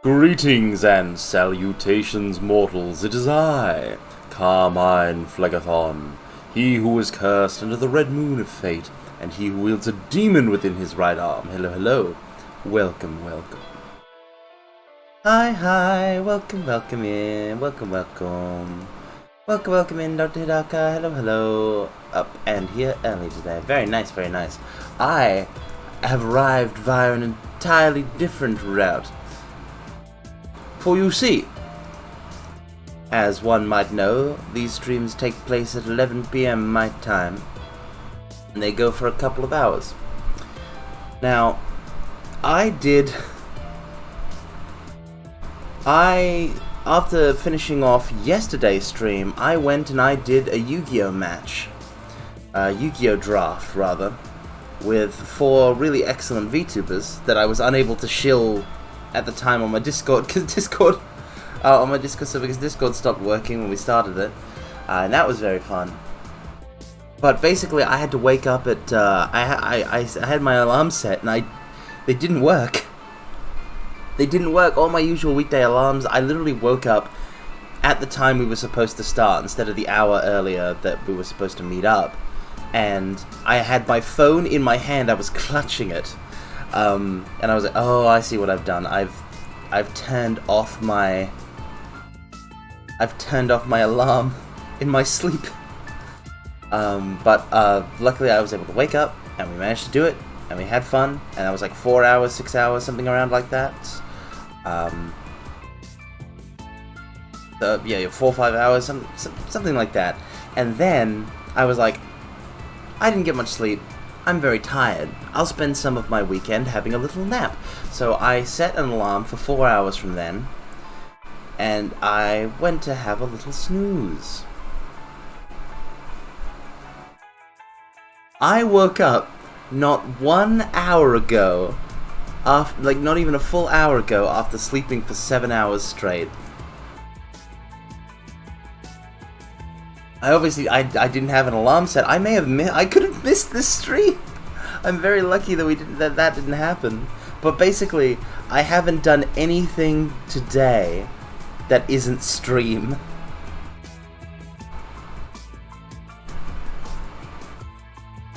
Greetings and salutations, mortals. It is I, Carmine Phlegathon, he who was cursed under the red moon of fate, and he who wields a demon within his right arm. Hello, hello. Welcome, welcome. Hi, welcome in, welcome in, Dr. Hidaka, hello. Up and here early today. Very nice, very nice. I have arrived via an entirely different route. For you see, as one might know, these streams take place at 11 PM my time, and they go for a couple of hours. Now, after finishing off yesterday's stream, I went and I did a Yu-Gi-Oh match, Yu-Gi-Oh draft rather, with 4 really excellent VTubers that I was unable to shill at the time on my Discord, because Discord stopped working when we started it, and that was very fun. But basically, I had to wake up at I had my alarm set, and they didn't work. They didn't work. All my usual weekday alarms. I literally woke up at the time we were supposed to start instead of the hour earlier that we were supposed to meet up, and I had my phone in my hand. I was clutching it. And I was like, oh, I see what I've done. I've turned off my alarm in my sleep. But luckily I was able to wake up, and we managed to do it, and we had fun, and that was like 4 hours, 6 hours, something around like that. 4 or 5 hours, something like that. And then I was like, I didn't get much sleep. I'm very tired. I'll spend some of my weekend having a little nap. So I set an alarm for 4 hours from then, and I went to have a little snooze. I woke up not 1 hour ago, not even a full hour ago, after sleeping for 7 hours straight. I didn't have an alarm set. I could have missed this stream. I'm very lucky that that didn't happen. But basically, I haven't done anything today that isn't stream.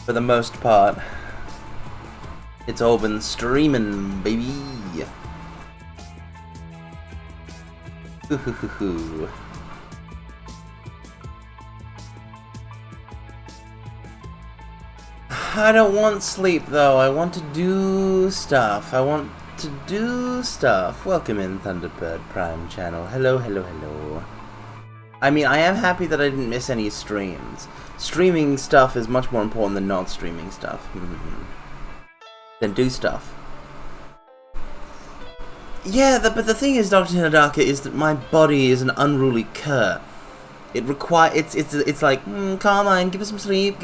For the most part, it's all been streaming, baby. Ooh. I don't want sleep, though. I want to do stuff. Welcome in, Thunderbird Prime channel. Hello. I mean, I am happy that I didn't miss any streams. Streaming stuff is much more important than not streaming stuff. Then do stuff. Yeah, but the thing is, Dr. Hidaka, is that my body is an unruly cur. It requires. It's like, Carmine, give us some sleep,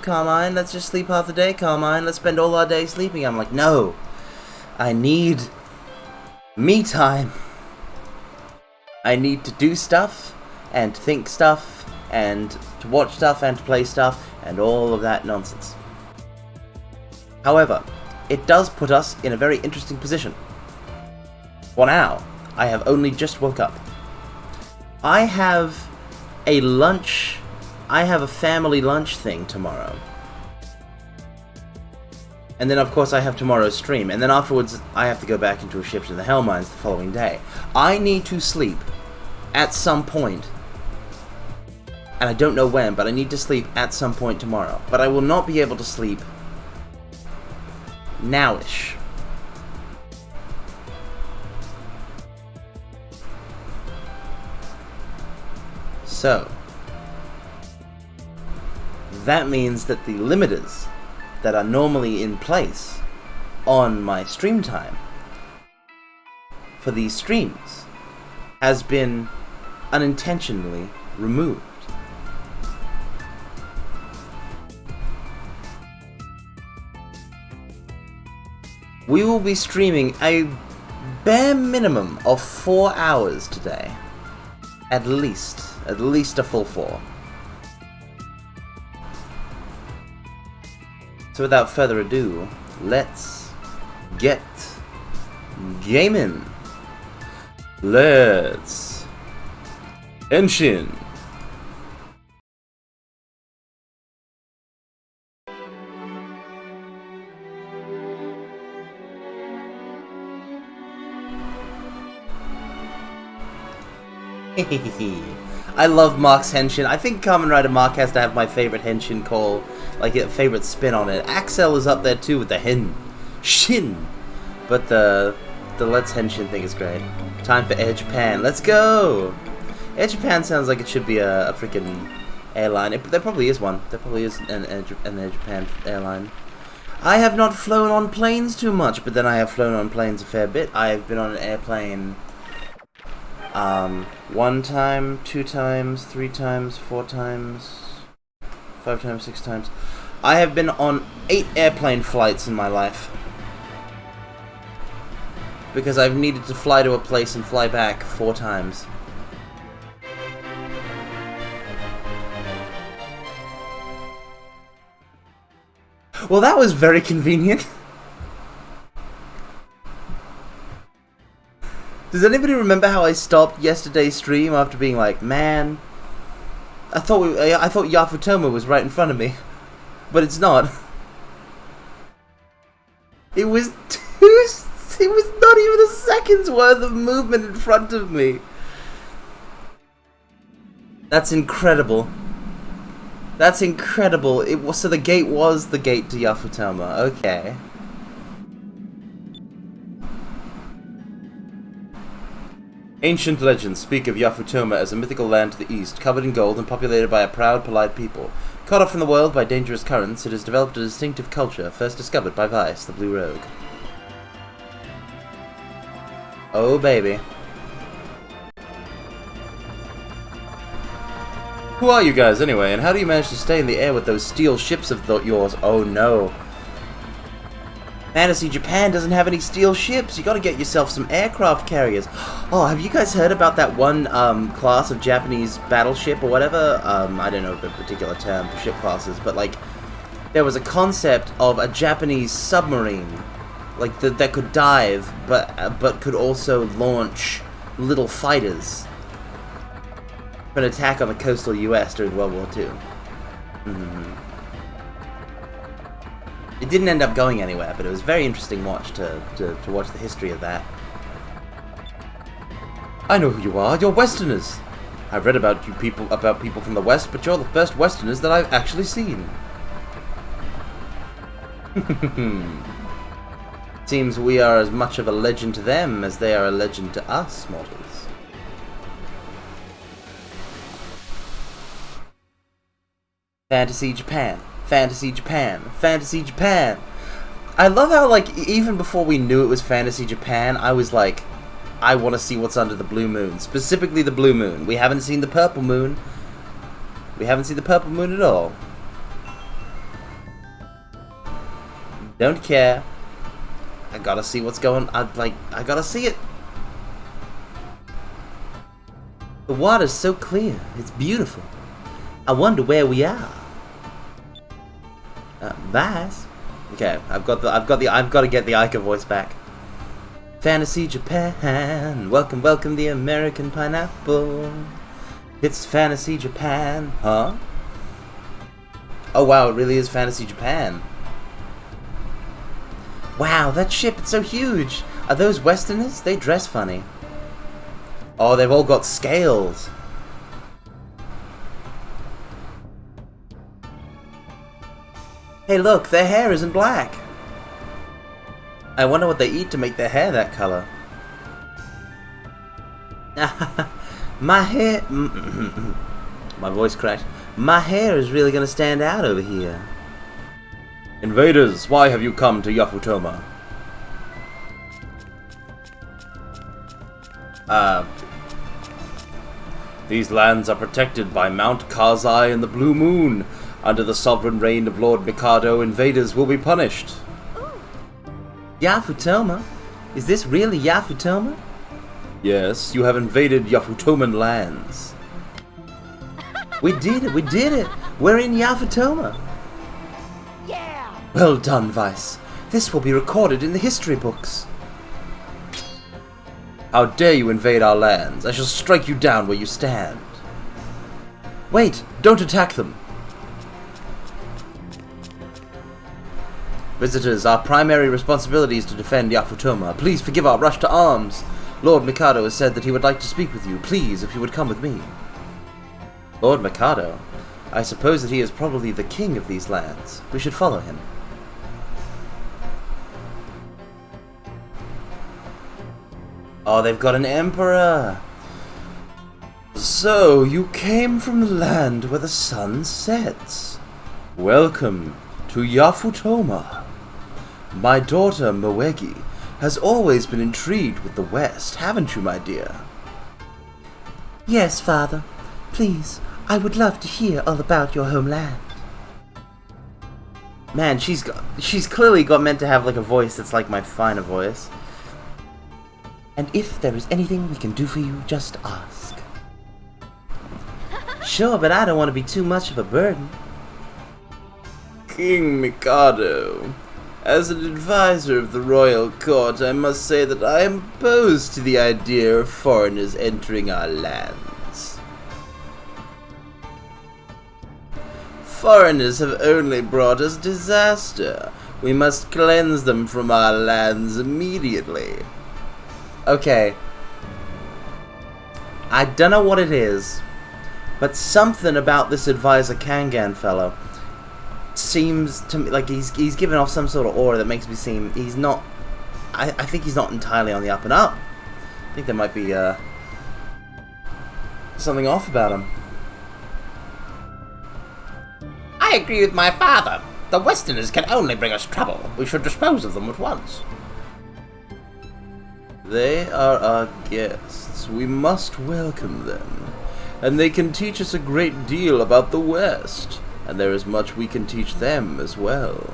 Carmine. Let's just sleep half the day, Carmine. Let's spend all our day sleeping. I'm like, no, I need me time. I need to do stuff, and to think stuff, and to watch stuff, and to play stuff, and all of that nonsense. However, it does put us in a very interesting position. For now, I have only just woke up. I have a family lunch thing tomorrow. And then of course I have tomorrow's stream, and then afterwards I have to go back into a shift in the Hell Mines the following day. I need to sleep at some point, and I don't know when, but I need to sleep at some point tomorrow. But I will not be able to sleep nowish. So, that means that the limiters that are normally in place on my stream time for these streams has been unintentionally removed. We will be streaming a bare minimum of 4 hours today. At least a full 4. So without further ado, let's get gaming. Let's Henshin. I love Mark's Henshin. I think Kamen Rider Mark has to have my favorite Henshin call, like a favorite spin on it. Axel is up there too with the Shin. But the Let's Henshin thing is great. Time for Air Japan. Let's go! Air Japan sounds like it should be a freaking airline. There probably is one. There probably is an Air Japan airline. I have not flown on planes too much, but then I have flown on planes a fair bit. I have been on an airplane 1 time, 2 times, 3 times, 4 times, 5 times, 6 times. I have been on 8 airplane flights in my life. Because I've needed to fly to a place and fly back 4 times. Well, that was very convenient. Does anybody remember how I stopped yesterday's stream after being like, man, I thought Yafutoma was right in front of me, but it's not. It was not even a second's worth of movement in front of me. That's incredible. That's incredible. So the gate was the gate to Yafutoma. Okay. Ancient legends speak of Yafutoma as a mythical land to the east, covered in gold and populated by a proud, polite people. Cut off from the world by dangerous currents, it has developed a distinctive culture, first discovered by Vice, the Blue Rogue. Oh, baby. Who are you guys, anyway, and how do you manage to stay in the air with those steel ships of yours? Oh, no. Fantasy Japan doesn't have any steel ships. You gotta get yourself some aircraft carriers. Oh, have you guys heard about that one class of Japanese battleship or whatever? I don't know the particular term for ship classes, but like, there was a concept of a Japanese submarine, like that could dive, but could also launch little fighters for an attack on the coastal U.S. during World War II. It didn't end up going anywhere, but it was a very interesting watch to watch the history of that. I know who you are. You're Westerners. I've read about people from the West, but you're the first Westerners that I've actually seen. Seems we are as much of a legend to them as they are a legend to us, mortals. Fantasy Japan. Fantasy Japan. Fantasy Japan. I love how, like, even before we knew it was Fantasy Japan, I was like, I want to see what's under the blue moon. Specifically the blue moon. We haven't seen the purple moon. We haven't seen the purple moon at all. Don't care. I gotta see what's going on. I gotta see it. The water's so clear. It's beautiful. I wonder where we are. Vice. Okay, I've got to get the Ica voice back. Fantasy Japan, welcome the American pineapple. It's Fantasy Japan, huh? Oh wow, it really is Fantasy Japan. Wow, that ship, it's so huge. Are those Westerners? They dress funny. Oh, they've all got scales. Hey look, their hair isn't black. I wonder what they eat to make their hair that color. My hair... My voice cracked. My hair is really gonna stand out over here. Invaders, why have you come to Yafutoma? These lands are protected by Mount Kazai and the Blue Moon. Under the sovereign reign of Lord Mikado, invaders will be punished. Yafutoma? Is this really Yafutoma? Yes, you have invaded Yafutoman lands. We did it! We're in Yafutoma! Yeah! Well done, Vice. This will be recorded in the history books. How dare you invade our lands? I shall strike you down where you stand. Wait! Don't attack them! Visitors, our primary responsibility is to defend Yafutoma. Please forgive our rush to arms. Lord Mikado has said that he would like to speak with you. Please, if you would come with me. Lord Mikado? I suppose that he is probably the king of these lands. We should follow him. Oh, they've got an emperor! So, you came from the land where the sun sets. Welcome to Yafutoma. My daughter, Moegi, has always been intrigued with the West, haven't you, my dear? Yes, father. Please, I would love to hear all about your homeland. Man, she's clearly meant to have like a voice that's like my finer voice. And if there is anything we can do for you, just ask. Sure, but I don't want to be too much of a burden. King Mikado, as an advisor of the royal court, I must say that I am opposed to the idea of foreigners entering our lands. Foreigners have only brought us disaster. We must cleanse them from our lands immediately. Okay. I don't know what it is, but something about this advisor Kangan fellow seems to me like he's giving off some sort of aura that makes me seem he's not. I think he's not entirely on the up and up. I think there might be something off about him. I agree with my father. The Westerners can only bring us trouble. We should dispose of them at once. They are our guests. We must welcome them. And they can teach us a great deal about the West. And there is much we can teach them as well.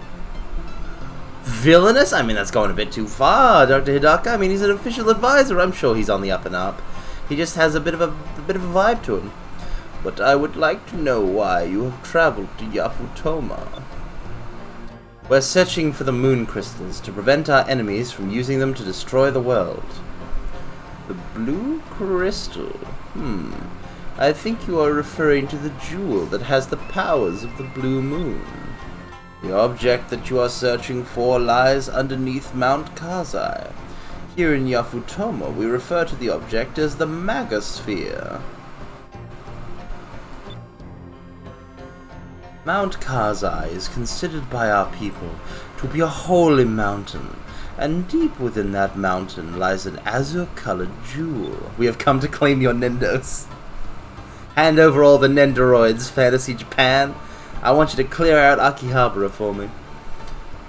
Villainous? I mean, that's going a bit too far, Dr. Hidaka. I mean, he's an official advisor. I'm sure he's on the up and up. He just has a bit of a vibe to him. But I would like to know why you have traveled to Yafutoma. We're searching for the moon crystals to prevent our enemies from using them to destroy the world. The blue crystal? I think you are referring to the jewel that has the powers of the blue moon. The object that you are searching for lies underneath Mount Kazai. Here in Yafutoma, we refer to the object as the Magosphere. Mount Kazai is considered by our people to be a holy mountain, and deep within that mountain lies an azure-colored jewel. We have come to claim your Nendos. Hand over all the Nendoroids, Fantasy Japan. I want you to clear out Akihabara for me.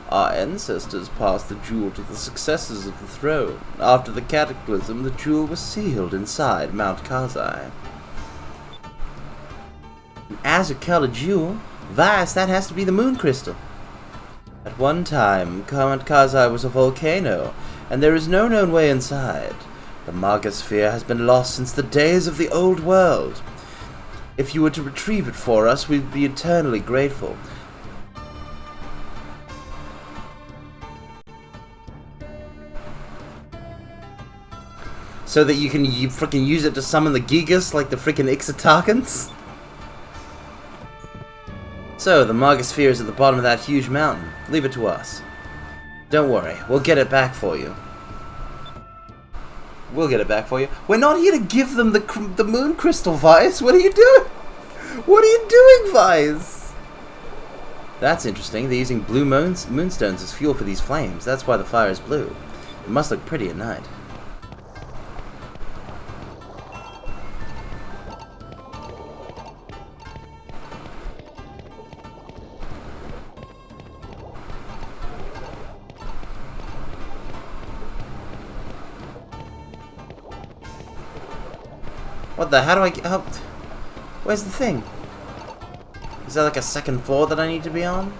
Our ancestors passed the jewel to the successors of the throne. After the cataclysm, the jewel was sealed inside Mount Kazai. An azure-colored jewel? Vice, that has to be the moon crystal. At one time, Mount Kazai was a volcano, and there is no known way inside. The Magosphere has been lost since the days of the old world. If you were to retrieve it for us, we'd be eternally grateful. So that you can frickin' use it to summon the Gigas like the frickin' Ixatakans? So, the Magosphere is at the bottom of that huge mountain. Leave it to us. Don't worry, we'll get it back for you. We'll get it back for you. We're not here to give them the moon crystal, Vice. What are you doing? What are you doing, Vice? That's interesting. They're using blue moonstones as fuel for these flames. That's why the fire is blue. It must look pretty at night. What the? How do I get up? Where's the thing? Is there like a second floor that I need to be on?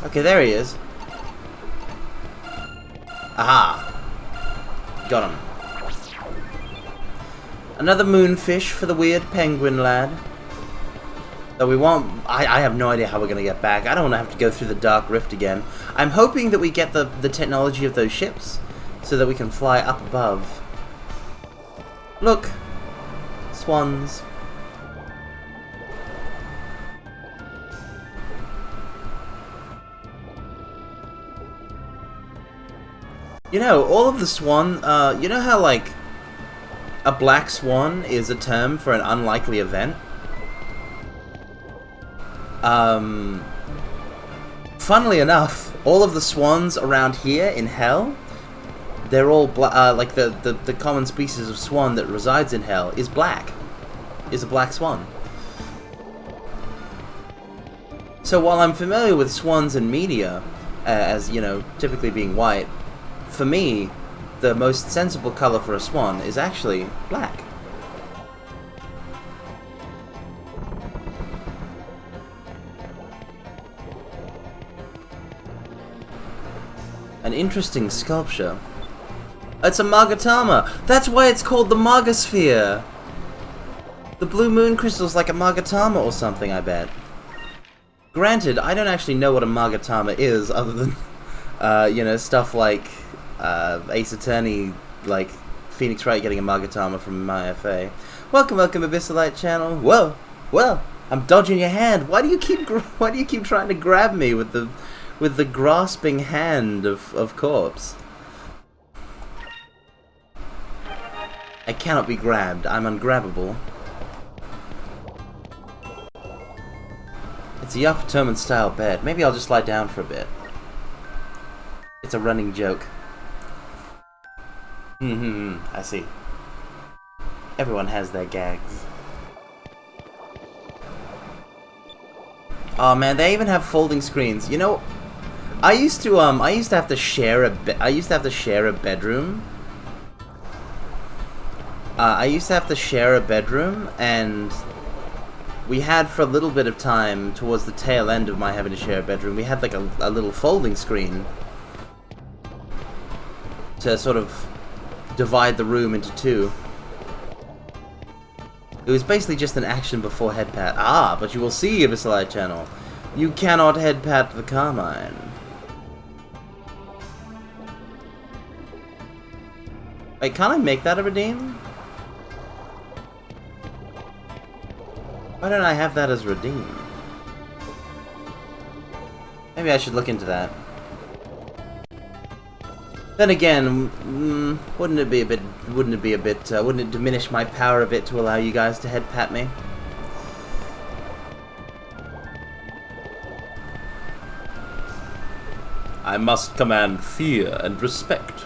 Okay, there he is. Aha! Got him. Another moonfish for the weird penguin lad. Though we won't... I have no idea how we're going to get back. I don't want to have to go through the Dark Rift again. I'm hoping that we get the technology of those ships. so that we can fly up above. Look! Swans. You know, all of the swan, you know how, like, a black swan is a term for an unlikely event? Funnily enough, all of the swans around here in Hell, they're all like the common species of swan that resides in Hell is black. Is a black swan. So while I'm familiar with swans in media, as, you know, typically being white, for me, the most sensible color for a swan is actually black. An interesting sculpture. It's a Magatama! That's why it's called the Magasphere! The blue moon crystal's like a Magatama or something, I bet. Granted, I don't actually know what a Magatama is, other than, you know, stuff like Ace Attorney, like Phoenix Wright getting a Magatama from my FA. Welcome, Abyssalite channel. Whoa, well, I'm dodging your hand. Why do you keep trying to grab me with the grasping hand of corpse? I cannot be grabbed. I'm ungrabbable. It's a Yafutoman style bed. Maybe I'll just lie down for a bit. It's a running joke. I see. Everyone has their gags. Oh man, they even have folding screens. You know, I used to have to share a bedroom. I used to have to share a bedroom, and we had, for a little bit of time, towards the tail end of my having to share a bedroom, we had like a little folding screen to sort of divide the room into two. It was basically just an action before head pat. Ah, but you will see, Abyssalite channel, you cannot head pat the Carmine. Wait, can't I make that a redeem? Why don't I have that as redeem? Maybe I should look into that. Then again, wouldn't it diminish my power a bit to allow you guys to head pat me? I must command fear and respect.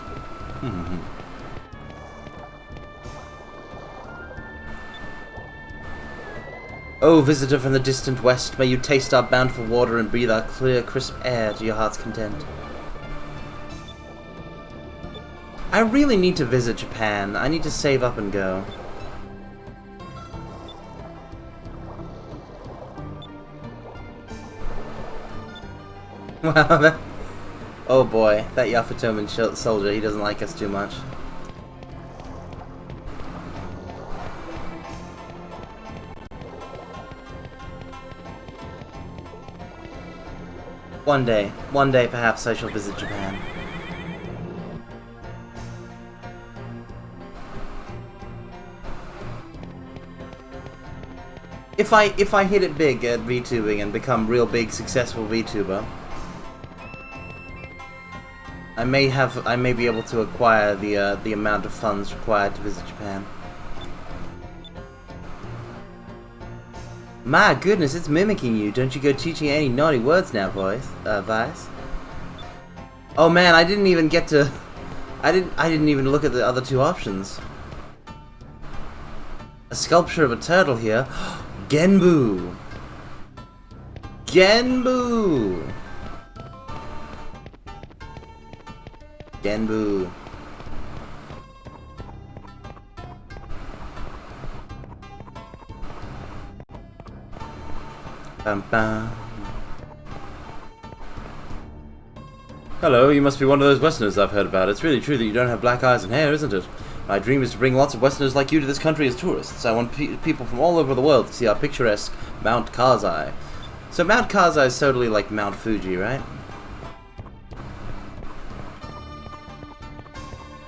Oh, visitor from the distant west, may you taste our bountiful water and breathe our clear, crisp air to your heart's content. I really need to visit Japan. I need to save up and go. Wow, oh boy, that Yafutoman soldier, he doesn't like us too much. One day perhaps I shall visit Japan. If I hit it big at VTubing and become real big, successful VTuber, I may be able to acquire the amount of funds required to visit Japan. My goodness, it's mimicking you. Don't you go teaching any naughty words now, Vice. Oh man, I didn't even get to. I didn't even look at the other two options. A sculpture of a turtle here. Genbu. Genbu. Genbu. Bum, bum. Hello, you must be one of those Westerners I've heard about. It's really true that you don't have black eyes and hair, isn't it? My dream is to bring lots of Westerners like you to this country as tourists. I want people from all over the world to see our picturesque Mount Kazai. So Mount Kazai is totally like Mount Fuji, right?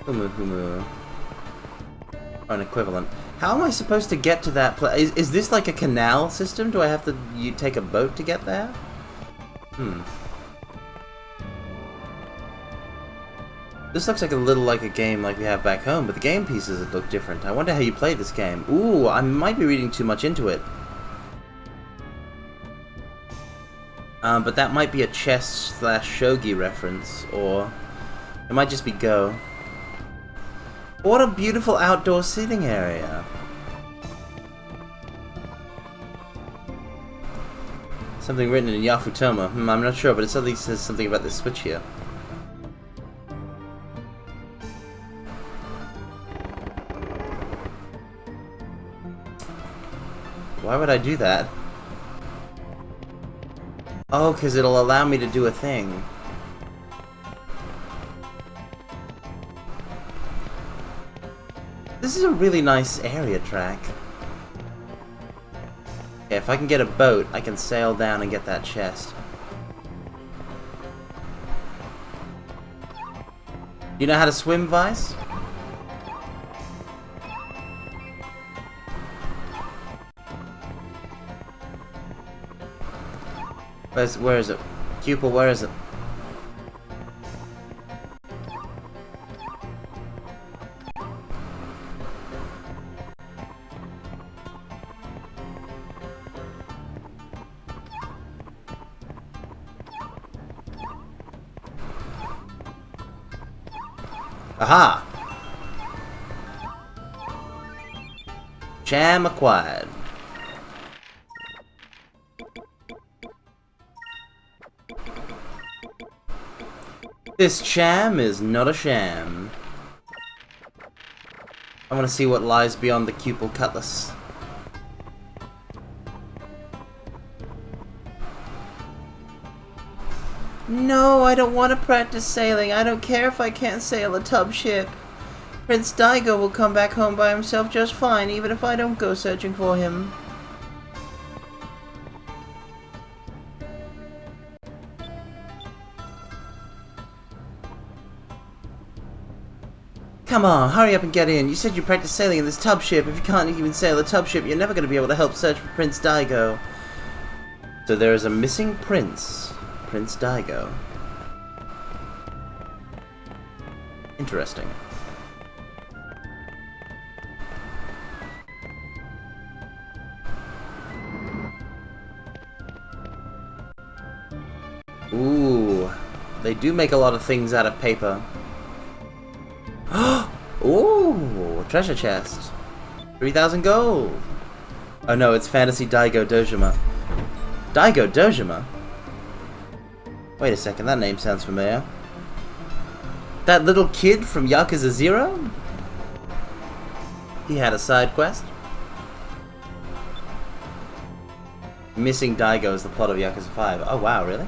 Humu Humu. Or an equivalent. How am I supposed to get to that place? Is this like a canal system? Do I have to take a boat to get there? This looks like a game like we have back home, but the game pieces look different. I wonder how you play this game. Ooh, I might be reading too much into it. But that might be a chess/shogi reference, or it might just be Go. What a beautiful outdoor seating area. Something written in Yafutoma. I'm not sure, but it suddenly says something about this switch here. Why would I do that? Oh, because it'll allow me to do a thing. This is a really nice area track. Okay, if I can get a boat, I can sail down and get that chest. You know how to swim, Vice? Where is it? Cupel, where is it? Aha! Cham acquired. This cham is not a sham. I want to see what lies beyond the Cupel Cutlass. No, I don't want to practice sailing. I don't care if I can't sail a tub ship. Prince Daigo will come back home by himself just fine, even if I don't go searching for him. Come on, hurry up and get in. You said you practiced sailing in this tub ship. If you can't even sail a tub ship, you're never going to be able to help search for Prince Daigo. So there is a missing prince. Prince Daigo. Interesting. Ooh, they do make a lot of things out of paper. Ooh, treasure chest. 3,000 gold. Oh no, it's Fantasy Daigo Dojima. Daigo Dojima? Wait a second, that name sounds familiar. That little kid from Yakuza 0? He had a side quest. Missing Daigo is the plot of Yakuza 5. Oh wow, really?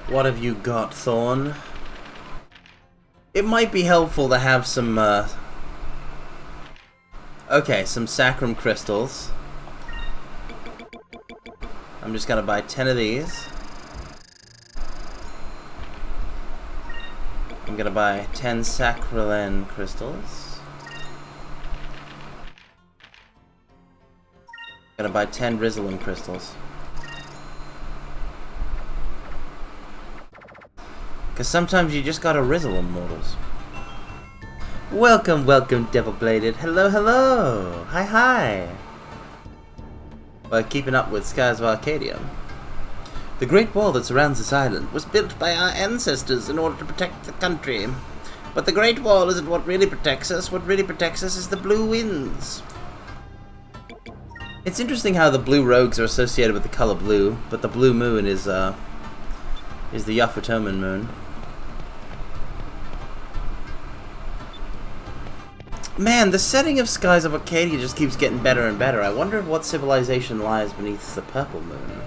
What have you got, Thorn? It might be helpful to have some, okay, some Sacrum crystals. I'm just gonna buy 10 of these. I'm gonna buy 10 Sacralen crystals. I'm gonna buy 10 Rizzlin crystals. Because sometimes you just gotta rizzle them, mortals. Welcome, welcome, Devil-Bladed. Hello, hello. Hi, hi. We're keeping up with Skies of Arcadia. The great wall that surrounds this island was built by our ancestors in order to protect the country. But the great wall isn't what really protects us. What really protects us is the blue winds. It's interesting how the blue rogues are associated with the color blue, but the blue moon is the Yafutoman moon. Man, the setting of Skies of Arcadia just keeps getting better and better. I wonder what civilization lies beneath the purple moon.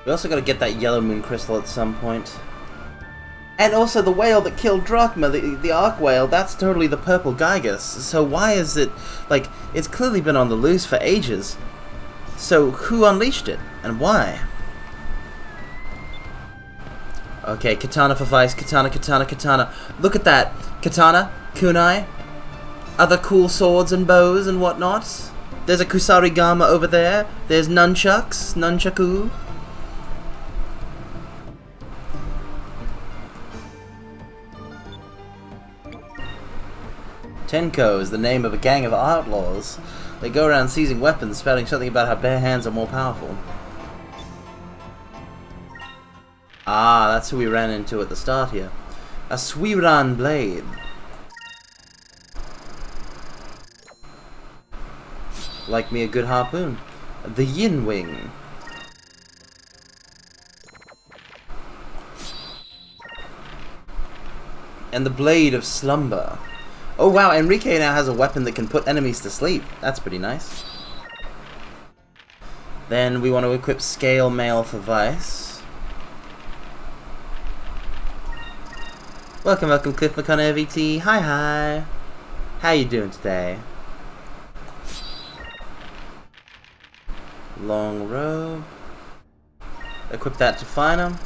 We also gotta get that yellow moon crystal at some point. And also the whale that killed Drachma, the Arc Whale, that's totally the purple Gygus. So why is it, like, it's clearly been on the loose for ages. So who unleashed it, and why? Okay, katana for Vice, katana, katana, katana. Look at that. Katana, kunai, other cool swords and bows and whatnot. There's a kusarigama over there. There's nunchucks, nunchaku. Tenko is the name of a gang of outlaws. They go around seizing weapons, spouting something about how bare hands are more powerful. Ah, that's who we ran into at the start here. A Suiran blade. Like me a good harpoon. The Yin Wing. And the Blade of Slumber. Oh wow, Enrique now has a weapon that can put enemies to sleep. That's pretty nice. Then we want to equip Scale Mail for Vice. Welcome, welcome, Cliff McConaire VT. Hi, hi. How you doing today? Long robe. Equip that to Fina.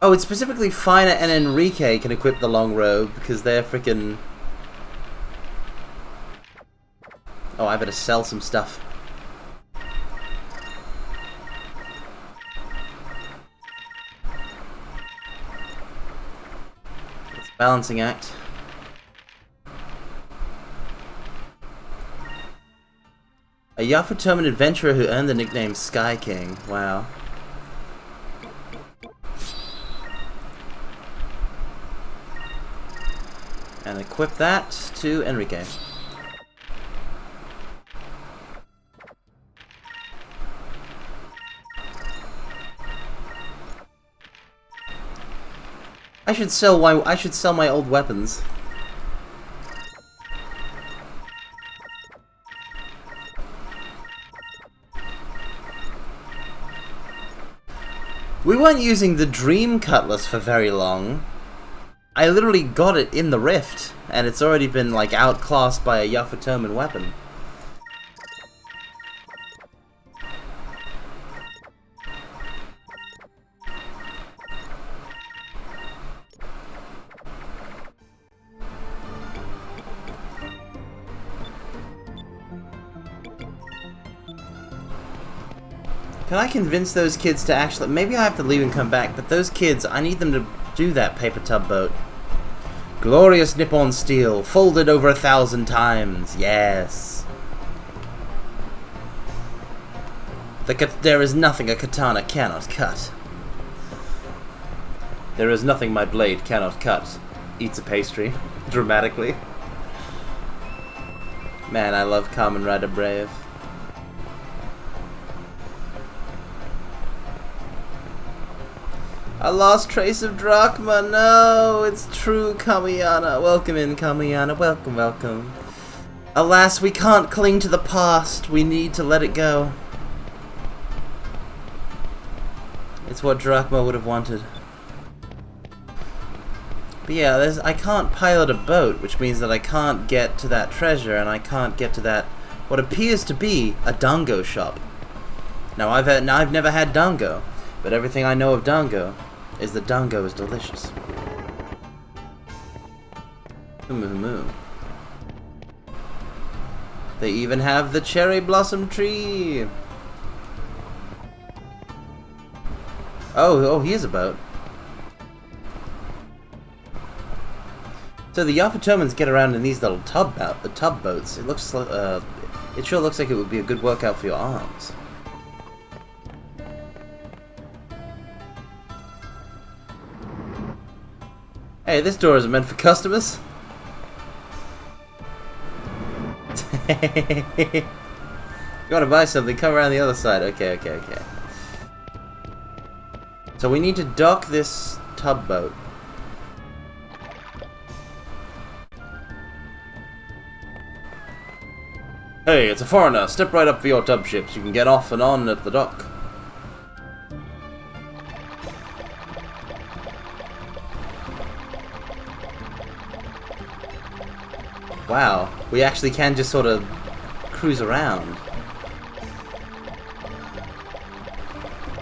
Oh, it's specifically Fina and Enrique can equip the long robe because they're freaking. Oh, I better sell some stuff. It's a balancing act. A Yafutoman adventurer who earned the nickname Sky King. Wow. And equip that to Enrique. I should sell my old weapons. We weren't using the Dream Cutlass for very long. I literally got it in the Rift, and it's already been, like, outclassed by a Yafutoman weapon. Can I convince those kids to actually... Maybe I have to leave and come back, but those kids, I need them to do that paper tub boat. Glorious Nippon steel, folded over 1,000 times. Yes. There is nothing a katana cannot cut. There is nothing my blade cannot cut. Eats a pastry. Dramatically. Man, I love Kamen Rider Brave. A lost trace of Drachma. No, it's true, Kamiyana. Welcome in, Kamiyana. Welcome, welcome. Alas, we can't cling to the past. We need to let it go. It's what Drachma would have wanted. But yeah, I can't pilot a boat, which means that I can't get to that treasure, and I can't get to that, what appears to be a dango shop. Now, I've never had dango, but everything I know of dango is that dango is delicious. Moo. They even have the cherry blossom tree. Oh, here's a boat. So the Yafutomans get around in these little tub boats. It looks like, it sure looks like it would be a good workout for your arms. Hey, this door isn't meant for customers. If you want to buy something, come around the other side. Okay. So we need to dock this tub boat. Hey, it's a foreigner. Step right up for your tub ships. You can get off and on at the dock. Wow, we actually can just sort of cruise around.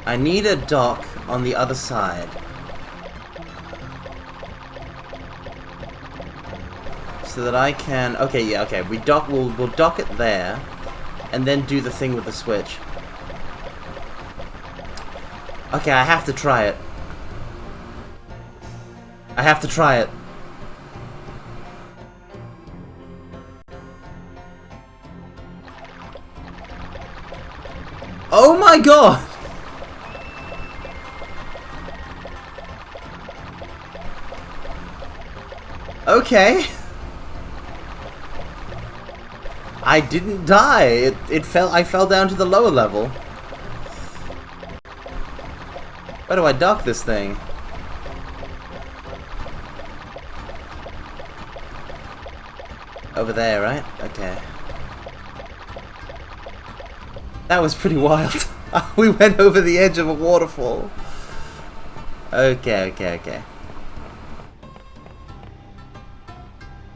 I need a dock on the other side. So that I can... Okay, yeah, okay. We'll dock it there. And then do the thing with the switch. Okay, I have to try it. I have to try it. Oh my god! Okay. I didn't die. I fell down to the lower level. Where do I dock this thing? Over there, right? Okay. That was pretty wild. We went over the edge of a waterfall. Okay.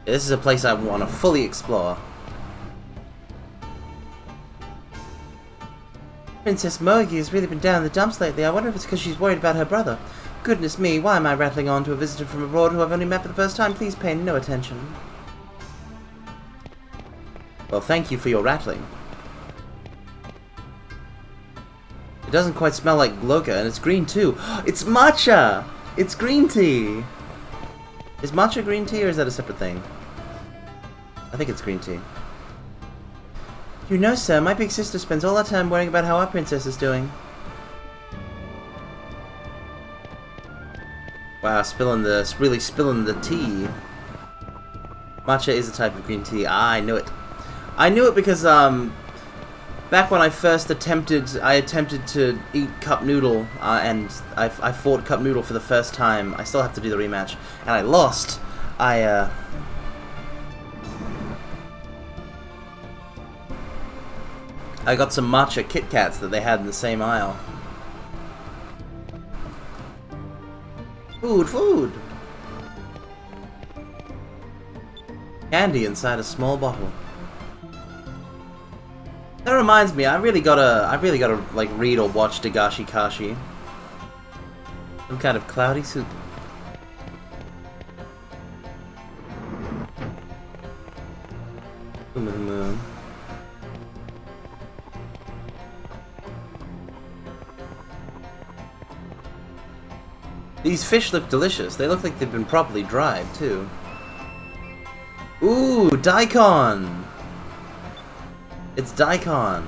This is a place I want to fully explore. Princess Mogi has really been down in the dumps lately. I wonder if it's because she's worried about her brother. Goodness me, why am I rattling on to a visitor from abroad who I've only met for the first time? Please pay no attention. Well, thank you for your rattling. It doesn't quite smell like Gloka, and it's green too. It's matcha! It's green tea! Is matcha green tea, or is that a separate thing? I think it's green tea. You know, sir, my big sister spends all her time worrying about how our princess is doing. Wow, really spilling the tea. Matcha is a type of green tea. Ah, I knew it. I knew it because, back when I first attempted to eat cup noodle, and I fought cup noodle for the first time. I still have to do the rematch, and I lost. I got some matcha Kit Kats that they had in the same aisle. Food! Candy inside a small bottle. That reminds me, I really gotta like read or watch Dagashi Kashi. Some kind of cloudy soup. Moon. These fish look delicious. They look like they've been properly dried, too. Ooh, daikon! It's daikon.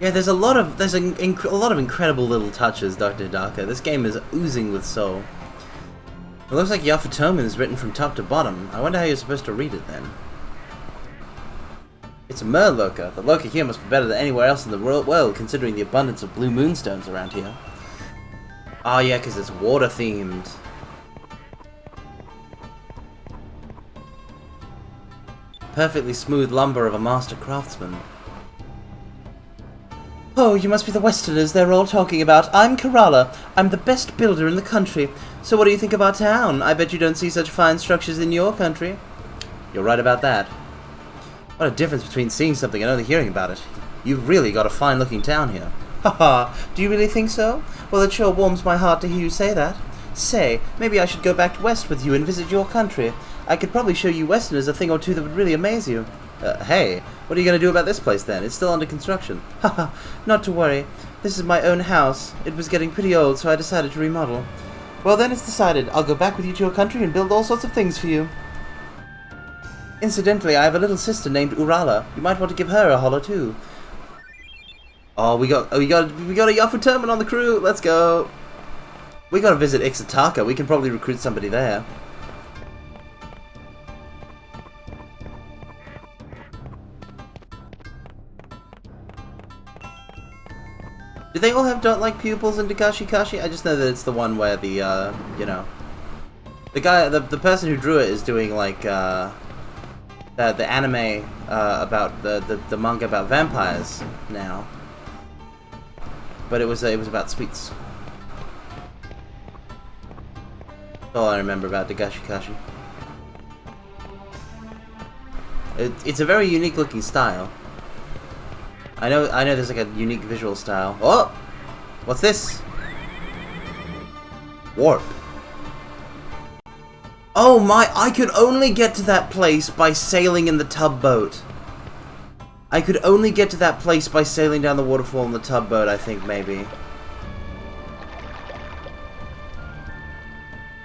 Yeah, there's a lot of incredible little touches, Dr. Hidaka. This game is oozing with soul. It looks like Yafutomen is written from top to bottom. I wonder how you're supposed to read it then. It's a Murloca. The Loca here must be better than anywhere else in the world, considering the abundance of blue moonstones around here. Oh yeah, because it's water themed. Perfectly smooth lumber of a master craftsman. Oh, you must be the Westerners they're all talking about. I'm Kerala. I'm the best builder in the country. So what do you think of our town? I bet you don't see such fine structures in your country. You're right about that. What a difference between seeing something and only hearing about it. You've really got a fine-looking town here. Haha, do you really think so? Well, it sure warms my heart to hear you say that. Say, maybe I should go back west with you and visit your country. I could probably show you Westerners a thing or two that would really amaze you. Hey, what are you going to do about this place then? It's still under construction. Haha, not to worry. This is my own house. It was getting pretty old, so I decided to remodel. Well, then it's decided. I'll go back with you to your country and build all sorts of things for you. Incidentally, I have a little sister named Urala. You might want to give her a holler too. Oh, we got a Yafutomen on the crew. Let's go. We gotta visit Ixataka. We can probably recruit somebody there. Do they all have dot-like pupils in Dagashi Kashi? I just know that it's the one where the, you know, the guy, the person who drew it is doing like, the anime about the manga about vampires now, but it was about sweets. All I remember about Dagashi Kashi. It's a very unique looking style. I know there's like a unique visual style. Oh! What's this? Warp. Oh my, I could only get to that place by sailing in the tugboat. I could only get to that place by sailing down the waterfall in the tugboat, I think, maybe.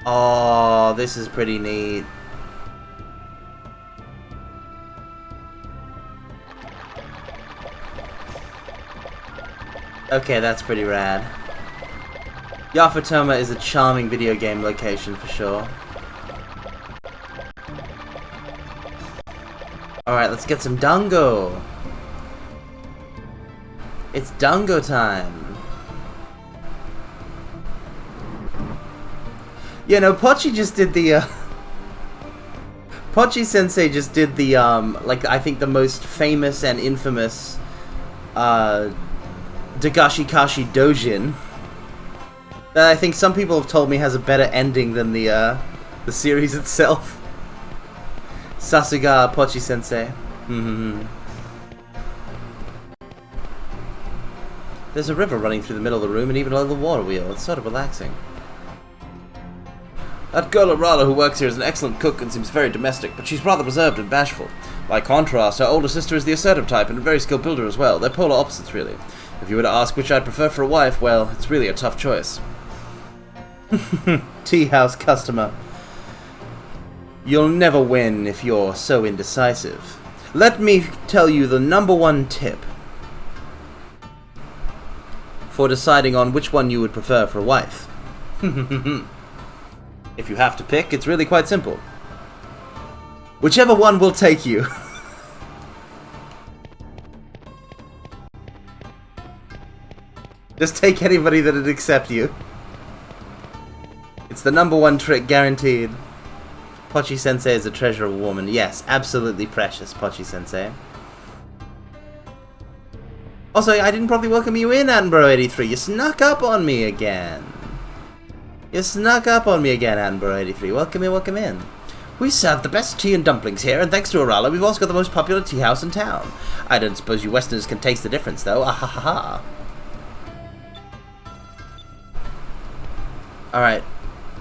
Oh, this is pretty neat. Okay, that's pretty rad. Yafutoma is a charming video game location for sure. Alright, let's get some dango. It's dango time. You know, Pochi just did the, Pochi-sensei just did the, like, I think the most famous and infamous, Dagashi Kashi Dojin. That I think some people have told me has a better ending than the series itself. Sasuga Pochi-sensei. There's a river running through the middle of the room and even a little water wheel. It's sort of relaxing. That girl Arala who works here is an excellent cook and seems very domestic, but she's rather reserved and bashful. By contrast, her older sister is the assertive type and a very skilled builder as well. They're polar opposites, really. If you were to ask which I'd prefer for a wife, well, it's really a tough choice. Tea house customer. You'll never win if you're so indecisive. Let me tell you the #1 tip for deciding on which one you would prefer for a wife. If you have to pick, it's really quite simple. Whichever one will take you. Just take anybody that'd accept you. It's the #1 trick, guaranteed. Pochi-sensei is a treasure of a woman. Yes, absolutely precious, Pochi-sensei. Also, I didn't probably welcome you in, Attenborough 83. You snuck up on me again. You snuck up on me again, Attenborough 83. Welcome in, welcome in. We serve the best tea and dumplings here, and thanks to Arala, we've also got the most popular tea house in town. I don't suppose you Westerners can taste the difference, though. Ah ha ha ha. Alright.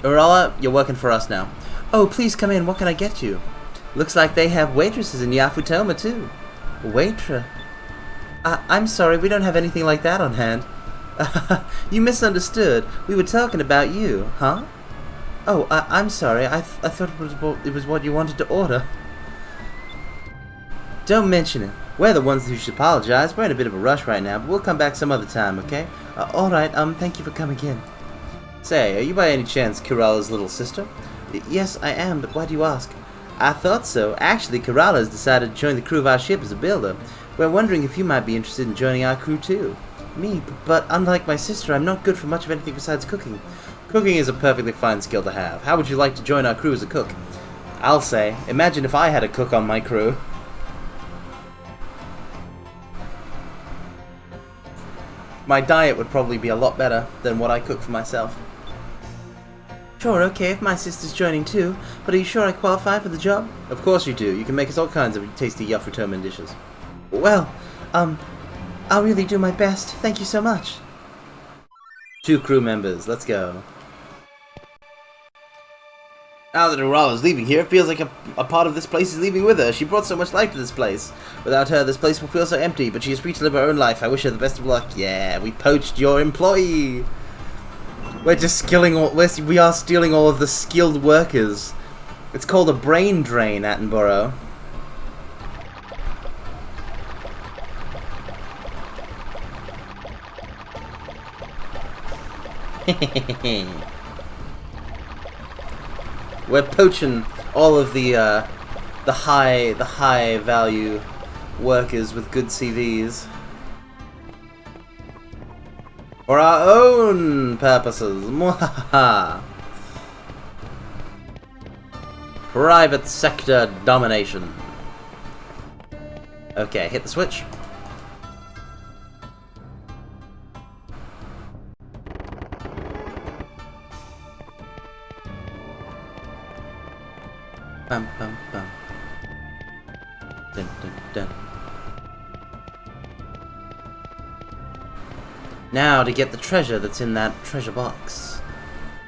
Arala, you're working for us now. Oh, please come in. What can I get you? Looks like they have waitresses in Yafutoma, too. Waitress? I'm sorry, we don't have anything like that on hand. You misunderstood. We were talking about you, huh? Oh, I'm sorry. I thought it was what you wanted to order. Don't mention it. We're the ones who should apologize. We're in a bit of a rush right now, but we'll come back some other time, okay? Alright, thank you for coming in. Say, are you by any chance Kerala's little sister? Yes, I am, but why do you ask? I thought so. Actually, Kerala has decided to join the crew of our ship as a builder. We're wondering if you might be interested in joining our crew too. Me, but unlike my sister, I'm not good for much of anything besides cooking. Cooking is a perfectly fine skill to have. How would you like to join our crew as a cook? I'll say, imagine if I had a cook on my crew. My diet would probably be a lot better than what I cook for myself. Sure, okay, if my sister's joining too, but are you sure I qualify for the job? Of course you do. You can make us all kinds of tasty Yafutoman dishes. Well, I'll really do my best. Thank you so much. 2 crew members. Let's go. Now that Arala's leaving here, it feels like a part of this place is leaving with her. She brought so much life to this place. Without her, this place will feel so empty, but she is free to live her own life. I wish her the best of luck. Yeah, we poached your employee. We're just we are stealing all of the skilled workers. It's called a brain drain, Attenborough. We're poaching all of the high value workers with good CVs for our own purposes. Mwahaha. Private sector domination. Okay, hit the switch. Bum, bum, bum. Dun, dun, dun. Now to get the treasure that's in that treasure box.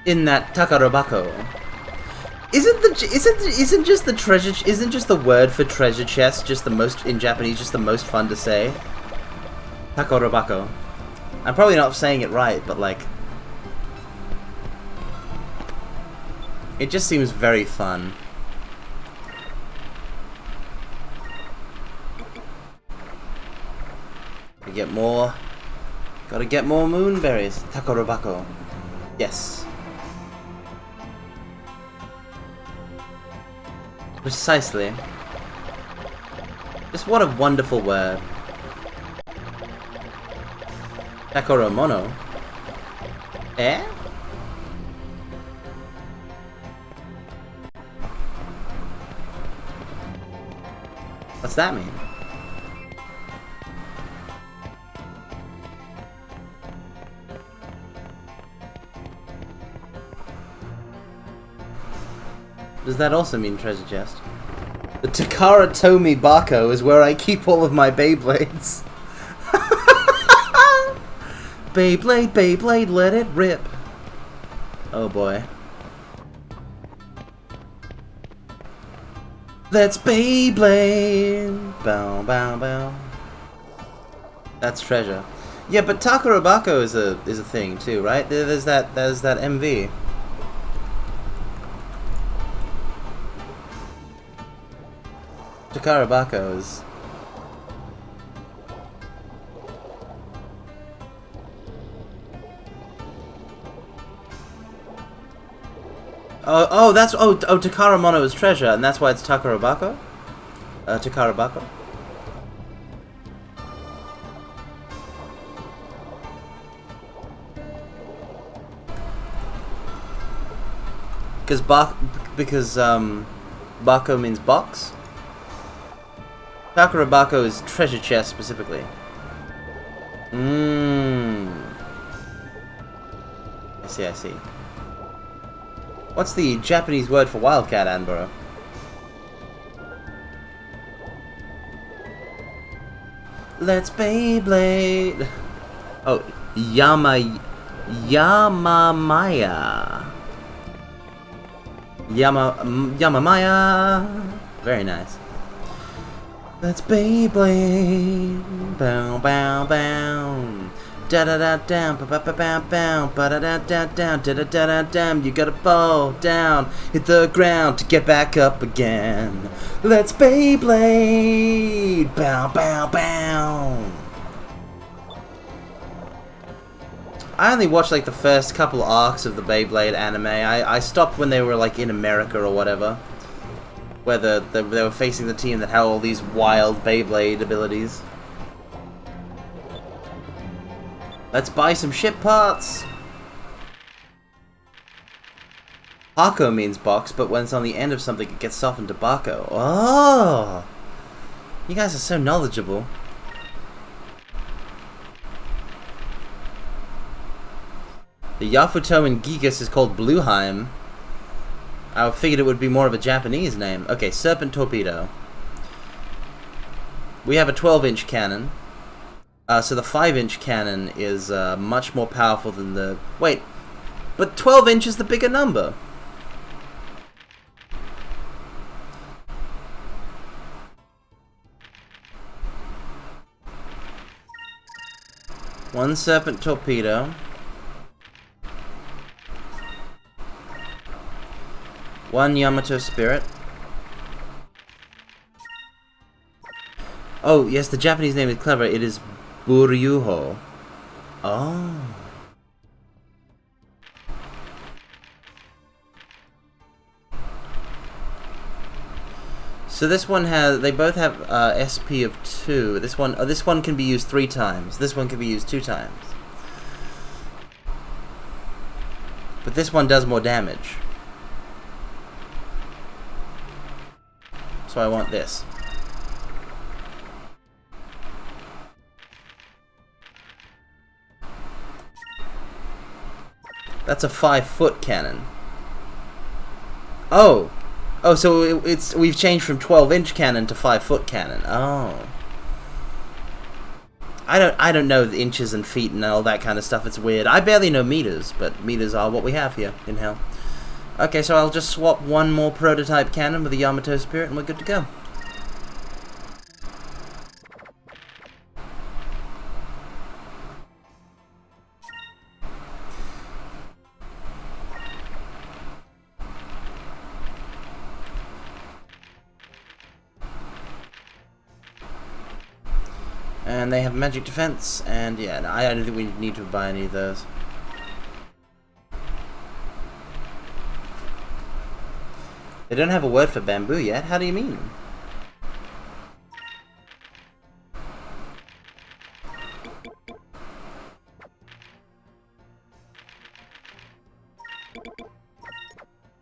In that takarobako. Isn't just the treasure isn't just the word for treasure chest just the most in Japanese just the most fun to say? Takarobako. I'm probably not saying it right, but like it just seems very fun. I get more. Gotta get more moonberries. Takarobako. Yes. Precisely. Just what a wonderful word. Takoromono. Eh? What's that mean? Does that also mean treasure chest? The Takara Tomy Bako is where I keep all of my Beyblades. Beyblade, Beyblade, let it rip. Oh boy. Let's Beyblade. Bow, bow, bow. That's treasure. Yeah, but Takarobako is a thing too, right? There's that MV. Takarobako is... Oh, that's... Oh, Takaramono is treasure, and that's why it's Takarobako? Takarobako? Because Bako means box? Takarobako is treasure chest specifically. I see, I see. What's the Japanese word for wildcat, Anborough? Let's Beyblade! Oh, Yamamaya. Yamamaya! Very nice. Let's Beyblade! Bow, bow, bow! Da da da down, ba ba ba ba bow, ba da da da down, da da da da down. You gotta fall down, hit the ground to get back up again. Let's Beyblade! Bow, bow, bow! I only watched like the first couple arcs of the Beyblade anime. I stopped when they were like in America or whatever, where they were facing the team that had all these wild Beyblade abilities. Let's buy some ship parts! Hako means box, but when it's on the end of something it gets softened to Bako. Oh! You guys are so knowledgeable. The Yafutoman Gigas is called Blueheim. I figured it would be more of a Japanese name. Okay, Serpent Torpedo. We have a 12-inch cannon. So the 5-inch cannon is much more powerful than the... Wait, but 12 inch is the bigger number. One Serpent Torpedo. One Yamato Spirit. Oh, yes, the Japanese name is clever. It is Buryuho. Oh. So this one has, they both have SP of 2. This one can be used 3 times. This one can be used 2 times. But this one does more damage. So I want this. That's a 5-foot cannon. Oh! Oh, so we've changed from 12-inch cannon to 5-foot cannon. Oh. I don't know the inches and feet and all that kind of stuff. It's weird. I barely know meters, but meters are what we have here in hell. Okay, so I'll just swap one more prototype cannon with a Yamato Spirit and we're good to go. And they have magic defense, and yeah, no, I don't think we need to buy any of those. They don't have a word for bamboo yet. How do you mean?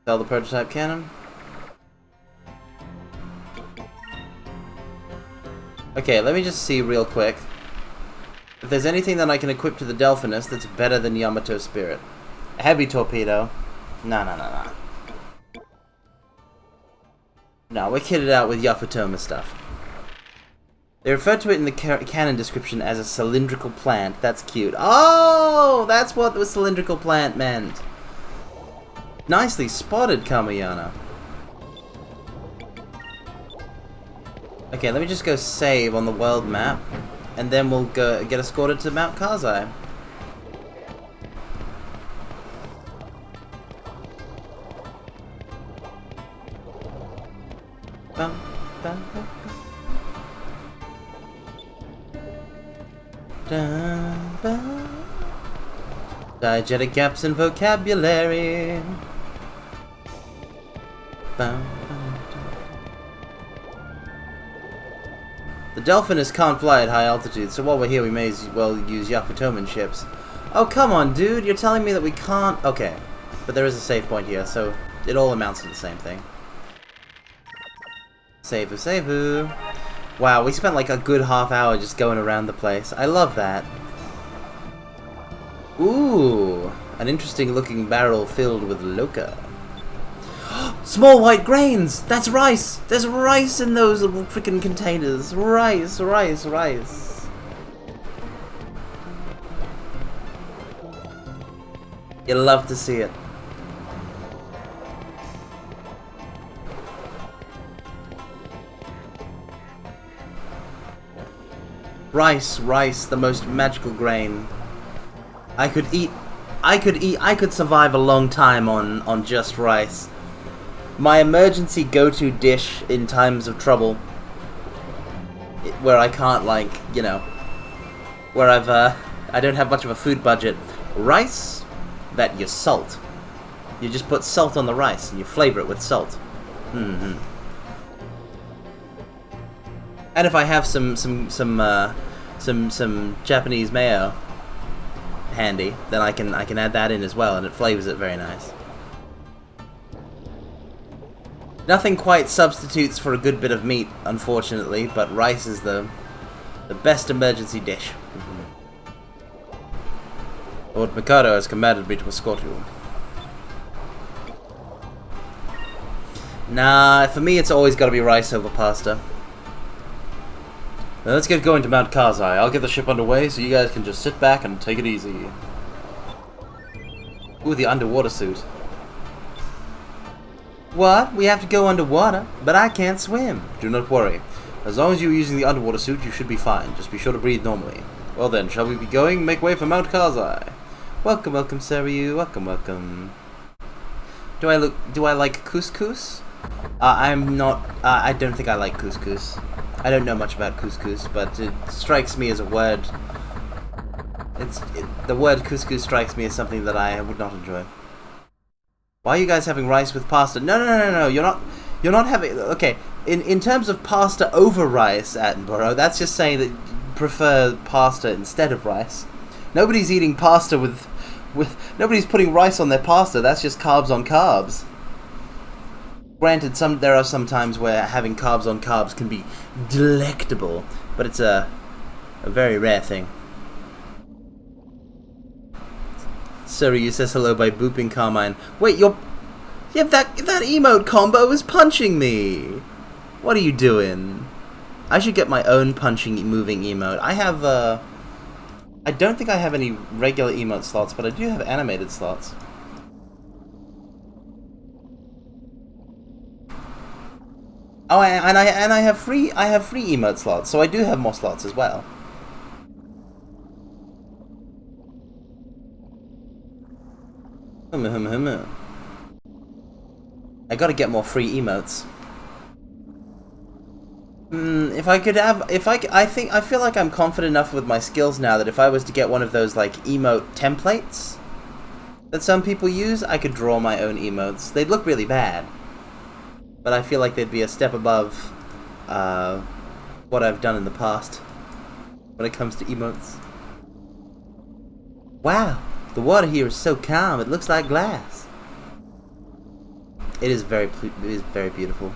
Sell the prototype cannon. Okay, let me just see real quick if there's anything that I can equip to the Delphinus that's better than Yamato Spirit. A heavy torpedo. No. No, we're kitted out with Yafutoma stuff. They refer to it in the canon description as a cylindrical plant. That's cute. Oh, that's what the cylindrical plant meant. Nicely spotted, Kamayana. Okay, let me just go save on the world map, and then we'll go get escorted to Mount Kazai. Bum, bum, bum, bum. Dun, bum. Diegetic gaps in vocabulary. Bum. The Delphinus can't fly at high altitude, so while we're here we may as well use Yafutoman ships. Oh, come on, dude, you're telling me that we can't... Okay, but there is a save point here, so it all amounts to the same thing. Save-oo. Wow, we spent like a good half hour just going around the place. I love that. Ooh, an interesting looking barrel filled with Loca. Small white grains! That's rice! There's rice in those little freaking containers. Rice. You'll love to see it. Rice, the most magical grain. I could survive a long time on just rice. My emergency go-to dish in times of trouble, where I can't, like, you know, where I don't have much of a food budget. Rice that you salt. You just put salt on the rice and you flavor it with salt. And if I have some Japanese mayo handy, then I can add that in as well, and it flavors it very nice. Nothing quite substitutes for a good bit of meat, unfortunately, but rice is the best emergency dish. Lord Mikado has commanded me to escort you. Nah, for me it's always got to be rice over pasta. Now let's get going to Mount Kazai. I'll get the ship underway so you guys can just sit back and take it easy. Ooh, the underwater suit. What? We have to go underwater? But I can't swim. Do not worry. As long as you're using the underwater suit, you should be fine. Just be sure to breathe normally. Well then, shall we be going? Make way for Mount Kazai. Welcome, Saryu. Welcome. Do I like couscous? I'm not... I don't think I like couscous. I don't know much about couscous, but it strikes me as a word... the word couscous strikes me as something that I would not enjoy. Why are you guys having rice with pasta? No. You're not having... Okay, in terms of pasta over rice, Attenborough, that's just saying that you prefer pasta instead of rice. Nobody's eating pasta with... Nobody's putting rice on their pasta. That's just carbs on carbs. Granted, there are some times where having carbs on carbs can be delectable, but it's a very rare thing. Sorry, you says hello by booping Carmine. Wait, you're Yeah, that emote combo is punching me. What are you doing? I should get my own punching moving emote. I have I don't think I have any regular emote slots, but I do have animated slots. Oh, and I have free emote slots, so I do have more slots as well. I gotta get more free emotes. If I could have, I feel like I'm confident enough with my skills now that if I was to get one of those like emote templates that some people use, I could draw my own emotes. They'd look really bad, but I feel like they'd be a step above what I've done in the past when it comes to emotes. Wow, the water here is so calm, it looks like glass. It is very beautiful.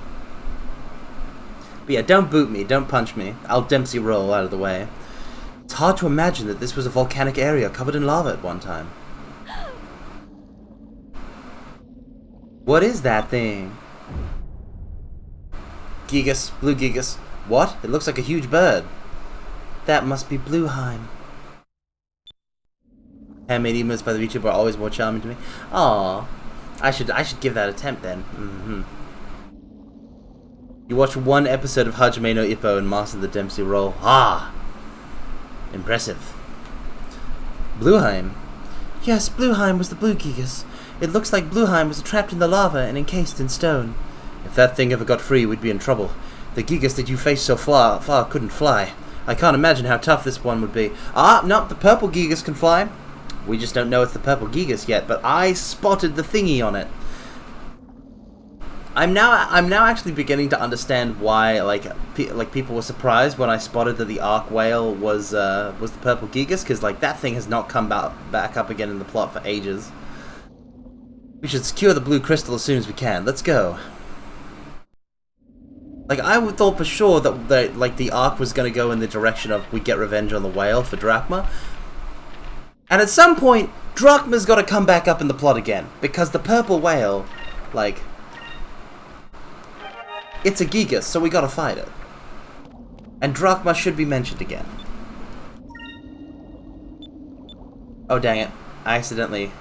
But yeah, don't boot me, don't punch me. I'll Dempsey roll out of the way. It's hard to imagine that this was a volcanic area covered in lava at one time. What is that thing? Gigas, blue Gigas. What? It looks like a huge bird. That must be Blueheim. Handmade emotes by the VTuber are always more charming to me. Aww. I should give that a attempt then. You watch one episode of Hajime no Ippo and master the Dempsey roll. Ah! Impressive. Blueheim. Yes, Blueheim was the blue Gigas. It looks like Blueheim was trapped in the lava and encased in stone. If that thing ever got free, we'd be in trouble. The Gigas that you faced so far couldn't fly. I can't imagine how tough this one would be. Ah, no, the purple Gigas can fly. We just don't know it's the purple Gigas yet, but I spotted the thingy on it. I'm now actually beginning to understand why like people were surprised when I spotted that the Arc Whale was the purple Gigas, because like that thing has not come back up again in the plot for ages. We should secure the blue crystal as soon as we can. Let's go. Like I thought for sure that the Arc was going to go in the direction of we get revenge on the whale for Drachma. And at some point, Drachma's got to come back up in the plot again, because the purple whale, like, it's a Gigas, so we got to fight it. And Drachma should be mentioned again. Oh dang it! I accidentally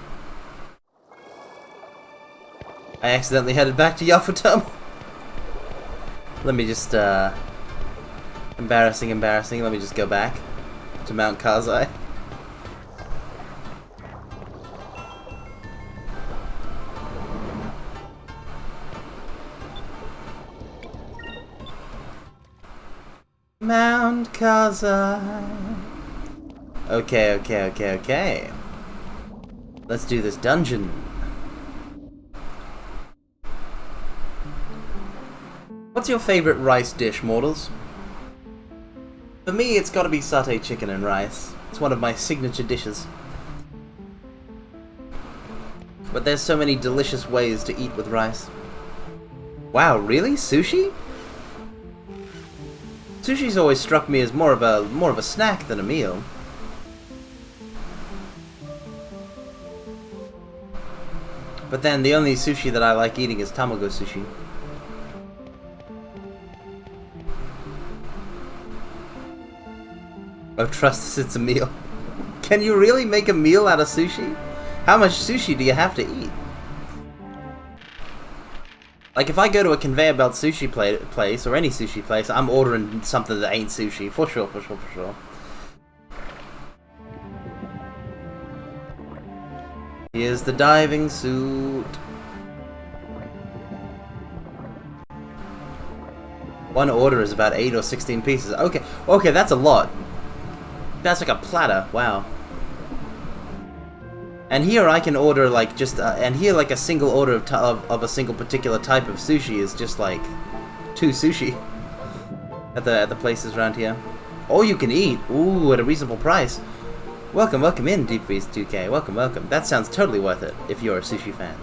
headed back to Yafutum. Let me just embarrassing. Let me just go back to Mount Kazai. Mount Kazai. Okay. Let's do this dungeon. What's your favorite rice dish, mortals? For me, it's gotta be satay chicken and rice. It's one of my signature dishes. But there's so many delicious ways to eat with rice. Wow, really? Sushi? Sushi's always struck me as more of a snack than a meal. But then the only sushi that I like eating is tamago sushi. Oh, trust us, it's a meal. Can you really make a meal out of sushi? How much sushi do you have to eat? Like, if I go to a conveyor belt sushi place, or any sushi place, I'm ordering something that ain't sushi. For sure. Here's the diving suit. One order is about 8 or 16 pieces. Okay, that's a lot. That's like a platter. Wow. And here I can order like just, and here like a single order of a single particular type of sushi is just like 2 sushi at the places around here. All you can eat, ooh, at a reasonable price. Welcome in, Deep Freeze 2K. Welcome. That sounds totally worth it if you're a sushi fan.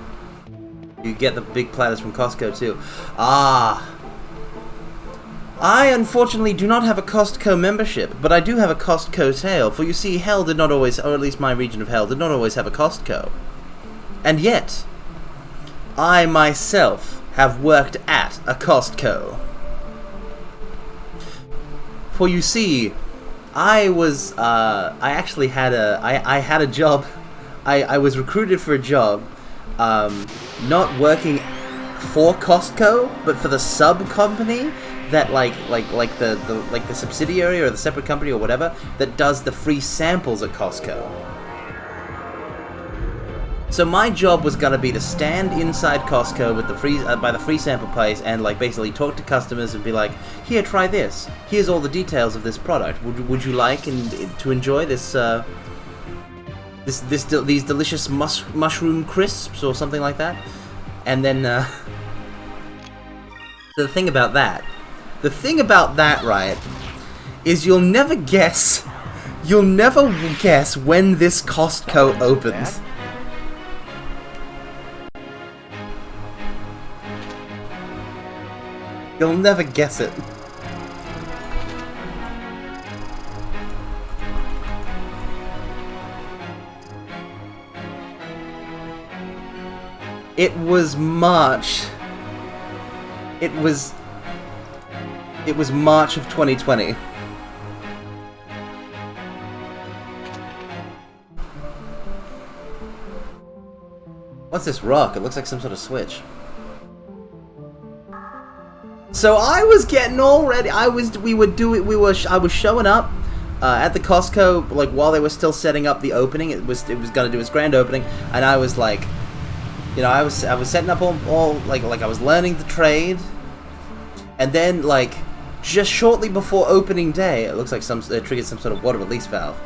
You get the big platters from Costco too. Ah. I unfortunately do not have a Costco membership, but I do have a Costco sale, for you see, Hell did not always, or at least my region of Hell, did not always have a Costco. And yet, I myself have worked at a Costco. For you see, I actually had I had a job. I was recruited for a job, not working for Costco, but for the sub company that like the subsidiary or the separate company or whatever that does the free samples at Costco. So my job was gonna be to stand inside Costco with the free by the free sample place and like basically talk to customers and be like, here, try this. Here's all the details of this product. Would you like to enjoy this these delicious mushroom crisps or something like that? And then the thing about that, right, is you'll never guess when this Costco opens. You'll never guess it. It was March. It was March of 2020. What's this rock? It looks like some sort of switch. So I was getting all ready. I was showing up at the Costco like while they were still setting up the opening. It was gonna do its grand opening, and I was like, you know, I was setting up all like I was learning the trade, and then like just shortly before opening day, it looks like it triggered some sort of water release valve.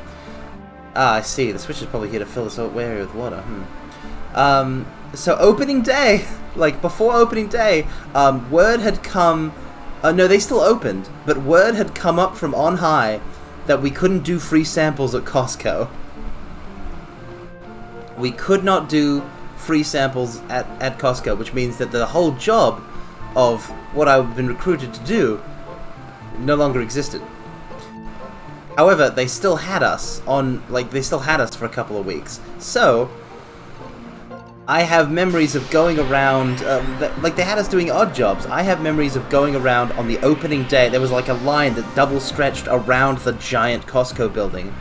Ah, I see. The switch is probably here to fill this area with water. So opening day. Like, before opening day, word had come... no, they still opened, but word had come up from on high that we couldn't do free samples at Costco. We could not do free samples at Costco, which means that the whole job of what I've been recruited to do no longer existed. However, they still had us for a couple of weeks. So... I have memories of going around, like they had us doing odd jobs. I have memories of going around on the opening day. There was like a line that double stretched around the giant Costco building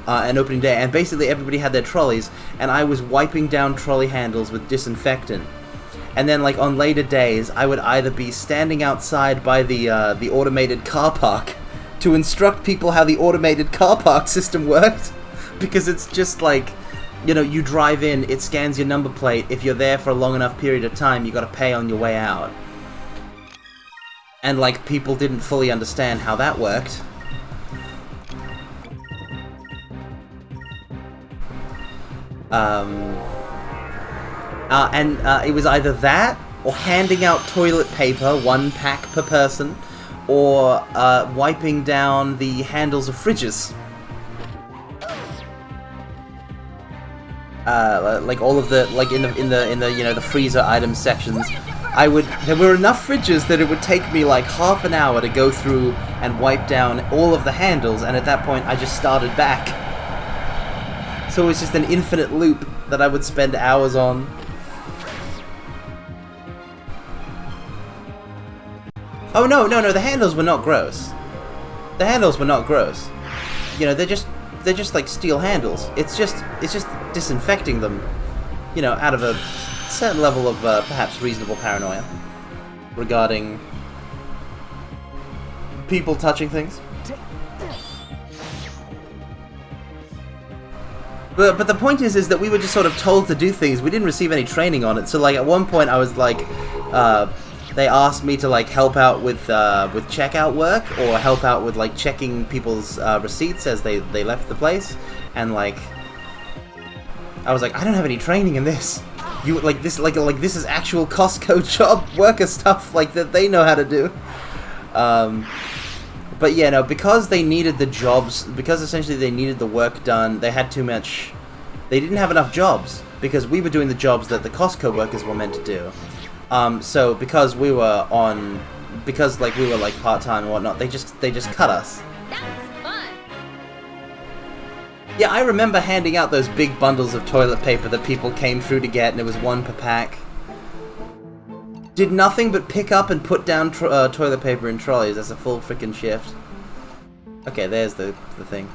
on opening day, and basically everybody had their trolleys, and I was wiping down trolley handles with disinfectant. And then like on later days, I would either be standing outside by the automated car park to instruct people how the automated car park system worked, because it's just like... You know, you drive in, it scans your number plate. If you're there for a long enough period of time, you gotta pay on your way out. And, like, people didn't fully understand how that worked. It was either that, or handing out toilet paper, 1 pack per person, or wiping down the handles of fridges. Like all of the in the you know the freezer item sections, there were enough fridges that it would take me like half an hour to go through and wipe down all of the handles, and at that point I just started back. So it was just an infinite loop that I would spend hours on. Oh no, the handles were not gross. The handles were not gross. You know, they're just like steel handles. It's just disinfecting them, you know, out of a certain level of perhaps reasonable paranoia regarding people touching things. But the point is that we were just sort of told to do things. We didn't receive any training on it. So like at one point I was like, they asked me to like help out with checkout work, or help out with like checking people's receipts as they left the place, and like I was like, I don't have any training in this. You like this is actual Costco job worker stuff like that they know how to do. But yeah, no, because they needed the jobs, because essentially they needed the work done, they had too much. They didn't have enough jobs because we were doing the jobs that the Costco workers were meant to do. So because we were like part-time and whatnot, they just cut us. That was fun. Yeah, I remember handing out those big bundles of toilet paper that people came through to get, and it was 1 per pack. Did nothing but pick up and put down toilet paper in trolleys. That's a full freaking shift. Okay, there's the thing.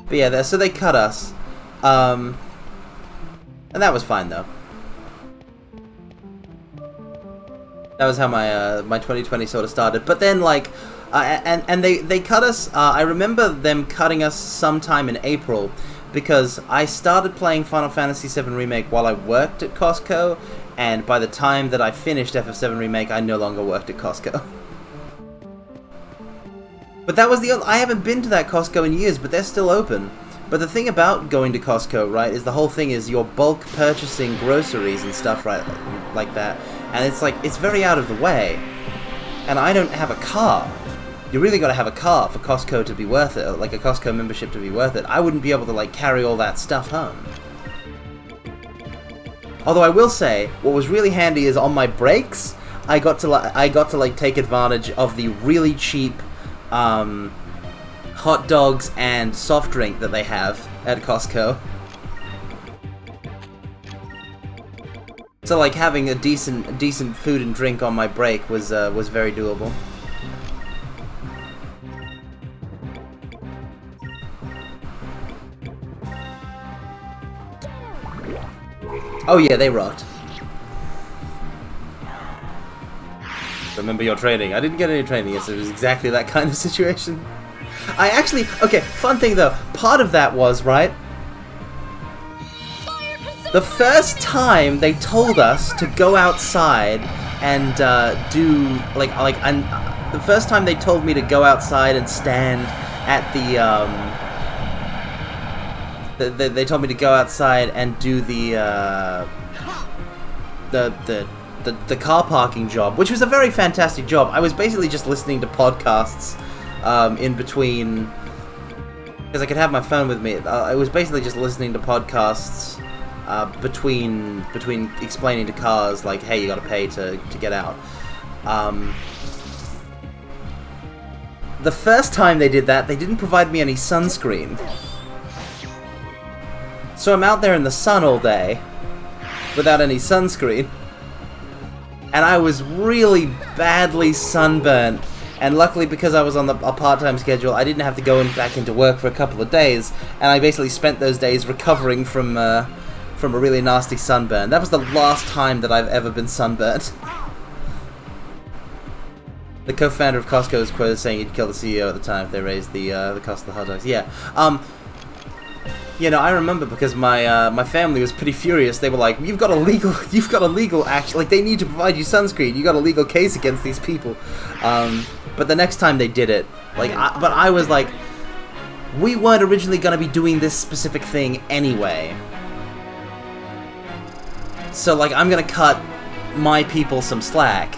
But yeah, so they cut us. And that was fine, though. That was how my 2020 sort of started. But then, like, and they cut us. I remember them cutting us sometime in April, because I started playing Final Fantasy VII Remake while I worked at Costco, and by the time that I finished FF7 Remake, I no longer worked at Costco. But that was I haven't been to that Costco in years, but they're still open. But the thing about going to Costco, right, is the whole thing is you're bulk purchasing groceries and stuff, right, like that. And it's like, it's very out of the way. And I don't have a car. You really got to have a car for Costco to be worth it, like a Costco membership to be worth it. I wouldn't be able to, like, carry all that stuff home. Although I will say, what was really handy is on my breaks, I got to take advantage of the really cheap hot dogs and soft drink that they have at Costco. So, like, having a decent food and drink on my break was very doable. Oh yeah, they rocked. Remember your training. I didn't get any training, yes, it was exactly that kind of situation. I actually, okay, fun thing though, part of that was, right, the first time they told us to go outside and the first time they told me to go outside and stand at they told me to go outside and do the car parking job, which was a very fantastic job. I was basically just listening to podcasts in between, because I could have my phone with me. I was basically just listening to podcasts between explaining to cars, like, hey, you gotta pay to get out. The first time they did that, they didn't provide me any sunscreen. So I'm out there in the sun all day without any sunscreen. And I was really badly sunburnt. And luckily, because I was on a part-time schedule, I didn't have to go back into work for a couple of days. And I basically spent those days recovering from a really nasty sunburn. That was the last time that I've ever been sunburnt. The co-founder of Costco was quoted saying he'd kill the CEO at the time if they raised the cost of the hot dogs. Yeah. You know, I remember because my family was pretty furious. They were like, you've got a legal action, like, they need to provide you sunscreen. You got a legal case against these people. But the next time they did it, like, but I was like, we weren't originally going to be doing this specific thing anyway. So, like, I'm going to cut my people some slack.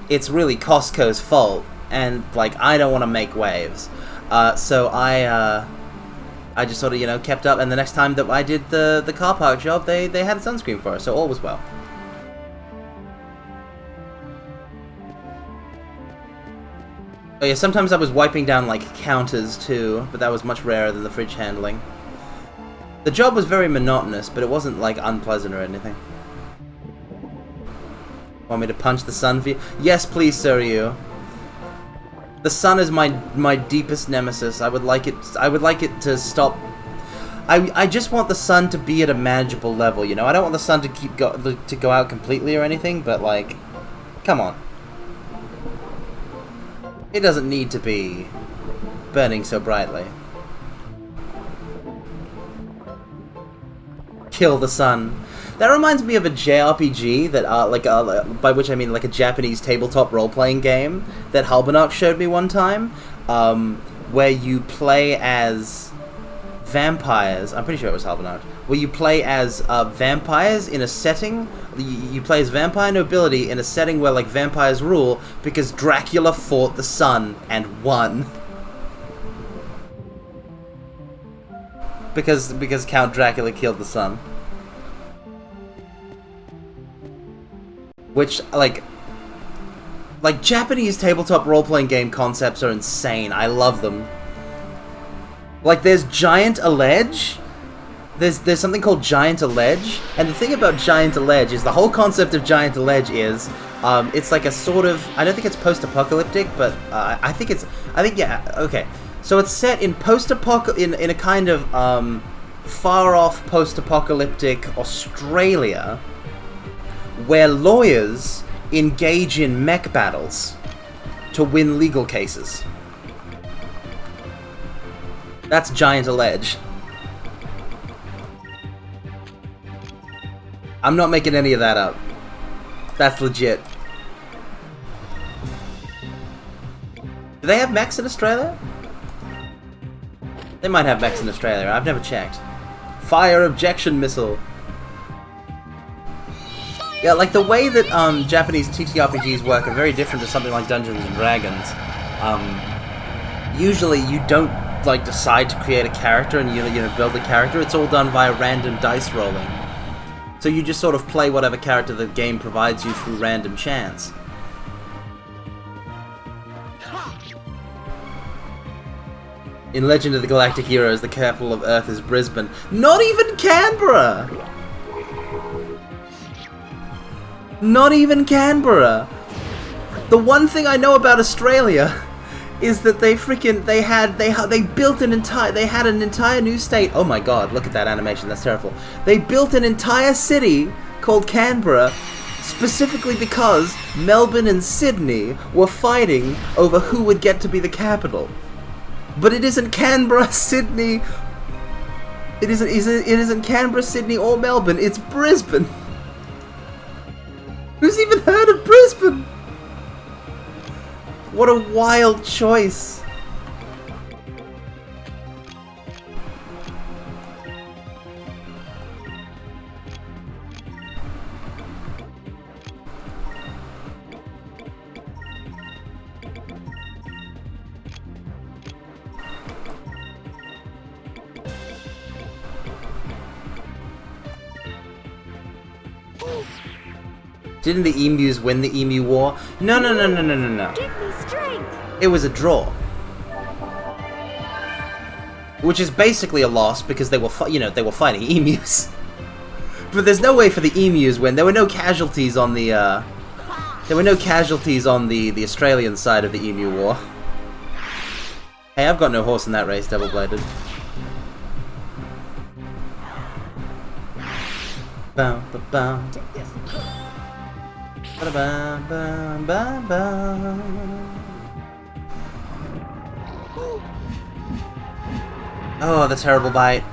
It's really Costco's fault, and, like, I don't want to make waves. So I just sort of, you know, kept up, and the next time that I did the car park job, they had a sunscreen for us, so all was well. Oh yeah, sometimes I was wiping down, like, counters too, but that was much rarer than the fridge handling. The job was very monotonous, but it wasn't, like, unpleasant or anything. Want me to punch the sun for you? Yes, please, Soryu. The sun is my deepest nemesis. I would like it to stop. I just want the sun to be at a manageable level, you know? I don't want the sun to go out completely or anything, but, like, come on. It doesn't need to be burning so brightly. Kill the sun. That reminds me of a JRPG that, by which I mean like a Japanese tabletop role-playing game that Halbanock showed me one time, where you play as vampires. I'm pretty sure it was Halbanock. Where you play as vampires in a setting. You play as vampire nobility in a setting where, like, vampires rule because Dracula fought the sun and won. Because Count Dracula killed the sun. Which, like Japanese tabletop role-playing game concepts are insane. I love them. Like, there's Giant Allege, there's something called Giant Allege, and the thing about Giant Allege is the whole concept of Giant Allege is it's like a sort of, I don't think it's post-apocalyptic, but I think yeah, okay. So it's set in in a kind of far-off post-apocalyptic Australia, where lawyers engage in mech battles to win legal cases. That's Giant Allege. I'm not making any of that up. That's legit. Do they have mechs in Australia? They might have mechs in Australia. I've never checked. Fire objection missile. Yeah, like the way that Japanese TTRPGs work are very different to something like Dungeons and Dragons. Usually you don't like decide to create a character and you know build a character. It's all done via random dice rolling. So you just sort of play whatever character the game provides you through random chance. In Legend of the Galactic Heroes, the capital of Earth is Brisbane. Not even Canberra! Not even Canberra! The one thing I know about Australia is that they had an entire new state. Oh my god, look at that animation, that's terrible. They built an entire city called Canberra specifically because Melbourne and Sydney were fighting over who would get to be the capital. But it isn't Canberra, Sydney. It isn't Canberra, Sydney, or Melbourne. It's Brisbane. Who's even heard of Brisbane? What a wild choice. Didn't the emus win the Emu War? No. Give me strength. It was a draw. Which is basically a loss because they were, they were fighting emus. But there's no way for the emus win. There were no casualties on the, the Australian side of the Emu War. Hey, I've got no horse in that race, double-bladed. Bow, ba, bow. Oh, the terrible bite.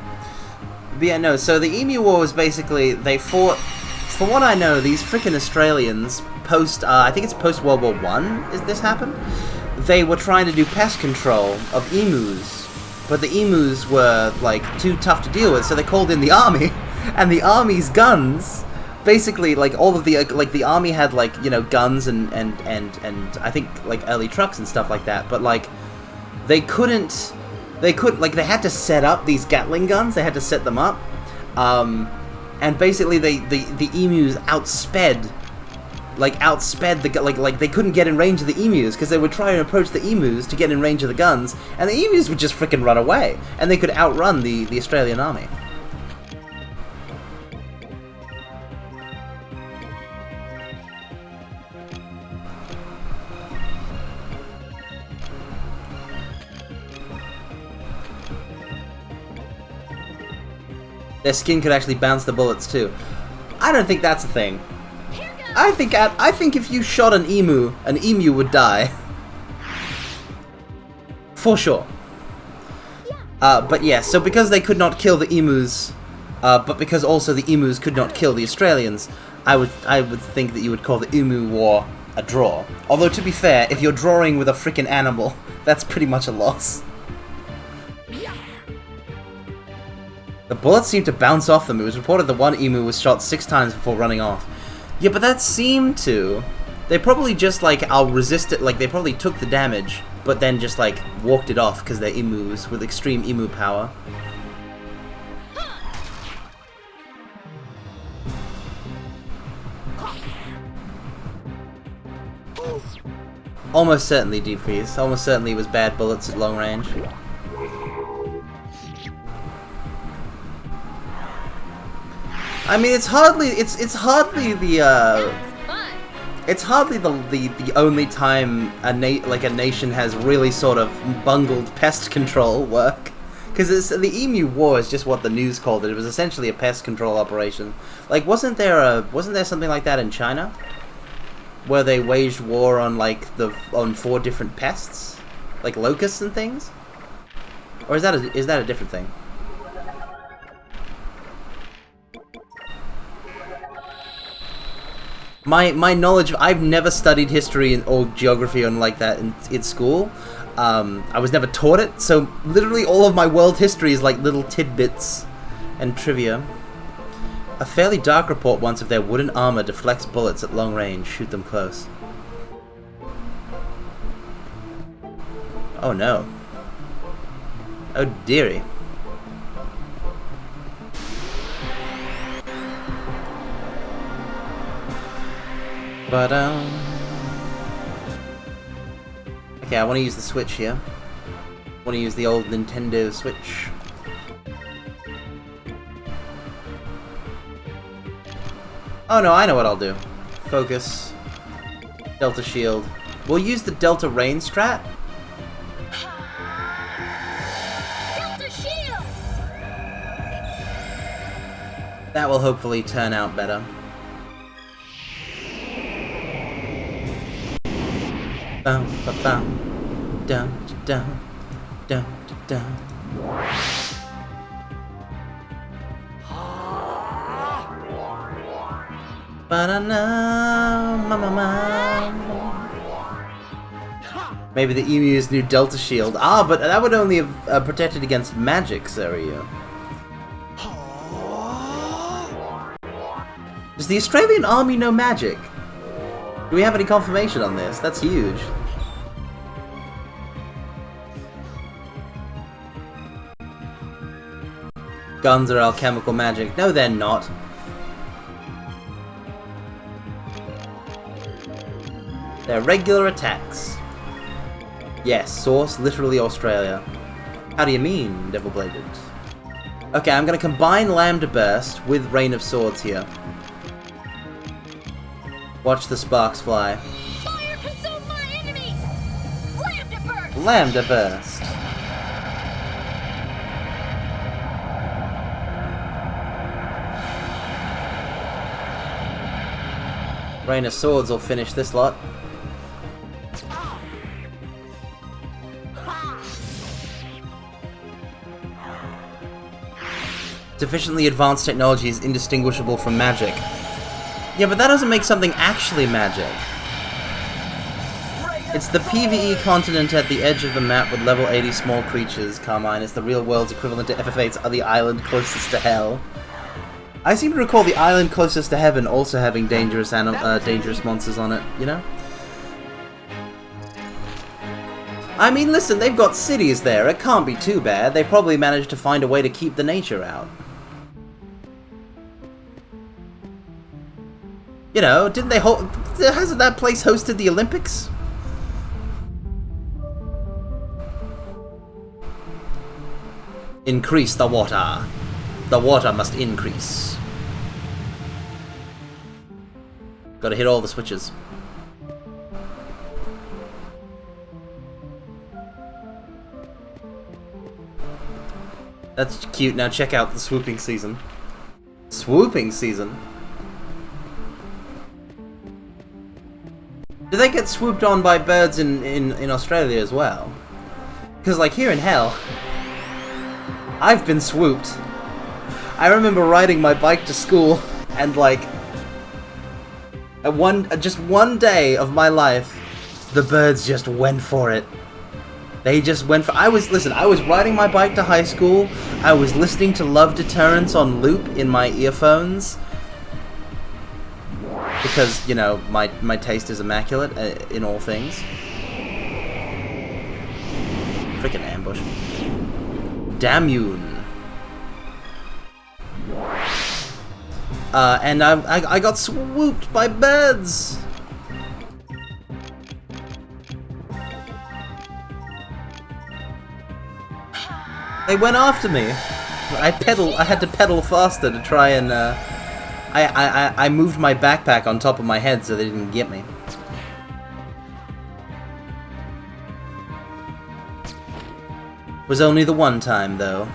But yeah, no, so the Emu War was basically, they fought, for what I know, these frickin' Australians, I think it's post-World War I, is this happened? They were trying to do pest control of emus, but the emus were, like, too tough to deal with, so they called in the army, and the army's guns basically, like, all of the, like, the army had, like, guns and I think, like, early trucks and stuff like that, but, like, they had to set up these Gatling guns, they had to set them up, and basically the emus outsped they couldn't get in range of the emus, because they would try and approach the emus to get in range of the guns, and the emus would just frickin' run away, and they could outrun the Australian army. Their skin could actually bounce the bullets too. I don't think that's a thing. I think if you shot an emu would die. For sure. But yeah, so because they could not kill the emus, but because also the emus could not kill the Australians, I would think that you would call the Emu War a draw. Although to be fair, if you're drawing with a frickin' animal, that's pretty much a loss. The bullets seemed to bounce off them. It was reported that one emu was shot 6 times before running off. Yeah, but that seemed to... They probably just, like, I'll resist it, like, they probably took the damage, but then just, like, walked it off because they're emus with extreme emu power. Almost certainly deep freeze. Almost certainly it was bad bullets at long range. I mean, it's hardly the it's hardly the only time a nation has really sort of bungled pest control work. Because the Emu War is just what the news called it. It was essentially a pest control operation. Like, wasn't there something like that in China, where they waged war on on 4 different pests, like locusts and things? Or is that a different thing? My knowledge, I've never studied history or geography on like that in school. I was never taught it, so literally all of my world history is like little tidbits and trivia. A fairly dark report once of their wooden armor deflects bullets at long range. Shoot them close. Oh no. Oh dearie. But okay, I want to use the Switch here. I want to use the old Nintendo Switch. Oh no, I know what I'll do. Focus. Delta Shield. We'll use the Delta Rain strat. Delta Shield! That will hopefully turn out better. Bum, ba, bum. Dum, dum, dum, dum. Ba-da-na, ma-ma-ma. Maybe the Emu's new Delta Shield. Ah, but that would only have protected against magic, Soryu. Does the Australian Army know magic? Do we have any confirmation on this? That's huge. Guns are alchemical magic. No, they're not. They're regular attacks. Yes, source, literally Australia. How do you mean, Devil-Bladed? Okay, I'm gonna combine Lambda Burst with Rain of Swords here. Watch the sparks fly. Fire consume my enemies! Lambda burst! Lambda Burst. Rain of Swords will finish this lot. Sufficiently advanced technology is indistinguishable from magic. Yeah, but that doesn't make something actually magic. It's the PvE continent at the edge of the map with level 80 small creatures. Carmine is the real world's equivalent to FF8's the island closest to hell. I seem to recall the island closest to heaven also having dangerous monsters on it, you know? I mean, listen, they've got cities there. It can't be too bad. They probably managed to find a way to keep the nature out. You know, didn't they hasn't that place hosted the Olympics? Increase the water. The water must increase. Gotta hit all the switches. That's cute. Now check out the swooping season. Swooping season? Do they get swooped on by birds in Australia as well? Because, like, here in hell, I've been swooped. I remember riding my bike to school, and, like, just one day of my life, the birds just went for it. They just went for... I was riding my bike to high school, I was listening to Love Deterrence on loop in my earphones, because, you know, my taste is immaculate in all things. Frickin' ambush. Damn. And I got swooped by birds! They went after me! I had to pedal faster to try and I moved my backpack on top of my head so they didn't get me. Was only the one time, though.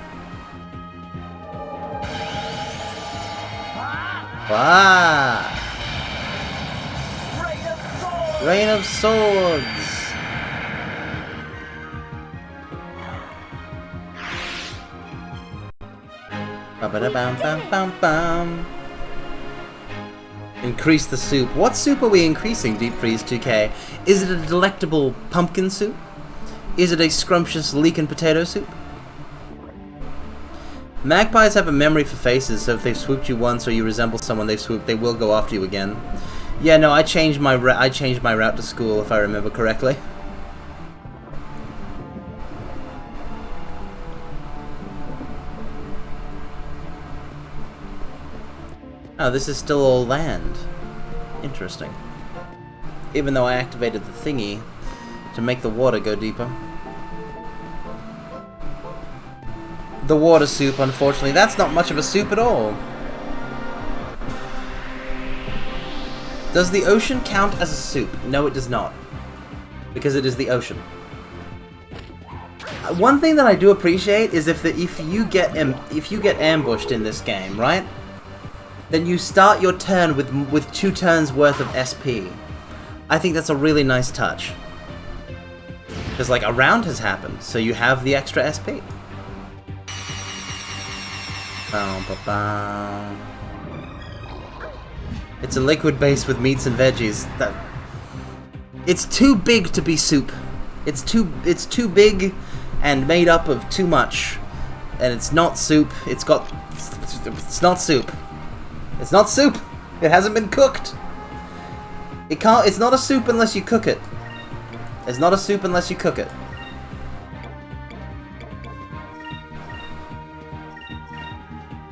Ah! Rain of Swords! Ba-ba-da-bam-bam-bam-bam. Increase the soup. What soup are we increasing, Deep Freeze 2K? Is it a delectable pumpkin soup? Is it a scrumptious leek and potato soup? Magpies have a memory for faces, so if they've swooped you once or you resemble someone they've swooped, they will go after you again. Yeah, no, I changed my route to school, if I remember correctly. Oh, this is still all land. Interesting. Even though I activated the thingy to make the water go deeper. The water soup, unfortunately, that's not much of a soup at all. Does the ocean count as a soup? No, it does not. Because it is the ocean. One thing that I do appreciate is if you get ambushed in this game, right? Then you start your turn with 2 turns worth of SP. I think that's a really nice touch. Because like a round has happened, so you have the extra SP. It's a liquid base with meats and veggies. It's too big to be soup. It's too big and made up of too much. And it's not soup. It's not soup. It's not soup. It hasn't been cooked. It's not a soup unless you cook it. It's not a soup unless you cook it.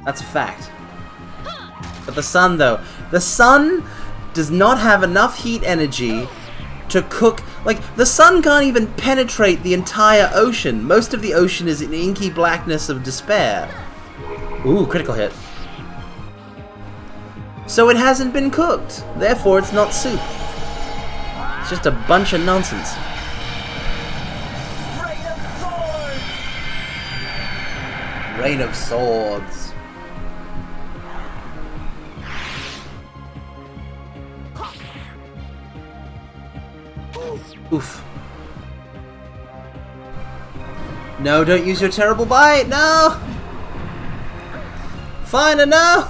That's a fact. But the sun, though. The sun does not have enough heat energy to cook. Like, the sun can't even penetrate the entire ocean. Most of the ocean is an inky blackness of despair. Ooh, critical hit. So it hasn't been cooked. Therefore, it's not soup. It's just a bunch of nonsense. Rain of Swords. Oof. No, don't use your terrible bite! No! Fine, no!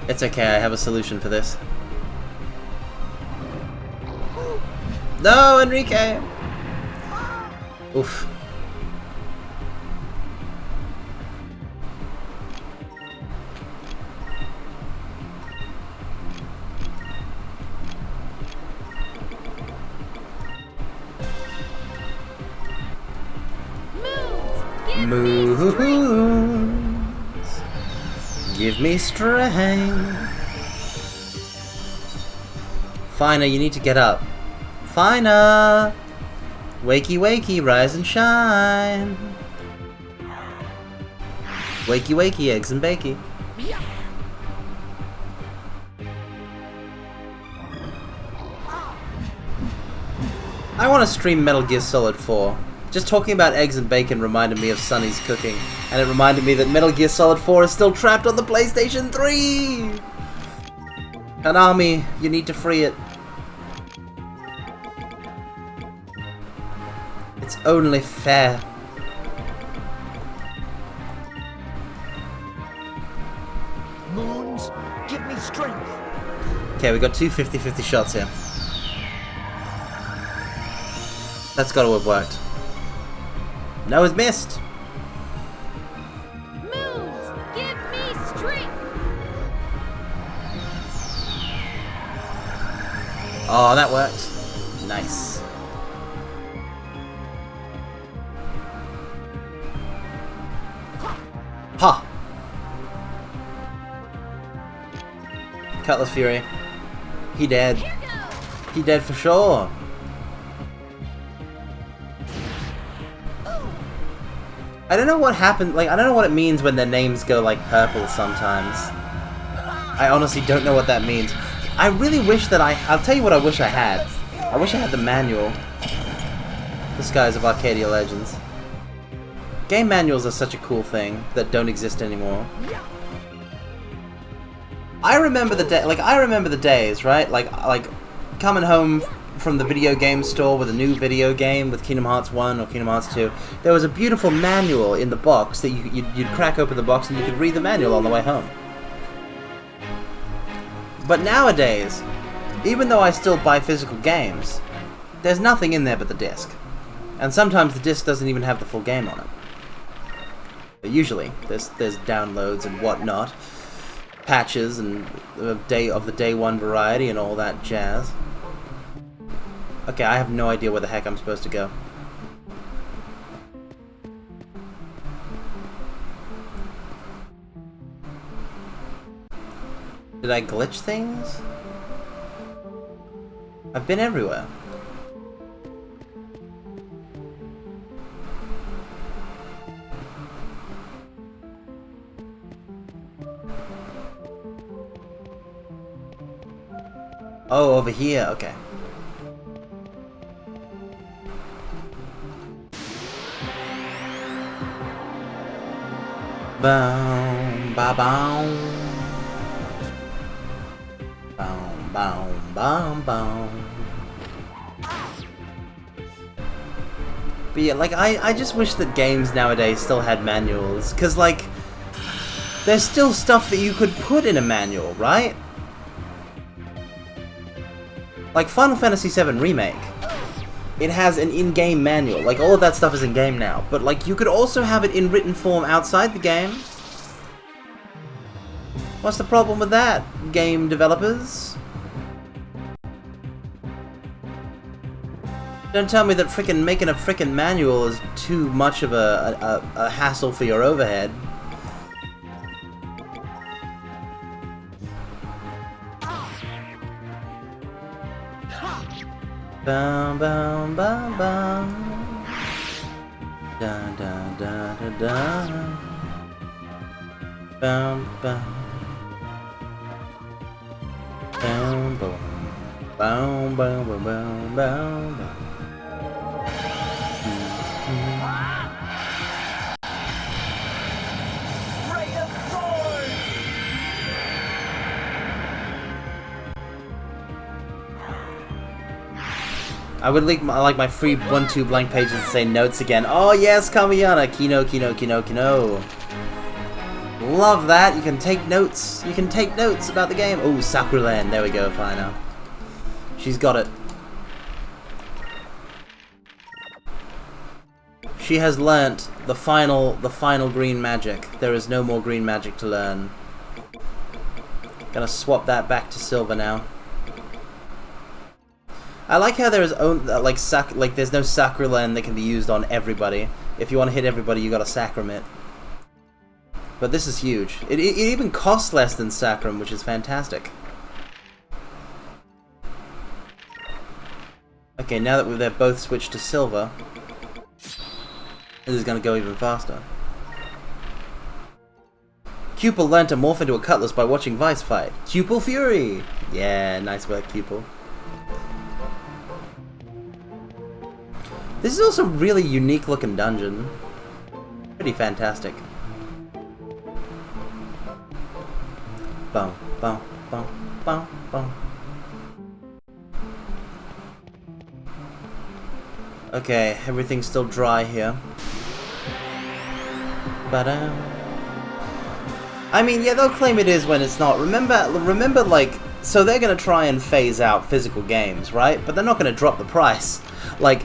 It's okay, I have a solution for this. No, Enrique! Oof. Moons, give me strength. Fina, you need to get up. Fina! Wakey wakey, rise and shine. Wakey wakey, eggs and bakey. I want to stream Metal Gear Solid 4. Just talking about eggs and bacon reminded me of Sonny's cooking, and it reminded me that Metal Gear Solid 4 is still trapped on the PlayStation 3! Konami, you need to free it. It's only fair. Moons, give me strength. Okay, we got 2 50-50 shots here. That's gotta have worked. No, it's missed. Moons, give me strength. Oh, that worked. Nice. Ha! Cutlass Fury. He dead. He dead for sure. I don't know what happened, like, I don't know what it means when their names go, like, purple sometimes. I honestly don't know what that means. I really wish that I'll tell you what I wish I had. I wish I had the manual. The Skies of Arcadia Legends. Game manuals are such a cool thing that don't exist anymore. I remember the days, right? Like coming home from the video game store with a new video game, with Kingdom Hearts 1 or Kingdom Hearts 2, there was a beautiful manual in the box that you'd crack open the box and you could read the manual on the way home. But nowadays, even though I still buy physical games, there's nothing in there but the disc. And sometimes the disc doesn't even have the full game on it. But usually, there's downloads and whatnot, patches and of the day one variety and all that jazz. Okay, I have no idea where the heck I'm supposed to go. Did I glitch things? I've been everywhere. Oh, over here, okay. Boom, ba boom. Boom, boom, boom, boom. But yeah, like, I just wish that games nowadays still had manuals, cause like, there's still stuff that you could put in a manual, right? Like Final Fantasy VII Remake, it has an in-game manual. Like, all of that stuff is in-game now. But, like, you could also have it in written form outside the game. What's the problem with that, game developers? Don't tell me that frickin' making a frickin' manual is too much of a hassle for your overhead. Bum bum bum bum. Da da da da da. Bum bum. Bum bum. Bum bum bum bum bum. I would like my free 1-2 blank pages to say notes again. Oh yes, Kamiyana, Kino, Kino, Kino, Kino. Love that. You can take notes. You can take notes about the game. Oh, Sakuran. There we go. Fine now. She's got it. She has learnt the final green magic. There is no more green magic to learn. Gonna swap that back to silver now. I like how there is there's no sacrilene that can be used on everybody. If you want to hit everybody, you gotta sacrum it. But this is huge. It even costs less than sacrum, which is fantastic. Okay, now that they're both switched to silver, this is gonna go even faster. Cupel learned to morph into a cutlass by watching Vice fight. Cupel Fury! Yeah, nice work, Cupel. This is also a really unique looking dungeon. Pretty fantastic. Boom, boom, boom, boom, boom. Okay, everything's still dry here. Ba-da. I mean, yeah, they'll claim it is when it's not. Remember, like, so they're gonna try and phase out physical games, right? But they're not gonna drop the price. Like,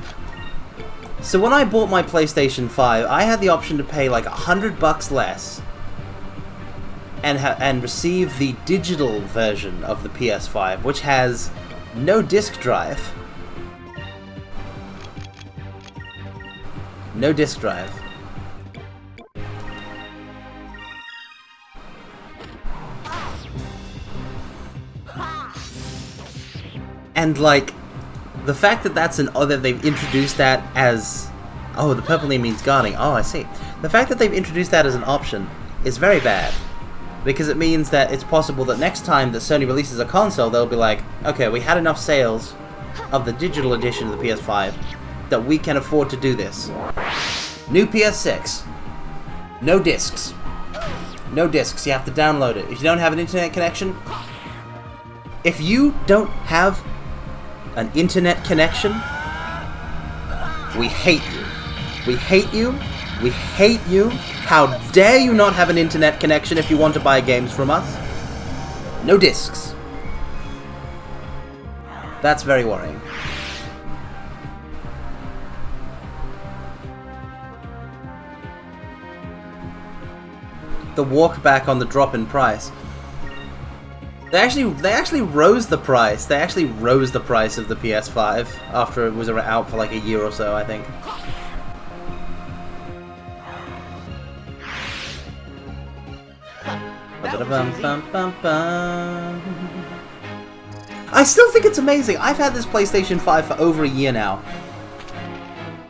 so when I bought my PlayStation 5, I had the option to pay like $100 less and receive the digital version of the PS5, which has no disc drive. No disc drive. And like, the fact that they've introduced that as Oh, the purple means guarding. Oh, I see. The fact that they've introduced that as an option is very bad. Because it means that it's possible that next time that Sony releases a console, they'll be like, okay, we had enough sales of the digital edition of the PS5 that we can afford to do this. New PS6. No discs. No discs. You have to download it. If you don't have an internet connection... If you don't have an internet connection, we hate you. We hate you. We hate you. How dare you not have an internet connection if you want to buy games from us? No discs. That's very worrying. The walk back on the drop in price. They actually rose the price. They actually rose the price of the PS5 after it was out for like a year or so, I think. I still think it's amazing. I've had this PlayStation 5 for over a year now.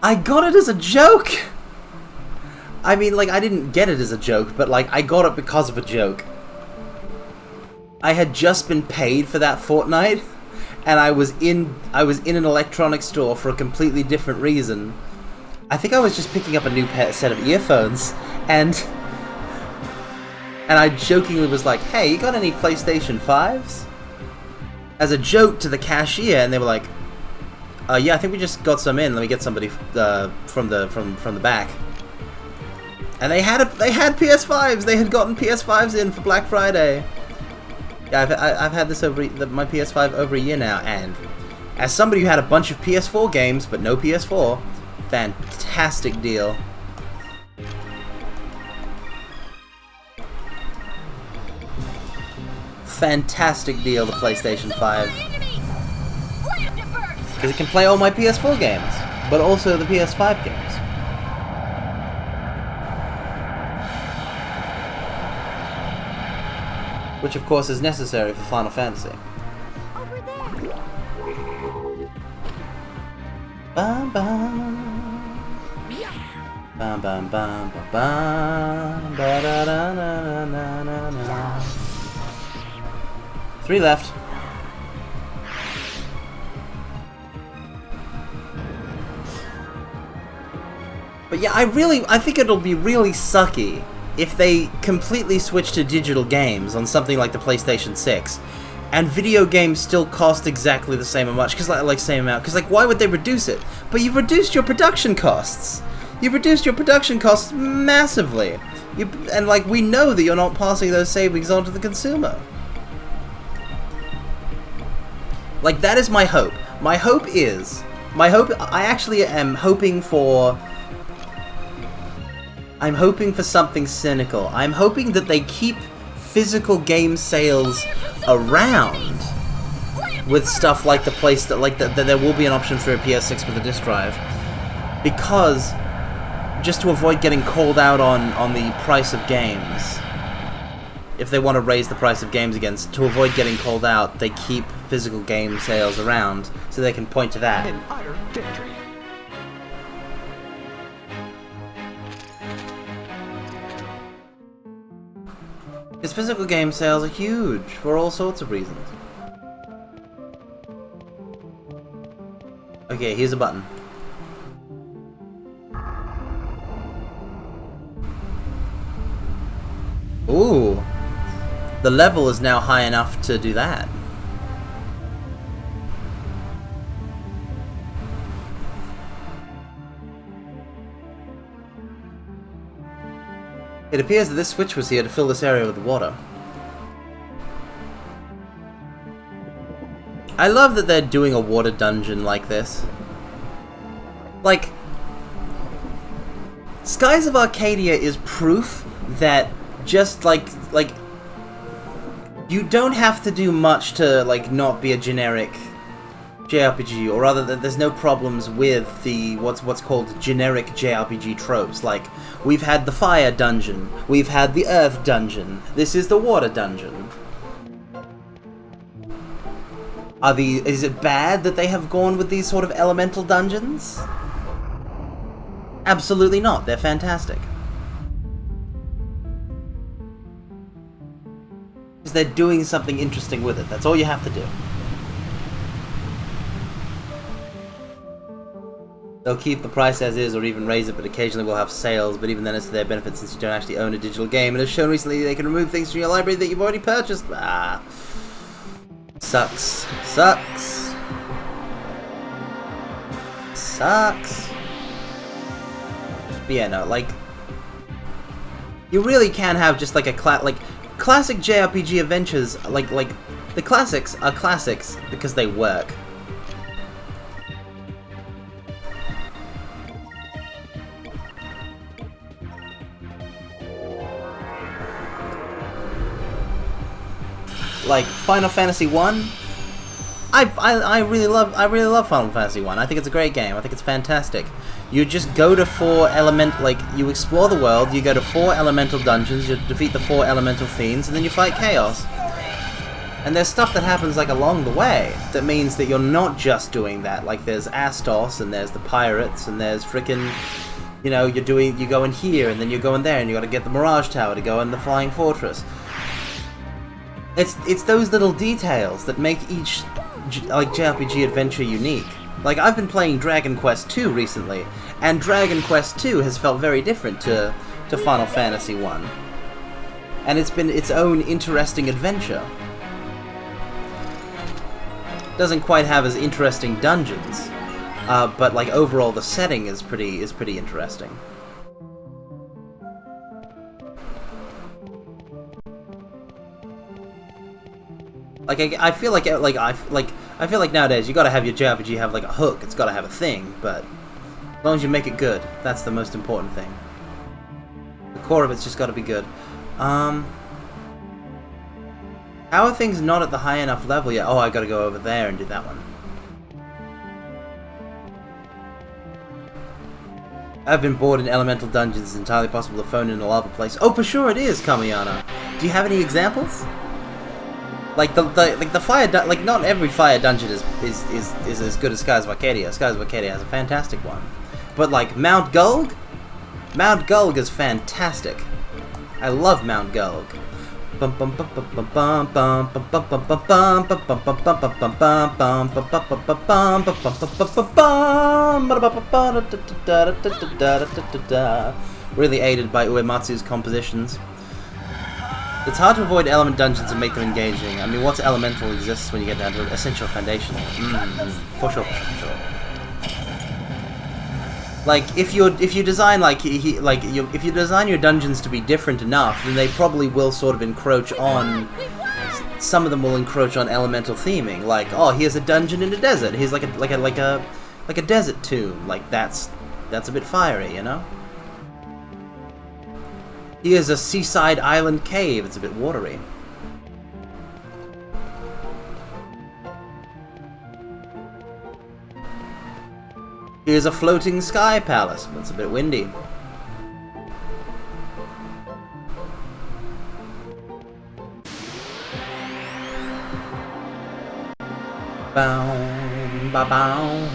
I got it as a joke. I mean, like, I didn't get it as a joke, but like, I got it because of a joke. I had just been paid for that fortnight, and I was in an electronics store for a completely different reason. I think I was just picking up a new set of earphones, and I jokingly was like, "Hey, you got any PlayStation 5s?" As a joke to the cashier, and they were like, "Yeah, I think we just got some in. Let me get somebody from the back." And they had PS5s. They had gotten PS5s in for Black Friday. Yeah, I've had this my PS5 over a year now, and as somebody who had a bunch of PS4 games but no PS4, fantastic deal. Fantastic deal, the PlayStation 5. Because it can play all my PS4 games, but also the PS5 games. Which, of course, is necessary for Final Fantasy. Over there. Bum bum. Bum bum bum bum bum. Ba da da na na na na. 3 left. But yeah, I think it'll be really sucky if they completely switch to digital games on something like the PlayStation 6, and video games still cost exactly the same amount, because why would they reduce it? But you've reduced your production costs. You've reduced your production costs massively. And like, we know that you're not passing those savings on to the consumer. Like, that is my hope. I actually am hoping for... I'm hoping for something cynical. I'm hoping that they keep physical game sales around with stuff like that there will be an option for a PS6 with a disc drive, because just to avoid getting called out on the price of games. If they want to raise the price of games again, to avoid getting called out, they keep physical game sales around so they can point to that. An utter victory. Because physical game sales are huge for all sorts of reasons. Okay, here's a button. Ooh. The level is now high enough to do that. It appears that this switch was here to fill this area with water. I love that they're doing a water dungeon like this. Like, Skies of Arcadia is proof that just like you don't have to do much to like not be a generic JRPG, or rather that there's no problems with the what's called generic JRPG tropes. Like, we've had the fire dungeon, we've had the earth dungeon, this is the water dungeon. Is it bad that they have gone with these sort of elemental dungeons? Absolutely not. They're fantastic. Because they're doing something interesting with it. That's all you have to do. They'll keep the price as is or even raise it, but occasionally we'll have sales, but even then it's to their benefit since you don't actually own a digital game, and as shown recently they can remove things from your library that you've already purchased. Ah. Sucks. Sucks. Sucks. But yeah, no, like... You really can have just like a classic JRPG adventures, like the classics are classics because they work. Like Final Fantasy 1, I really love Final Fantasy 1. I think it's a great game. I think it's fantastic. You just go to you explore the world, you go to 4 elemental dungeons, you defeat the 4 elemental fiends, and then you fight chaos. And there's stuff that happens like along the way that means that you're not just doing that. Like there's Astos, and there's the pirates, and there's frickin', you know, you go in here, and then you go in there, and you gotta get the Mirage Tower to go in the Flying Fortress. It's those little details that make each JRPG adventure unique. Like I've been playing Dragon Quest II recently, and Dragon Quest II has felt very different to Final Fantasy 1. And it's been its own interesting adventure. Doesn't quite have as interesting dungeons, but like overall the setting is pretty interesting. Like I feel like nowadays you gotta have your JRPG have like a hook. It's gotta have a thing, but as long as you make it good, that's the most important thing. The core of it's just gotta be good. How are things not at the high enough level yet? Oh, I gotta go over there and do that one. I've been bored in elemental dungeons. It's entirely possible to phone in a lava place. Oh, for sure it is, Kamiyana. Do you have any examples? Like the fire not every fire dungeon is as good as Skies of Arcadia. Skies of Arcadia has a fantastic one, but like Mount Gulg is fantastic. I love Mount Gulg. Really aided by Uematsu's compositions. It's hard to avoid element dungeons and make them engaging. I mean, what's elemental exists when you get down to essential foundation. For sure. Like if you design if you design your dungeons to be different enough, then they probably will sort of encroach on. Some of them will encroach on elemental theming. Like, oh, here's a dungeon in the desert. Here's like a desert tomb. Like that's a bit fiery, you know. Here's a seaside island cave. It's a bit watery. Here's a floating sky palace. It's a bit windy. Bow, ba bow.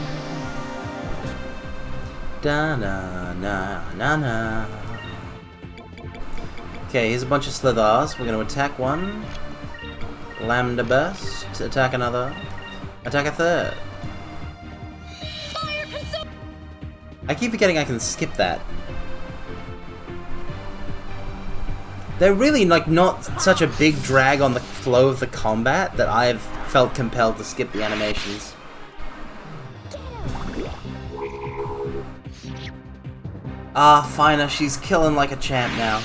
Da na na na na. Okay, here's a bunch of Slithars. We're going to attack one. Lambda burst. Attack another. Attack a third. I keep forgetting I can skip that. They're really like not such a big drag on the flow of the combat that I've felt compelled to skip the animations. Ah, Fina, she's killing like a champ now.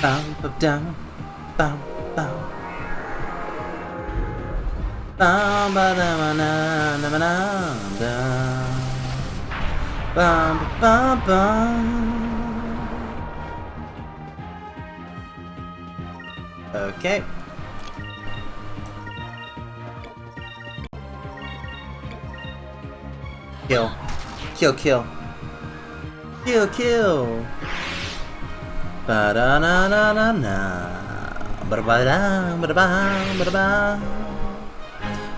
Bum, bum, down, bum, bum. Bum, ba, da, ma, na, na, ma, na, da. Bum, ba, bum, bum. Okay. Kill. Kill, kill. Kill, kill. Ba da na na na na. Ba da ba da ba da ba ba da ba.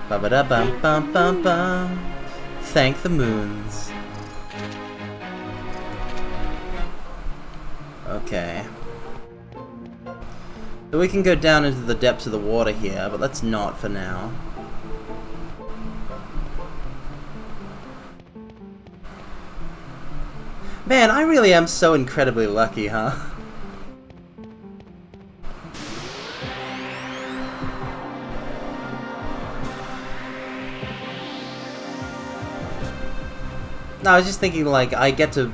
Ba-ba-da-bum-bum-bum-bum. Thank the moons. Okay. So we can go down into the depths of the water here, but let's not for now. Man, I really am so incredibly lucky, huh? No, I was just thinking, like, I get to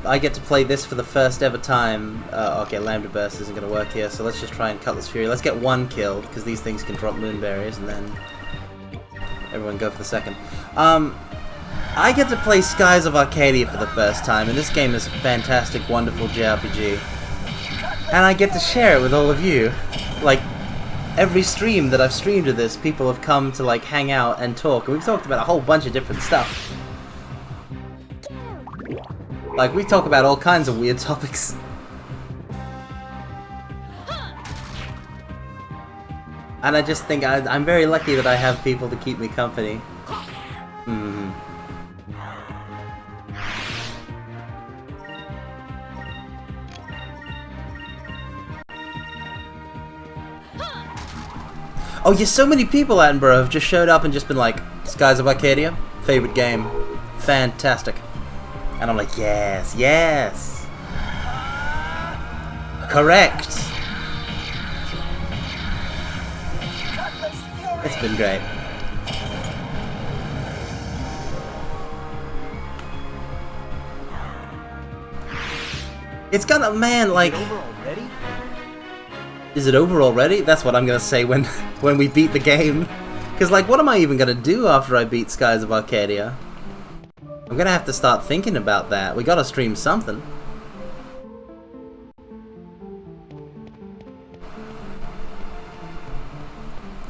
play this for the first ever time. Okay, Lambda Burst isn't gonna work here, so let's just try and Cutlass Fury. Let's get one kill, because these things can drop moonberries, and then everyone go for the second. I get to play Skies of Arcadia for the first time, and this game is a fantastic, wonderful JRPG. And I get to share it with all of you. Like, every stream that I've streamed of this, people have come to, like, hang out and talk, and we've talked about a whole bunch of different stuff. Like, we talk about all kinds of weird topics. And I just think I'm very lucky that I have people to keep me company. Oh yeah, so many people, Attenborough, have just showed up and just been like, Skies of Arcadia, favorite game, fantastic. And I'm like, yes, yes. Correct. It's been great. It's gonna, man, like... Is it over already? That's what I'm gonna say when we beat the game. Because, like, what am I even gonna do after I beat Skies of Arcadia? I'm gonna have to start thinking about that. We gotta stream something.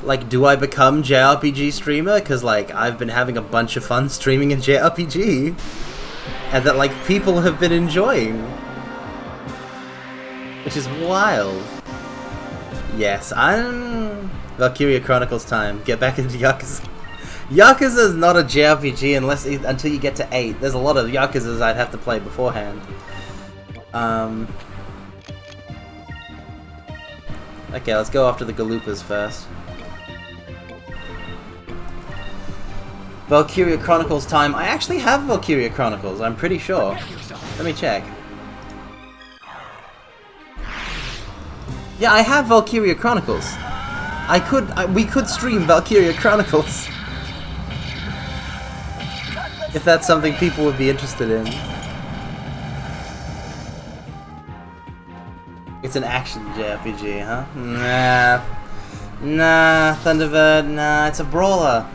Like, do I become JRPG streamer? Because, like, I've been having a bunch of fun streaming a JRPG. And that, like, people have been enjoying. Which is wild. Yes, I'm... Valkyria Chronicles time. Get back into Yakuza. Yakuza is not a JRPG until you get to 8. There's a lot of Yakuzas I'd have to play beforehand. Okay, let's go after the Galupas first. Valkyria Chronicles time. I actually have Valkyria Chronicles, I'm pretty sure. Let me check. Yeah, I have Valkyria Chronicles. We could stream Valkyria Chronicles. If that's something people would be interested in. It's an action JRPG, huh? Nah, Thunderbird, nah, it's a brawler.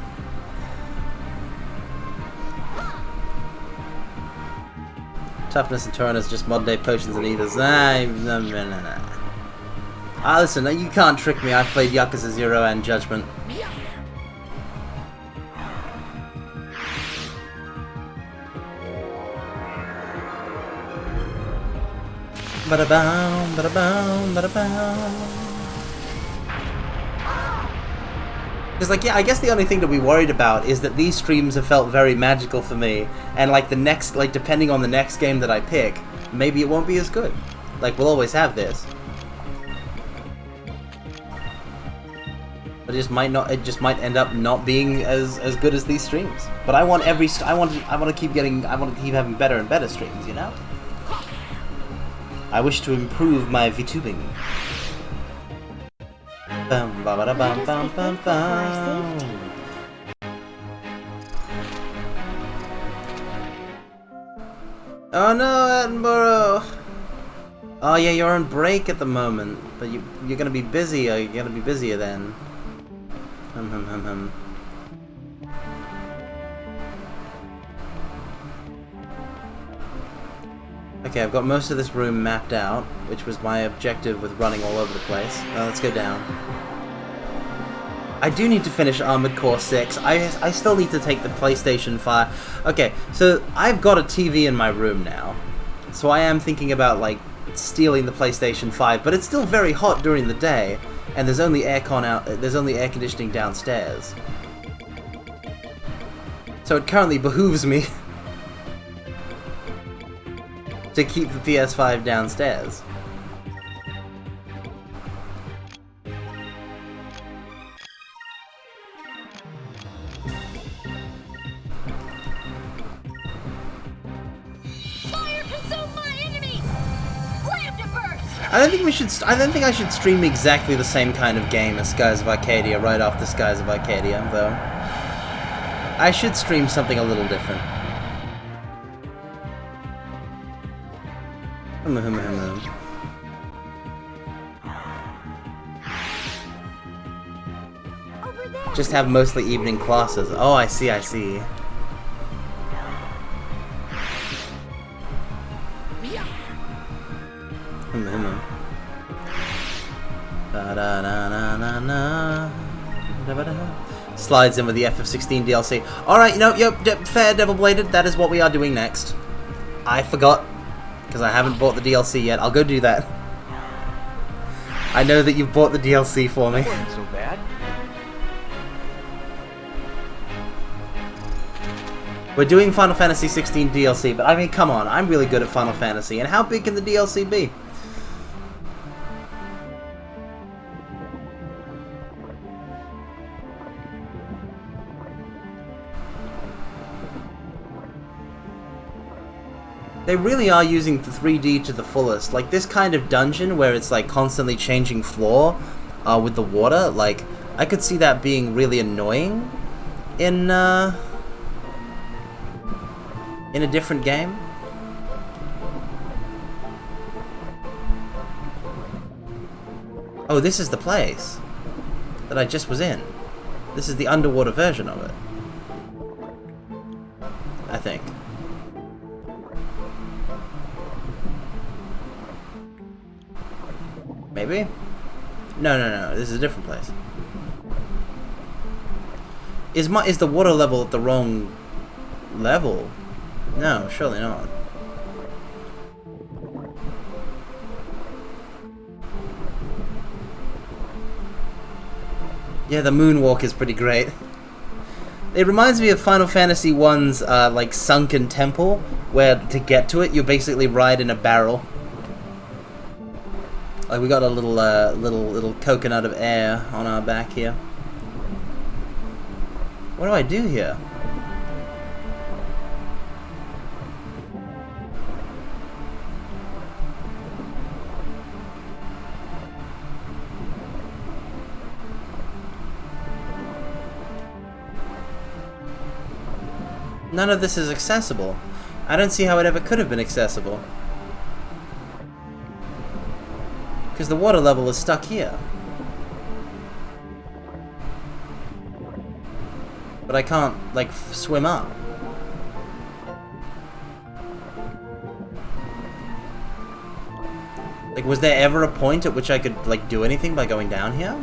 Toughness and Torrent is just modern day potions and eaters. Nah. Ah, listen, you can't trick me. I've played Yakuza 0 and Judgment. Ba-da-bow, ba-da-bow, ba-da-bow. Because, like, yeah, I guess the only thing to be worried about is that these streams have felt very magical for me, and, like, the next, like, depending on the next game that I pick, maybe it won't be as good. Like, we'll always have this. But it just might not. It just might end up not being as good as these streams. But I want every. I want to keep getting. I want to keep having better and better streams. You know. I wish to improve my VTubing. Bum ba ba da bum bum bum bum. Oh no, Attenborough! Oh yeah, you're on break at the moment, but you're gonna be busy. Or you're gonna be busier then. Okay, I've got most of this room mapped out, which was my objective with running all over the place. Now let's go down. I do need to finish Armored Core 6. I still need to take the PlayStation 5. Okay, so I've got a TV in my room now. So I am thinking about, like, stealing the PlayStation 5, but it's still very hot during the day. And there's only air conditioning downstairs. So it currently behooves me to keep the PS5 downstairs. Fire consume my enemies! Lambda burst! I don't think I should stream exactly the same kind of game as Skies of Arcadia right after Skies of Arcadia, though. I should stream something a little different. Over there! Just have mostly evening classes. Oh, I see, I see. Slides in with the FF16 DLC. Alright, fair, Devil Bladed, that is what we are doing next. I forgot, because I haven't bought the DLC yet. I'll go do that. I know that you've bought the DLC for me. That wasn't so bad. We're doing Final Fantasy 16 DLC, but I mean, come on, I'm really good at Final Fantasy, and how big can the DLC be? They really are using the 3D to the fullest. Like, this kind of dungeon where it's, like, constantly changing floor with the water, like, I could see that being really annoying in a different game. Oh, this is the place that I just was in. This is the underwater version of it, I think. Maybe? No, this is a different place. Is the water level at the wrong level? No, surely not. Yeah, the moonwalk is pretty great. It reminds me of Final Fantasy 1's like sunken temple, where to get to it you basically ride in a barrel. Like, we got a little coconut of air on our back here. What do I do here? None of this is accessible. I don't see how it ever could have been accessible. Because the water level is stuck here. But I can't, like, swim up. Like, was there ever a point at which I could, like, do anything by going down here?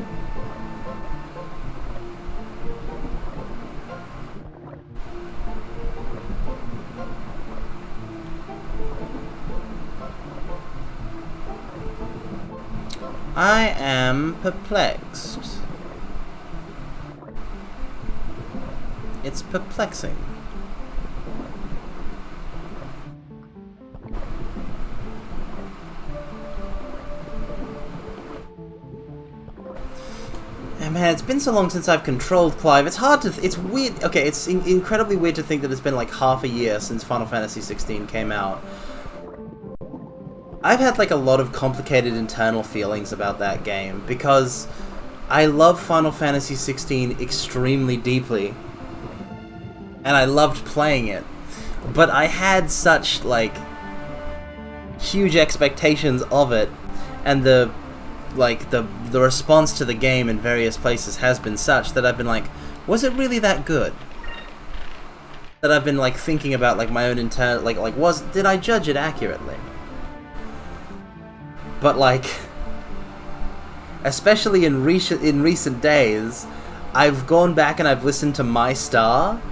I am perplexed. It's perplexing. And man, it's been so long since I've controlled Clive. It's hard to... it's weird. Okay, it's incredibly weird to think that it's been like half a year since Final Fantasy 16 came out. I've had like a lot of complicated internal feelings about that game because I love Final Fantasy 16 extremely deeply and I loved playing it, but I had such like huge expectations of it, and the response to the game in various places has been such that I've been like, was it really that good? That I've been like thinking about like my own internal did I judge it accurately? But like, especially in recent days, I've gone back and I've listened to My Star.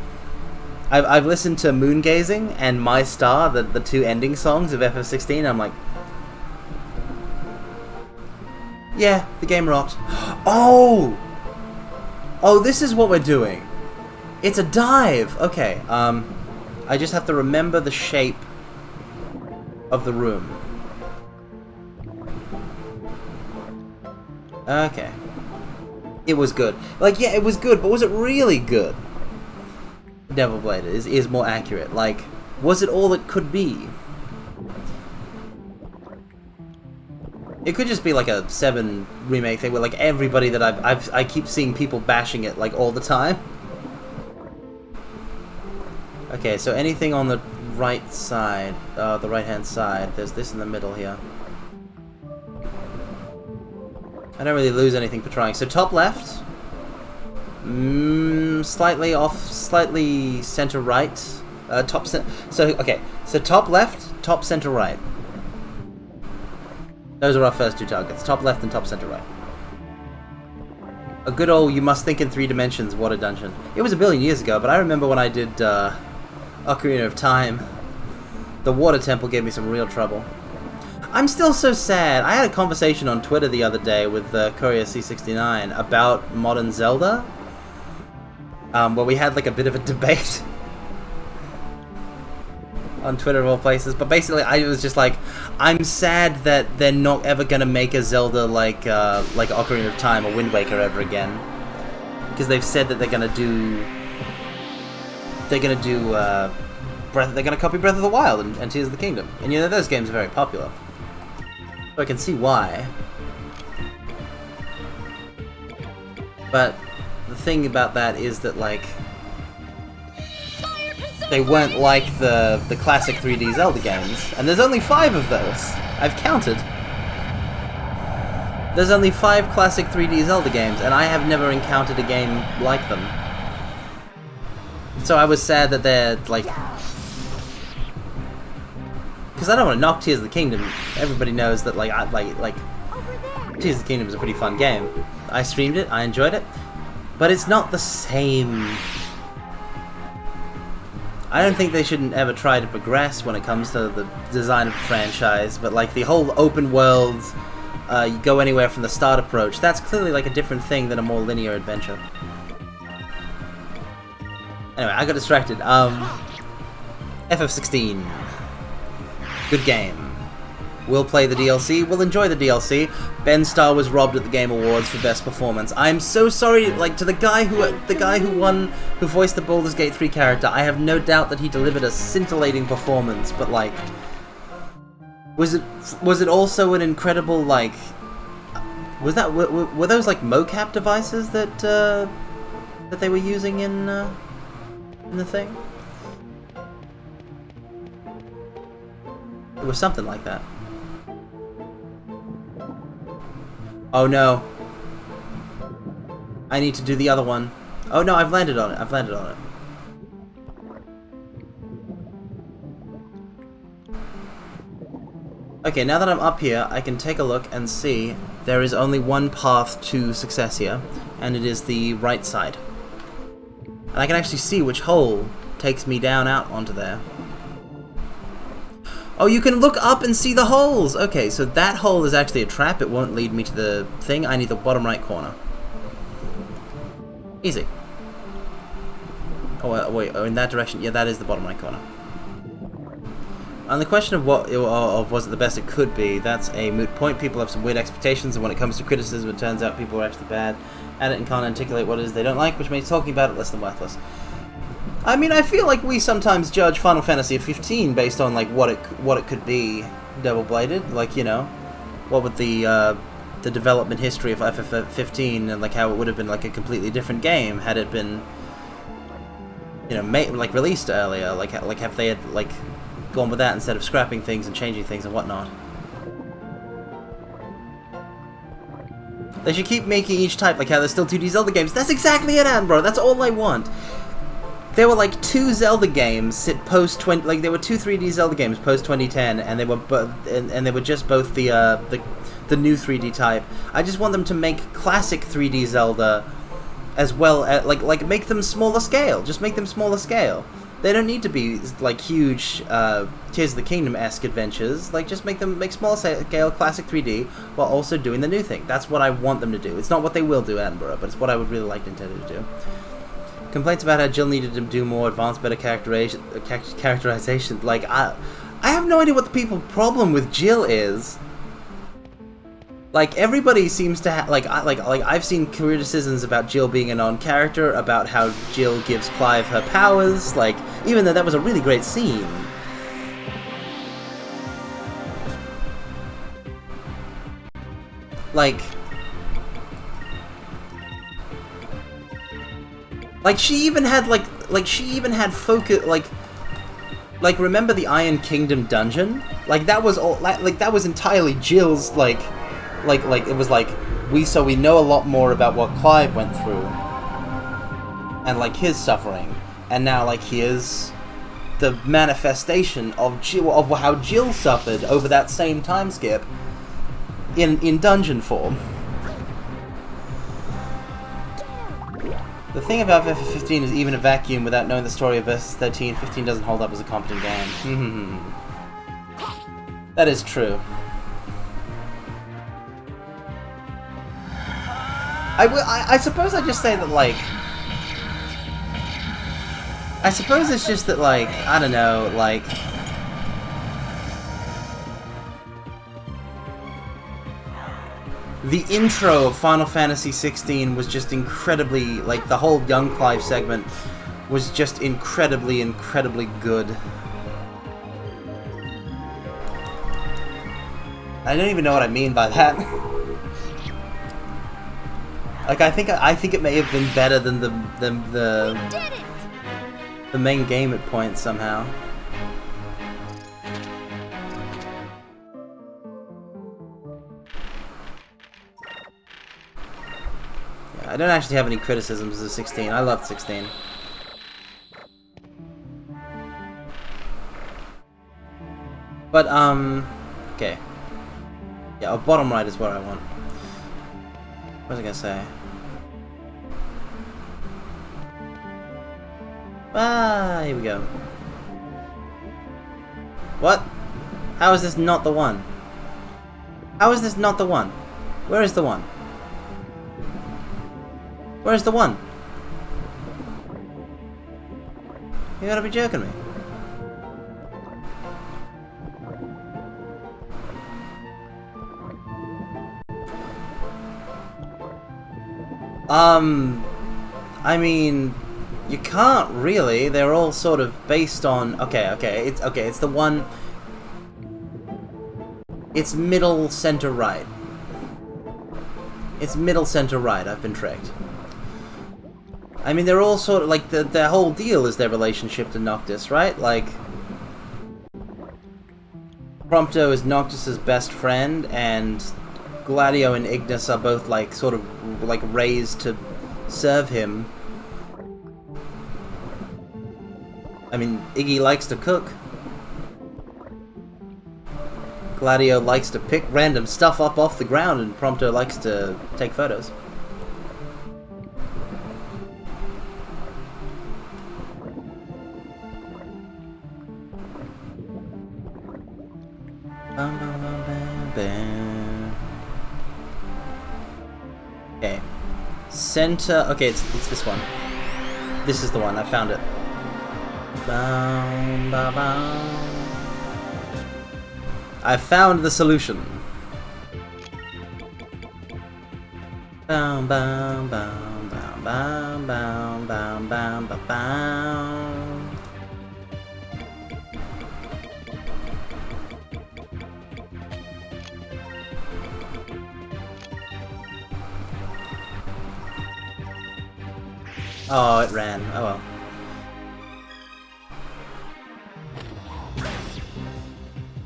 I've listened to Moongazing and My Star, the two ending songs of FF16. I'm like, yeah, the game rocked. Oh, this is what we're doing. It's a dive! Okay, I just have to remember the shape of the room. Okay. It was good. Like, yeah, it was good, but was it really good? Devil Blade is more accurate. Like, was it all it could be? It could just be like a 7 remake thing where like everybody that I keep seeing people bashing it like all the time. Okay, so anything on the right side, the right hand side, there's this in the middle here. I don't really lose anything for trying. So top left, slightly off, slightly center right, so okay, so top left, top center right. Those are our first 2 targets, top left and top center right. A good old you must think in 3 dimensions water dungeon. It was a billion years ago, but I remember when I did Ocarina of Time, the water temple gave me some real trouble. I'm still so sad. I had a conversation on Twitter the other day with Courier C69 about modern Zelda, where we had like a bit of a debate on Twitter of all places. But basically, I was just like, I'm sad that they're not ever gonna make a Zelda like Ocarina of Time or Wind Waker ever again, because they've said that they're gonna copy Breath of the Wild and Tears of the Kingdom, and you know those games are very popular. So I can see why. But the thing about that is that, like, they weren't like the classic 3D Zelda games. And there's only 5 of those. I've counted. There's only 5 classic 3D Zelda games, and I have never encountered a game like them. So I was sad that they're, like... Because I don't want to knock Tears of the Kingdom. Everybody knows that, like, Tears of the Kingdom is a pretty fun game. I streamed it, I enjoyed it, but it's not the same. I don't think they shouldn't ever try to progress when it comes to the design of the franchise, but like the whole open world, you go anywhere from the start approach, that's clearly like a different thing than a more linear adventure. Anyway, I got distracted. FF16. Good game. We'll play the DLC. We'll enjoy the DLC. Ben Starr was robbed at the Game Awards for Best Performance. I'm so sorry, like, to the guy who voiced the Baldur's Gate 3 character. I have no doubt that he delivered a scintillating performance, but like, was it also an incredible, like, were those like mocap devices that they were using in the thing? It was something like that. Oh no. I need to do the other one. Oh no, I've landed on it. I've landed on it. Okay, now that I'm up here, I can take a look and see there is only one path to success here, and it is the right side. And I can actually see which hole takes me down out onto there. Oh, you can look up and see the holes! Okay, so that hole is actually a trap. It won't lead me to the thing. I need the bottom right corner. Easy. Oh, wait, oh, in that direction. Yeah, that is the bottom right corner. On the question of was it the best it could be, that's a moot point. People have some weird expectations, and when it comes to criticism, it turns out people are actually bad at it and can't articulate what it is they don't like, which makes talking about it less than worthless. I mean, I feel like we sometimes judge Final Fantasy XV based on like what it could be double-bladed, like, you know, what would the development history of FF15 and like how it would have been like a completely different game had it been, you know, like released earlier, like if they had like gone with that instead of scrapping things and changing things and whatnot. They should keep making each type like how there's still 2D Zelda games. That's exactly it, Bro. That's all I want. There were like 2 Zelda games post 20, like there were 2 3D Zelda games post 2010, and they were and they were just both the new 3D type. I just want them to make classic 3D Zelda as well, like make them smaller scale. Just make them smaller scale. They don't need to be like huge Tears of the Kingdom-esque adventures. Like just make smaller scale classic 3D while also doing the new thing. That's what I want them to do. It's not what they will do, Edinburgh, but it's what I would really like Nintendo to do. Complaints about how Jill needed to do more advanced, better characterization. Like, I have no idea what the people's problem with Jill is. Like, everybody seems to have, like I've seen criticisms about Jill being a non-character, about how Jill gives Clive her powers, like, even though that was a really great scene. Like she even had, she even had focus, like, remember the Iron Kingdom dungeon? Like, that was all, like, that was entirely Jill's, like, it was like, we know a lot more about what Clive went through, and, like, his suffering, and now, like, here's the manifestation of how Jill suffered over that same time skip in dungeon form. The thing about FF15 is even a vacuum without knowing the story of Versus 13, 15 doesn't hold up as a competent game. That is true. I suppose I just say that, like... I suppose it's just that, like, I don't know, like... The intro of Final Fantasy XVI was just incredibly, like, the whole Young Clive segment was just incredibly, incredibly good. I don't even know what I mean by that. Like, I think it may have been better than the main game at points somehow. I don't actually have any criticisms of 16. I loved 16. But, okay. Yeah, bottom right is what I want. What was I gonna say? Ah, here we go. What? How is this not the one? How is this not the one? Where is the one? Where's the one? You gotta be joking me. I mean, you can't really. They're all sort of based on... It's the one... It's middle center right. It's middle center right, I've been tricked. I mean, they're all sort of, like, the whole deal is their relationship to Noctis, right? Like, Prompto is Noctis's best friend, and Gladio and Ignis are both, like, sort of, like, raised to serve him. I mean, Iggy likes to cook. Gladio likes to pick random stuff up off the ground, and Prompto likes to take photos. Okay. Center... Okay, it's this one. This is the one. I found it. I found the solution. Oh, it ran. Oh well.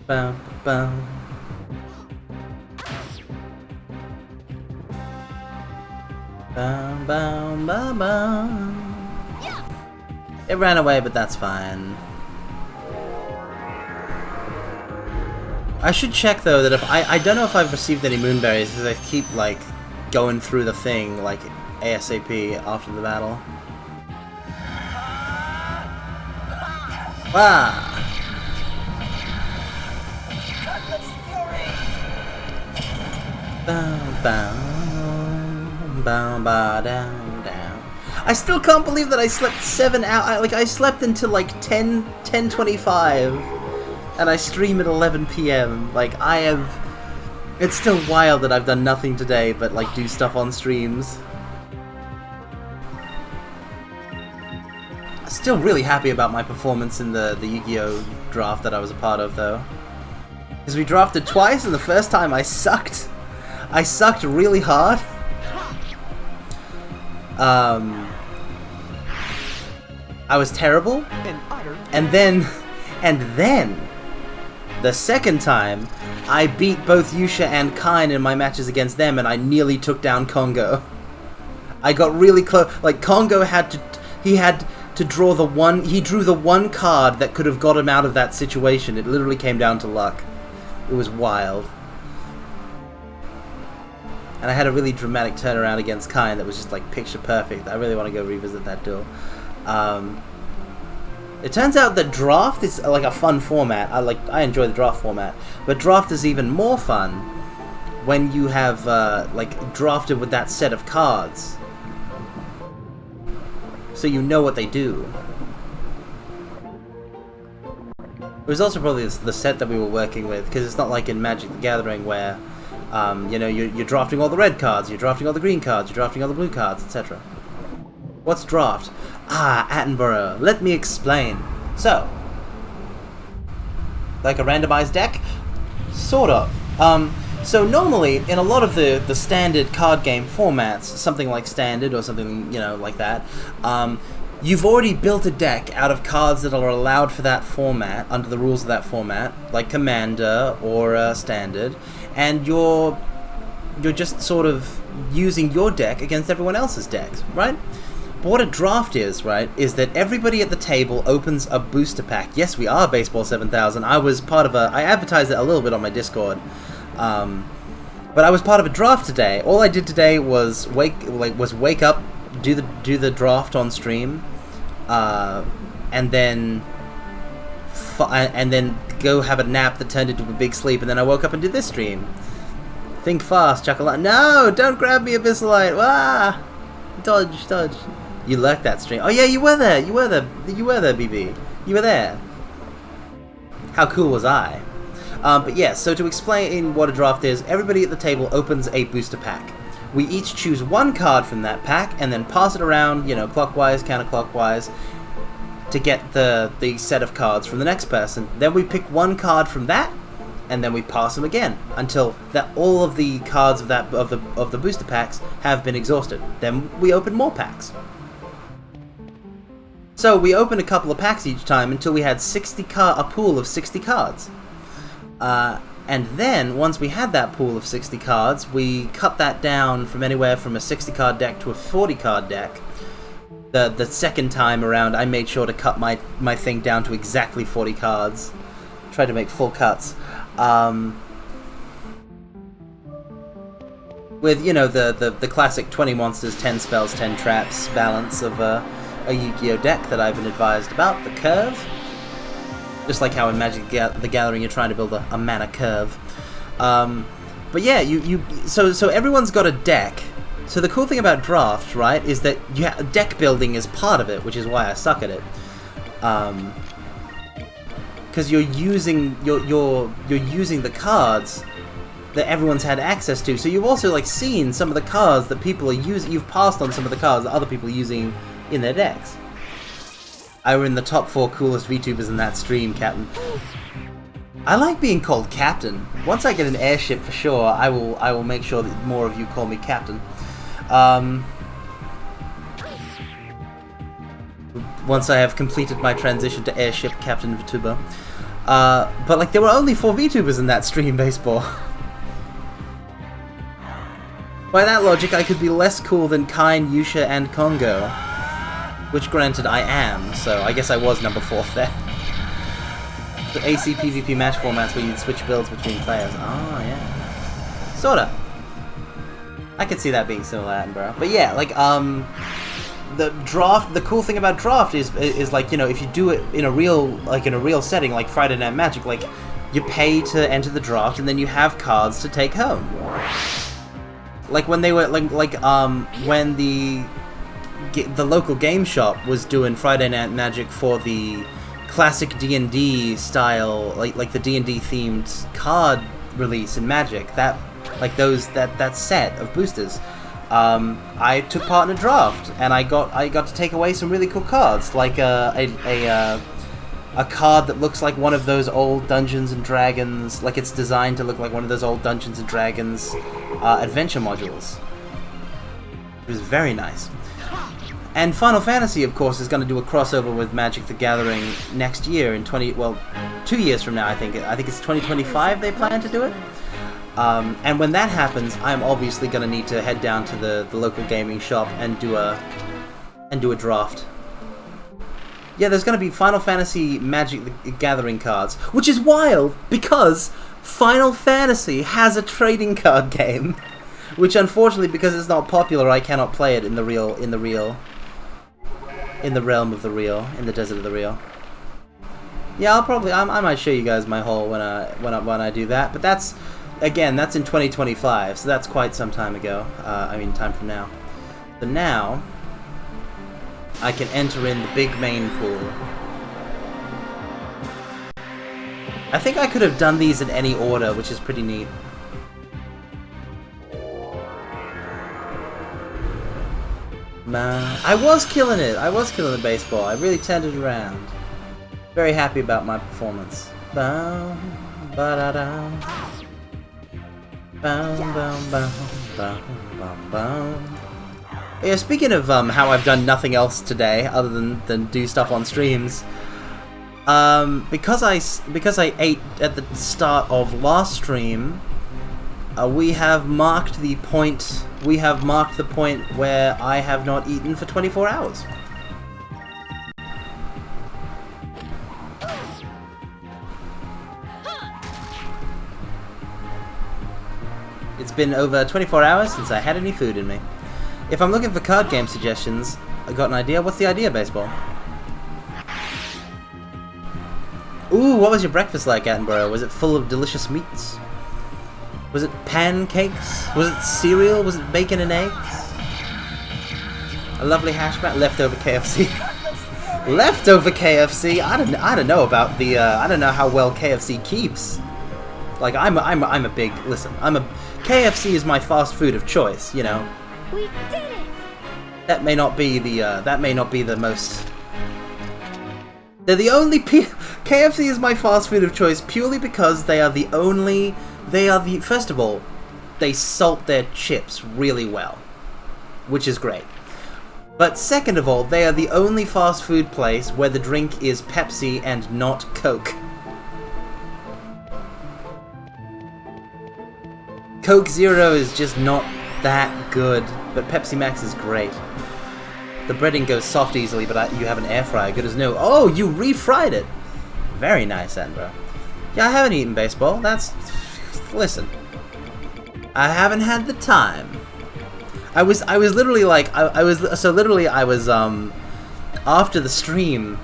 Bow, bow. Bow, bow, bow, bow. It ran away, but that's fine. I should check though that if I don't know if I've received any moonberries because I keep like going through the thing like ASAP after the battle. Ah! Bow, bow, bow, bow, down, down. I still can't believe that I slept 7 hours. I slept until like 10:25, and I stream at 11 p.m. Like, I have... It's still wild that I've done nothing today but, like, do stuff on streams. Still really happy about my performance in the Yu-Gi-Oh! Draft that I was a part of, though. Because we drafted twice, and the first time I sucked. I sucked really hard. I was terrible. And then, the second time, I beat both Yusha and Kine in my matches against them, and I nearly took down Congo. I got really close. Like, Congo had to... He had to draw the one... He drew the one card that could have got him out of that situation. It literally came down to luck. It was wild. And I had a really dramatic turnaround against Kine that was just, like, picture perfect. I really want to go revisit that duel. It turns out that draft is like a fun format. I enjoy the draft format, but draft is even more fun when you have like drafted with that set of cards, so you know what they do. It was also probably the set that we were working with, because it's not like in Magic the Gathering where you know, you're drafting all the red cards, you're drafting all the green cards, you're drafting all the blue cards, etc. What's draft? Ah, Attenborough. Let me explain. So, like a randomized deck? Sort of. So normally, in a lot of the standard card game formats, something like Standard or something, you know, like that, you've already built a deck out of cards that are allowed for that format, under the rules of that format, like Commander or Standard, and you're just sort of using your deck against everyone else's decks, right? But what a draft is, right, is that everybody at the table opens a booster pack. Yes, we are Baseball 7000. I was part of I advertised it a little bit on my Discord. But I was part of a draft today. All I did today was wake up, do the draft on stream, and then go have a nap that turned into a big sleep, and then I woke up and did this stream. Think fast, chocolate. No, don't grab me, Abyssalite. Ah, dodge. You lurked that stream. Oh yeah, you were there, BB. You were there. How cool was I? But yeah, so to explain what a draft is, everybody at the table opens a booster pack. We each choose one card from that pack and then pass it around, you know, clockwise, counterclockwise, to get the set of cards from the next person. Then we pick one card from that, and then we pass them again until that all of the cards of the booster packs have been exhausted. Then we open more packs. So we opened a couple of packs each time until we had a pool of 60 cards. And then, once we had that pool of 60 cards, we cut that down from anywhere from a 60-card deck to a 40-card deck. The second time around, I made sure to cut my thing down to exactly 40 cards. Tried to make full cuts. With, you know, the classic 20 monsters, 10 spells, 10 traps balance of a Yu-Gi-Oh! Deck that I've been advised about, the curve. Just like how in Magic the Gathering you're trying to build a mana curve. But yeah, so everyone's got a deck. So the cool thing about draft, right, is that deck building is part of it, which is why I suck at it. Because you're using the cards that everyone's had access to. So you've also like seen some of the cards that people are using. You've passed on some of the cards that other people are using in their decks. I were in the top 4 coolest VTubers in that stream, Captain. I like being called Captain. Once I get an airship for sure, I will make sure that more of you call me Captain. Once I have completed my transition to airship Captain VTuber. But like there were only 4 VTubers in that stream, Baseball. By that logic, I could be less cool than Kine, Yusha, and Congo. Which, granted, I am, so I guess I was number 4th there. The AC PvP match formats where you'd switch builds between players. Oh, yeah. Sorta. I could see that being similar, Attenborough. But yeah, like, the cool thing about draft is like, you know, if you do it in a real setting, like Friday Night Magic, like, you pay to enter the draft, and then you have cards to take home. Like, when they were, when the the local game shop was doing Friday Night Magic for the classic D&D style, like the D&D themed card release in Magic, that set of boosters. I took part in a draft, and I got to take away some really cool cards, like a card that looks like one of those old Dungeons and Dragons, like it's designed to look like one of those old Dungeons and Dragons adventure modules. It was very nice. And Final Fantasy, of course, is going to do a crossover with Magic the Gathering next year in 2 years from now, I think. I think it's 2025 they plan to do it. And when that happens, I'm obviously going to need to head down to the local gaming shop and do a draft. Yeah, there's going to be Final Fantasy Magic the Gathering cards, which is wild because Final Fantasy has a trading card game, which unfortunately, because it's not popular, I cannot play it in the realm of the real, in the desert of the real. Yeah, I might show you guys my haul when I do that, but that's in 2025, so that's quite some time ago. Time from now. But now, I can enter in the big main pool. I think I could have done these in any order, which is pretty neat. I was killing it. I was killing the baseball. I really turned it around. Very happy about my performance. Bow, ba-da-da. Bow, bow, bow, bow, bow, bow. Yeah, speaking of how I've done nothing else today other than do stuff on streams, because I ate at the start of last stream, we have marked the point. We have marked the point where I have not eaten for 24 hours. It's been over 24 hours since I had any food in me. If I'm looking for card game suggestions, I got an idea. What's the idea, Baseball? Ooh, what was your breakfast like, Attenborough? Was it full of delicious meats? Was it pancakes? Was it cereal? Was it bacon and eggs? A lovely hash brown? Leftover KFC. Leftover KFC? I don't know about the I don't know how well KFC keeps. Like I'm a big KFC is my fast food of choice, you know. We did it. That may not be the most. They're the only KFC is my fast food of choice purely because they are the only. First of all, they salt their chips really well, which is great. But second of all, they are the only fast food place where the drink is Pepsi and not Coke. Coke Zero is just not that good, but Pepsi Max is great. The breading goes soft easily, but you have an air fryer, good as new. Oh, you refried it! Very nice, Andrew. Yeah, I haven't eaten baseball. Listen, I haven't had the time. I was literally like, I was after the stream,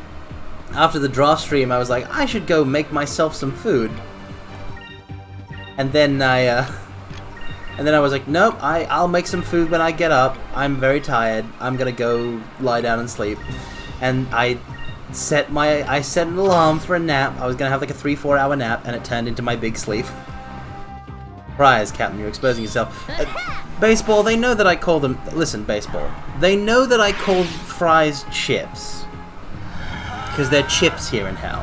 after the draft stream, I was like, I should go make myself some food. And then I was like, nope, I'll make some food when I get up. I'm very tired. I'm gonna go lie down and sleep. And I set an alarm for a nap. I was gonna have like a 3-4 hour nap, and it turned into my big sleep. Surprise, Captain, you're exposing yourself. Baseball, they know that I call them... Listen, Baseball. They know that I call fries chips. Because they're chips here in hell.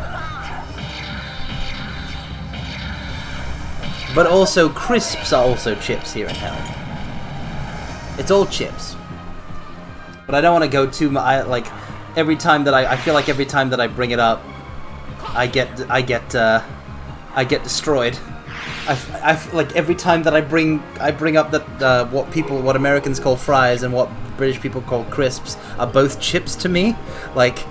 But also, crisps are also chips here in hell. It's all chips. But I don't want to go too much... every time that I feel like every time that I bring it up, I get destroyed. I like every time that I bring up that what Americans call fries and what British people call crisps are both chips to me. Like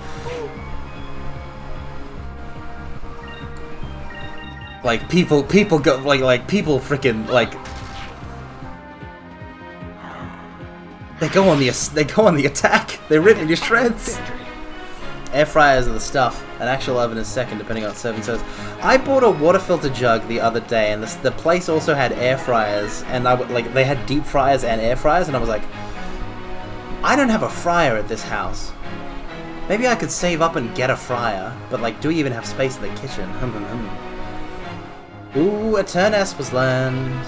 people go like people freaking like they go on the attack. They rip me to shreds. Air fryers are the stuff. An actual oven is second, depending on serving size. I bought a water filter jug the other day, and the place also had air fryers, and they had deep fryers and air fryers, and I was like, I don't have a fryer at this house. Maybe I could save up and get a fryer, but like, do we even have space in the kitchen? Ooh, a turn S was learned.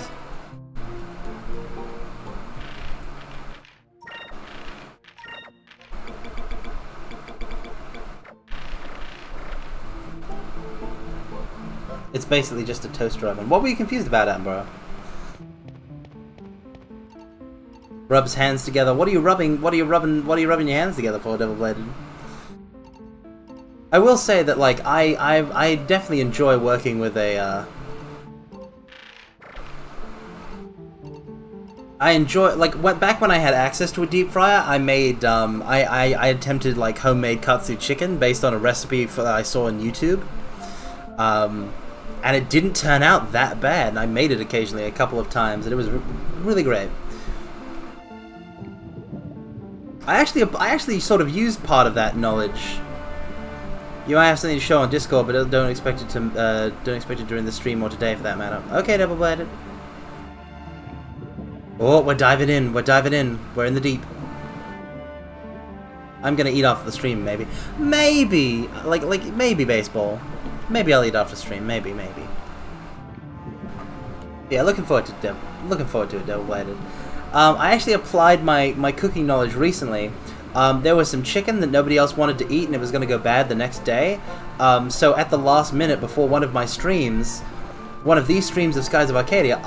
It's basically just a toaster oven. What were you confused about, Amber? Rubs hands together. What are you rubbing? What are you rubbing your hands together for, Double Bladed? I will say that, like, I definitely enjoy working with a. I enjoy, like, back when I had access to a deep fryer, I made I attempted like homemade katsu chicken based on a recipe that I saw on YouTube. And it didn't turn out that bad. And I made it occasionally a couple of times, and it was really great. I actually sort of used part of that knowledge. You might have something to show on Discord, but don't expect it during the stream or today for that matter. Okay, Double Bladed. Oh, we're diving in. We're diving in. We're in the deep. I'm gonna eat after the stream, maybe. Maybe, like maybe baseball. Maybe I'll eat after stream. Maybe. Yeah, looking forward to it, Double Bladed. I actually applied my cooking knowledge recently. There was some chicken that nobody else wanted to eat, and it was going to go bad the next day. So at the last minute, before one of these streams of Skies of Arcadia,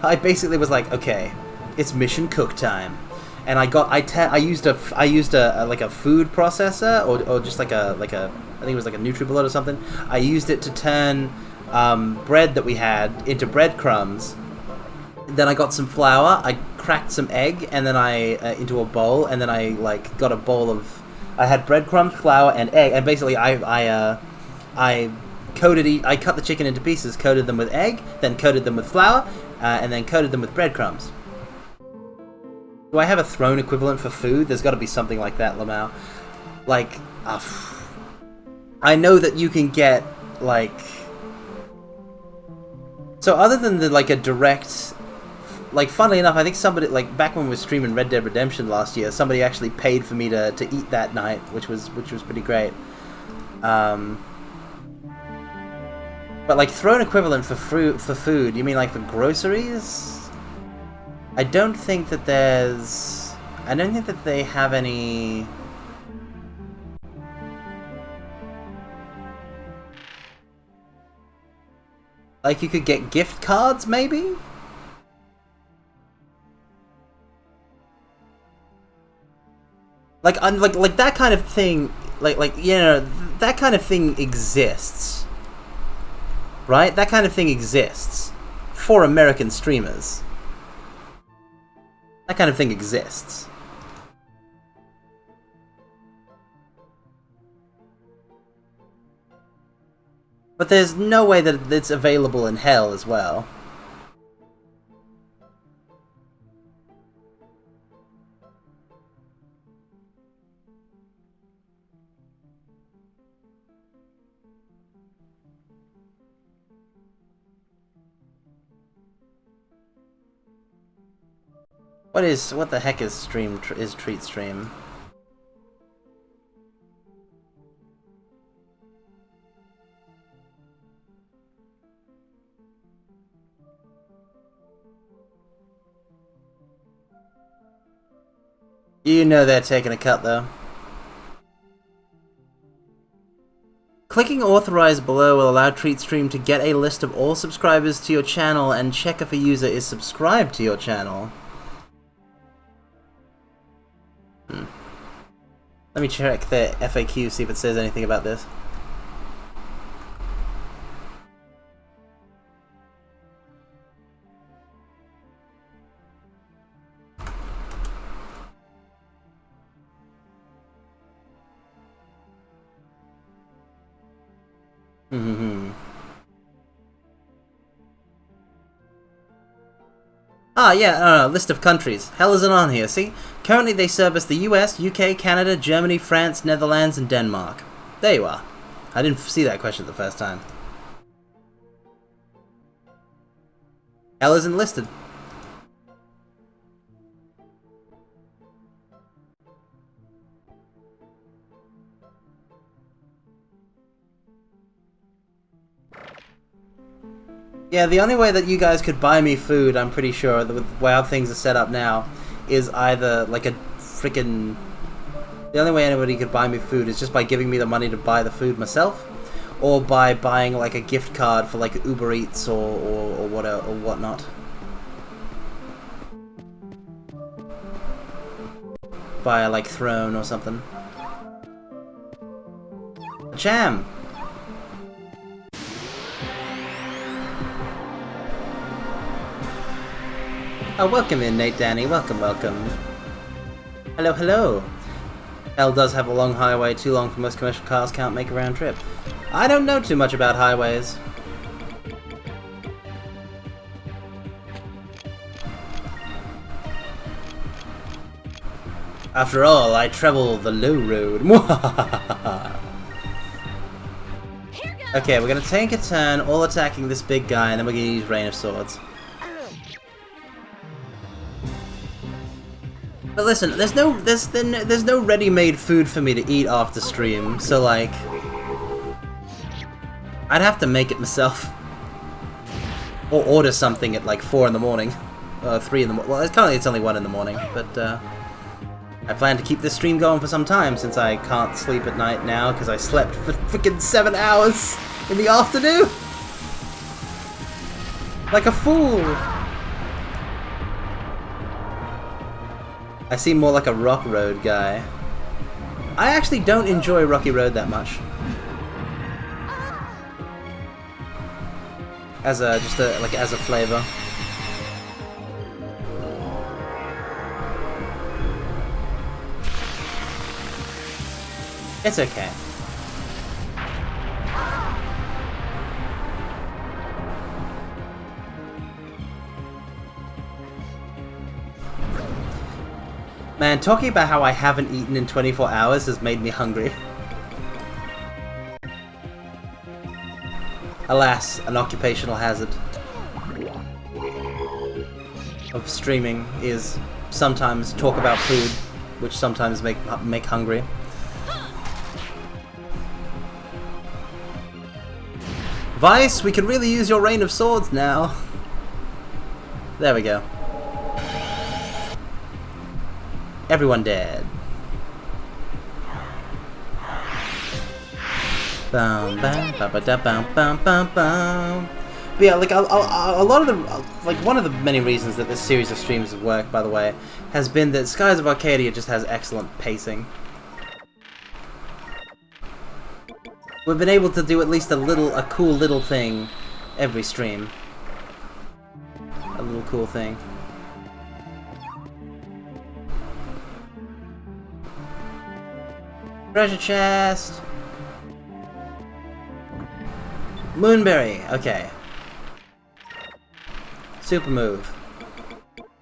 I basically was like, okay, it's mission cook time, and I used a like a food processor or just like a I think it was like a NutriBullet or something. I used it to turn bread that we had into breadcrumbs. Then I got some flour, I cracked some egg, and then into a bowl, and then I like got a bowl of. I had breadcrumbs, flour, and egg, and basically I cut the chicken into pieces, coated them with egg, then coated them with flour, and then coated them with breadcrumbs. Do I have a throne equivalent for food? There's got to be something like that, Lamau. Like, I know that you can get like. So other than a direct. Like, funnily enough, I think somebody, like, back when we were streaming Red Dead Redemption last year, somebody actually paid for me to eat that night, which was pretty great. But, like, throne equivalent for food, you mean, like, for groceries? I don't think that they have any. Like, you could get gift cards, maybe? Like that kind of thing, that kind of thing exists, right? That kind of thing exists for American streamers. That kind of thing exists. But there's no way that it's available in hell as well. What the heck is treat stream? You know they're taking a cut though. Clicking authorize below will allow TreatStream to get a list of all subscribers to your channel and check if a user is subscribed to your channel. Let me check the FAQ, see if it says anything about this. Ah, yeah, list of countries. Hell isn't on here, see? Currently they service the US, UK, Canada, Germany, France, Netherlands, and Denmark. There you are. I didn't see that question the first time. Hell isn't listed. Yeah, the only way that you guys could buy me food, I'm pretty sure, with how things are set up now, is either like a freaking... The only way anybody could buy me food is just by giving me the money to buy the food myself, or by buying like a gift card for like Uber Eats or whatnot. Via like Throne or something. Jam! Oh, welcome in, Nate Danny. Welcome, welcome. Hello, hello. Hell does have a long highway, too long for most commercial cars can't make a round trip. I don't know too much about highways. After all, I travel the low road. Okay, we're gonna take a turn, all attacking this big guy, and then we're gonna use Rain of Swords. But listen, there's no ready-made food for me to eat after stream, so like, I'd have to make it myself, or order something at like 4 in the morning, 3 in the morning. Well, currently it's only 1 in the morning, but I plan to keep this stream going for some time since I can't sleep at night now because I slept for freaking 7 hours in the afternoon, like a fool. I seem more like a Rock Road guy. I actually don't enjoy Rocky Road that much. As a as a flavor. It's okay. Man, talking about how I haven't eaten in 24 hours has made me hungry. Alas, an occupational hazard of streaming is sometimes talk about food, which sometimes make hungry. Vice, we could really use your Rain of Swords now. There we go. Everyone dead. Bum bum ba ba da bum bum bum bum. But yeah, like a lot of the one of the many reasons that this series of streams have worked, by the way, has been that Skies of Arcadia just has excellent pacing. We've been able to do at least a cool little thing every stream. A little cool thing. Treasure chest! Moonberry! Okay. Super move.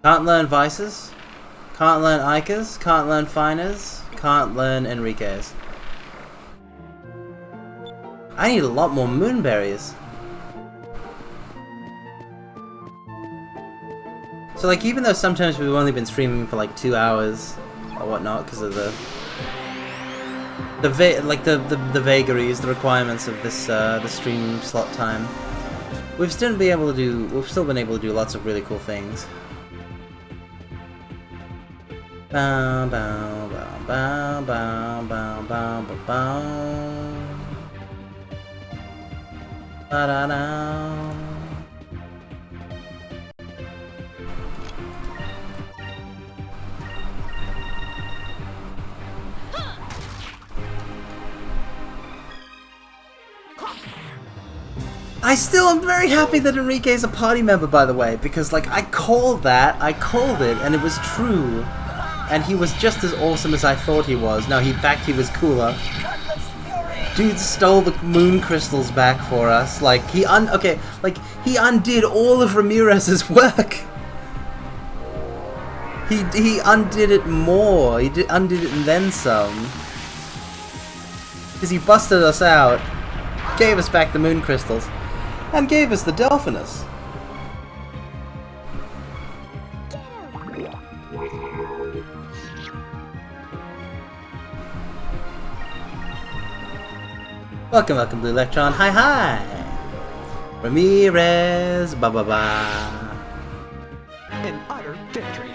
Can't learn Vices. Can't learn Icas. Can't learn Finers. Can't learn Enriquez. I need a lot more Moonberries. So like, even though sometimes we've only been streaming for like 2 hours or whatnot because of the vagaries, the requirements of this the stream slot time, we've still been able to do lots of really cool things. Bow bow bow bow bow bow bow bow bow. Ba-da-da. I still am very happy that Enrique is a party member, by the way, because like I called it, and it was true, and he was just as awesome as I thought he was. No, in fact, he was cooler. Dude stole the moon crystals back for us. Like he undid all of Ramirez's work. He undid it more. He undid it and then some. Because he busted us out, gave us back the moon crystals, and gave us the Delphinus. Welcome, welcome, Blue Electron. Hi, hi! Ramirez, ba ba ba. An utter victory.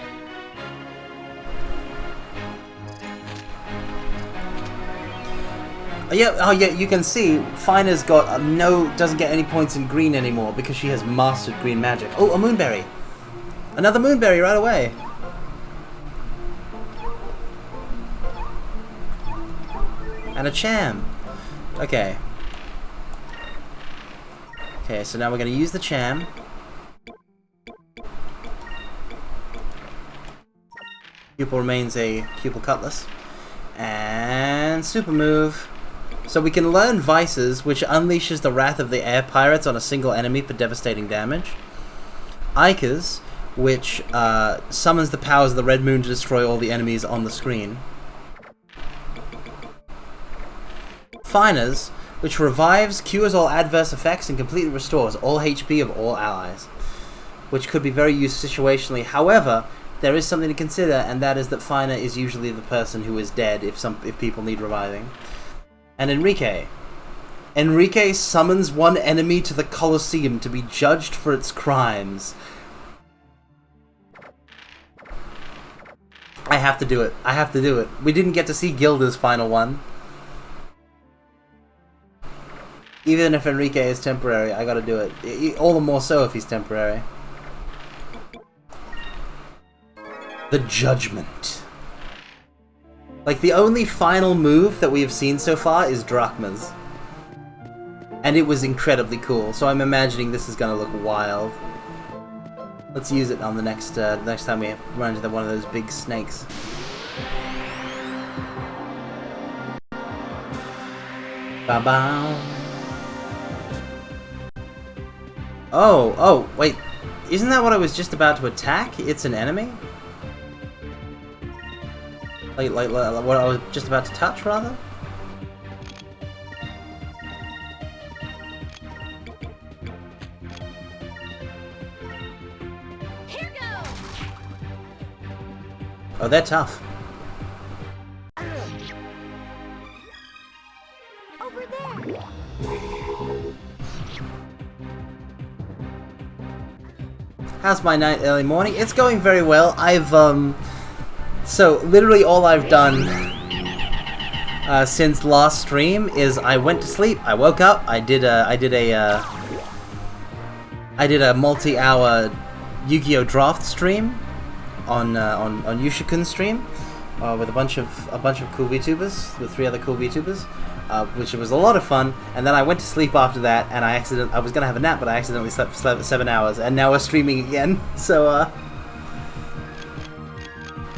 Yeah, oh yeah, you can see Fina's got doesn't get any points in green anymore because she has mastered green magic. Oh, a moonberry. Another moonberry right away. And a cham. Okay. Okay, so now we're going to use the cham. Pupil remains a pupil cutlass. And super move. So we can learn Vices, which unleashes the wrath of the air pirates on a single enemy for devastating damage. Ikers, which summons the powers of the Red Moon to destroy all the enemies on the screen. Finers, which revives, cures all adverse effects, and completely restores all HP of all allies, which could be very used situationally. However, there is something to consider, and that is that Fina is usually the person who is dead if people need reviving. And Enrique. Enrique summons one enemy to the Colosseum to be judged for its crimes. I have to do it. I have to do it. We didn't get to see Gilda's final one. Even if Enrique is temporary, I gotta do it. All the more so if he's temporary. The Judgment. Like, the only final move that we have seen so far is Drachma's. And it was incredibly cool, so I'm imagining this is gonna look wild. Let's use it on the next time we run into one of those big snakes. Ba-bow. Oh, wait. Isn't that what I was just about to attack? It's an enemy? Like what I was just about to touch, rather? Here goes. Oh, they're tough. Over there. How's my night, early morning? It's going very well. So literally all I've done since last stream is I went to sleep, I woke up, I did a multi-hour Yu-Gi-Oh! Draft stream on Yushikun's stream with a bunch of cool VTubers, with 3 other cool VTubers. Which was a lot of fun, and then I went to sleep after that, and I was gonna have a nap, but I accidentally slept 7 hours, and now we're streaming again, so,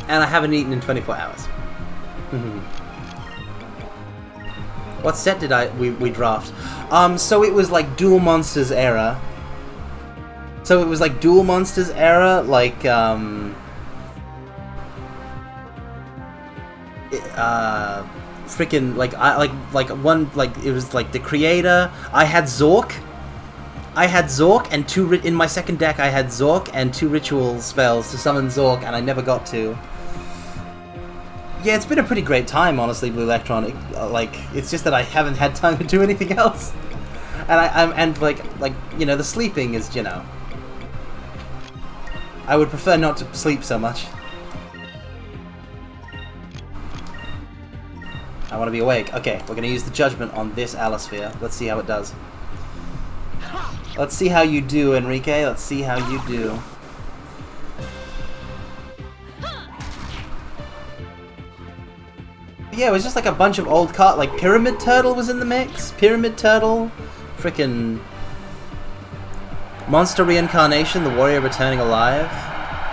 and I haven't eaten in 24 hours. What set did we draft? So it was like Duel Monsters era. So it was like Duel Monsters era, like, freaking it was like the creator. I had Zork and in my second deck I had Zork and 2 ritual spells to summon Zork, and I never got to. Yeah, it's been a pretty great time, honestly, Blue Electron. It's just that I haven't had time to do anything else, and you know, the sleeping is, you know, I would prefer not to sleep so much. I want to be awake. Okay, we're going to use the Judgment on this Alisphere. Let's see how it does. Let's see how you do, Enrique. Let's see how you do. Yeah, it was just like a bunch of old cards. Like Pyramid Turtle was in the mix. Pyramid Turtle. Frickin' Monster Reincarnation, the warrior returning alive.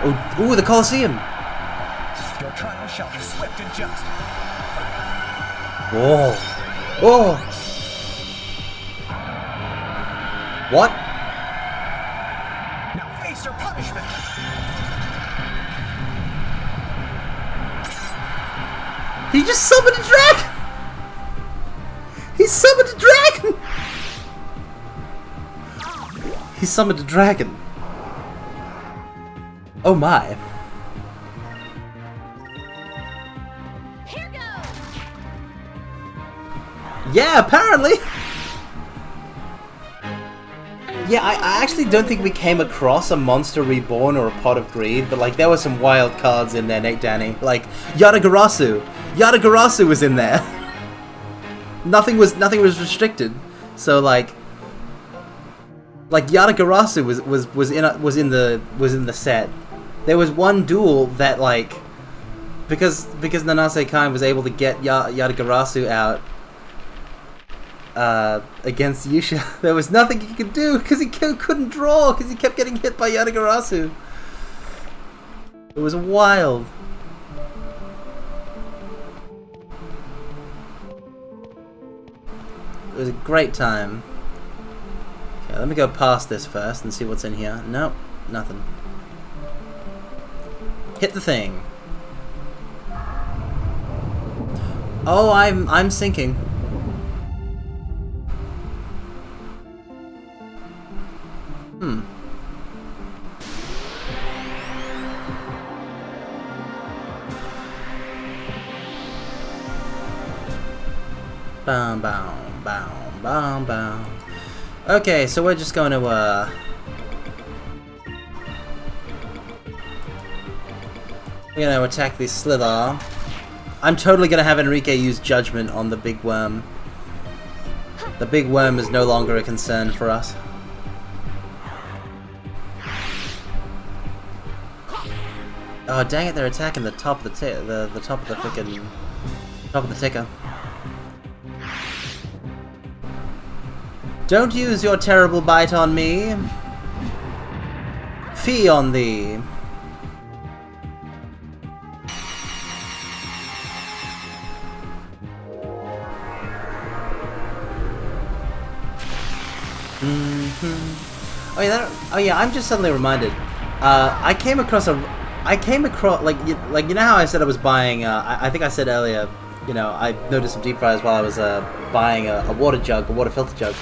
Oh, ooh, the Colosseum. Your trial shall be swift and just. Oh. Oh. What? Now face your punishment. He just summoned a dragon! He summoned a dragon! He summoned a dragon. Oh my. Here goes. Yeah, apparently! Yeah, I actually don't think we came across a Monster Reborn or a Pot of Greed, but like there were some wild cards in there, Nate Danny. Like Yatagarasu. Yatagarasu was in there. Nothing was restricted. So like Yatagarasu was in the set. There was one duel that like because Nanase Kain was able to get Yatagarasu out against Yusha, there was nothing he could do because he couldn't draw because he kept getting hit by Yatagarasu. It was wild. It was a great time. Okay, let me go past this first and see what's in here. Nope, nothing. Hit the thing. Oh, I'm sinking. Bam, bam, bam, bam, bam. Okay, so we're just going to, we're gonna attack the Slither. I'm totally gonna have Enrique use Judgment on the big worm. The big worm is no longer a concern for us. Oh dang it! They're attacking the top of the top of the frickin' top of the ticker. Don't use your terrible bite on me. Fee on thee. Oh yeah, I'm just suddenly reminded. I came across like you know how I said I was buying. I think I said earlier. You know, I noticed some deep fryers while I was buying a water jug, a water filter jug.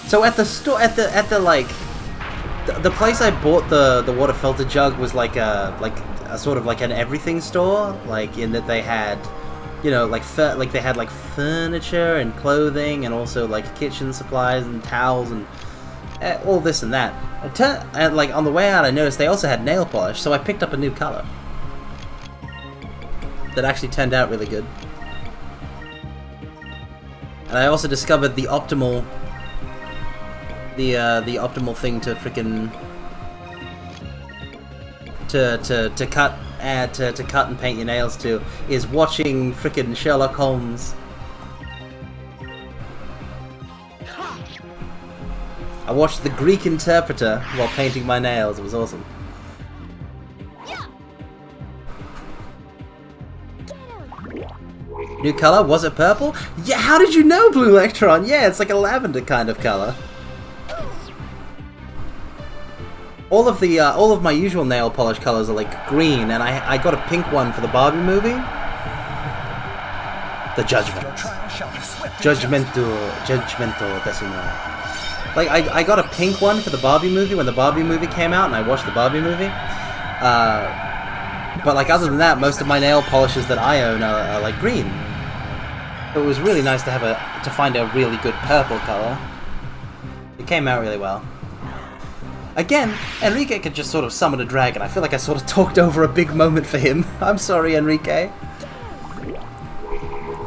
So at the store, at the like, the place I bought the water filter jug was like a sort of like an everything store, like in that they had, you know, like they had like furniture and clothing and also like kitchen supplies and towels and all this and that. And like on the way out, I noticed they also had nail polish, so I picked up a new color that actually turned out really good. And I also discovered the optimal thing to frickin' to cut and paint your nails to is watching frickin' Sherlock Holmes. I watched The Greek Interpreter while painting my nails. It was awesome. New color? Was it purple? Yeah, how did you know, Blue Electron? Yeah, it's like a lavender kind of color. All of my usual nail polish colors are like green, and I got a pink one for the Barbie movie. The Judgment. Judgmental Decimo. Like, I got a pink one for the Barbie movie when the Barbie movie came out, and I watched the Barbie movie. But like, other than that, most of my nail polishes that I own are like green. So it was really nice to find a really good purple color. It came out really well. Again, Enrique could just sort of summon a dragon. I feel like I sort of talked over a big moment for him. I'm sorry, Enrique.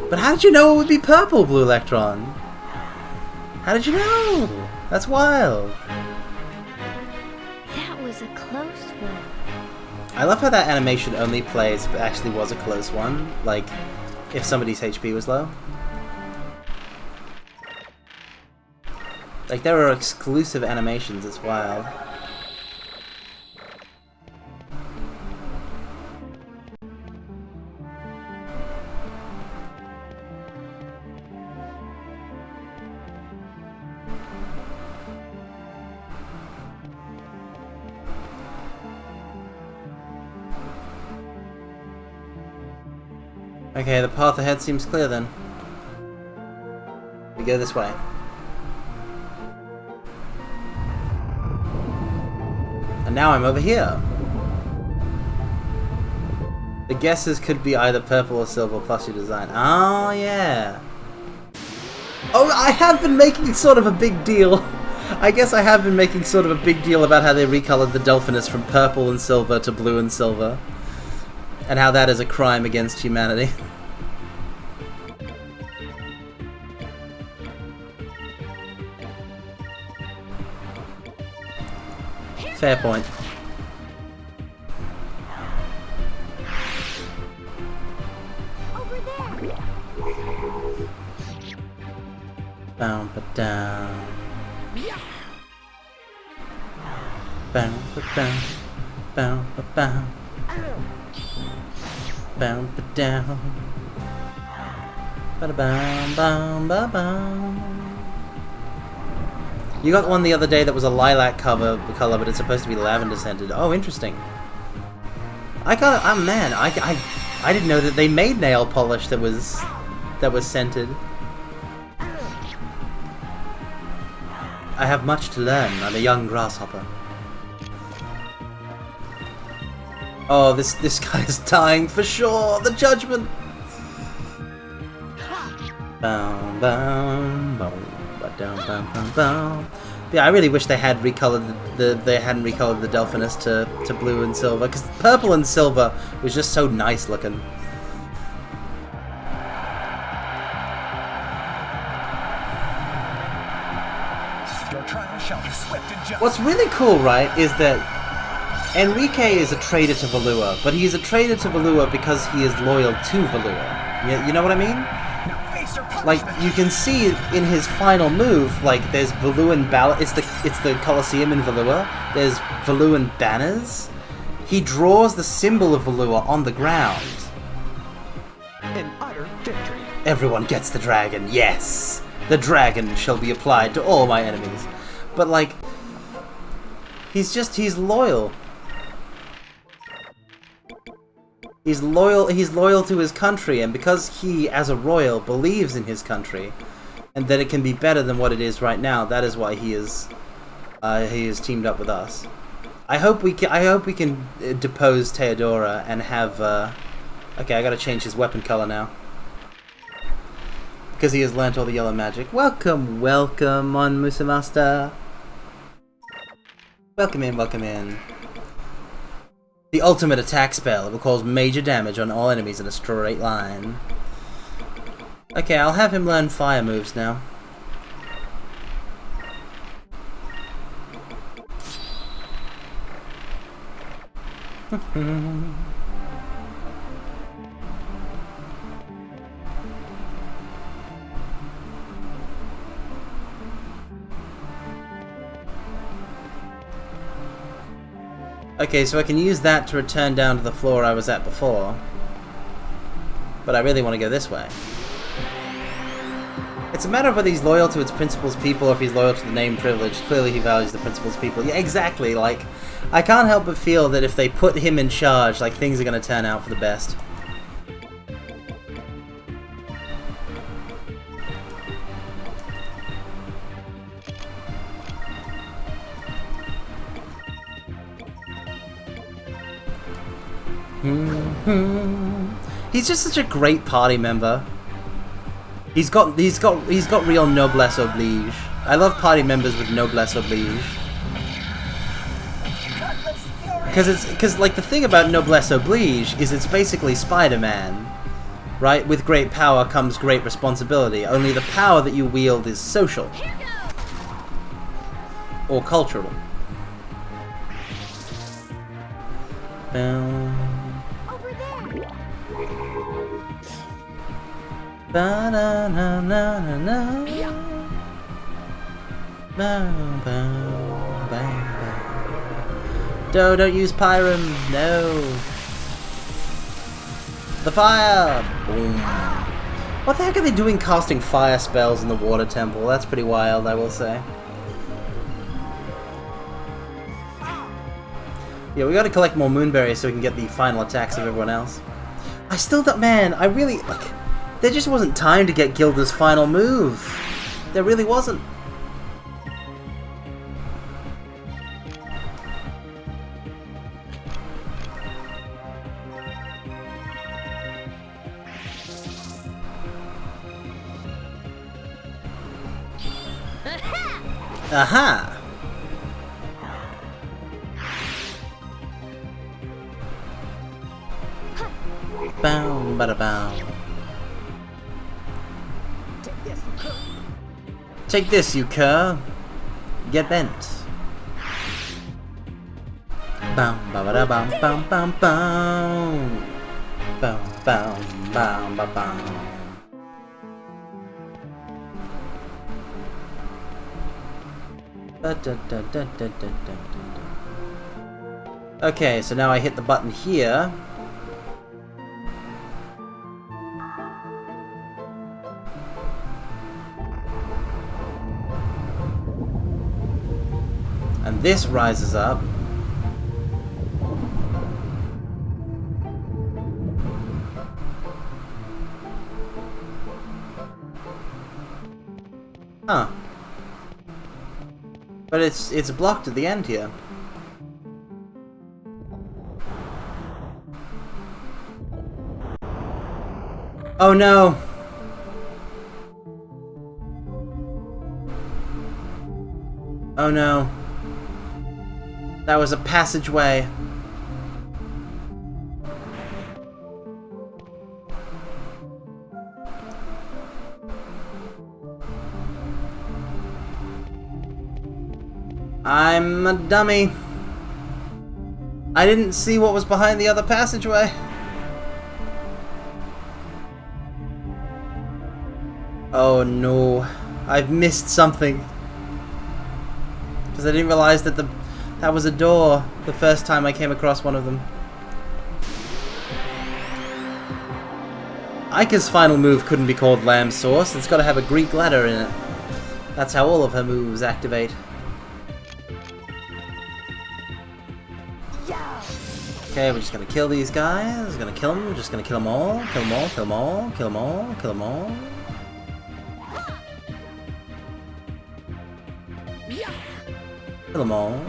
But how did you know it would be purple, Blue Electron? How did you know? That's wild. That was a close one. I love how that animation only plays if it actually was a close one. Like, if somebody's HP was low. Like, there are exclusive animations, it's wild. Okay, the path ahead seems clear then. We go this way. And now I'm over here. The guesses could be either purple or silver plus your design. Oh, yeah. Oh, I have been making sort of a big deal I guess I have been making sort of a big deal about how they recolored the Delphinus from purple and silver to blue and silver. And how that is a crime against humanity. Fair point. Over there. Bound but down. Bound but down. Bound but down. Bound but down. Ba bam bam ba bam. You got one the other day that was a lilac color, but it's supposed to be lavender scented. Oh, interesting. I got. Oh man, I didn't know that they made nail polish that was scented. I have much to learn. I'm a young grasshopper. Oh, this guy is dying for sure. The judgment. Bam bam bam. Yeah, I really wish they had recolored they hadn't recolored the Delphinus to blue and silver, because purple and silver was just so nice looking. Your trial shall be swift and just. What's really cool, right, is that Enrique is a traitor to Valua, but he is a traitor to Valua because he is loyal to Valua. You know what I mean? Like, you can see in his final move, like, there's Valuan it's the Colosseum in Valua. There's Valuan banners. He draws the symbol of Valua on the ground. An utter victory. Everyone gets the dragon, yes! The dragon shall be applied to all my enemies. But, like, he's loyal. He's loyal to his country, and because he, as a royal, believes in his country, and that it can be better than what it is right now, that is why he is teamed up with us. I hope we can depose Theodora and have. Okay, I gotta change his weapon color now because he has learnt all the yellow magic. Welcome, welcome on Musa Master. Welcome in, welcome in. The ultimate attack spell. It will cause major damage on all enemies in a straight line. Okay, I'll have him learn fire moves now. Okay, so I can use that to return down to the floor I was at before. But I really want to go this way. It's a matter of whether he's loyal to its principal's people or if he's loyal to the name privilege. Clearly he values the principal's people. Yeah, exactly. Like, I can't help but feel that if they put him in charge, like, things are going to turn out for the best. He's just such a great party member. He's got real noblesse oblige. I love party members with noblesse oblige. Because like the thing about noblesse oblige is it's basically Spider-Man, right? With great power comes great responsibility. Only the power that you wield is social or cultural. Don't use Pyram, no. The fire! Boom. What the heck are they doing casting fire spells in the water temple? That's pretty wild, I will say. Yeah, we gotta collect more moonberries so we can get the final attacks of everyone else. I still don't, man, I really, like, there just wasn't time to get Gilda's final move. There really wasn't. Aha! Bow, bada bow. Take this, you cur. Get bent. Bam, ba ba da bam, bam, bam, bam. Bam, bam, bam, bam, bam. Okay, so now I hit the button here. And this rises up. Huh. But it's blocked at the end here. Oh no! Oh no. That was a passageway. I'm a dummy. I didn't see what was behind the other passageway. Oh no. I've missed something. Because I didn't realize that that was a door the first time I came across one of them. Aika's final move couldn't be called Lamb Sauce. It's got to have a Greek letter in it. That's how all of her moves activate. Okay, we're just gonna kill these guys. Gonna kill them. Just gonna kill them all. Kill them all. Kill them all. Kill them all. Kill them all. Kill them all.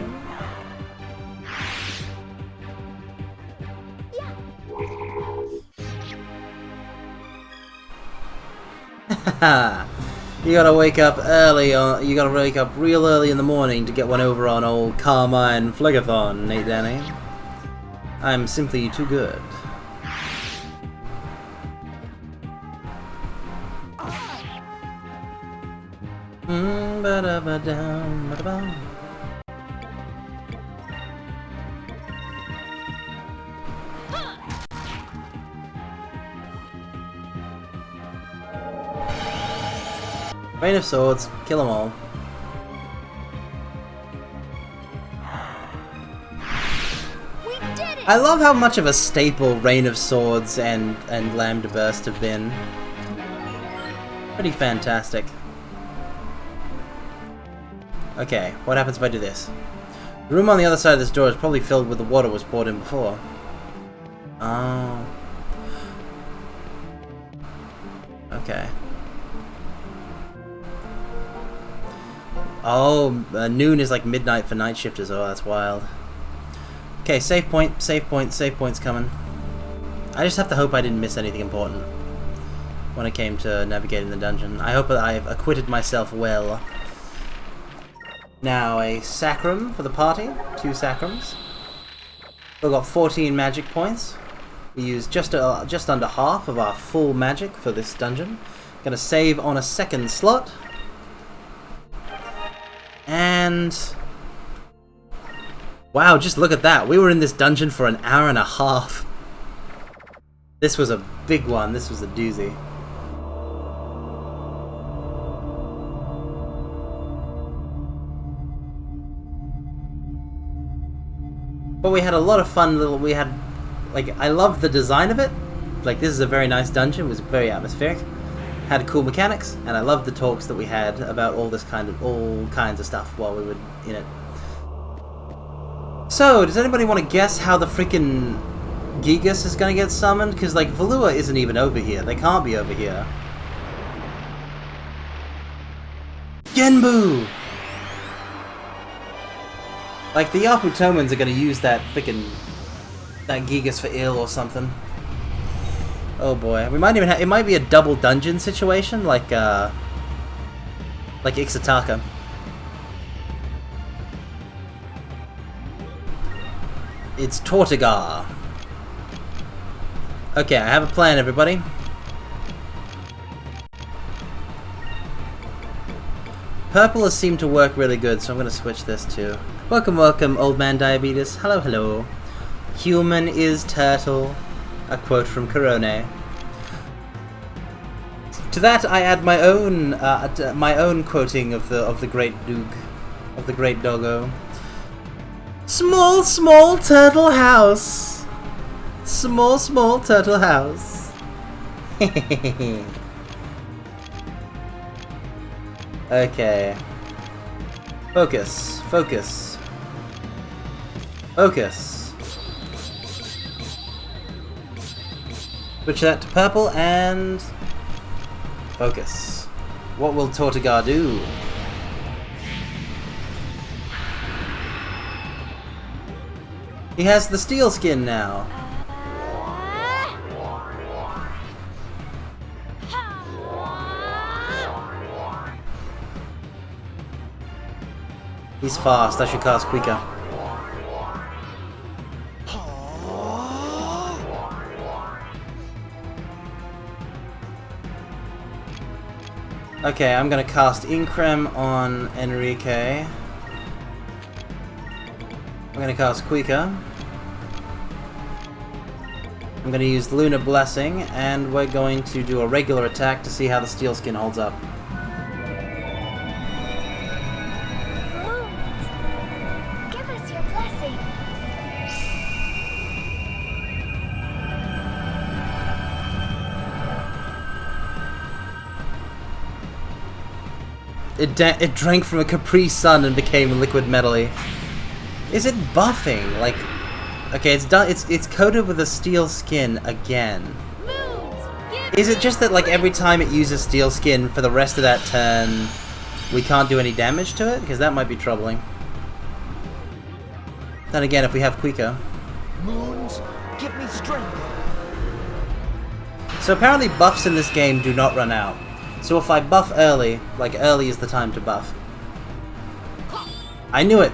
You gotta wake up early. You gotta wake up real early in the morning to get one over on old Carmine Phlegathon, Nate Danny. I'm simply too good. Rain of Swords, kill them all. I love how much of a staple Rain of Swords and Lambda Burst have been. Pretty fantastic. Okay, what happens if I do this? The room on the other side of this door is probably filled with the water was poured in before. Oh. Okay. Oh, noon is like midnight for night shifters. Oh, that's wild. Okay, save point, save point, save point's coming. I just have to hope I didn't miss anything important when it came to navigating the dungeon. I hope that I've acquitted myself well. Now, a sacrum for the party. 2 sacrums. We've got 14 magic points. We used just under half of our full magic for this dungeon. Gonna save on a second slot. And... wow, just look at that. We were in this dungeon for an hour and a half. This was a big one. This was a doozy. But we had a lot of fun like, I love the design of it. Like, this is a very nice dungeon. It was very atmospheric. Had cool mechanics, and I loved the talks that we had about all kinds of stuff while we were in it. So, does anybody want to guess how the freaking Gigas is going to get summoned? Because, like, Valua isn't even over here. They can't be over here. Genbu! Like, the Yakutomans are going to use that freaking... that Gigas for ill or something. Oh boy. We might even have... it might be a double dungeon situation, like Ixataka. It's Tortigar. Okay, I have a plan, everybody. Purple has seemed to work really good, so I'm going to switch this to... Welcome, welcome, old man diabetes. Hello, hello. Human is turtle. A quote from Corone. To that, I add my own quoting of the great Duke, of the great doggo. Small, small turtle house. Small, small turtle house. Okay. Focus, focus. Focus. Switch that to purple and... focus. What will Tortigar do? He has the steel skin now. He's fast, I should cast quicker. Okay, I'm gonna cast Increm on Enrique. I'm gonna cast Quicker. I'm gonna use Lunar Blessing, and we're going to do a regular attack to see how the steel skin holds up. Give us your blessing. It drank from a Capri Sun and became liquid metally. Is it buffing? Like, okay, it's done. It's coated with a steel skin again. Is it just that like every time it uses steel skin for the rest of that turn, we can't do any damage to it? Because that might be troubling. Then again, if we have Quicker. Moons, give me strength. So apparently buffs in this game do not run out. So if I buff early, like early is the time to buff. I knew it!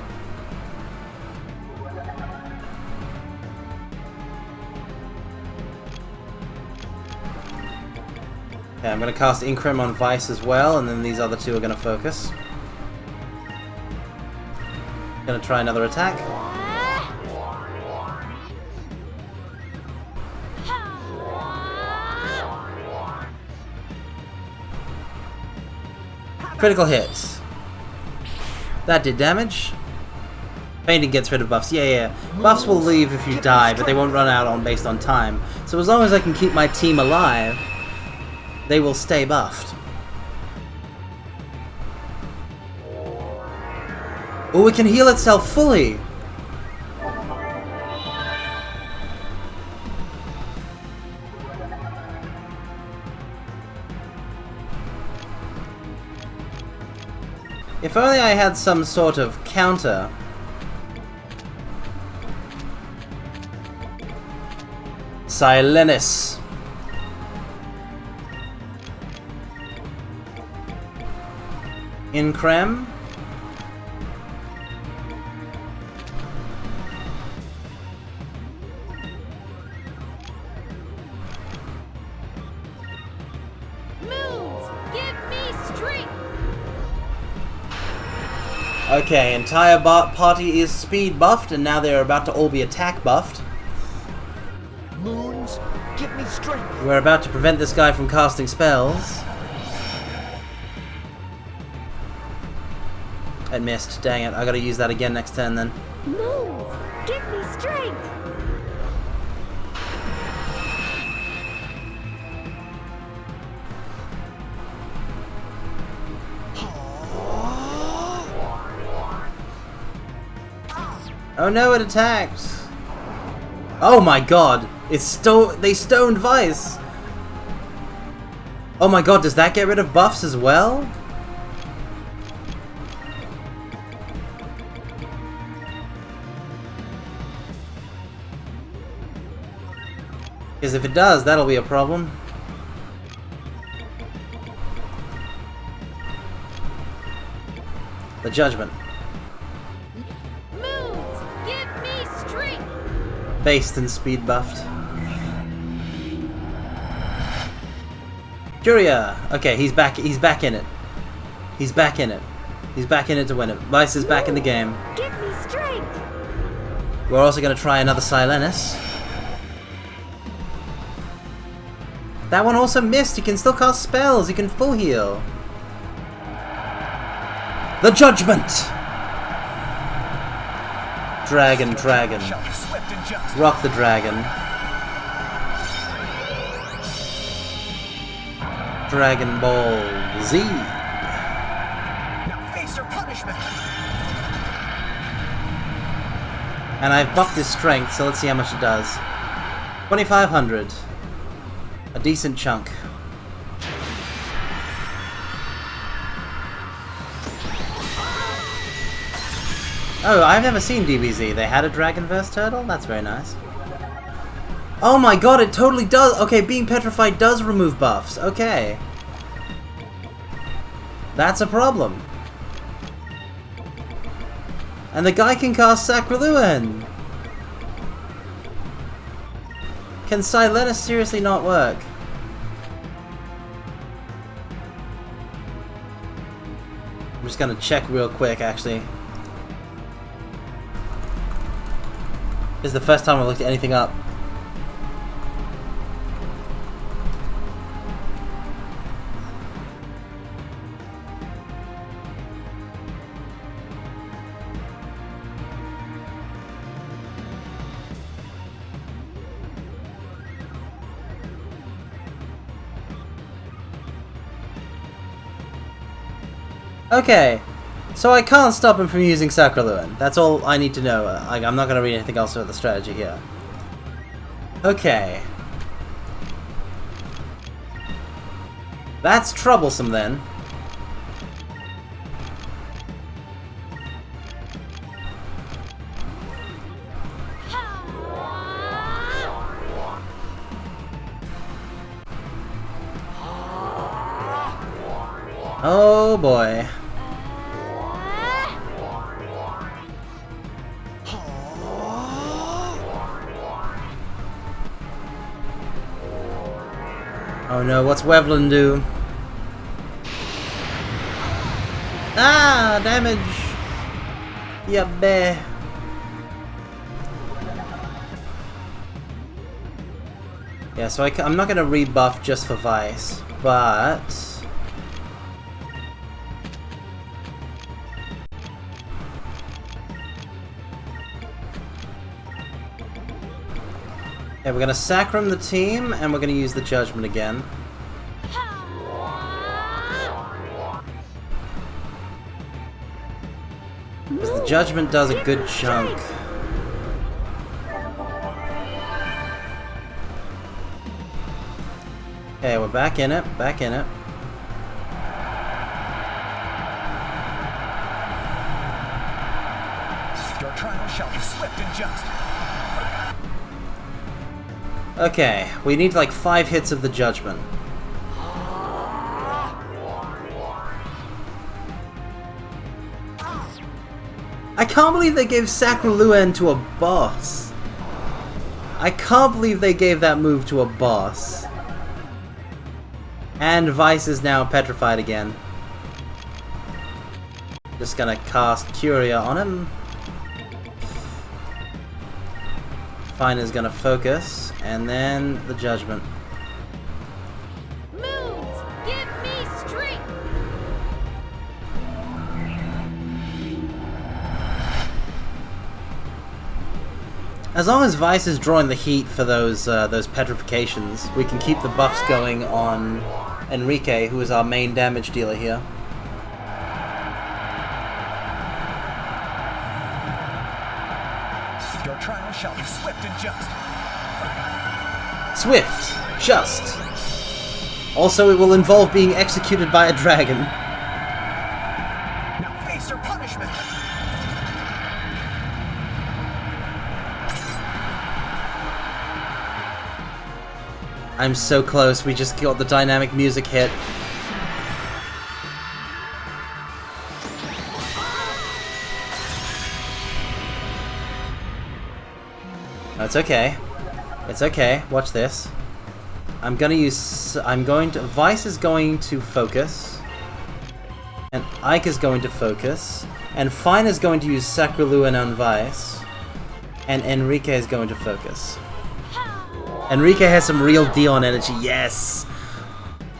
Okay, I'm gonna cast Increm on Vice as well, and then these other two are gonna focus. Gonna try another attack. Critical hits. That did damage. Fainting gets rid of buffs. Yeah. Buffs will leave if you die, but they won't run out on based on time. So as long as I can keep my team alive, they will stay buffed. Oh, it can heal itself fully! If only I had some sort of counter. Silenis. Increm. Okay, entire party is speed buffed, and now they're about to all be attack buffed. Moons, give me strength. We're about to prevent this guy from casting spells. It missed. Dang it. I gotta use that again next turn then. Moons, give me strength. Oh no, it attacked! Oh my god! They stoned Vice! Oh my god, does that get rid of buffs as well? Because if it does, that'll be a problem. The Judgment. Moons, give me strength. based and speed buffed. Curia! Okay, he's back in it. He's back in it. He's back in it to win it. Vice is back in the game. Give me strength. We're also going to try another Silenus. That one also missed. You can still cast spells. You can full heal. The Judgment! Dragon. Shall be swift and just. Rock the dragon. Dragon Ball Z. Now face your punishment. And I've buffed his strength, so let's see how much it does. 2,500. A decent chunk. Oh, I've never seen DBZ. They had a Dragonverse turtle? That's very nice. Oh my god, it totally does! Okay, being petrified does remove buffs. Okay. That's a problem. And the guy can cast Sacraluen! Can Silenus seriously not work? I'm just gonna check real quick, actually. This is the first time I've looked anything up. Okay, so I can't stop him from using Sacraluen. That's all I need to know. I'm not going to read anything else about the strategy here. Okay. That's troublesome then. Oh boy. Oh no, what's Wevlin do? Ah, damage! Yeah, bear. Yeah, so I'm not gonna rebuff just for Vice, but... yeah, we're gonna Sacrum the team, and we're gonna use the Judgment again. Because the Judgment does a good chunk. Okay, we're back in it, back in it. Your trial shall be swift and just. Okay, we need like 5 hits of the Judgment. I can't believe they gave Sacraluen to a boss. I can't believe they gave that move to a boss. And Vice is now petrified again. Just gonna cast Curia on him. Fine is gonna focus, and then the Judgment. Moons, give me strength. As long as Vice is drawing the heat for those petrifications, we can keep the buffs going on Enrique, who is our main damage dealer here. Your trial shall be swift and just. Swift, just. Also, it will involve being executed by a dragon. Now face your punishment. I'm so close, we just got the dynamic music hit. That's okay. It's okay. Watch this. Vice is going to focus. And Ike is going to focus. And Fine is going to use Sacraluen on Vice. And Enrique is going to focus. Enrique has some real Dion energy. Yes!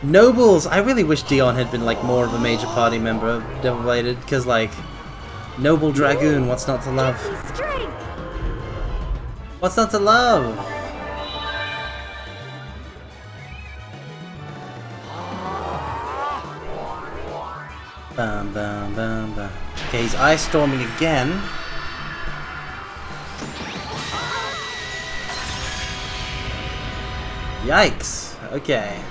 Nobles, I really wish Dion had been like more of a major party member of Devil Bladed, because like, Noble Dragoon, what's not to love? What's not to love? Bum, bum, bum, bum. Okay, he's ice storming again. Yikes. Okay.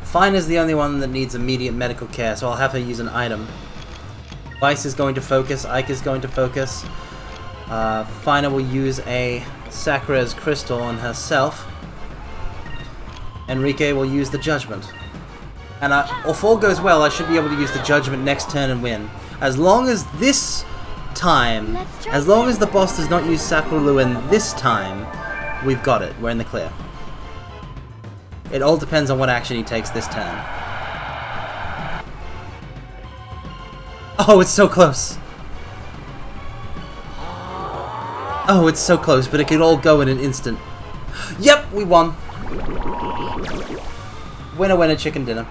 Fine is the only one that needs immediate medical care, so I'll have her use an item. Vice is going to focus, Ike is going to focus. Fina will use a Sacra's crystal on herself. Enrique will use the judgment. And if all goes well, I should be able to use the judgment next turn and win. As long as this time, as long as the boss does not use Sacraluen this time, we've got it. We're in the clear. It all depends on what action he takes this turn. Oh, it's so close. Oh, it's so close, but it could all go in an instant. Yep, we won. Winner, winner, chicken dinner.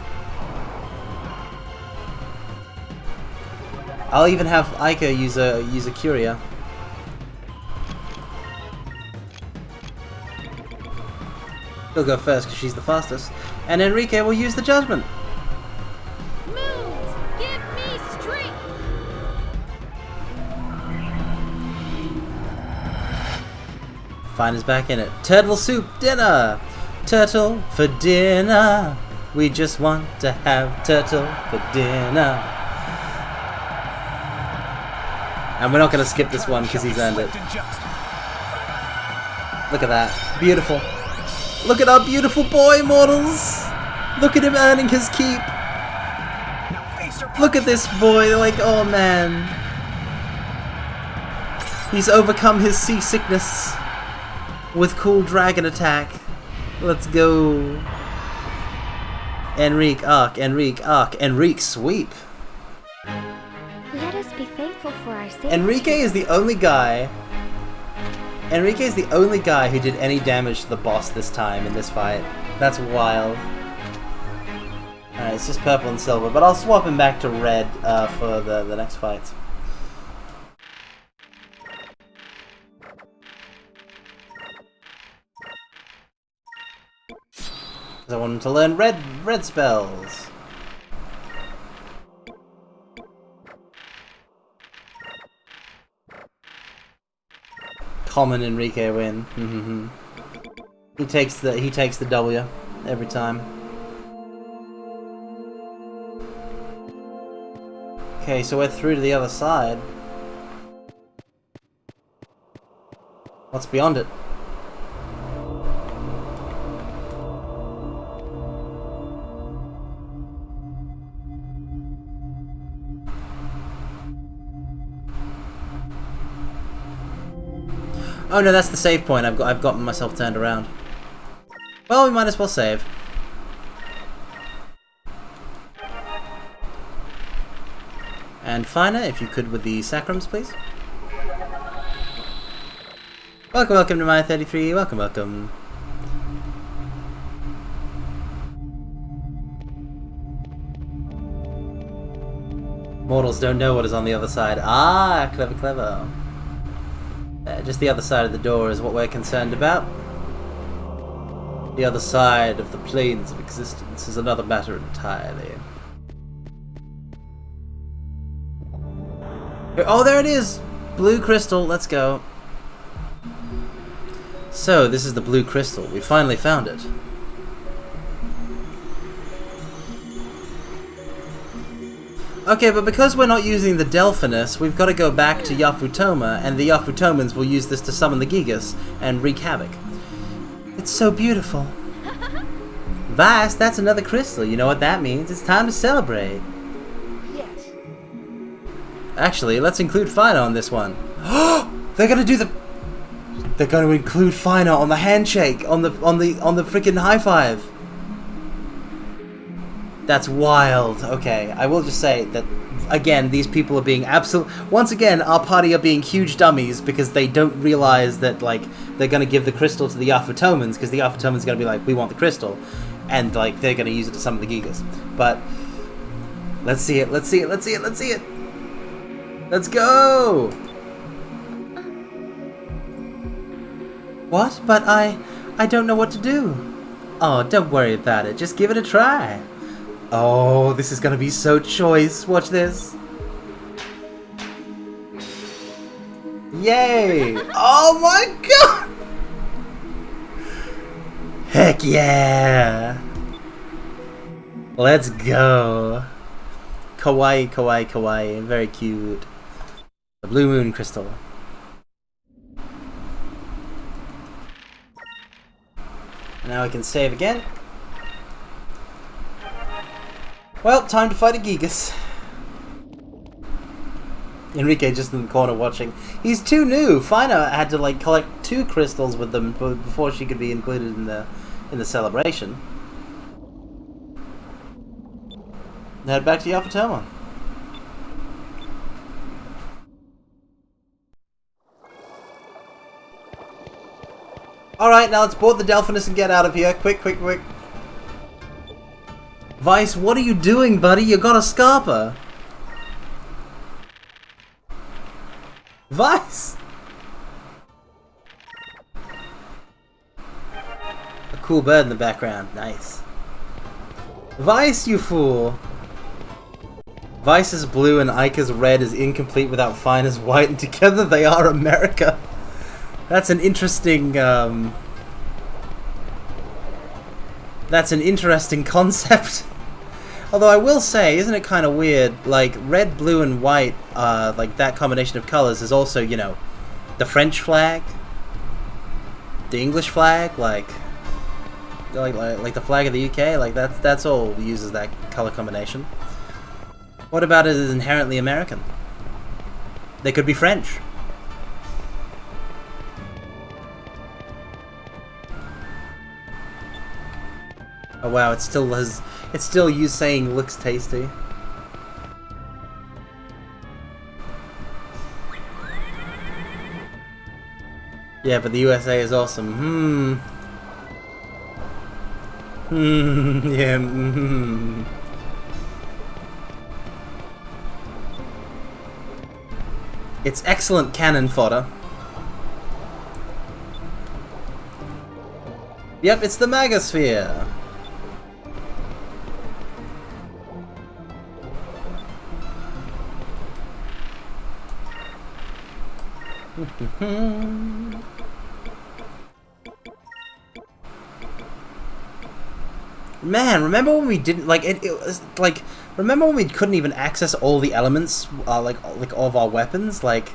I'll even have Aika use a Curia. She'll go first because she's the fastest. And Enrique will use the judgment. Moons, give me strength. Fine is back in it. Turtle soup dinner! Turtle for dinner! We just want to have turtle for dinner. And we're not going to skip this one because he's earned it. Look at that. Beautiful. Look at our beautiful boy, mortals! Look at him earning his keep! Look at this boy, like, oh man. He's overcome his seasickness with cool dragon attack. Let's go. Enrique, arc, Enrique, arc, Enrique, sweep. Let us be thankful for our safety. Enrique is the only guy who did any damage to the boss this time in this fight. That's wild. Alright, it's just purple and silver, but I'll swap him back to red for the next fight. Because I want him to learn red spells. Common Enrique win. He takes the W every time. Okay, so we're through to the other side. What's beyond it? Oh no, that's the save point. I've gotten myself turned around. Well, we might as well save. And Fina, if you could with the sacrams, please. Welcome, welcome to my 33. Welcome, welcome. Mortals don't know what is on the other side. Ah, clever, clever. Just the other side of the door is what we're concerned about. The other side of the planes of existence is another matter entirely. Oh, there it is! Blue crystal, let's go. So, this is the blue crystal. We finally found it. Okay, but because we're not using the Delphinus, we've got to go back to Yafutoma, and the Yafutomans will use this to summon the Gigas and wreak havoc. It's so beautiful. Vice, that's another crystal. You know what that means. It's time to celebrate. Yes. Actually, let's include Fina on this one. They're gonna do the... They're going to include Fina on the handshake, on the freaking high five. That's wild. Okay, I will just say that again, these people are being once again, our party are being huge dummies because they don't realize that like they're going to give the crystal to the Yafutomans because the Yafutomans going to be like, we want the crystal, and like they're going to use it to summon the Gigas. But let's see it. Let's see it. Let's see it. Let's see it. Let's go. What? But I don't know what to do. Oh, don't worry about it. Just give it a try. Oh, this is gonna be so choice. Watch this. Yay! Oh my god! Heck yeah! Let's go. Kawaii, kawaii, kawaii. Very cute. The blue moon crystal. Now I can save again. Well, time to fight a Gigas. Enrique just in the corner watching. He's too new. Fina had to like collect 2 crystals with them before she could be included in the celebration. Head back to Yafutoma. Alright, now let's board the Delphinus and get out of here. Quick, quick, quick. Vice, what are you doing, buddy? You got a Scarpa. Vice! A cool bird in the background. Nice. Vice, you fool! Vice is blue and Ika's red is incomplete without Fina's white, and together they are America. That's an interesting, that's an interesting concept. Although I will say, isn't it kind of weird, like, red, blue, and white, like, that combination of colors is also, you know, the French flag, the English flag, like the flag of the UK, like, that's all uses that color combination. What about it is inherently American? They could be French. Oh wow, it still you saying looks tasty. Yeah, but the USA is awesome. Yeah, It's excellent cannon fodder. Yep, it's the Magasphere. Man, remember when we didn't like it was like remember when we couldn't even access all the elements like of our weapons? Like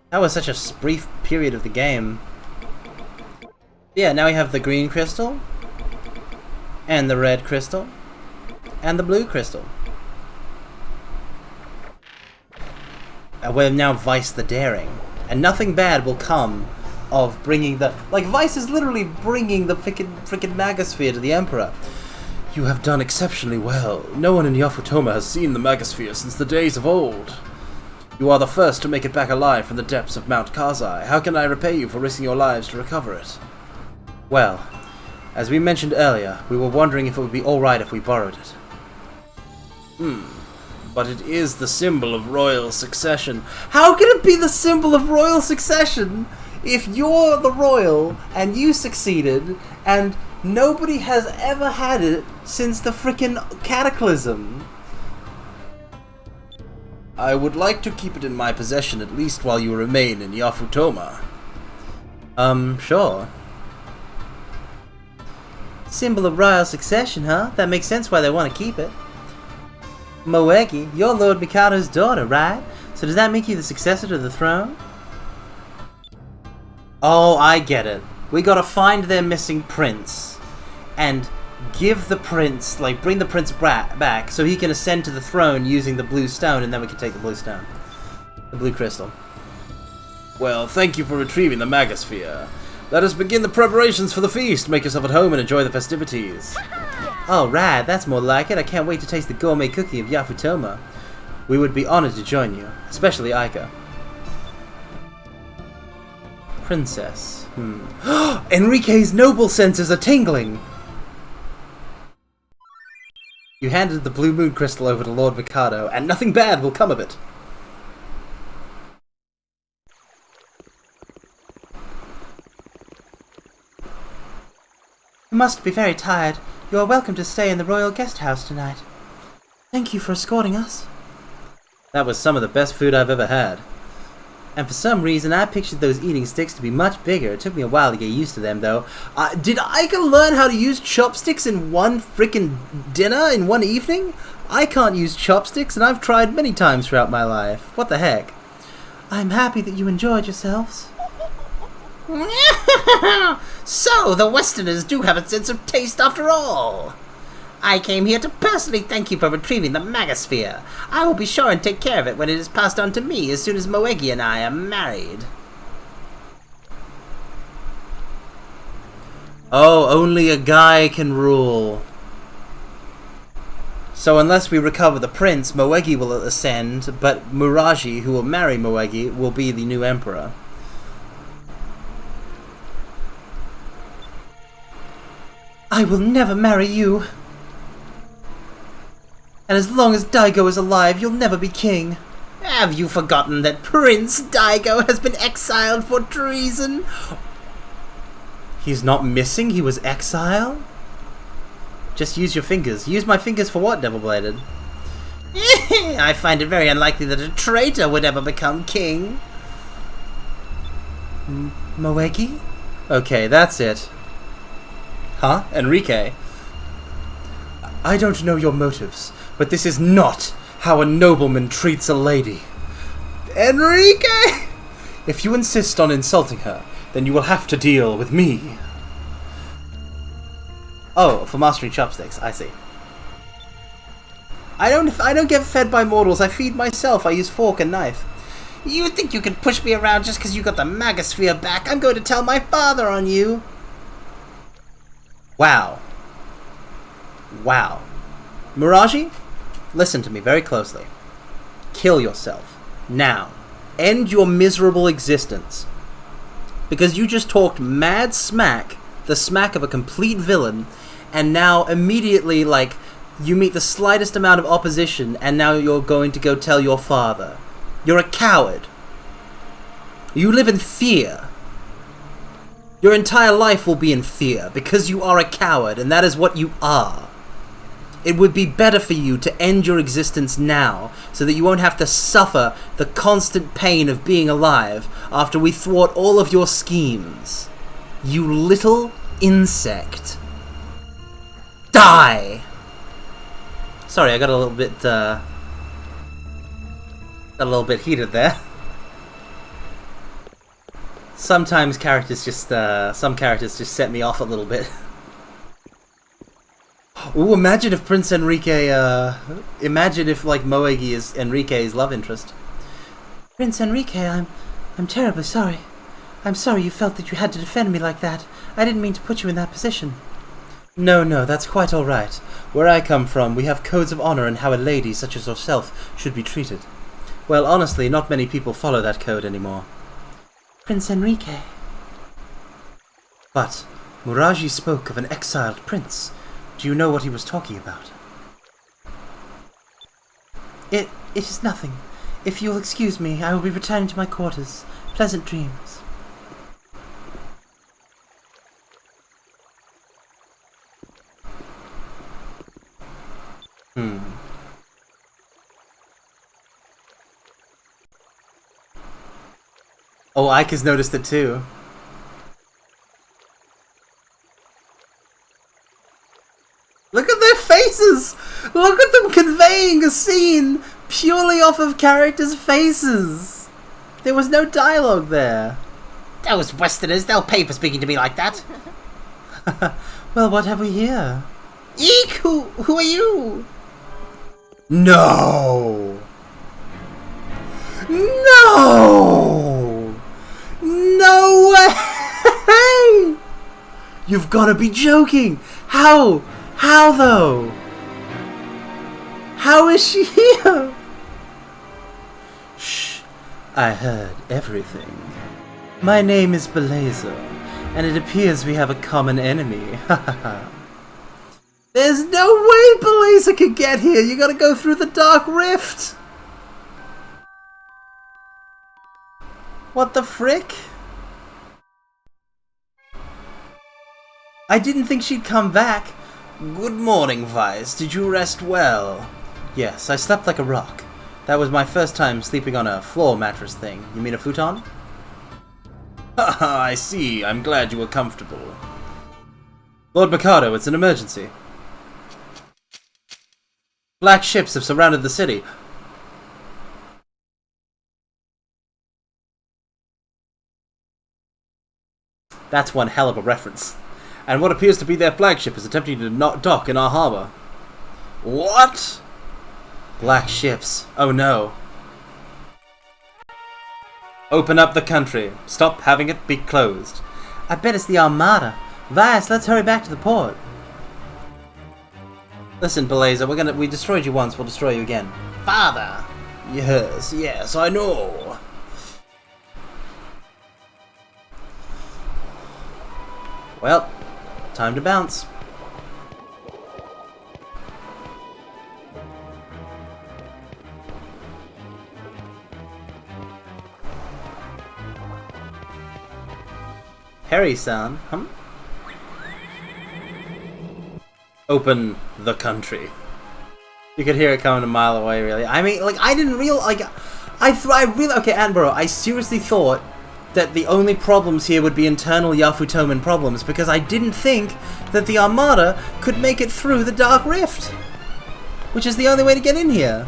that was such a brief period of the game. Yeah, now we have the green crystal and the red crystal and the blue crystal. We're now Vice the Daring, and nothing bad will come of bringing the... Like, Vice is literally bringing the frickin' Magasphere to the Emperor. You have done exceptionally well. No one in Yafutoma has seen the Magasphere since the days of old. You are the first to make it back alive from the depths of Mount Kazai. How can I repay you for risking your lives to recover it? Well, as we mentioned earlier, we were wondering if it would be alright if we borrowed it. But it is the symbol of royal succession. How can it be the symbol of royal succession if you're the royal and you succeeded and nobody has ever had it since the frickin' cataclysm? I would like to keep it in my possession at least while you remain in Yafutoma. Sure. Symbol of royal succession, huh? That makes sense why they want to keep it. Moegi, you're Lord Mikado's daughter, right? So does that make you the successor to the throne? Oh, I get it. We gotta find their missing prince and give the prince, like, bring the prince back so he can ascend to the throne using the blue stone, and then we can take the blue stone. The blue crystal. Well, thank you for retrieving the Magosphere. Let us begin the preparations for the feast. Make yourself at home and enjoy the festivities. Alright, that's more like it. I can't wait to taste the gourmet cooking of Yafutoma. We would be honored to join you, especially Aika. Princess. Enrique's noble senses are tingling! You handed the Blue Moon Crystal over to Lord Mikado, and nothing bad will come of it. You must be very tired. You are welcome to stay in the royal guest house tonight. Thank you for escorting us. That was some of the best food I've ever had. And for some reason, I pictured those eating sticks to be much bigger. It took me a while to get used to them, though. Did Aika learn how to use chopsticks in one frickin' dinner in one evening? I can't use chopsticks, and I've tried many times throughout my life. What the heck? I'm happy that you enjoyed yourselves. So, the Westerners do have a sense of taste after all. I came here to personally thank you for retrieving the Magosphere. I will be sure and take care of it when it is passed on to me as soon as Moegi and I are married. Oh, only a guy can rule. So unless we recover the prince, Moegi will ascend, but Muraji, who will marry Moegi, will be the new emperor. I will never marry you. And as long as Daigo is alive, you'll never be king. Have you forgotten that Prince Daigo has been exiled for treason? He's not missing, he was exiled? Just use your fingers. Use my fingers for what, Devil-Bladed? I find it very unlikely that a traitor would ever become king. Moegi? Okay, that's it. Huh? Enrique? I don't know your motives, but this is not how a nobleman treats a lady. Enrique! If you insist on insulting her, then you will have to deal with me. Oh, for mastering chopsticks, I see. I don't get fed by mortals, I feed myself, I use fork and knife. You think you can push me around just because you got the Magosphere back? I'm going to tell my father on you. Wow. Wow. Muraji, listen to me very closely. Kill yourself. Now. End your miserable existence. Because you just talked mad smack, the smack of a complete villain, and now immediately, like, you meet the slightest amount of opposition, and now you're going to go tell your father. You're a coward. You live in fear. Your entire life will be in fear, because you are a coward, and that is what you are. It would be better for you to end your existence now, so that you won't have to suffer the constant pain of being alive after we thwart all of your schemes. You little insect. Die! Sorry, I got a little bit heated there. Sometimes characters just, some characters just set me off a little bit. Ooh, imagine if Prince Enrique, imagine if, like, Moegi is Enrique's love interest. Prince Enrique, I'm terribly sorry. I'm sorry you felt that you had to defend me like that. I didn't mean to put you in that position. No, that's quite alright. Where I come from, we have codes of honor and how a lady such as yourself should be treated. Well, honestly, not many people follow that code anymore. Prince Enrique. But Muraji spoke of an exiled prince. Do you know what he was talking about? It is nothing. If you'll excuse me, I will be returning to my quarters. Pleasant dreams. Oh, Ike has noticed it too. Look at their faces! Look at them conveying a scene purely off of characters' faces! There was no dialogue there. Those Westerners, they'll pay for speaking to me like that. Well, what have we here? Eek! Who are you? No! No! You've got to be joking! How? How though? How is she here? Shh, I heard everything. My name is Belazer, and it appears we have a common enemy. There's no way Belazer can get here. You gotta go through the Dark Rift. What the frick? I didn't think she'd come back. Good morning, Vice. Did you rest well? Yes, I slept like a rock. That was my first time sleeping on a floor mattress thing. You mean a futon? Haha, I see. I'm glad you were comfortable. Lord Mikado, it's an emergency. Black ships have surrounded the city. That's one hell of a reference. And what appears to be their flagship is attempting to dock in our harbor. What? Black ships. Oh no. Open up the country. Stop having it be closed. I bet it's the Armada. Vice, let's hurry back to the port. Listen, Belazer, we destroyed you once, we'll destroy you again. Father! Yes, I know. Well, time to bounce. Harry-san, Open the country. You could hear it coming a mile away, really. I mean, like, I didn't realize, like, I really, okay, Attenborough, I seriously thought that the only problems here would be internal Yafutoman problems, because I didn't think that the Armada could make it through the Dark Rift, which is the only way to get in here.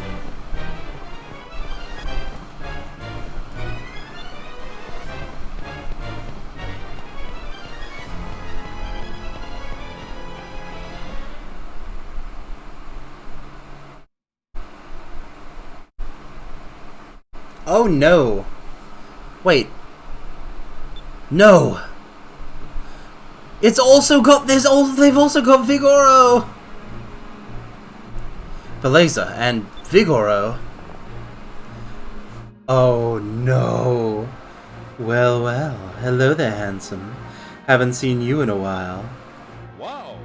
Oh no. Wait. No. It's also got they've also got Vigoro. Belazer and Vigoro. Oh no. Well, hello there, handsome. Haven't seen you in a while. Wow.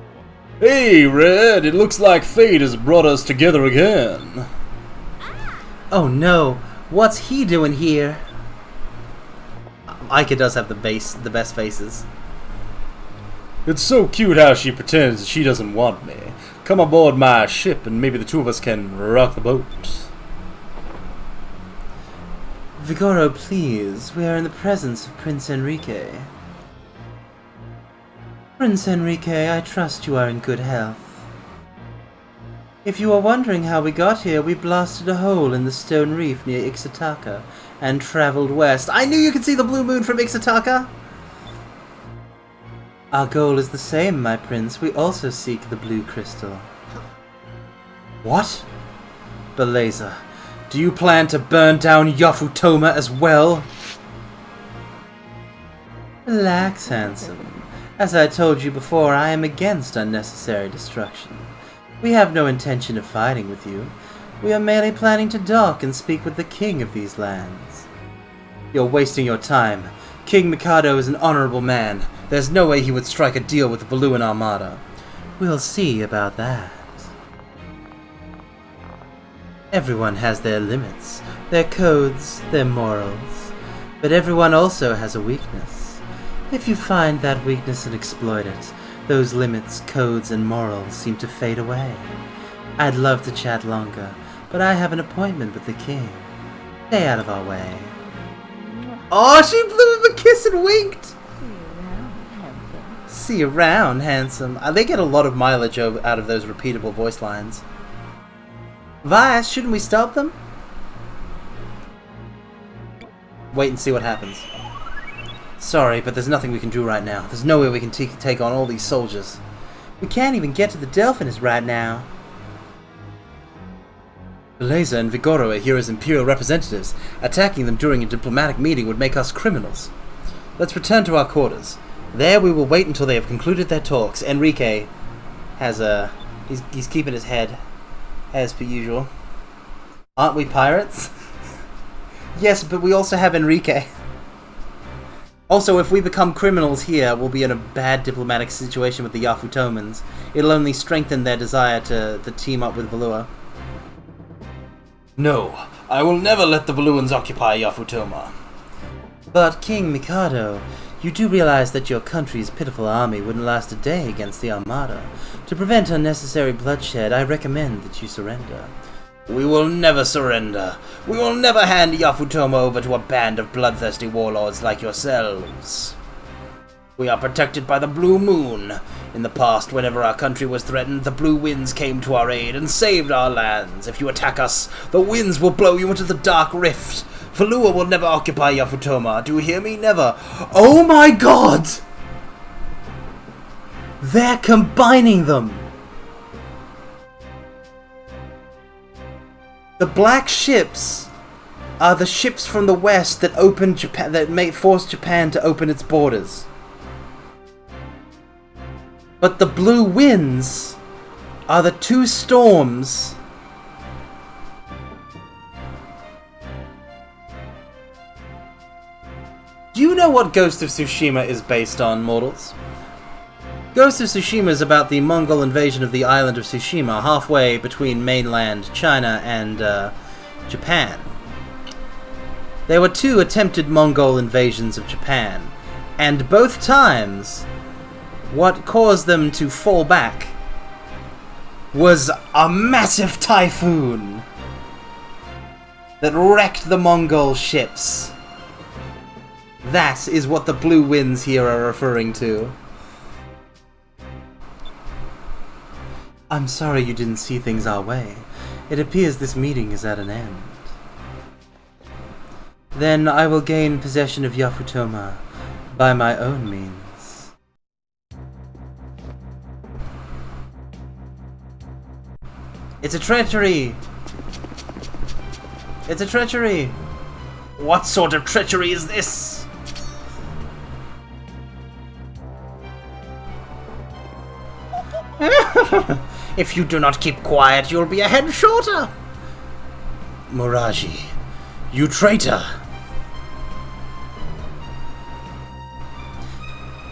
Hey, Red, it looks like fate has brought us together again. Oh no. What's he doing here? Aika does have the best faces. It's so cute how she pretends she doesn't want me. Come aboard my ship and maybe the two of us can rock the boat. Vigoro, please. We are in the presence of Prince Enrique. Prince Enrique, I trust you are in good health. If you are wondering how we got here, we blasted a hole in the stone reef near Ixataka and traveled west. I knew you could see the blue moon from Ixataka! Our goal is the same, my prince. We also seek the blue crystal. What? Belazer, do you plan to burn down Yafutoma as well? Relax, handsome. As I told you before, I am against unnecessary destruction. We have no intention of fighting with you. We are merely planning to dock and speak with the king of these lands. You're wasting your time. King Mikado is an honorable man. There's no way he would strike a deal with the Valuan Armada. We'll see about that. Everyone has their limits, their codes, their morals. But everyone also has a weakness. If you find that weakness and exploit it, those limits, codes, and morals seem to fade away. I'd love to chat longer, but I have an appointment with the king. Stay out of our way. Oh, she blew him a kiss and winked! See you around, handsome. They get a lot of mileage out of those repeatable voice lines. Vice, shouldn't we stop them? Wait and see what happens. Sorry, but there's nothing we can do right now. There's no way we can take on all these soldiers. We can't even get to the Delphinus right now. Belazer and Vigoro are here as Imperial representatives. Attacking them during a diplomatic meeting would make us criminals. Let's return to our quarters. There we will wait until they have concluded their talks. Enrique has a... He's keeping his head, as per usual. Aren't we pirates? Yes, but we also have Enrique. Also, if we become criminals here, we'll be in a bad diplomatic situation with the Yafutomans. It'll only strengthen their desire to team up with Valua. No, I will never let the Valuans occupy Yafutoma. But, King Mikado, you do realize that your country's pitiful army wouldn't last a day against the Armada. To prevent unnecessary bloodshed, I recommend that you surrender. We will never surrender. We will never hand Yafutoma over to a band of bloodthirsty warlords like yourselves. We are protected by the Blue Moon. In the past, whenever our country was threatened, the Blue Winds came to our aid and saved our lands. If you attack us, the winds will blow you into the Dark Rift. Valua will never occupy Yafutoma. Do you hear me? Never. Oh my god! They're combining them! The black ships are the ships from the west that opened Japan, that forced Japan to open its borders. But the blue winds are the two storms Do you know what Ghost of Tsushima is based on, mortals? Ghost of Tsushima is about the Mongol invasion of the island of Tsushima, halfway between mainland China and Japan. There were 2 attempted Mongol invasions of Japan, and both times, what caused them to fall back was a massive typhoon that wrecked the Mongol ships. That is what the blue winds here are referring to. I'm sorry you didn't see things our way. It appears this meeting is at an end. Then I will gain possession of Yafutoma by my own means. It's a treachery! It's a treachery! What sort of treachery is this? If you do not keep quiet, you'll be a head shorter. Muraji, you traitor.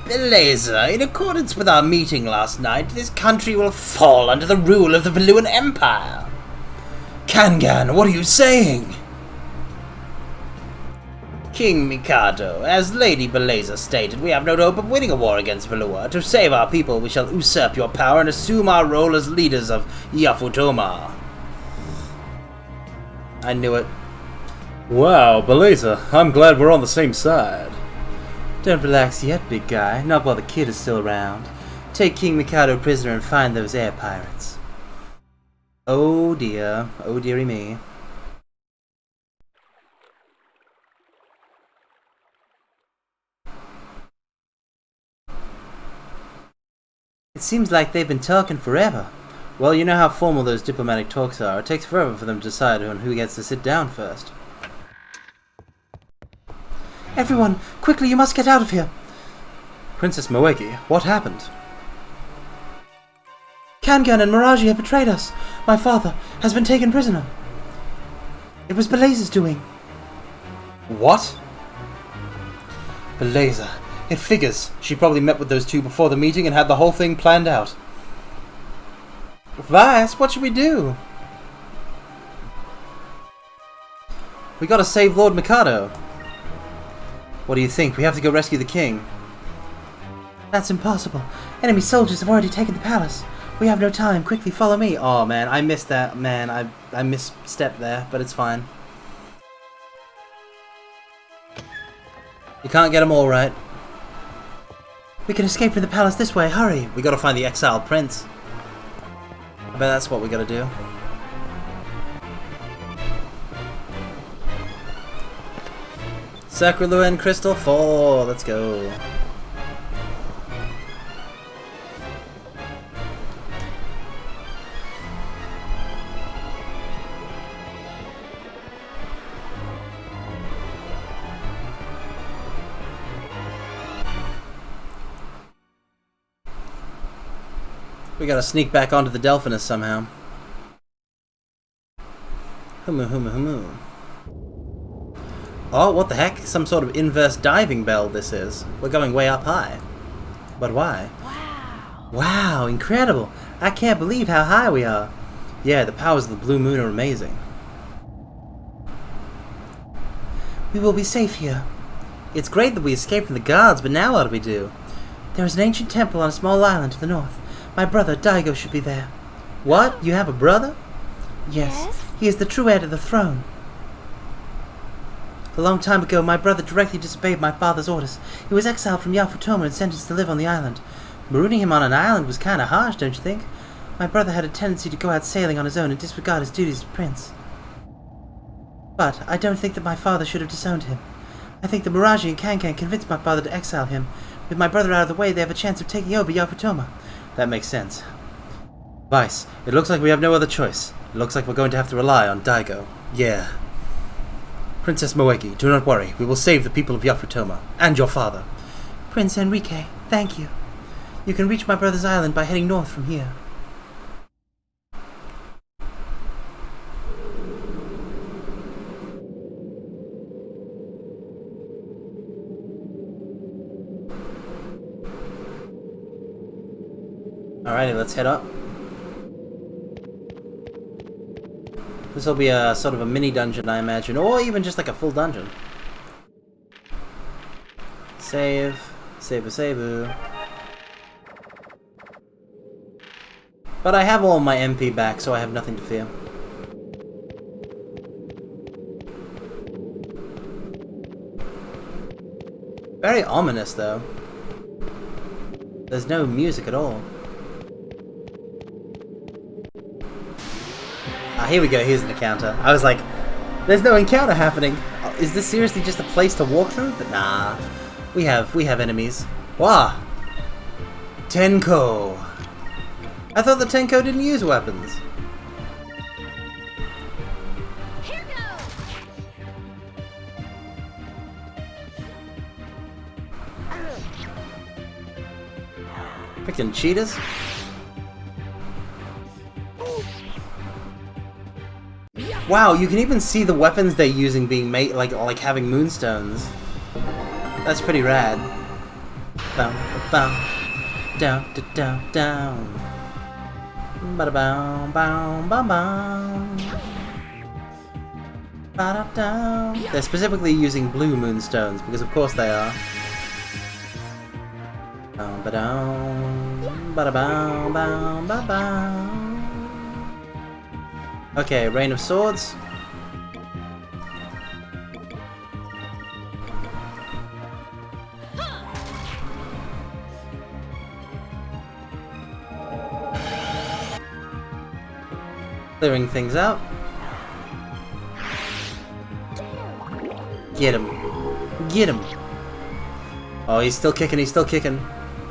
Belazer, in accordance with our meeting last night, this country will fall under the rule of the Valuan Empire. Kangan, what are you saying? King Mikado, as Lady Belazer stated, we have no hope of winning a war against Valua. To save our people, we shall usurp your power and assume our role as leaders of Yafutoma. I knew it. Wow, Belazer, I'm glad we're on the same side. Don't relax yet, big guy. Not while the kid is still around. Take King Mikado prisoner and find those air pirates. Oh dear. Oh dearie me. It seems like they've been talking forever. Well, you know how formal those diplomatic talks are. It takes forever for them to decide on who gets to sit down first. Everyone, quickly, you must get out of here! Princess Moegi, what happened? Kangan and Miraji have betrayed us. My father has been taken prisoner. It was Belazer's doing. What? Belazer. It figures. She probably met with those 2 before the meeting and had the whole thing planned out. Vice, what should we do? We gotta save Lord Mikado. What do you think? We have to go rescue the king. That's impossible. Enemy soldiers have already taken the palace. We have no time. Quickly, follow me. Oh man, I missed that. Man, I misstepped there, but it's fine. You can't get them all right. We can escape from the palace this way. Hurry. We gotta find the exiled prince. I bet that's what we gotta do. Sacraluen Crystal 4. Let's go. We gotta sneak back onto the Delphinus somehow. Humu, humu, humu. Oh, what the heck? Some sort of inverse diving bell this is. We're going way up high. But why? Wow. Wow, incredible! I can't believe how high we are. Yeah, the powers of the blue moon are amazing. We will be safe here. It's great that we escaped from the guards, but now what do we do? There is an ancient temple on a small island to the north. My brother, Daigo, should be there. What? You have a brother? Yes. He is the true heir to the throne. A long time ago, my brother directly disobeyed my father's orders. He was exiled from Yafutoma and sentenced to live on the island. Marooning him on an island was kinda harsh, don't you think? My brother had a tendency to go out sailing on his own and disregard his duties as prince. But I don't think that my father should have disowned him. I think the Miraji and Kankan convinced my father to exile him. With my brother out of the way, they have a chance of taking over Yafutoma. That makes sense. Vice, it looks like we have no other choice. It looks like we're going to have to rely on Daigo. Yeah. Princess Moeki, do not worry. We will save the people of Yafutoma. And your father. Prince Enrique, thank you. You can reach my brother's island by heading north from here. Alrighty, let's head up. This will be a sort of a mini dungeon, I imagine, or even just like a full dungeon. Save. Save. But I have all my MP back, so I have nothing to fear. Very ominous, though. There's no music at all. Ah, here we go, here's an encounter. I was like, there's no encounter happening. Is this seriously just a place to walk through? But nah, we have enemies. Wah! Tenko! I thought the Tenko didn't use weapons. Here goes. Freaking cheetahs. Wow, you can even see the weapons they're using being made, like having moonstones. That's pretty rad. Bow, bow, down, down, down. Bada bow, bow, bow, bow. Bada down. They're specifically using blue moonstones because, of course, they are. Bow, ba down, bada bow, bow, bow, bow. Okay, Rain of Swords. Clearing things out. Get him. Get him. Oh, he's still kicking,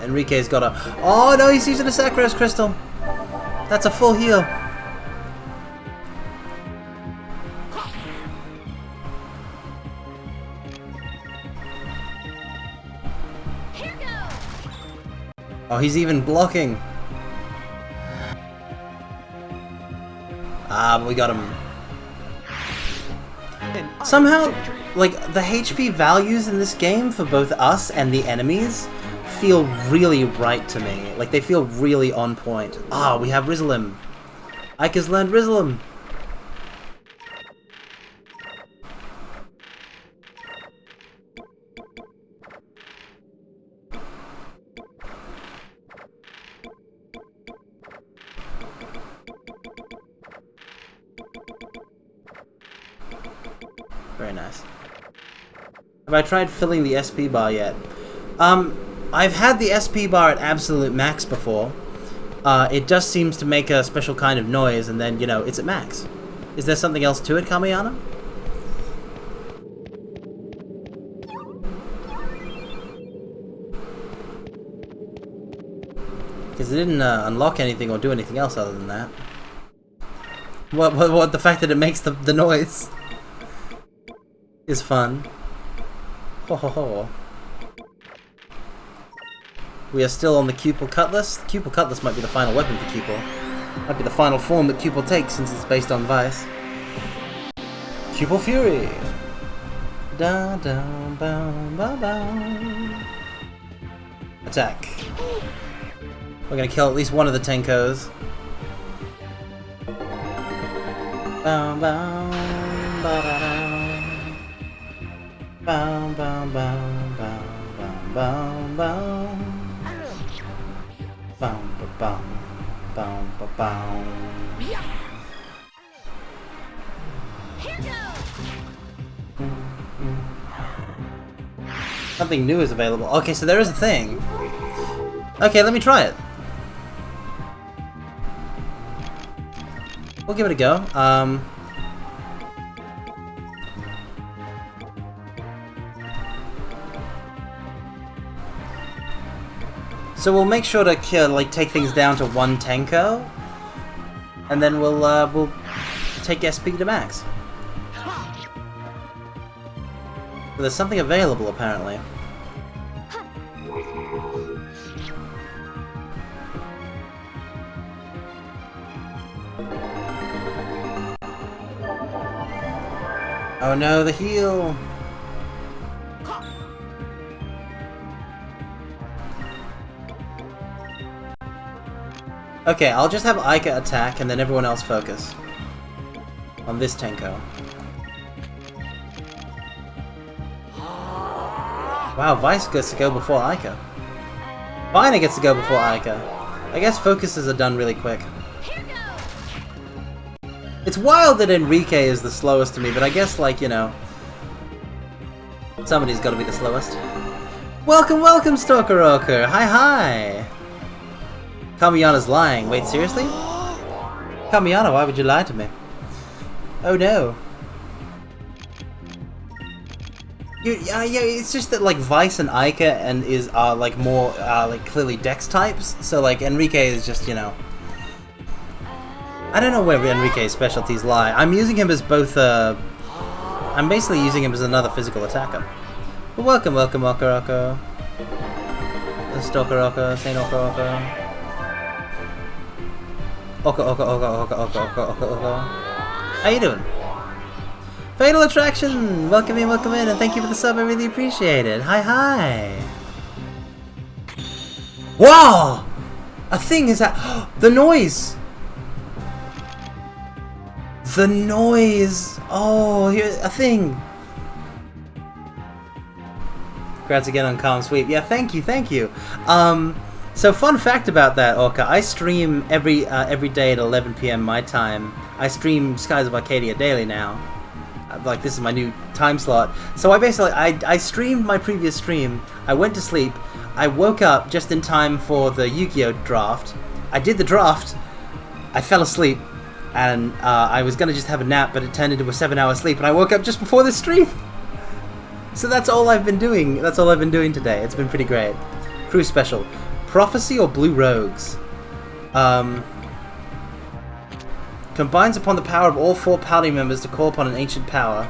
Enrique's got a... Oh no, he's using a Sakros Crystal. That's a full heal. Oh, he's even blocking. Ah, but we got him. Somehow, like, the HP values in this game for both us and the enemies feel really right to me. Like, they feel really on point. Ah, we have Rizzalim. Ike has learned Rizzalim. Very nice. Have I tried filling the SP bar yet? I've had the SP bar at absolute max before. It just seems to make a special kind of noise and then, you know, it's at max. Is there something else to it, Kamiyana? Because it didn't unlock anything or do anything else other than that. What the fact that it makes the noise is fun. Ho ho ho. We are still on the Cupel Cutlass. The Cupel Cutlass might be the final weapon for Cupel. Might be the final form that Cupel takes since it's based on Vice. Cupel Fury! Da da ba ba ba. Attack. We're gonna kill at least one of the Tenkos. Bow bow ba da da. Bow bow bow bow bow bow bow. Bow ba bow bow ba bow. Here goes. Something new is available. Okay, so there is a thing. Okay, let me try it. We'll give it a go. So we'll make sure to kill, like, take things down to 1 Tenko, and then we'll take SP to max. But there's something available apparently. Oh no, the heal! Okay, I'll just have Aika attack and then everyone else focus on this Tenko. Wow, Vice gets to go before Aika. Vina gets to go before Aika. I guess focuses are done really quick. It's wild that Enrique is the slowest to me, but I guess, like, you know, somebody's gotta be the slowest. Welcome, welcome, Stalker Rocker! Hi, hi! Kamiyana's lying. Wait, seriously? Kamiyana, why would you lie to me? Oh no. Yeah, it's just that, like, Vice and Aika are like more like clearly Dex types. So like Enrique is just, you know, I don't know where Enrique's specialties lie. I'm using him as both I'm basically using him as another physical attacker. But welcome, welcome, Okaroko. Stalker Saint Okaroko. Oka. How you doing? Fatal Attraction! Welcome in, and thank you for the sub, I really appreciate it. Hi, hi! Wow! A thing is that... the noise! The noise! Oh, here, a thing! Congrats again on Calm Sweep. Yeah, thank you. So fun fact about that, Orca, I stream every day at 11 PM my time. I stream Skies of Arcadia daily now. Like, this is my new time slot. So I basically, I streamed my previous stream, I went to sleep, I woke up just in time for the Yu-Gi-Oh! Draft, I did the draft, I fell asleep, and I was gonna just have a nap, but it turned into a 7-hour sleep, and I woke up just before the stream! So that's all I've been doing, today. It's been pretty great. Crew special. Prophecy or Blue Rogues? Combines upon the power of all 4 party members to call upon an ancient power,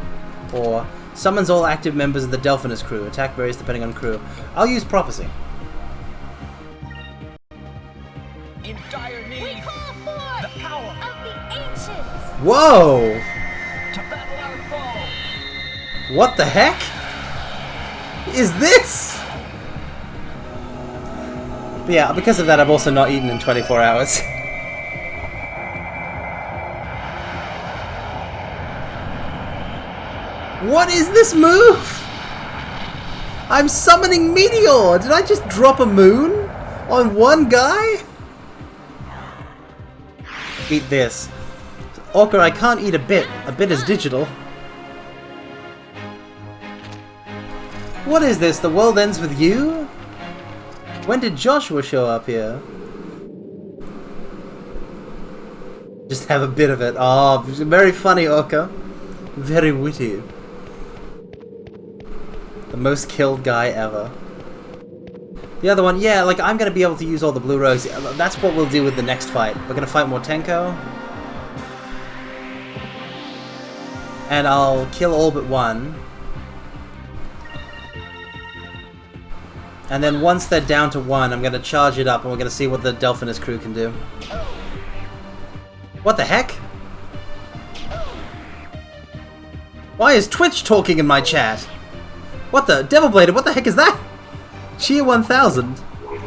or summons all active members of the Delphinus crew. Attack varies depending on crew. I'll use Prophecy. In dire need, We call forth the power of the ancients. Whoa! to battle our foe. What the heck? Is this? But yeah, because of that, I've also not eaten in 24 hours. What is this move? I'm summoning Meteor! Did I just drop a moon on one guy? Eat this. Orca, I can't eat a bit. A bit is digital. What is this? The world ends with you? When did Joshua show up here? Just have a bit of it. Oh, very funny, Orca. Very witty. The most killed guy ever. The other one, yeah, like, I'm gonna be able to use all the blue rogues. That's what we'll do with the next fight. We're gonna fight more Tenko. And I'll kill all but one. And then once they're down to 1, I'm gonna charge it up and we're gonna see what the Delphinus crew can do. What the heck? Why is Twitch talking in my chat? What the? Devil Bladed, what the heck is that? Cheer 1000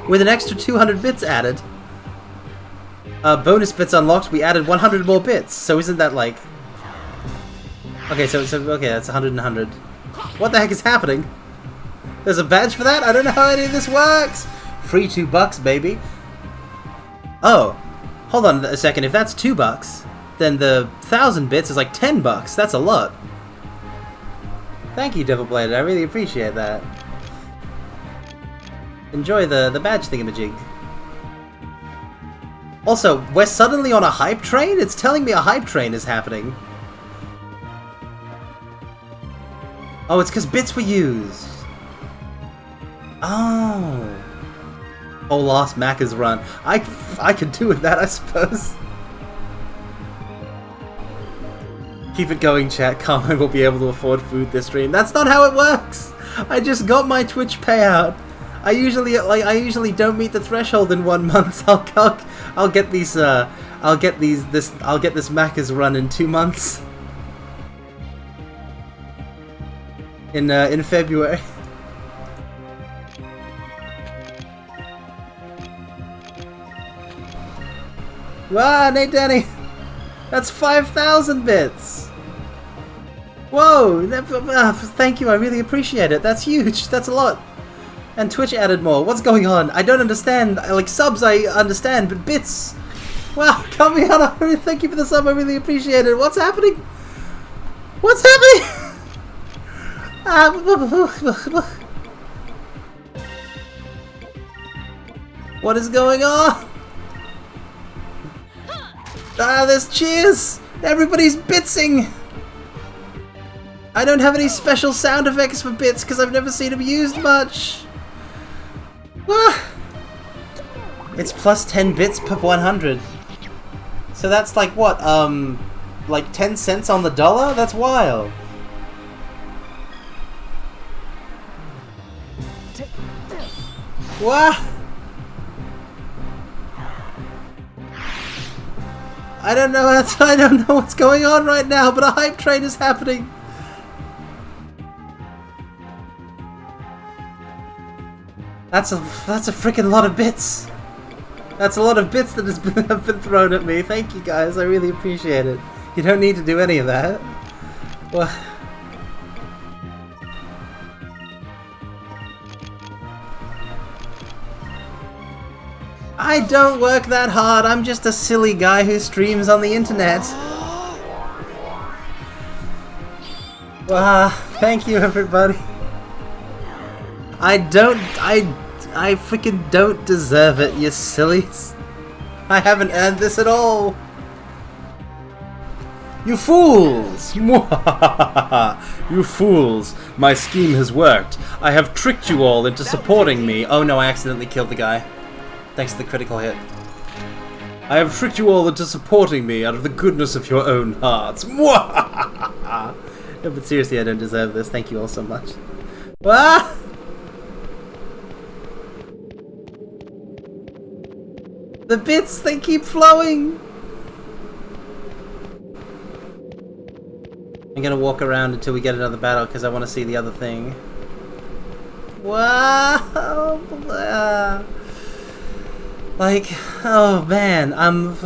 with an extra 200 bits added. Bonus bits unlocked, we added 100 more bits. So isn't that like... Okay, so okay, that's 100 and 100. What the heck is happening? There's a badge for that? I don't know how any of this works! Free $2, baby. Oh, hold on a second. If that's $2, then the 1,000 bits is like $10. That's a lot. Thank you, Devil Bladed. I really appreciate that. Enjoy the badge thingamajig. Also, we're suddenly on a hype train? It's telling me a hype train is happening. Oh, it's because bits were used. Oh. Whole last Macca's run. I could do with that, I suppose. Keep it going, chat. Carmine will be able to afford food this stream. That's not how it works. I just got my Twitch payout. I usually don't meet the threshold in 1 month. I'll get this Macca's run in 2 months. In February. Wow, Nate Danny! That's 5,000 bits! Whoa! Thank you, I really appreciate it. That's huge. That's a lot. And Twitch added more. What's going on? I don't understand. Like, subs I understand, but bits... Wow, Kamiana, thank you for the sub. I really appreciate it. What's happening? What's happening? What is going on? There's cheers! Everybody's bitsing! I don't have any special sound effects for bits because I've never seen them used much. It's plus 10 bits per 100. So that's like what, like 10 cents on the dollar? That's wild. What? I don't know what's going on right now, but a hype train is happening. That's a freaking lot of bits. That's a lot of bits that have been thrown at me. Thank you guys, I really appreciate it. You don't need to do any of that. Well, I don't work that hard. I'm just a silly guy who streams on the internet. Thank you, everybody. I freaking don't deserve it, you sillies. I haven't earned this at all. You fools! You fools! My scheme has worked. I have tricked you all into supporting me. Oh no, I accidentally killed the guy. Thanks to the critical hit. I have tricked you all into supporting me out of the goodness of your own hearts. No, but seriously, I don't deserve this. Thank you all so much. Ah! The bits, they keep flowing! I'm gonna walk around until we get another battle because I want to see the other thing. Wow! Like, oh man, I'm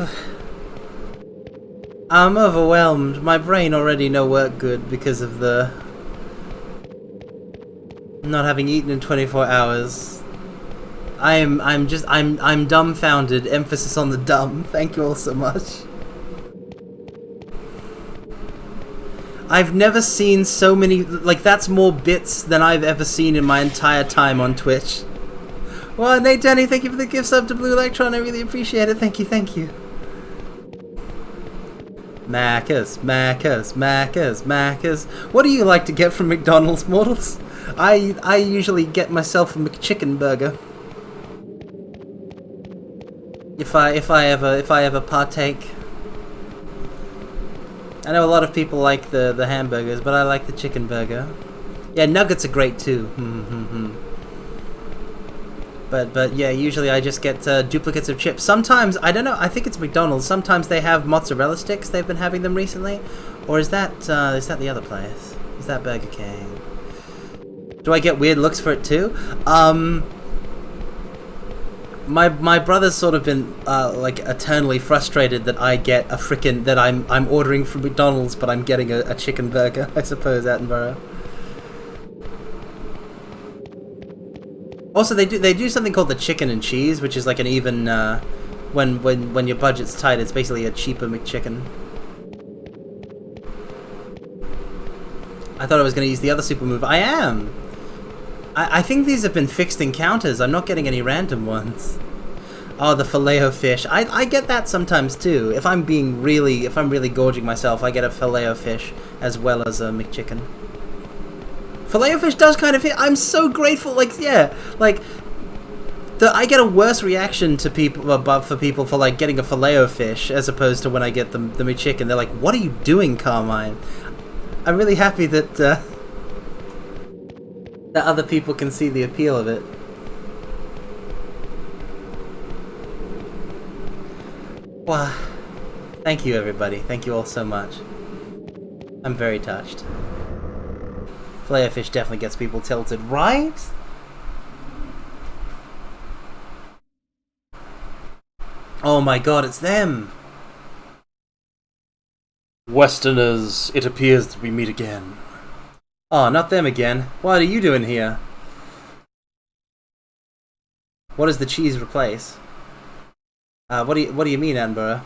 overwhelmed. My brain already no work good because of the not having eaten in 24 hours. I'm dumbfounded. Emphasis on the dumb. Thank you all so much. I've never seen so many, like that's more bits than I've ever seen in my entire time on Twitch. Well, Nate Denny, thank you for the gift sub to Blue Electron. I really appreciate it. Thank you, thank you. Macca's. What do you like to get from McDonald's, mortals? I usually get myself a McChicken burger. If I ever partake. I know a lot of people like the hamburgers, but I like the chicken burger. Yeah, nuggets are great too. But yeah, usually I just get duplicates of chips. Sometimes, I don't know, I think it's McDonald's. Sometimes they have mozzarella sticks. They've been having them recently. Or is that the other place? Is that Burger King? Do I get weird looks for it too? My brother's sort of been like eternally frustrated that I get a frickin' that I'm ordering from McDonald's, but I'm getting a chicken burger. I suppose Attenborough. Also, they do something called the chicken and cheese, which is like an even when your budget's tight, it's basically a cheaper McChicken. I thought I was going to use the other super move. I am. I think these have been fixed encounters. I'm not getting any random ones. Oh, the Filet-O-Fish. I get that sometimes too. If I'm really gorging myself, I get a Filet-O-Fish as well as a McChicken. Filet-O-Fish does kind of hit. I'm so grateful. Like, yeah, like I get a worse reaction to people for like getting a Filet-O-Fish as opposed to when I get the McChicken. They're like, "What are you doing, Carmine?" I'm really happy that that other people can see the appeal of it. Wow. Thank you, everybody. Thank you all so much. I'm very touched. Filet-O-Fish definitely gets people tilted, right? Oh my god, it's them! Westerners, it appears that we meet again. Oh, not them again. What are you doing here? What does the cheese replace? What do you mean, Attenborough?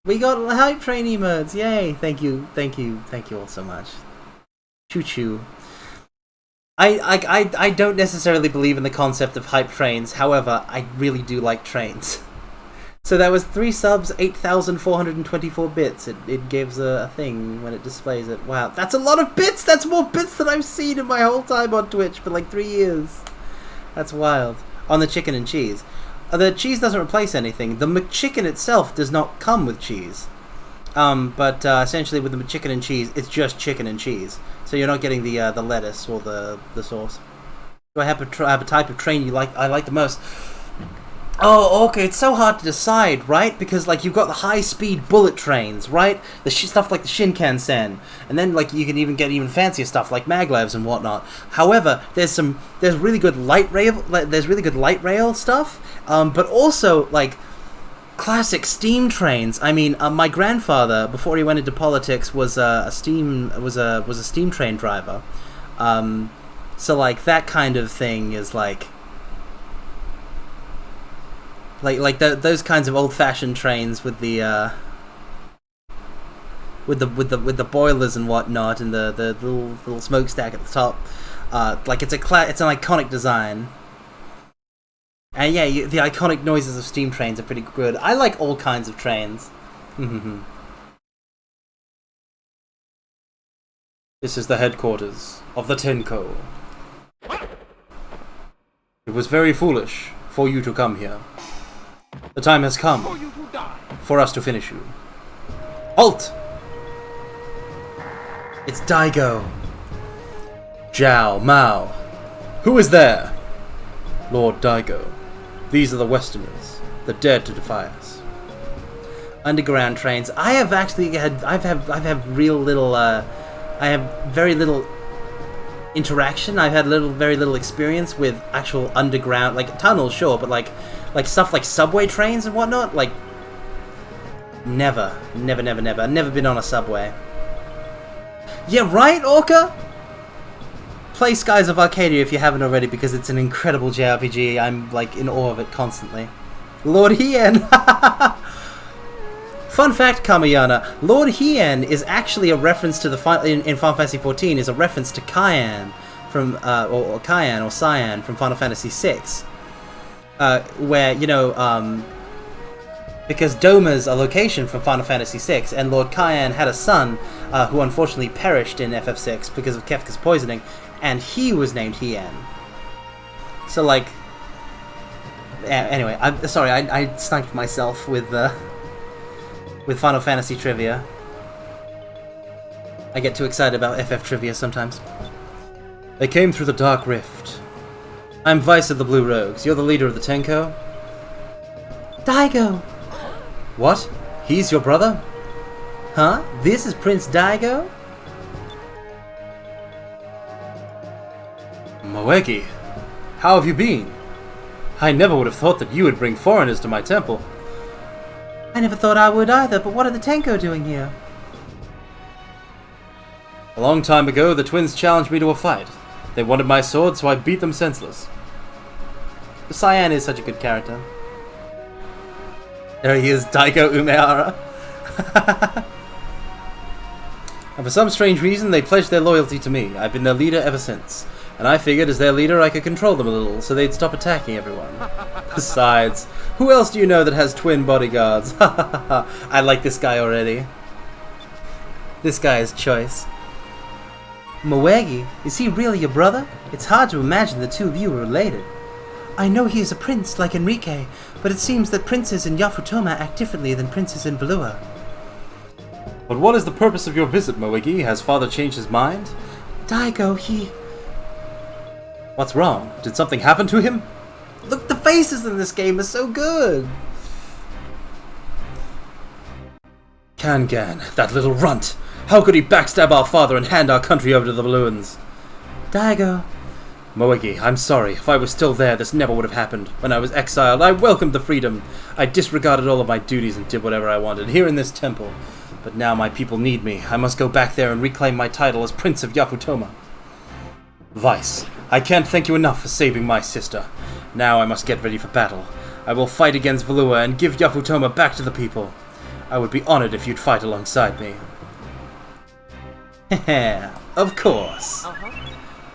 We got hype train emotes! Yay! Thank you all so much. Choo choo. I don't necessarily believe in the concept of hype trains. However, I really do like trains. So that was 3 subs, 8,424 bits. It gives a thing when it displays it. Wow, that's a lot of bits! That's more bits than I've seen in my whole time on Twitch for like 3 years. That's wild. On the chicken and cheese. The cheese doesn't replace anything. The McChicken itself does not come with cheese. But essentially with the McChicken and cheese, it's just chicken and cheese. So you're not getting the lettuce or the sauce. Do I have a type of train I like the most? Oh, okay, it's so hard to decide, right? Because, like, you've got the high-speed bullet trains, right? The stuff like the Shinkansen. And then, like, you can even get even fancier stuff like maglevs and whatnot. However, there's really good light rail stuff, but also, like, classic steam trains. I mean, my grandfather, before he went into politics, was a steam train driver. So, like, that kind of thing is, like those kinds of old-fashioned trains with the boilers and whatnot, and the little smokestack at the top. Like it's an iconic design. And yeah, the iconic noises of steam trains are pretty good. I like all kinds of trains. This is the headquarters of the Tenko. It was very foolish for you to come here. The time has come for us to finish you. Halt! It's Daigo. Zhao Mao. Who is there? Lord Daigo. These are the Westerners that dared to defy us. Underground trains. I have actually had. I have real little. I have very little interaction. I've had very little experience with actual underground, like tunnels, sure, but like stuff like subway trains and whatnot. Like, never. I've never been on a subway. Yeah, right, Orca? Play Skies of Arcadia if you haven't already, because it's an incredible JRPG. I'm like in awe of it constantly. Lord Hien. Fun fact, Kamayana, Lord Hien is actually a reference to the in Final Fantasy XIV is a reference to Cyan from or Cyan or Cyan from Final Fantasy VI, where because Doma's a location from Final Fantasy VI, and Lord Cyan had a son who unfortunately perished in FF6 because of Kefka's poisoning, and he was named Hien. So like, anyway, I'm sorry, I sniped myself with Final Fantasy trivia. I get too excited about FF trivia sometimes. They came through the Dark Rift. I'm Vice of the Blue Rogues. You're the leader of the Tenko? Daigo! What? He's your brother? Huh? This is Prince Daigo? Moegi, how have you been? I never would have thought that you would bring foreigners to my temple. I never thought I would either, but what are the Tenko doing here? A long time ago, the twins challenged me to a fight. They wanted my sword, so I beat them senseless. Cyan is such a good character. There he is, Daigo Umehara. And for some strange reason, they pledged their loyalty to me. I've been their leader ever since. And I figured as their leader, I could control them a little, so they'd stop attacking everyone. Besides, who else do you know that has twin bodyguards? I like this guy already. This guy is choice. Moegi, is he really your brother? It's hard to imagine the two of you were related. I know he is a prince like Enrique, but it seems that princes in Yafutoma act differently than princes in Valua. But what is the purpose of your visit, Moegi? Has father changed his mind? Daigo, he... What's wrong? Did something happen to him? Look, the faces in this game are so good! Kangan, that little runt! How could he backstab our father and hand our country over to the Valuans? Daigo... Moegi, I'm sorry. If I was still there, this never would have happened. When I was exiled, I welcomed the freedom. I disregarded all of my duties and did whatever I wanted, here in this temple. But now my people need me. I must go back there and reclaim my title as Prince of Yafutoma. Vice, I can't thank you enough for saving my sister. Now I must get ready for battle. I will fight against Valua and give Yafutoma back to the people. I would be honored if you'd fight alongside me. Heh, of course.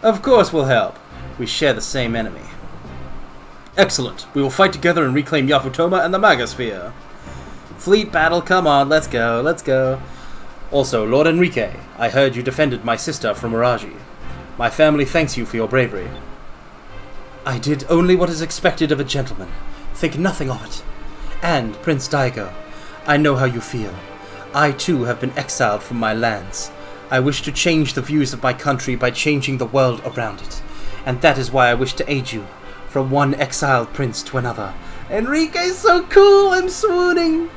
Of course we'll help. We share the same enemy. Excellent. We will fight together and reclaim Yafutoma and the Magasphere. Fleet battle, come on, let's go, let's go. Also, Lord Enrique, I heard you defended my sister from Miraji. My family thanks you for your bravery. I did only what is expected of a gentleman. Think nothing of it. And, Prince Daigo, I know how you feel. I too have been exiled from my lands. I wish to change the views of my country by changing the world around it. And that is why I wish to aid you, from one exiled prince to another. Enrique's so cool, I'm swooning!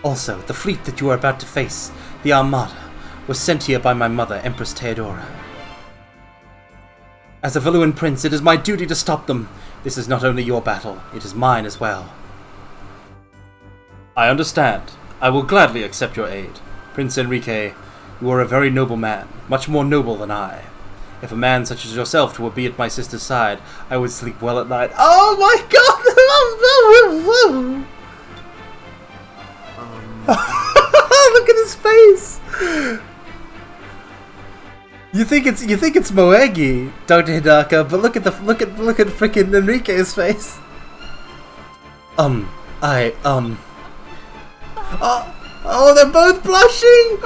Also, the fleet that you are about to face, the Armada, was sent here by my mother, Empress Theodora. As a Valuan prince, it is my duty to stop them. This is not only your battle, it is mine as well. I understand. I will gladly accept your aid. Prince Enrique, you are a very noble man, much more noble than I. If a man such as yourself were to be at my sister's side, I would sleep well at night. Oh my god! Look at his face! You think it's Moegi, Dr. Hidaka, but look at frickin' Enrique's face. Oh, they're both blushing!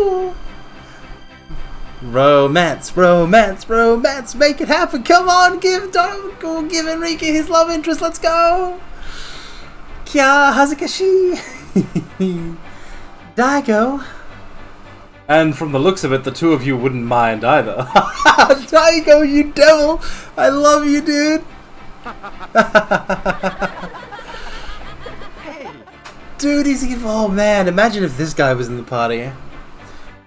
Ooh! Romance, romance, romance, make it happen! Come on, give Enrique his love interest. Let's go! Kya Hazukashi! Daigo. And from the looks of it, the two of you wouldn't mind either. Daigo, you devil! I love you, dude! Dude, he's evil. Oh man, imagine if this guy was in the party.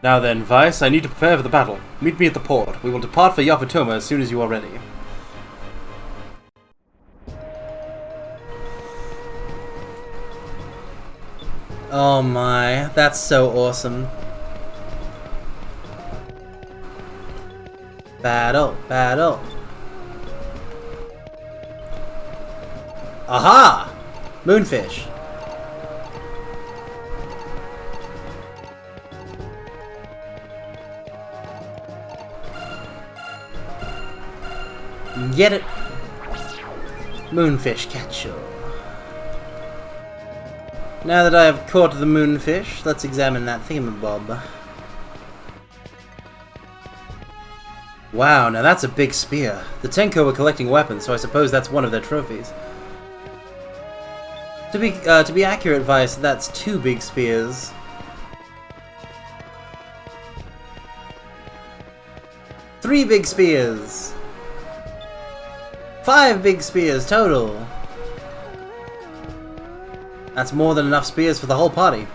Now then, Vice, I need to prepare for the battle. Meet me at the port. We will depart for Yafutoma as soon as you are ready. Oh my, that's so awesome. Battle, battle. Aha! Moonfish. Get it. Moonfish catcher. Now that I have caught the moonfish, let's examine that thingamabob. Wow, now that's a big spear. The Tenko were collecting weapons, so I suppose that's one of their trophies. To be accurate, Vice, that's two big spears. 3 big spears. 5 big spears total. That's more than enough spears for the whole party.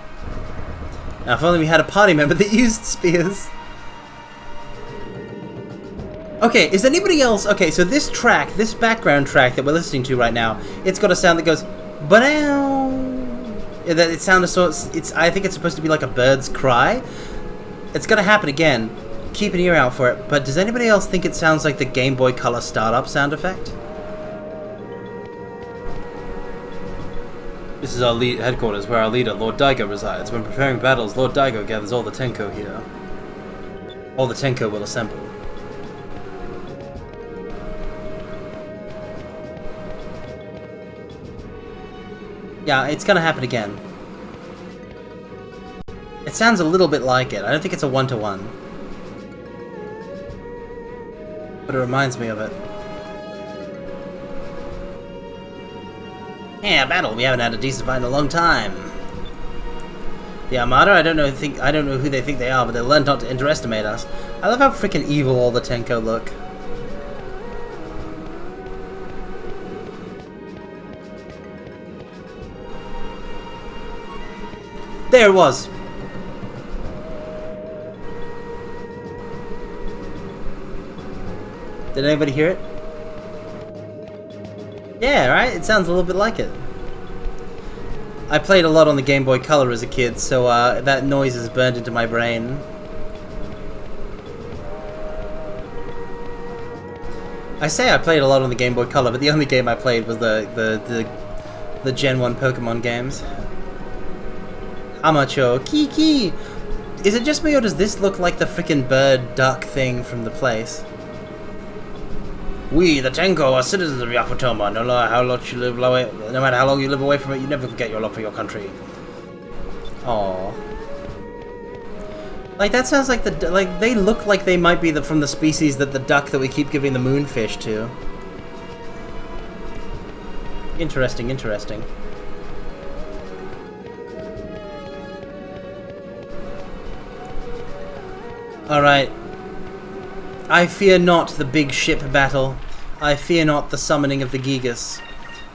Now, if only we had a party member that used spears. Okay, is anybody else... Okay, so this track, this background track that we're listening to right now, it's got a sound that goes... Ba-dow! It sounds so... I think it's supposed to be like a bird's cry. It's gonna happen again. Keep an ear out for it. But does anybody else think it sounds like the Game Boy Color startup sound effect? This is our headquarters, where our leader, Lord Daigo, resides. When preparing battles, Lord Daigo gathers all the Tenko here. All the Tenko will assemble. Yeah, it's gonna happen again. It sounds a little bit like it. I don't think it's a one-to-one. But it reminds me of it. Yeah, battle. We haven't had a decent fight in a long time. The Armada, I don't know who they think they are, but they learned not to underestimate us. I love how freaking evil all the Tenko look. There it was. Did anybody hear it? Yeah, right? It sounds a little bit like it. I played a lot on the Game Boy Color as a kid, so that noise is burned into my brain. I say I played a lot on the Game Boy Color, but the only game I played was the Gen 1 Pokemon games. Hamacho, Kiki! Is it just me, or does this look like the frickin' bird duck thing from the place? We, the Tenko, are citizens of Yafutoma. No matter how long you live away from it, you never forget your love for your country. Aww. Like, that sounds like they look like they might be from the species that the duck that we keep giving the moonfish to. Interesting, interesting. Alright. I fear not the big ship battle. I fear not the summoning of the Gigas.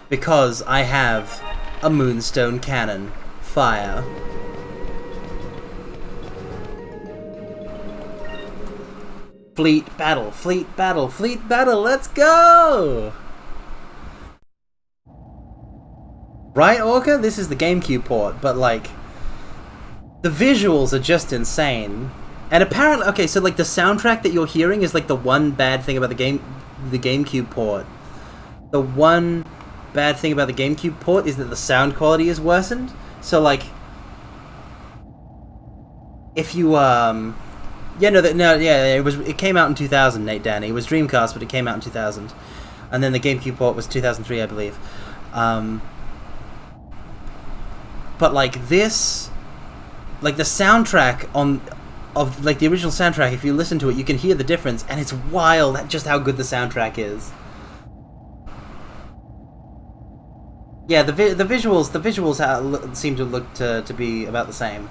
Because I have a moonstone cannon. Fire. Fleet battle, fleet battle, fleet battle, let's go! Right, Orca? This is the GameCube port, but like... the visuals are just insane. And apparently, okay, so like the soundtrack that you're hearing is like the one bad thing about the GameCube port. The one bad thing about the GameCube port is that the sound quality is worsened. So like, if you it came out in 2000, Nate Danny. It was Dreamcast, but it came out in 2000, and then the GameCube port was 2003, I believe. But like this, like the soundtrack of like the original soundtrack, if you listen to it, you can hear the difference, and it's wild just how good the soundtrack is. Yeah, the visuals seem to look to be about the same.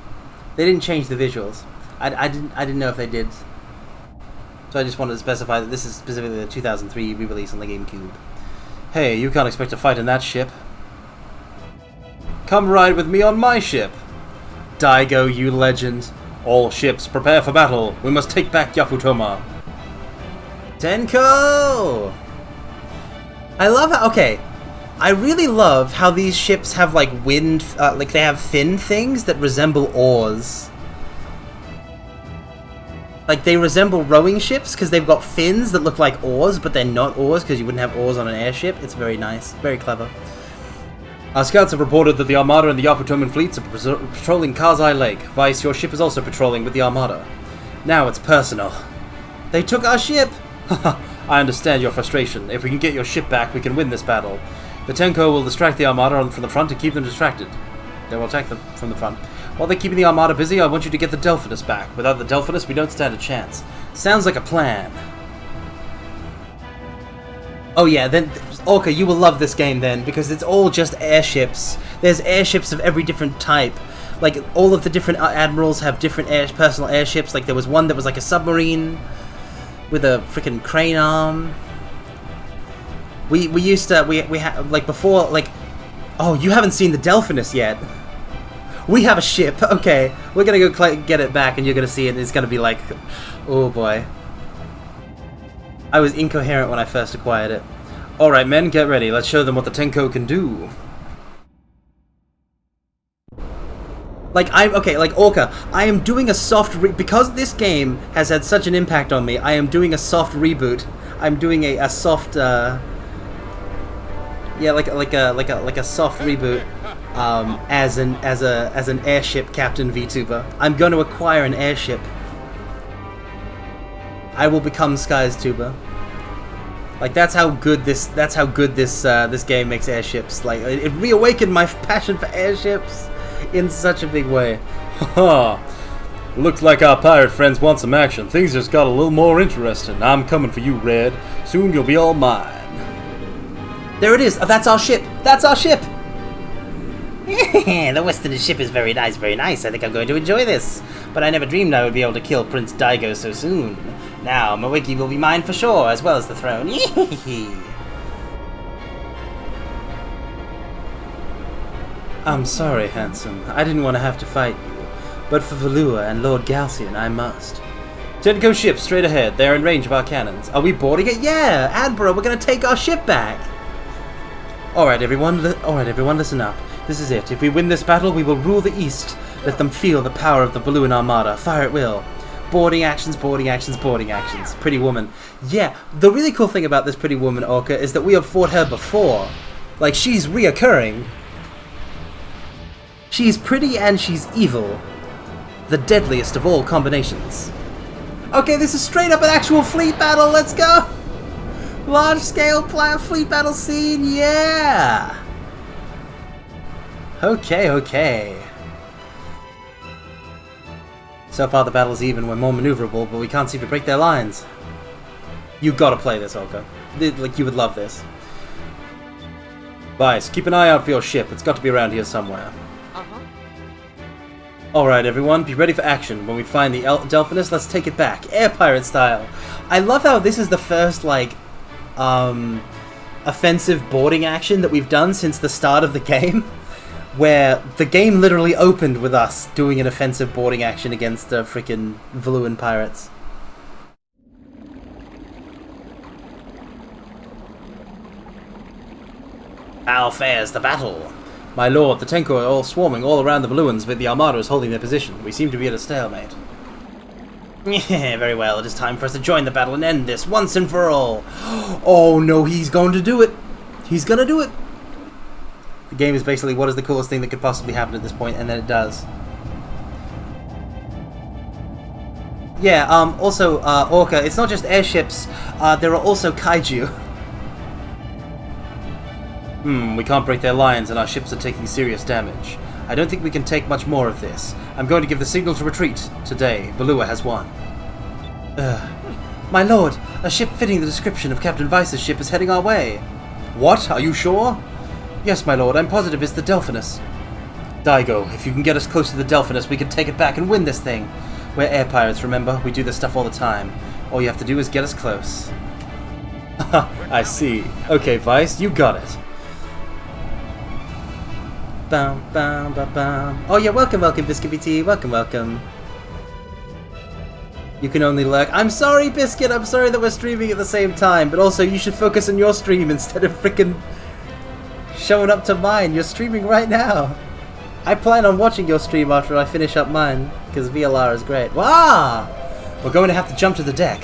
They didn't change the visuals. I didn't know if they did. So I just wanted to specify that this is specifically the 2003 re-release on the GameCube. Hey, you can't expect to fight in that ship. Come ride with me on my ship. Daigo, you legend. All ships, prepare for battle. We must take back Yafutoma. Tenko! I love how... okay. I really love how these ships have, like, wind... like, they have fin things that resemble oars. Like, they resemble rowing ships because they've got fins that look like oars, but they're not oars because you wouldn't have oars on an airship. It's very nice. Very clever. Our scouts have reported that the Armada and the Yafutoman fleets are patrolling Kazai Lake. Vice, your ship is also patrolling with the Armada. Now it's personal. They took our ship! I understand your frustration. If we can get your ship back, we can win this battle. The Tenko will distract the Armada from the front and keep them distracted. They will attack them from the front. While they're keeping the Armada busy, I want you to get the Delphinus back. Without the Delphinus, we don't stand a chance. Sounds like a plan. Oh yeah, then... Orca, you will love this game then, because it's all just airships. There's airships of every different type. Like, all of the different admirals have different personal airships. Like, there was one that was like a submarine. with a freaking crane arm. We used to we had like before like, oh, you haven't seen the Delphinus yet. We have a ship. Okay, we're gonna go get it back, and you're gonna see it. And it's gonna be like, oh boy. I was incoherent when I first acquired it. All right, men, get ready. Let's show them what the Tenko can do. Like, like Orca, I am doing a soft because this game has had such an impact on me. I am doing a soft reboot. I'm doing a soft, yeah, like a soft reboot, as an airship captain VTuber. I'm going to acquire an airship. I will become Sky's tuber. Like that's how good this this game makes airships. Like it reawakened my passion for airships in such a big way. Haha. Looks like our pirate friends want some action. Things just got a little more interesting. I'm coming for you, Red. Soon you'll be all mine. There it is. Oh, that's our ship. That's our ship. The western ship is very nice, very nice. I think I'm going to enjoy this. But I never dreamed I would be able to kill Prince Daigo so soon. Now, Mawiki will be mine for sure, as well as the throne. I'm sorry, handsome. I didn't want to have to fight you. But for Valua and Lord Galcian, I must. Tenko ship straight ahead. They're in range of our cannons. Are we boarding it? Yeah! Admiral, we're going to take our ship back! Alright, everyone, listen up. This is it. If we win this battle, we will rule the East. Let them feel the power of the Valuan Armada. Fire at will. Boarding actions, boarding actions, boarding actions. Pretty woman. Yeah, the really cool thing about this Pretty Woman, Orca, is that we have fought her before. Like, she's reoccurring. She's pretty and she's evil. The deadliest of all combinations. Okay, this is straight up an actual fleet battle. Let's go! Large-scale fleet battle scene, yeah! Okay. So far the battle's even, we're more maneuverable, but we can't seem to break their lines. You gotta play this, Olga. Like, you would love this. Vice, keep an eye out for your ship. It's got to be around here somewhere. Alright, everyone, be ready for action. When we find the Delphinus, let's take it back. Air pirate style. I love how this is the first, like, offensive boarding action that we've done since the start of the game. Where the game literally opened with us doing an offensive boarding action against the freaking Valuan pirates. How fares the battle? My lord, the Tenko are all swarming all around the Valuans, but the Armada is holding their position. We seem to be at a stalemate. Yeah, very well. It is time for us to join the battle and end this once and for all. Oh no, he's going to do it. He's gonna do it. The game is basically what is the coolest thing that could possibly happen at this point, and then it does. Yeah, also, Orca, it's not just airships, there are also kaiju. We can't break their lines and our ships are taking serious damage. I don't think we can take much more of this. I'm going to give the signal to retreat. Today, Valua has won. My lord, a ship fitting the description of Captain Vice's ship is heading our way. What? Are you sure? Yes, my lord, I'm positive it's the Delphinus. Daigo, if you can get us close to the Delphinus, we can take it back and win this thing. We're air pirates, remember? We do this stuff all the time. All you have to do is get us close. I see. Okay, Vice, you got it. Bam, bam, bam, bam. Oh yeah, welcome, Biscuit BT. Welcome. You can only lurk. I'm sorry, Biscuit. I'm sorry that we're streaming at the same time, but also you should focus on your stream instead of freaking showing up to mine. You're streaming right now. I plan on watching your stream after I finish up mine, because VLR is great. Wow! We're going to have to jump to the deck.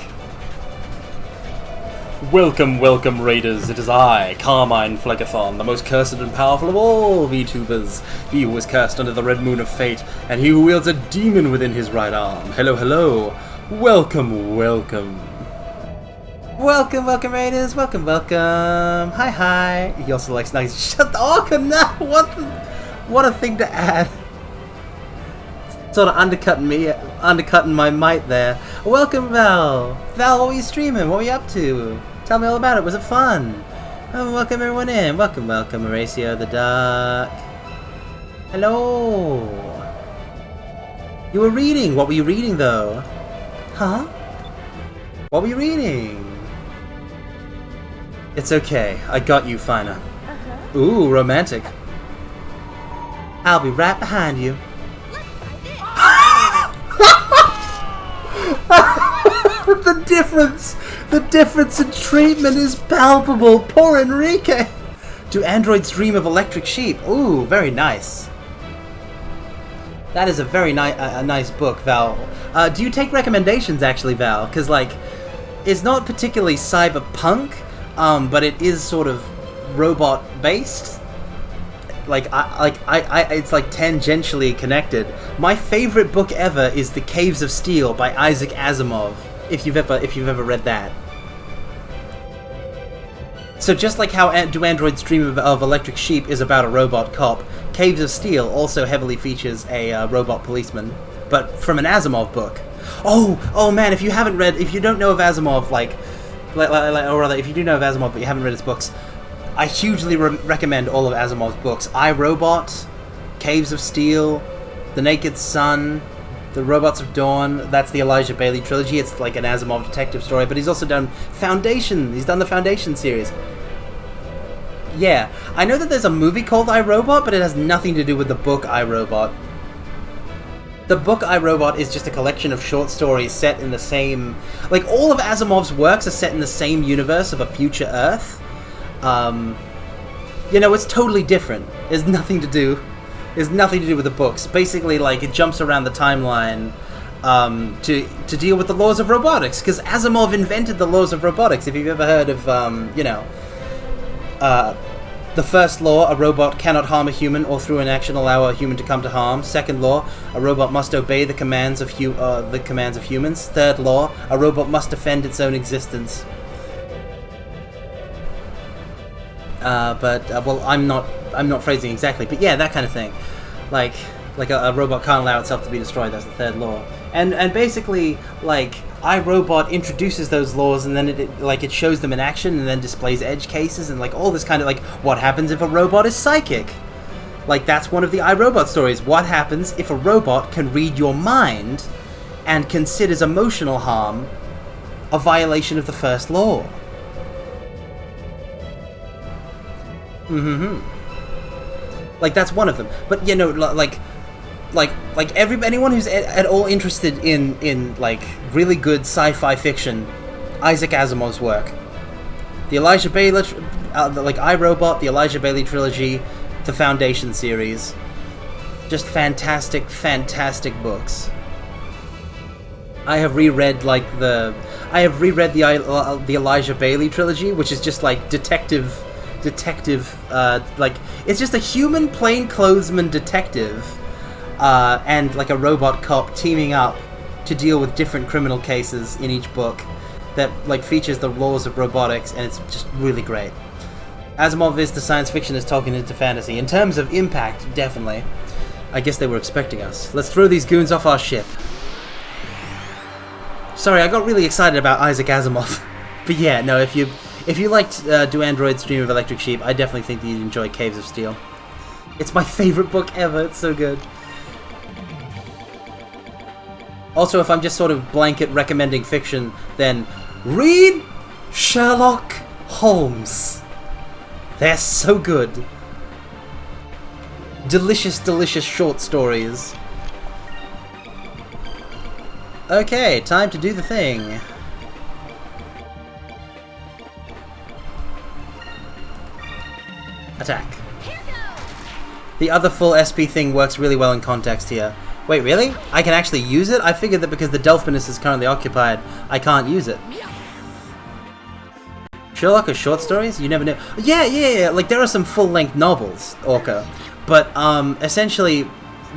Welcome, Raiders. It is I, Carmine Phlegathon, the most cursed and powerful of all VTubers. He who was cursed under the red moon of fate, and he who wields a demon within his right arm. Hello. Welcome. Welcome, Raiders. Welcome. Hi. He also likes nuggets. Shut the Orca now! What a thing to add. Sort of undercutting my might there. Welcome, Val. Val, what were you streaming? What were you up to? Tell me all about it. Was it fun? Oh, welcome everyone in. Welcome, Horatio the Duck. Hello. You were reading. What were you reading, though? Huh? What were you reading? It's okay. I got you, Fina. Ooh, romantic. I'll be right behind you. The difference in treatment is palpable. Poor Enrique. Do androids dream of electric sheep? Ooh, very nice. That is a very nice book, Val. Do you take recommendations, actually, Val? Because, like, it's not particularly cyberpunk, but it is sort of robot-based. It's like tangentially connected. My favorite book ever is The Caves of Steel by Isaac Asimov. If you've ever read that. So just like how Do Androids Dream of Electric Sheep is about a robot cop, Caves of Steel also heavily features a robot policeman, but from an Asimov book. Oh man! If you don't know of Asimov, or rather, if you do know of Asimov but you haven't read his books, I hugely recommend all of Asimov's books. I, Robot, Caves of Steel, The Naked Sun, The Robots of Dawn. That's the Elijah Bailey trilogy. It's like an Asimov detective story, but he's also done Foundation. He's done the Foundation series. Yeah, I know that there's a movie called I, Robot, but it has nothing to do with the book I, Robot. The book I, Robot is just a collection of short stories set in the same... Like, all of Asimov's works are set in the same universe of a future Earth. It's totally different. There's nothing to do with the books. Basically, like, it jumps around the timeline to deal with the laws of robotics, because Asimov invented the laws of robotics. If you've ever heard of, the first law, a robot cannot harm a human or through an action allow a human to come to harm. Second law, a robot must obey the commands of humans. Third law, a robot must defend its own existence. I'm not phrasing exactly, but yeah, that kind of thing. Like a robot can't allow itself to be destroyed. That's the third law. And basically, like, iRobot introduces those laws, and then it shows them in action, and then displays edge cases, and like all this kind of like, what happens if a robot is psychic? Like, that's one of the iRobot stories. What happens if a robot can read your mind, and considers emotional harm a violation of the first law? Like, that's one of them. But anyone who's at all interested in like really good sci-fi fiction, Isaac Asimov's work, the Elijah Bailey, iRobot, the Elijah Bailey trilogy, the Foundation series, just fantastic books. I have reread the Elijah Bailey trilogy, which is just like detective, it's just a human plainclothesman detective, and like a robot cop teaming up to deal with different criminal cases in each book that like features the laws of robotics, and it's just really great. Asimov is the science fiction is talking into fantasy. In terms of impact, definitely. I guess they were expecting us. Let's throw these goons off our ship. Sorry, I got really excited about Isaac Asimov. But yeah, no, if you liked Do Androids Dream of Electric Sheep, I definitely think that you'd enjoy Caves of Steel. It's my favorite book ever, it's so good. Also, if I'm just sort of blanket recommending fiction, then read Sherlock Holmes. They're so good. Delicious short stories. Okay, time to do the thing. Attack. The other full SP thing works really well in context here. Wait, really? I can actually use it? I figured that because the Delphinus is currently occupied, I can't use it. Sherlock is short stories? You never know. Yeah. Like, there are some full-length novels, Orca. But, essentially,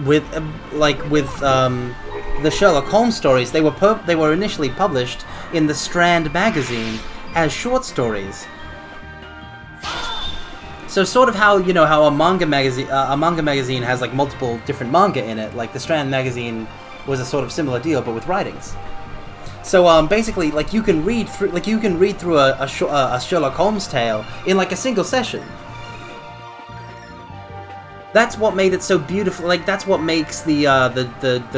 with the Sherlock Holmes stories, they were initially published in the Strand magazine as short stories. So sort of how a manga magazine has like multiple different manga in it, like the Strand magazine was a sort of similar deal, but with writings. So basically, like you can read through a Sherlock Holmes tale in like a single session. That's what made it so beautiful. Like, that's what makes the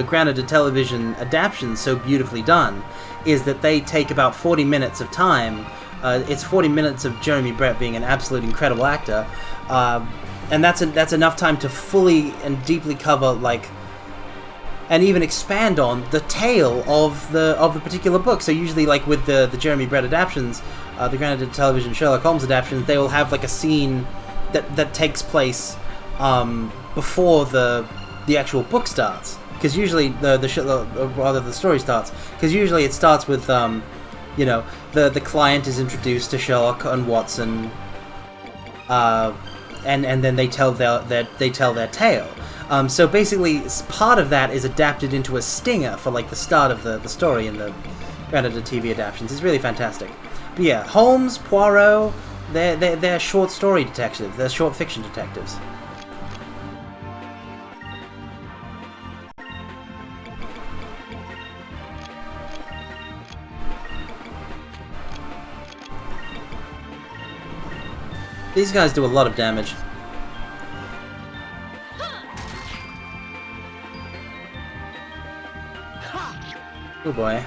Granada television adaptation so beautifully done, is that they take about 40 minutes of time. It's 40 minutes of Jeremy Brett being an absolute incredible actor, and that's enough time to fully and deeply cover, like, and even expand on the tale of the particular book. So usually, like with the Jeremy Brett adaptations, the Granada television Sherlock Holmes adaptations, they will have like a scene that takes place before the actual book starts, because usually the story starts, because usually it starts with you know, the client is introduced to Sherlock and Watson, and then they tell their tale. So basically, part of that is adapted into a stinger for like the start of the story in the Granada TV adaptations. It's really fantastic. But yeah, Holmes, Poirot, they're short story detectives. They're short fiction detectives. These guys do a lot of damage. Oh boy.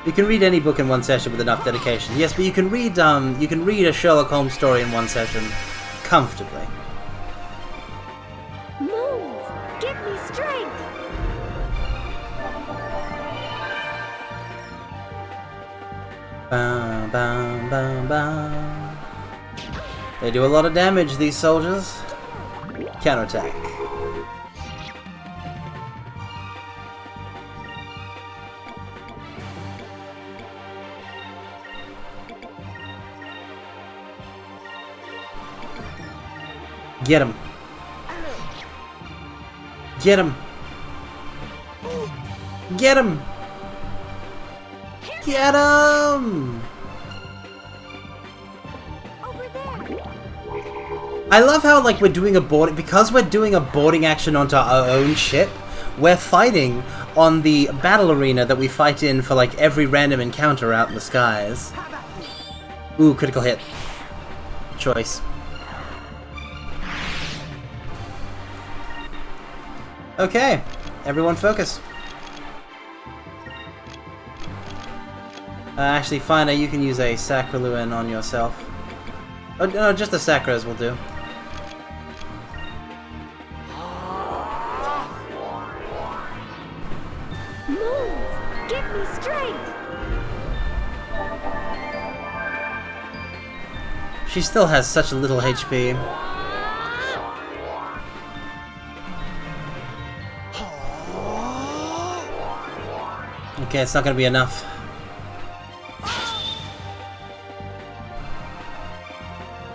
You can read any book in one session with enough dedication. Yes, but you can read a Sherlock Holmes story in one session comfortably. Move! Give me strength! Bam, bam, bam, bam. They do a lot of damage, these soldiers. Counterattack. Get him. Get him. Get him. Get him. Over there! I love how, like, because we're doing a boarding action onto our own ship, we're fighting on the battle arena that we fight in for, like, every random encounter out in the skies. Ooh, critical hit. Choice. Okay, everyone focus. Actually, Fina, you can use a Sacraluin on yourself. Oh, no, just the Sacras will do. Move! Give me strength! She still has such a little HP. Okay, it's not gonna be enough.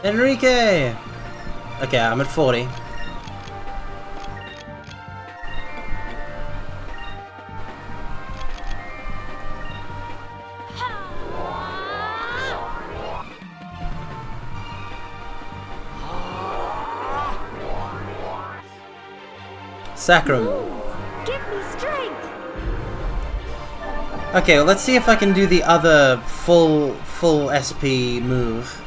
Enrique! Okay, I'm at 40. Sacrum. Give me strength! Okay, well, let's see if I can do the other full SP move.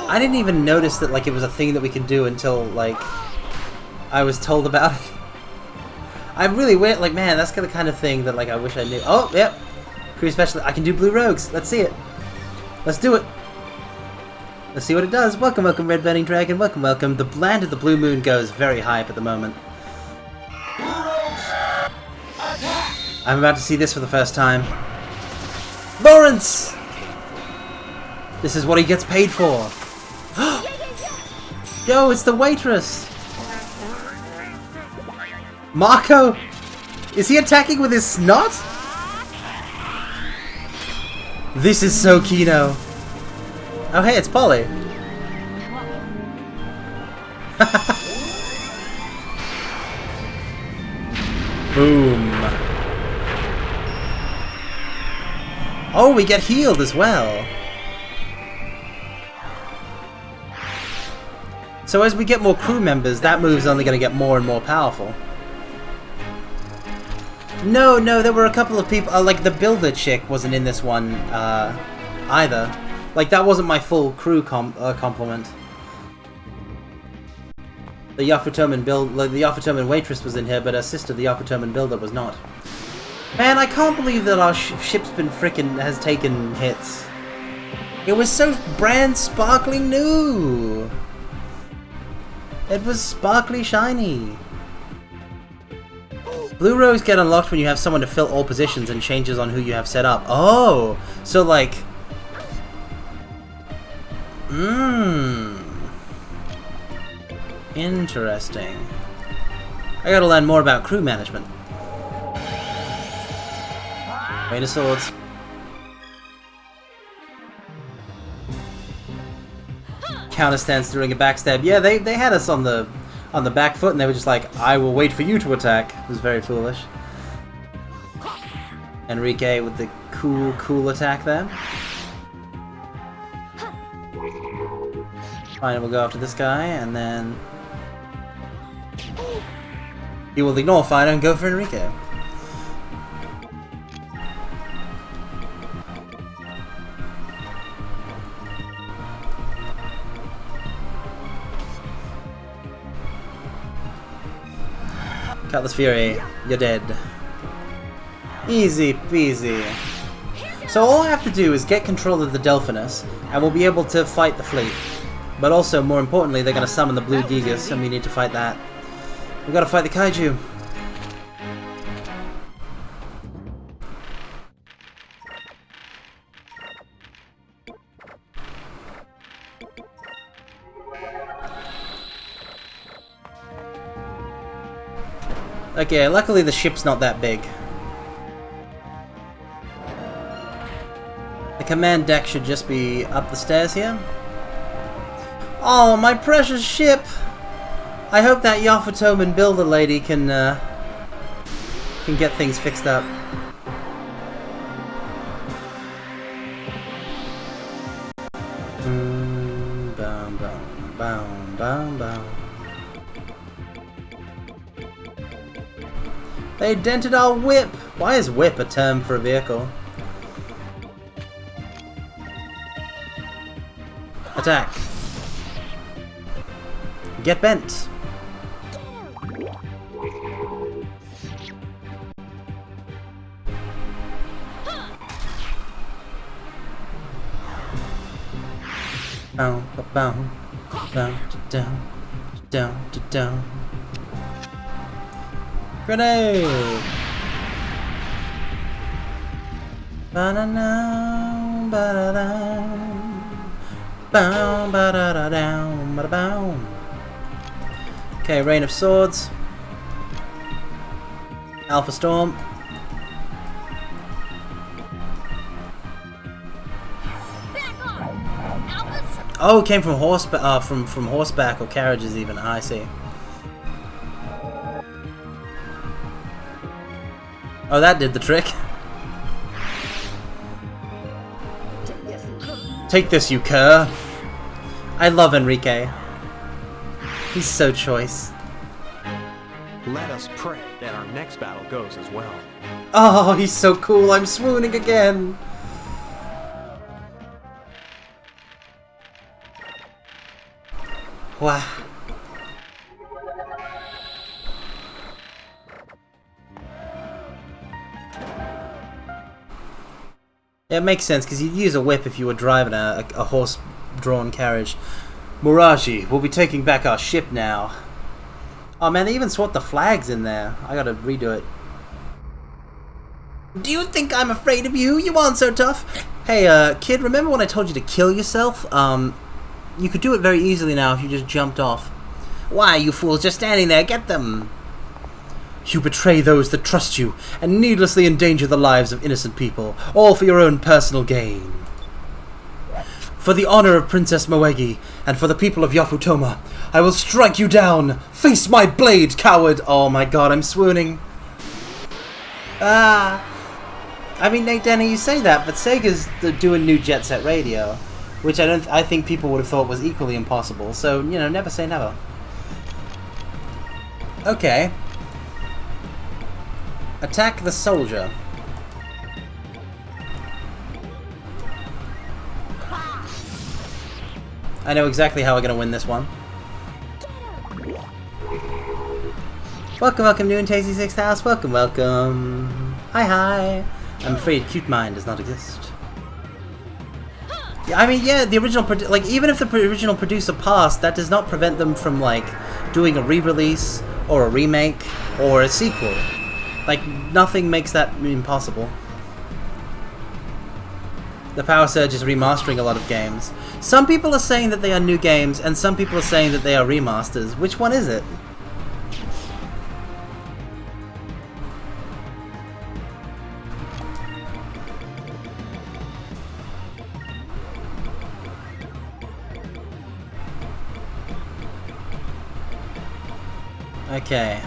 I didn't even notice that, like, it was a thing that we could do until, like, I was told about it. I really went, like, man, that's the kind of thing that, like, I wish I knew. Oh, yep. Crew Specialist. I can do Blue Rogues. Let's see it. Let's do it. Let's see what it does. Welcome, welcome, Red Burning Dragon. Welcome, welcome. The land of the Blue Moon goes very high up at the moment. I'm about to see this for the first time. Lawrence! This is what he gets paid for. Yo, it's the waitress! Marco! Is he attacking with his snot? This is so Kino. Oh hey, it's Polly. Boom. Oh, we get healed as well. So as we get more crew members, that move's only going to get more and more powerful. No, there were a couple of people, like the builder chick wasn't in this one either. Like, that wasn't my full crew complement. The Yafutoman waitress was in here, but her sister, the Yafutoman builder, was not. Man, I can't believe that our ship's been has taken hits. It was so brand sparkling new. It was sparkly shiny. Blue rows get unlocked when you have someone to fill all positions and changes on who you have set up. Oh, so like... Interesting. I gotta learn more about crew management. Rain of Swords. Counter stance during a backstab. Yeah, they had us on the back foot and they were just like, I will wait for you to attack. It was very foolish. Enrique with the cool attack there. Fine, we'll go after this guy and then he will ignore Fido and go for Enrique. Cutlass Fury, you're dead. Easy peasy. So all I have to do is get control of the Delphinus, and we'll be able to fight the fleet. But also, more importantly, they're going to summon the Blue Gigas, and we need to fight that. We've got to fight the Kaiju. Okay, luckily the ship's not that big. The command deck should just be up the stairs here. Oh, my precious ship! I hope that Yafutoman builder lady can get things fixed up. Boom, boom, boom, boom, boom. They dented our whip! Why is whip a term for a vehicle? Attack. Get bent. Boom, boom, down, down, down, down. Grenade! Ba-da-da, ba-da-da, bow, ba-da-da-dow, ba-da-bow. Okay, Rain of Swords. Alpha Storm. Oh, it came from from horseback or carriages even. I see. Oh, that did the trick. Take this, you cur. I love Enrique. He's so choice. Let us pray that our next battle goes as well. Oh, he's so cool. I'm swooning again. Wow. Yeah, it makes sense, because you'd use a whip if you were driving a horse-drawn carriage. Muraji, we'll be taking back our ship now. Oh man, they even swapped the flags in there. I gotta redo it. Do you think I'm afraid of you? You aren't so tough. Hey, kid, remember when I told you to kill yourself? You could do it very easily now if you just jumped off. Why, you fools, just standing there, get them! You betray those that trust you, and needlessly endanger the lives of innocent people, all for your own personal gain. For the honor of Princess Moegi, and for the people of Yafutoma, I will strike you down! Face my blade, coward! Oh my god, I'm swooning. Ah! I mean, Nate Danny, you say that, but Sega's doing new Jet Set Radio, which I think people would have thought was equally impossible, so, you know, never say never. Okay. Attack the soldier. I know exactly how we're going to win this one. Welcome, welcome, new and tasty Sixth House. Welcome, welcome. Hi, hi. I'm afraid Cute Mind does not exist. Yeah, I mean, yeah, the original, like, even if the original producer passed, that does not prevent them from, like, doing a re-release, or a remake, or a sequel. Like, nothing makes that impossible. The Power Surge is remastering a lot of games. Some people are saying that they are new games, and some people are saying that they are remasters. Which one is it? Okay.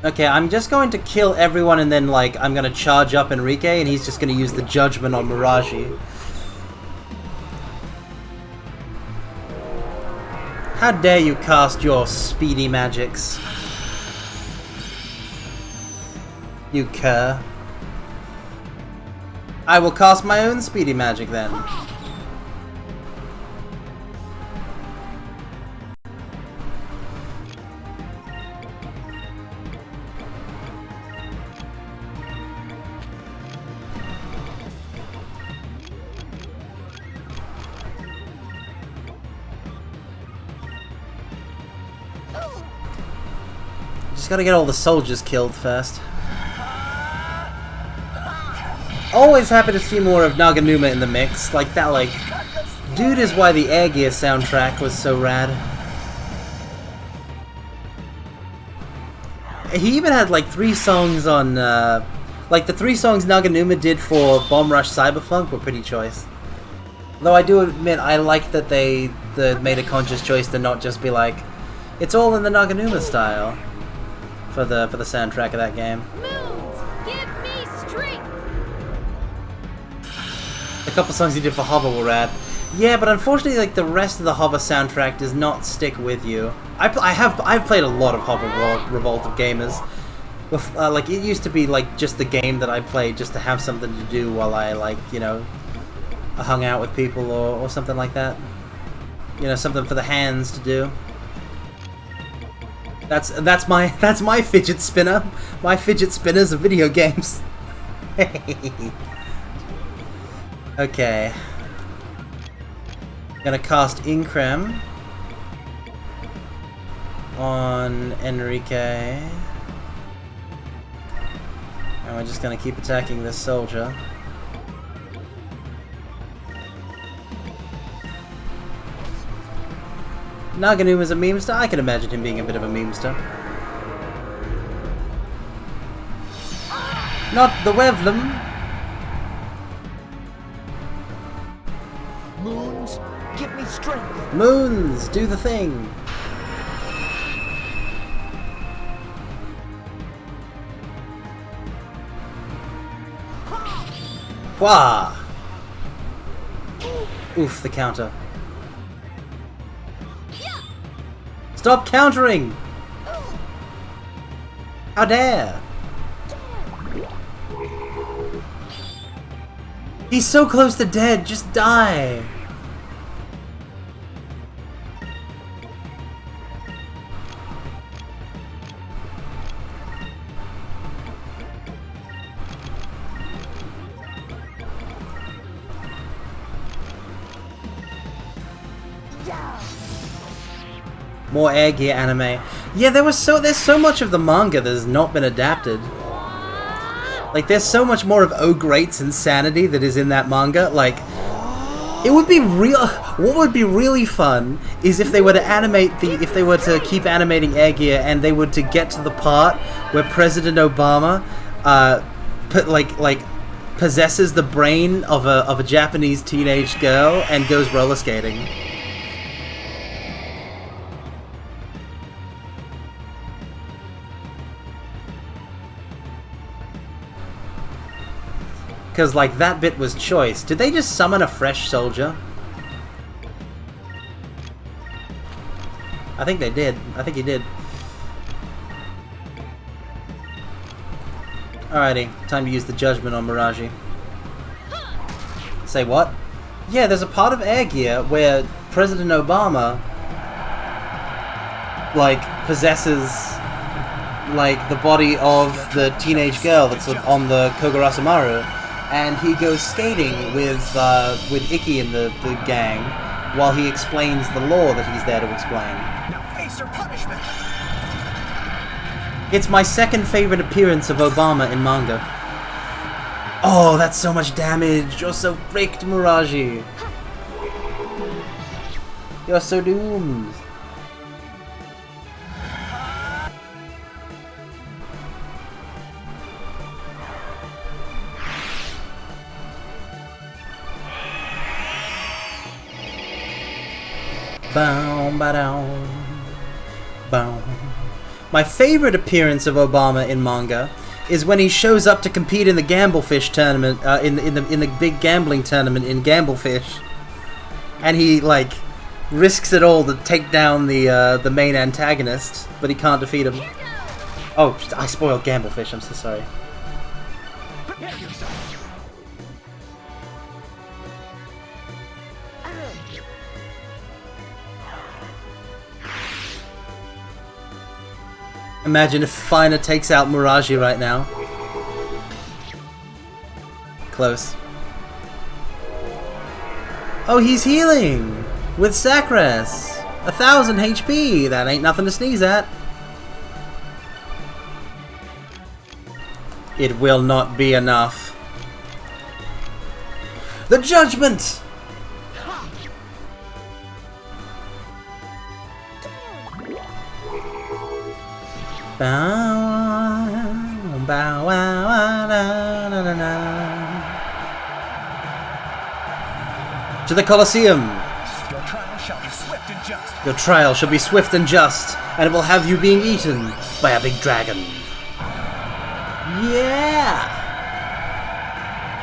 Okay, I'm just going to kill everyone and then, like, I'm gonna charge up Enrique and he's just gonna use the judgment on Miraji. How dare you cast your speedy magics? You cur. I will cast my own speedy magic then. Just gotta get all the soldiers killed first. Always happy to see more of Naganuma in the mix. Like that, like, dude is why the Air Gear soundtrack was so rad. He even had like 3 songs on, like the 3 songs Naganuma did for Bomb Rush Cyberpunk were pretty choice. Though I do admit I like that they made a conscious choice to not just be like, it's all in the Naganuma style for the soundtrack of that game. Moons, give me strength. A couple songs he did for Hover were rad. Yeah, but unfortunately, like the rest of the Hover soundtrack does not stick with you. I've played a lot of Hover Revolt of Gamers. Like it used to be like just the game that I played just to have something to do while I, like, you know, hung out with people or something like that. You know, something for the hands to do. That's my fidget spinner. My fidget spinners of video games. Okay. Gonna cast Increm on Enrique. And we're just gonna keep attacking this soldier. Naganuma's a memester? I can imagine him being a bit of a memester. Not the Wevlem. Moons, give me strength. Moons, do the thing. Wah! Oof, the counter. Stop countering! How dare! He's so close to dead, just die! More Air Gear anime. Yeah, there's so much of the manga that has not been adapted. Like, there's so much more of Oh Great's insanity that is in that manga. Like, it would be real. What would be really fun is if they were to if they were to keep animating Air Gear and they were to get to the part where President Obama, possesses the brain of a Japanese teenage girl and goes roller skating. Because, like, that bit was choice. Did they just summon a fresh soldier? I think they did. I think he did. Alrighty, time to use the judgment on Miraji. Say what? Yeah, there's a part of Air Gear where President Obama, like, possesses, like, the body of the teenage girl that's on the Kogurasamaru, and he goes skating with Ikki and the gang while he explains the law that he's there to explain. Now face your punishment. It's my second favorite appearance of Obama in manga. Oh, that's so much damage! You're so fricked, Miraji! You're so doomed! Bow, ba-dow, bow. My favorite appearance of Obama in manga is when he shows up to compete in the Gamblefish tournament, in the big gambling tournament in Gamblefish, and he like risks it all to take down the main antagonist, but he can't defeat him. Oh, I spoiled Gamblefish. I'm so sorry. Imagine if Fina takes out Miraji right now. Close. Oh, he's healing! With Sakras! 1000 HP! That ain't nothing to sneeze at. It will not be enough. The judgment! Bow, bow, wow, na, na, na, na. To the Colosseum! Your trial shall be swift and just. Your trial shall be swift and just, and it will have you being eaten by a big dragon. Yeah!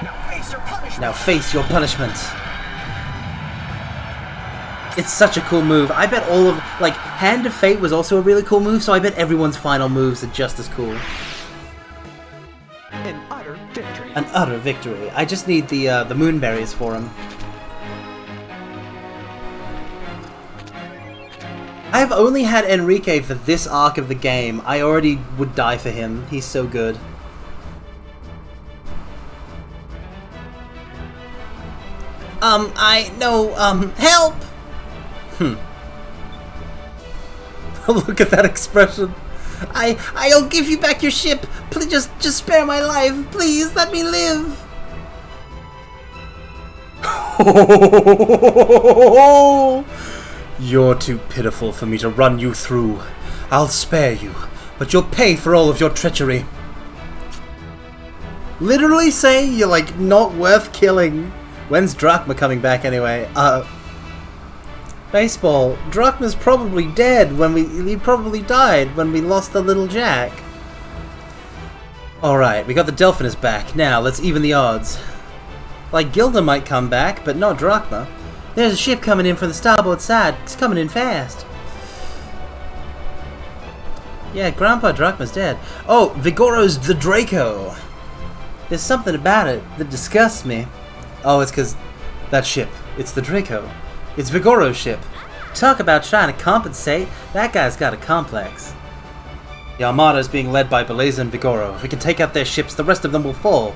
Now face your punishment. Now face your punishment. It's such a cool move. I bet all of, like, Hand of Fate was also a really cool move, so I bet everyone's final moves are just as cool. An utter victory. An utter victory. I just need the moonberries for him. I have only had Enrique for this arc of the game. I already would die for him. He's so good. Help! Look at that expression. I'll give you back your ship. Please, just spare my life. Please, let me live. You're too pitiful for me to run you through. I'll spare you, but you'll pay for all of your treachery. Literally saying you're, like, not worth killing. When's Drachma coming back anyway? Baseball. Drachma's probably dead he probably died when we lost the little Jack. Alright, we got the Delphinus back. Now, let's even the odds. Like, Gilda might come back, but not Drachma. There's a ship coming in from the starboard side. It's coming in fast. Yeah, Grandpa Drachma's dead. Oh, Vigoro's the Draco. There's something about it that disgusts me. Oh, it's because that ship. It's the Draco. It's Vigoro's ship. Talk about trying to compensate. That guy's got a complex. The Armada is being led by Beleza and Vigoro. If we can take out their ships, the rest of them will fall.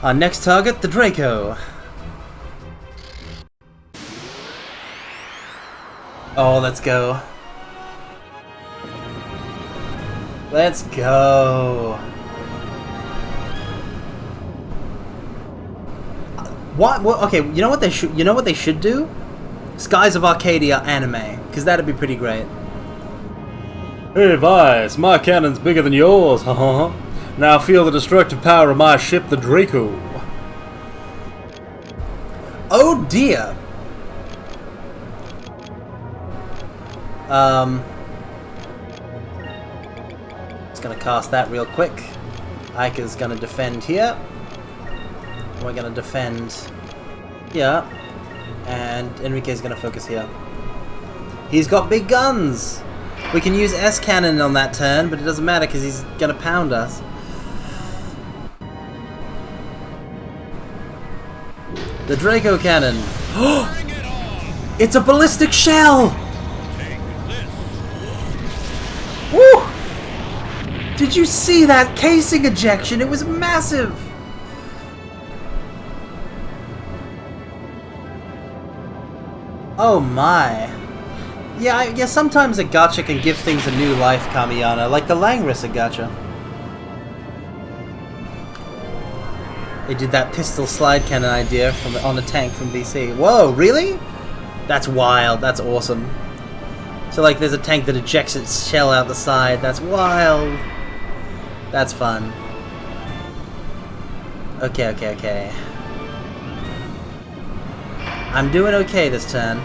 Our next target, the Draco. Oh, let's go. Let's go. What? Okay, you know what they should. You know what they should do? Skies of Arcadia anime, because that'd be pretty great. Hey Vice, my cannon's bigger than yours, haha. Now feel the destructive power of my ship, the Draco. Oh dear. Just gonna cast that real quick. Ika's gonna defend here. We're gonna defend here. And Enrique's gonna focus here. He's got big guns! We can use S-cannon on that turn, but it doesn't matter because he's gonna pound us. The Draco cannon. It's a ballistic shell! Woo! Did you see that casing ejection? It was massive! Oh my. Yeah, sometimes a gacha can give things a new life, Kamiyana, like the Langrissa gacha. They did that pistol slide cannon idea on a tank from VC. Whoa, really? That's wild, that's awesome. So like there's a tank that ejects its shell out the side, that's wild. That's fun. Okay. I'm doing okay this turn.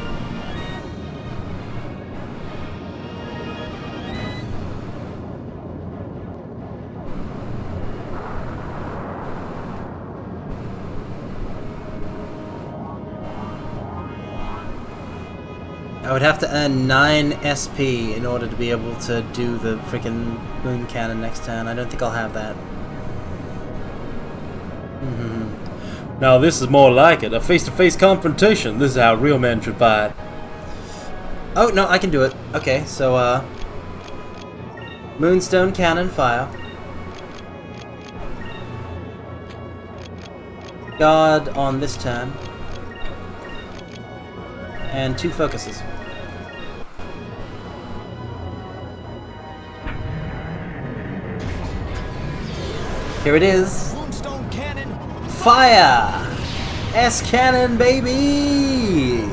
I would have to earn 9 SP in order to be able to do the freaking moon cannon next turn. I don't think I'll have that. Now this is more like it. A face-to-face confrontation. This is how real men should fight. Oh, no, I can do it. Okay, so, Moonstone cannon fire. Guard on this turn. And 2 focuses. Here it is. Moonstone cannon. Fire! S-cannon, baby!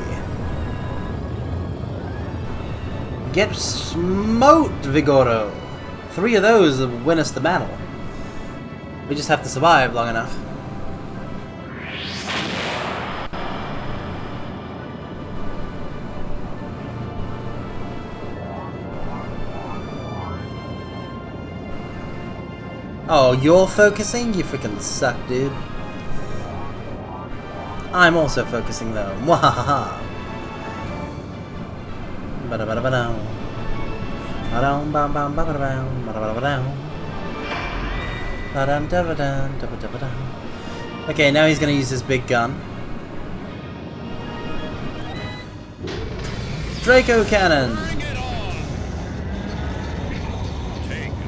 Get smote, Vigoro! 3 of those will win us the battle. We just have to survive long enough. Oh, you're focusing? You freaking suck, dude. I'm also focusing though. Mwahaha. Okay, now he's gonna use his big gun. Draco cannon.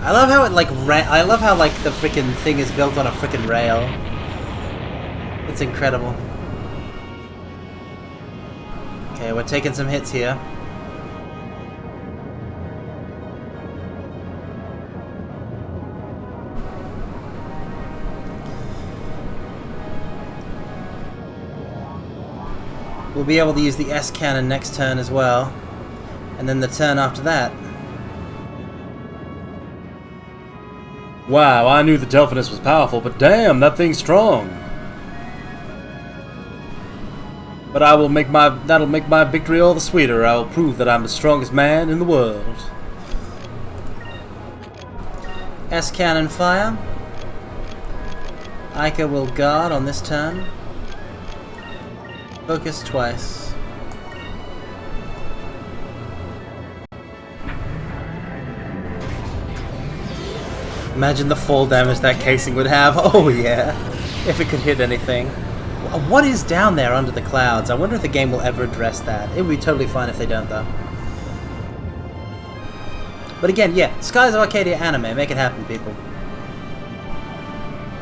I love how it like I love how like the freaking thing is built on a freaking rail. It's incredible. Okay, we're taking some hits here. We'll be able to use the S cannon next turn as well, and then the turn after that. Wow, I knew the Delphinus was powerful, but damn, that thing's strong. But that'll make my victory all the sweeter. I will prove that I'm the strongest man in the world. S cannon fire. Ica will guard on this turn. Focus twice. Imagine the fall damage that casing would have. Oh yeah, if it could hit anything. What is down there under the clouds? I wonder if the game will ever address that. It would be totally fine if they don't though. But again, yeah, Skies of Arcadia anime. Make it happen, people.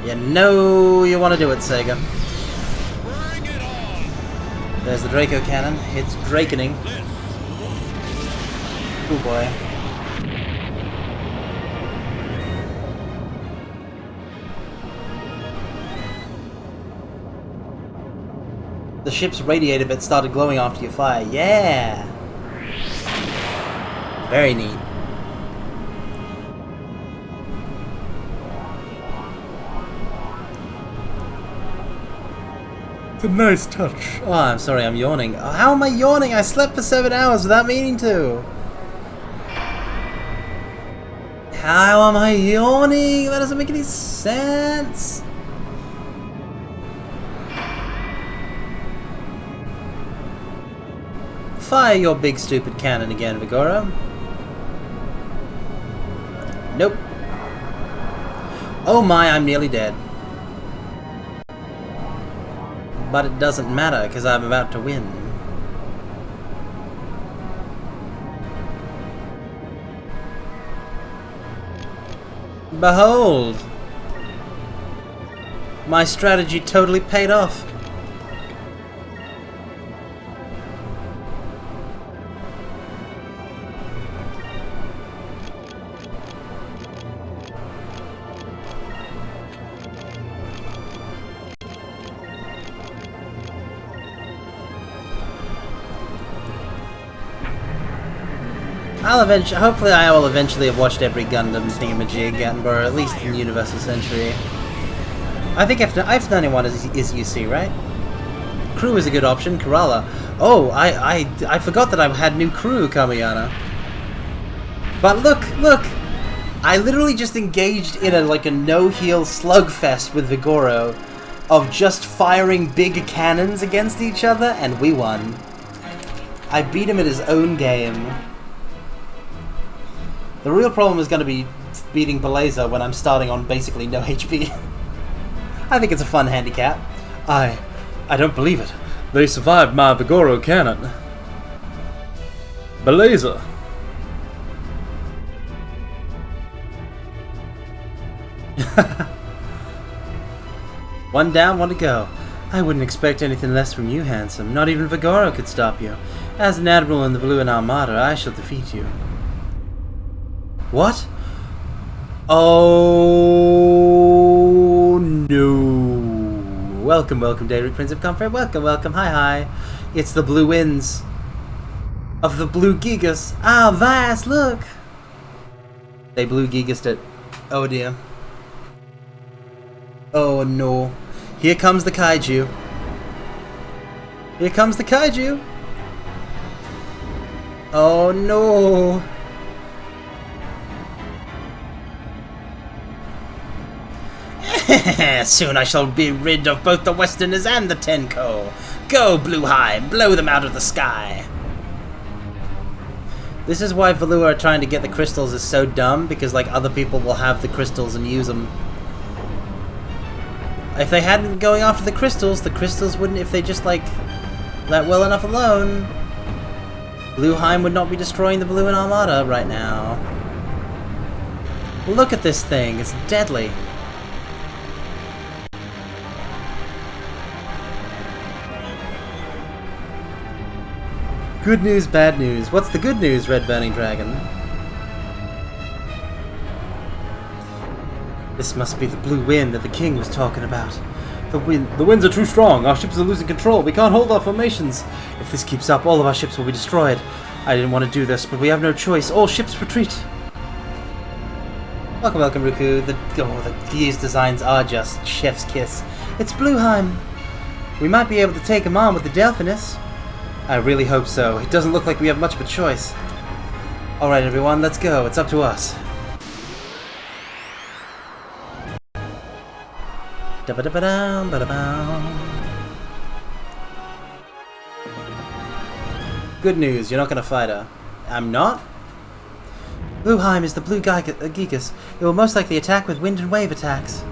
You know you want to do it, Sega. There's the Draco cannon. It's Drakening. Oh boy. The ship's radiator bit started glowing after you fire. Yeah! Very neat. It's a nice touch. Oh, I'm sorry, I'm yawning. Oh, how am I yawning? I slept for 7 hours without meaning to. How am I yawning? That doesn't make any sense. fire your big stupid cannon again, Vigoro. Nope. Oh my, I'm nearly dead. But it doesn't matter, because I'm about to win. Behold! My strategy totally paid off. Hopefully I will eventually have watched every Gundam thingamajig, or at least in Universal Century. I think F91 is UC, right? Crew is a good option, Kerala. Oh, I forgot that I had new crew, Kamiyana. But look! I literally just engaged in a no-heal slugfest with Vigoro of just firing big cannons against each other, and we won. I beat him at his own game. The real problem is going to be beating Belazer when I'm starting on basically no HP. I think it's a fun handicap. I don't believe it. They survived my Vigoro cannon. Belazer. One down, one to go. I wouldn't expect anything less from you, handsome. Not even Vigoro could stop you. As an admiral in the Blue and Armada, I shall defeat you. What? Oh no! Welcome, Daedric Prince of Comfort. Welcome. Hi. It's the Blue Winds of the Blue Gigas. Ah, Vice, look! They Blue Gigased it. Oh dear. Oh no. Here comes the kaiju. Oh no. Soon I shall be rid of both the Westerners and the Tenko. Go, Blue High, blow them out of the sky. This is why Valua trying to get the crystals is so dumb, because other people will have the crystals and use them. If they hadn't been going after the crystals wouldn't, if they just let well enough alone, Blueheim would not be destroying the Blue and Armada right now. Look at this thing, it's deadly. Good news, bad news. What's the good news, Red Burning Dragon? This must be the blue wind that the king was talking about. The winds are too strong. Our ships are losing control. We can't hold our formations. If this keeps up, all of our ships will be destroyed. I didn't want to do this, but we have no choice. All ships retreat. Welcome, Ruku. These designs are just chef's kiss. It's Blueheim. We might be able to take him on with the Delphinus. I really hope so. It doesn't look like we have much of a choice. Alright everyone, let's go. It's up to us. Good news, you're not gonna fight her. I'm not? Blueheim is the Blue Gigas. It will most likely attack with wind and wave attacks.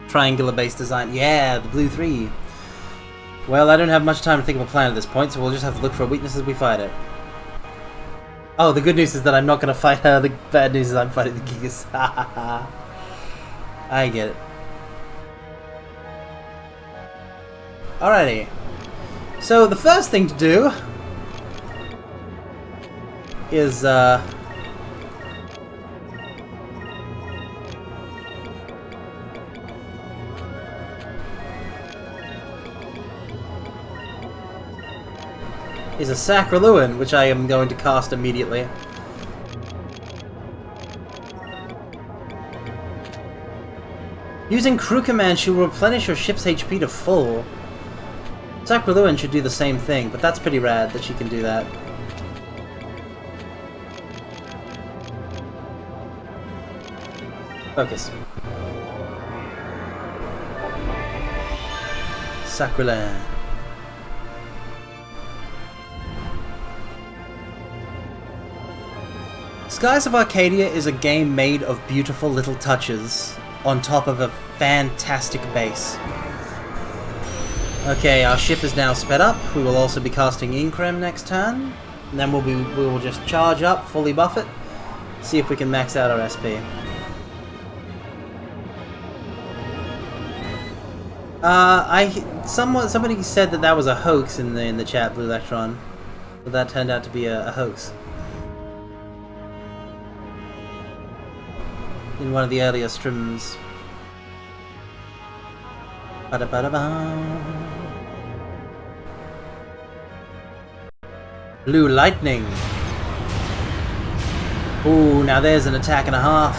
Triangular base design. Yeah, the Blue 3. Well, I don't have much time to think of a plan at this point, so we'll just have to look for a weakness as we fight it. Oh, the good news is that I'm not going to fight her. The bad news is I'm fighting the Gigas. I get it. Alrighty. So, the first thing to do is, a Sacraluan, which I am going to cast immediately. Using Crew Command, she will replenish your ship's HP to full. Sacraluan should do the same thing, but that's pretty rad that she can do that. Focus. Sacralan. Skies of Arcadia is a game made of beautiful little touches on top of a fantastic base. Okay, our ship is now sped up. We will also be casting Increm next turn. And then we will just charge up, fully buff it, see if we can max out our SP. Somebody said that was a hoax in the chat, Blue Electron, but that turned out to be a hoax. In one of the earlier streams. Ba-da-ba-da-ba. Blue Lightning. Ooh, now there's an attack and a half.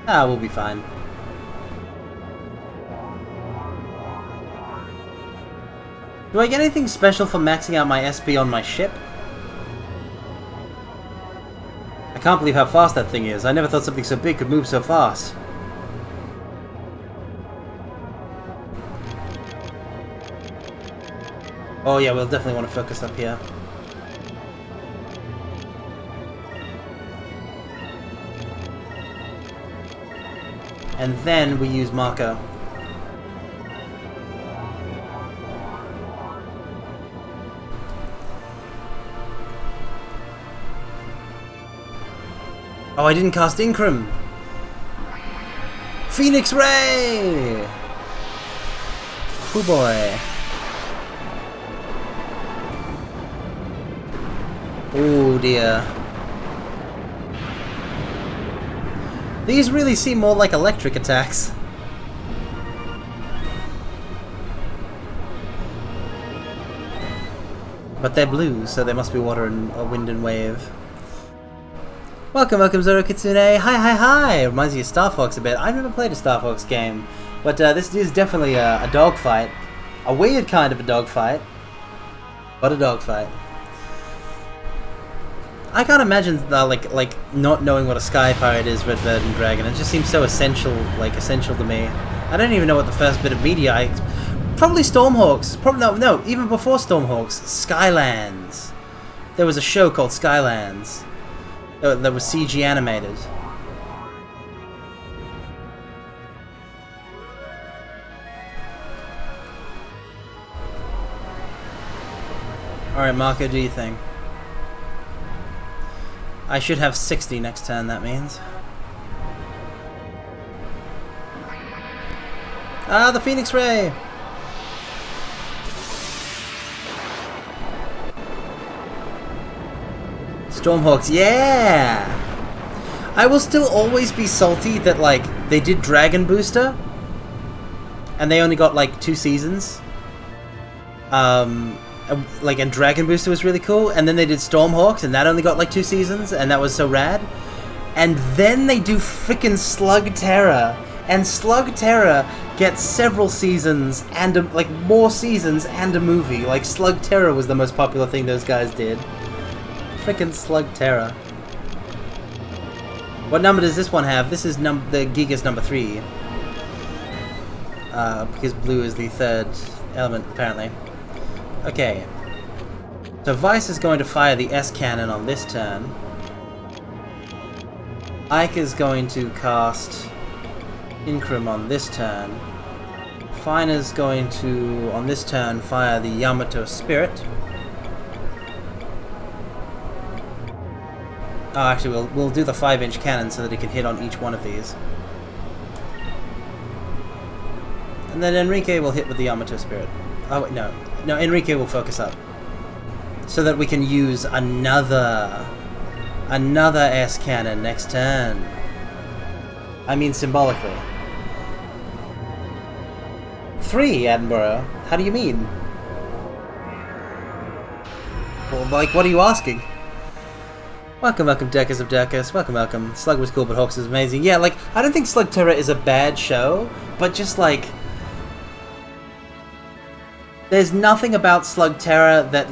Ah, we'll be fine. Do I get anything special for maxing out my SP on my ship? I can't believe how fast that thing is. I never thought something so big could move so fast. Oh yeah, we'll definitely want to focus up here. And then we use Marco. Oh, I didn't cast Increm! Phoenix Ray! Oh boy. Oh dear. These really seem more like electric attacks. But they're blue, so they must be water and wind and wave. Welcome Zoro Kitsune! Hi! Reminds me of Star Fox a bit. I've never played a Star Fox game, but this is definitely a dogfight. A weird kind of a dogfight, but a dogfight. I can't imagine like not knowing what a sky pirate is, Red Bird and Dragon. It just seems so essential to me. I don't even know what the first bit of media. Probably Stormhawks. Probably no. Even before Stormhawks, Skylands. There was a show called Skylands that was CG animated. All right, Marco, do you think? I should have 60 next turn, that means. Ah, the Phoenix Ray! Stormhawks, yeah! I will still always be salty that, like, they did Dragon Booster, and they only got, like, 2 seasons. And Dragon Booster was really cool, and then they did Stormhawks, and that only got like 2 seasons, and that was so rad. And then they do frickin' Slug Terror, and Slug Terror gets several seasons and like more seasons and a movie. Like Slug Terror was the most popular thing those guys did. Frickin' Slug Terror. What number does this one have? This is the Giga's number 3. Because blue is the 3rd element, apparently. Okay, so Vice is going to fire the S-Cannon on this turn. Ike is going to cast Increm on this turn. Fine is going to, on this turn, fire the Yamato Spirit. Oh, actually, we'll do the 5-inch cannon so that it can hit on each one of these. And then Enrique will hit with the Yamato Spirit. Oh, wait, no. No, Enrique will focus up. So that we can use another S-Cannon next turn. I mean symbolically. 3, Edinburgh? How do you mean? Well, like, what are you asking? Welcome, Deckers of Deckers. Welcome. Slug was cool, but Hawks is amazing. Yeah, like, I don't think Slug Terror is a bad show, but just, like... There's nothing about Slug Terror that,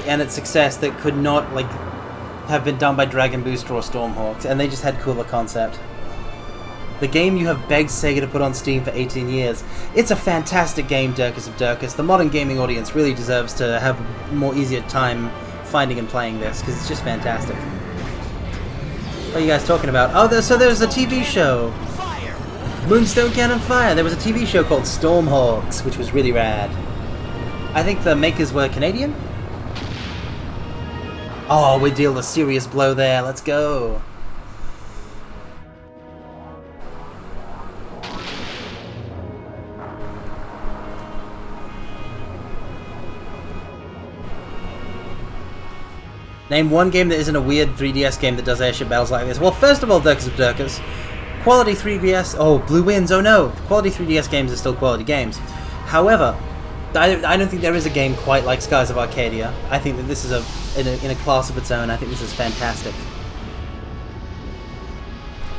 and its success that could not, have been done by Dragon Booster or Stormhawks, and they just had cooler concept. The game you have begged Sega to put on Steam for 18 years. It's a fantastic game, Dirkus of Dirkus. The modern gaming audience really deserves to have a more easier time finding and playing this, because it's just fantastic. What are you guys talking about? Oh, so there's a TV show. Moonstone Cannon Fire. There was a TV show called Stormhawks, which was really rad. I think the makers were Canadian. Oh, we deal a serious blow there. Let's go. Name one game that isn't a weird 3DS game that does airship battles like this. Well, first of all, Dirkus of Dirkus, quality 3DS... Oh, Blue Winds, oh no! Quality 3DS games are still quality games. However, I don't think there is a game quite like Skies of Arcadia. I think that this is in a class of its own. I think this is fantastic.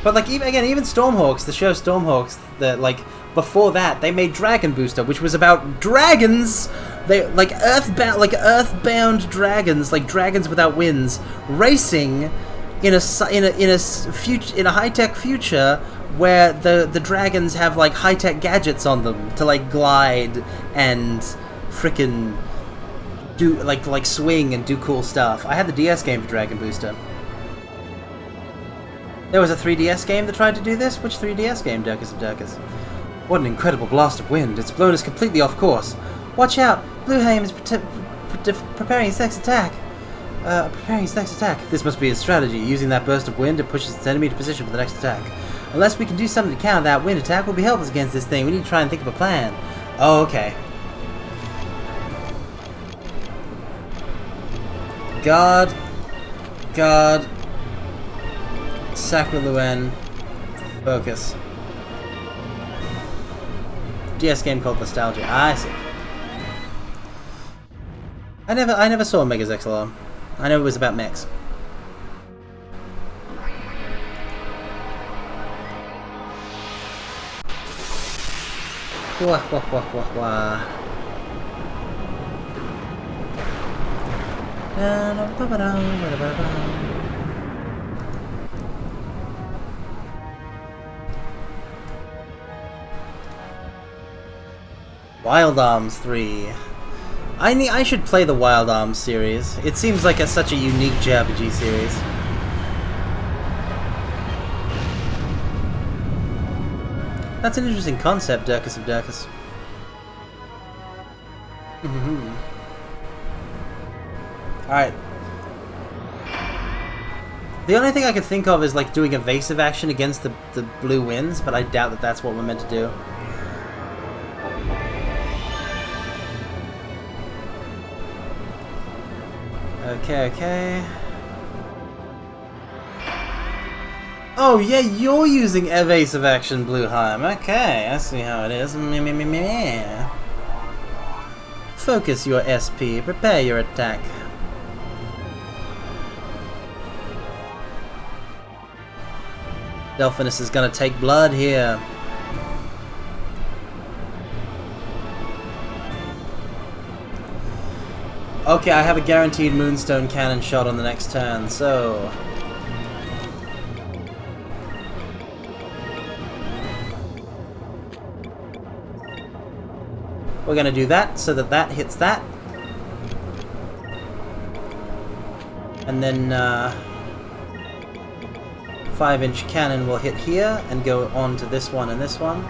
But like even Stormhawks, the show Stormhawks, before that they made Dragon Booster, which was about dragons. They like earthbound dragons, like dragons without wings, racing in a high-tech future where the dragons have like high-tech gadgets on them to like glide and frickin' do like swing and do cool stuff. I had the DS game for Dragon Booster. There was a 3DS game that tried to do this. Which 3DS game, Dirkus of Dirkus? What an incredible blast of wind! It's blown us completely off course. Watch out! Blueheim is preparing its next attack. This must be his strategy. Using that burst of wind, it pushes its enemy to position for the next attack. Unless we can do something to counter that wind attack, we'll be helpless against this thing. We need to try and think of a plan. Oh, okay. God. Sacre Luen. Focus. DS game called Nostalgia. I see. I never saw Megas XLR. I know it was about mechs. Wah wah wah wah wah. Wild Arms 3. I should play the Wild Arms series. It seems like such a unique JRPG series. That's an interesting concept, Dirkus of Dirkus. Alright. The only thing I could think of is like doing evasive action against the blue winds, but I doubt that that's what we're meant to do. Okay. Oh yeah, you're using evasive action, Blueheim. Okay, I see how it is. Focus your SP. Prepare your attack. Delphinus is gonna take blood here. Okay, I have a guaranteed Moonstone Cannon shot on the next turn, so... we're gonna do that, so that hits that. And then, 5-inch cannon will hit here, and go on to this one and this one.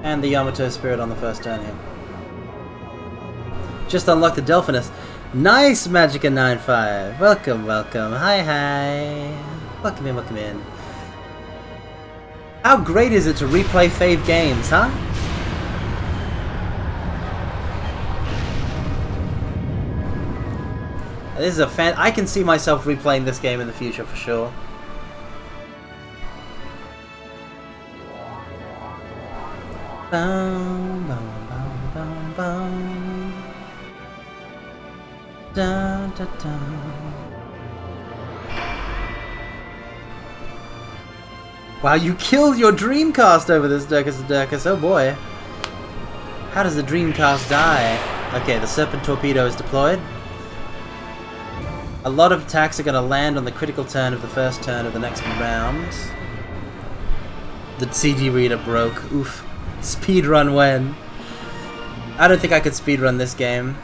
And the Yamato Spirit on the first turn here. Just unlocked the Delphinus. Nice, Magica 95. Welcome. Hi. Welcome in. How great is it to replay fave games, huh? This is a I can see myself replaying this game in the future for sure. Bum, bum, bum, bum, bum. Dun, dun, dun. Wow, you killed your Dreamcast over this, Durkus of Durkus. Oh boy. How does the Dreamcast die? Okay, the Serpent Torpedo is deployed. A lot of attacks are going to land on the critical turn of the first turn of the next round. The CD reader broke. Oof. Speedrun when? I don't think I could speedrun this game.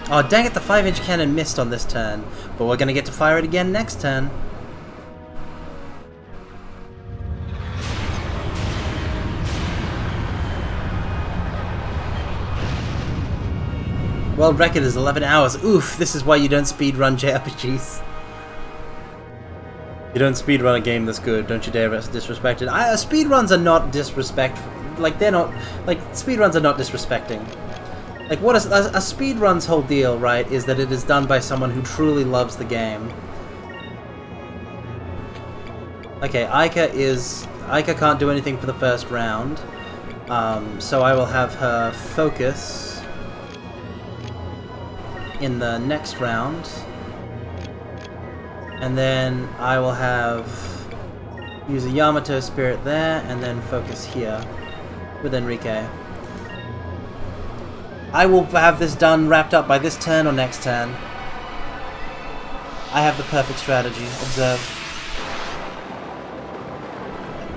Oh, dang it, the 5-inch cannon missed on this turn. But we're going to get to fire it again next turn. World record is 11 hours. Oof, this is why you don't speedrun JRPGs. You don't speedrun a game that's good. Don't you dare disrespect it. Speedruns are not disrespectful. Like, they're not... Like, speedruns are not disrespecting. Like, what a speedrun's whole deal, right, is that it is done by someone who truly loves the game. Okay, Aika can't do anything for the first round. So I will have her focus in the next round, and then I will use a Yamato Spirit there, and then focus here with Enrique. I will have this done, wrapped up by this turn or next turn. I have the perfect strategy. Observe.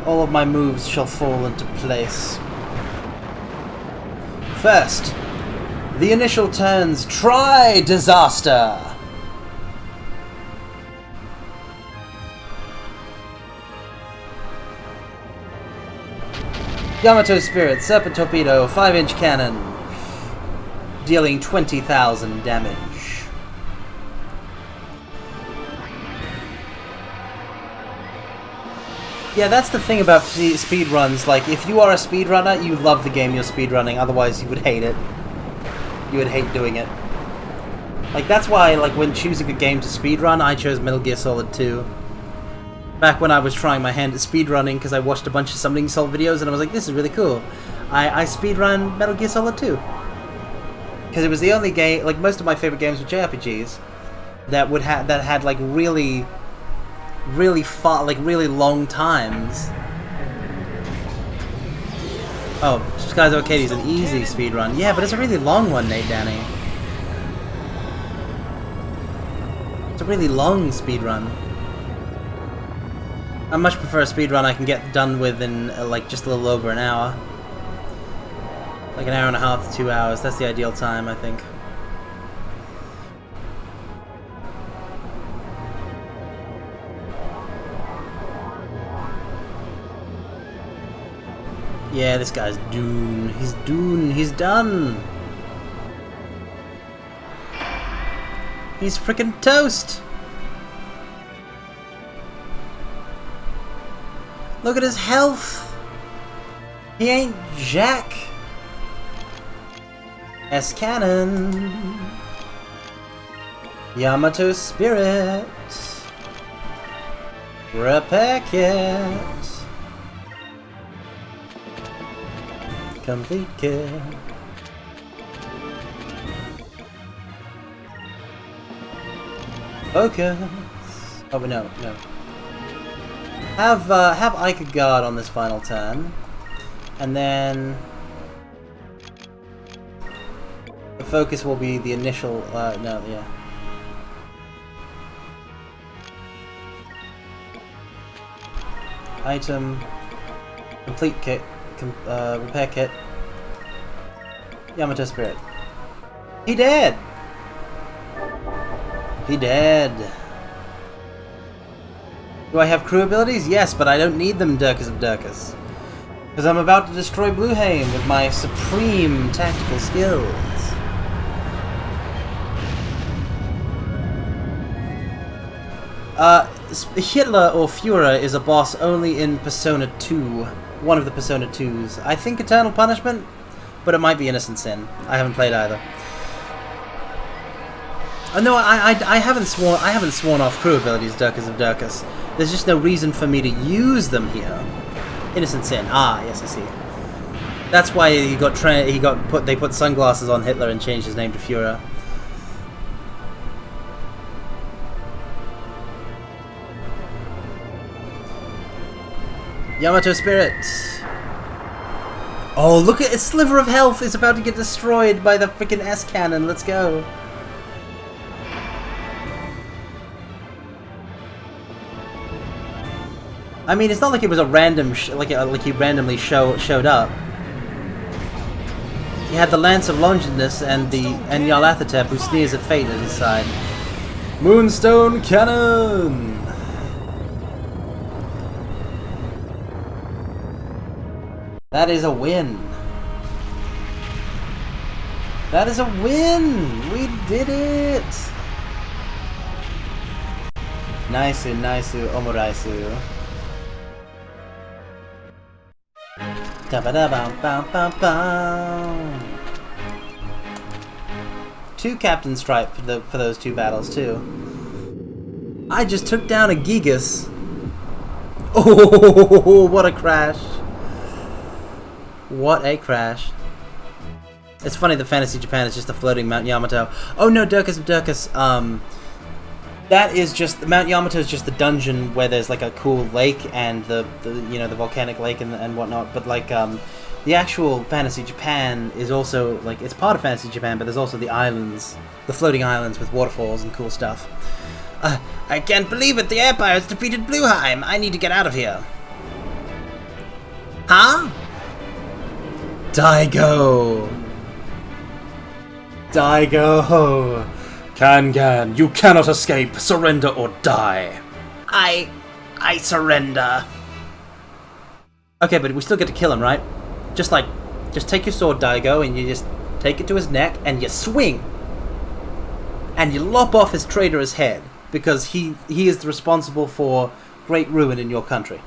All of my moves shall fall into place. First, the initial turns try disaster. Yamato Spirit, Serpent Torpedo, 5-inch cannon, dealing 20,000 damage. Yeah, that's the thing about speedruns. Like, if you are a speedrunner, you love the game you're speedrunning. Otherwise, you would hate it. You would hate doing it. Like, that's why, like, when choosing a game to speedrun, I chose Metal Gear Solid 2. Back when I was trying my hand at speedrunning, because I watched a bunch of Summoning Soul videos, and I was like, this is really cool. I speedrun Metal Gear Solid 2. Because it was the only game, like, most of my favorite games were JRPGs, that had, like, really long times. Oh, Skies Arcadia is an easy speedrun. Yeah, but it's a really long one, Nate Danny. It's a really long speedrun. I much prefer a speedrun I can get done with in, like, just a little over an hour. Like an hour and a half to 2 hours. That's the ideal time, I think. Yeah, this guy's done. He's done. He's done. He's freaking toast. Look at his health. He ain't jack. S-Cannon. Yamato Spirit. Repair Kit. Complete kit. Focus. Oh, no. Have Ica guard on this final turn, and then the focus will be the initial. Item, complete kit, repair kit. Yamato Spirit. He dead. He dead. Do I have crew abilities? Yes, but I don't need them, Durkus of Durkus. Because I'm about to destroy Bluehaim with my supreme tactical skills. Hitler or Führer is a boss only in Persona 2. One of the Persona 2s. I think Eternal Punishment, but it might be Innocent Sin. I haven't played either. No, I haven't sworn off crew abilities, Durkus of Durkus. There's just no reason for me to use them here. Innocent Sin. Ah, yes, I see. That's why they put sunglasses on Hitler and changed his name to Führer. Yamato Spirit. Oh, look at a sliver of health is about to get destroyed by the freaking S cannon. Let's go. I mean, it's not like it was a random, like he randomly showed up. He had the Lance of Longinus and Nyarlathotep, who sneers at fate, at his side. Moonstone Cannon! That is a win. That is a win! We did it! Naisu, Naisu, Omoraisu. Da-ba-da-bam-bam-bam-bam. 2 Captain Stripe for those 2 battles too. I just took down a Gigas. Oh, what a crash! What a crash! It's funny that Fantasy Japan is just a floating Mount Yamato. Oh no, Durkus of Durkus. That is just Mount Yamato is just the dungeon where there's like a cool lake and the the volcanic lake and whatnot. But like the actual Fantasy Japan is also like it's part of Fantasy Japan, but there's also the islands, the floating islands with waterfalls and cool stuff. I can't believe it. The Air Pirates defeated Blueheim. I need to get out of here. Huh? Daigo. Daigo. Kangan, you cannot escape. Surrender or die. I surrender. Okay, but we still get to kill him, right? Just take your sword, Daigo, and you just take it to his neck, and you swing. And you lop off his traitor's head, because he is responsible for great ruin in your country.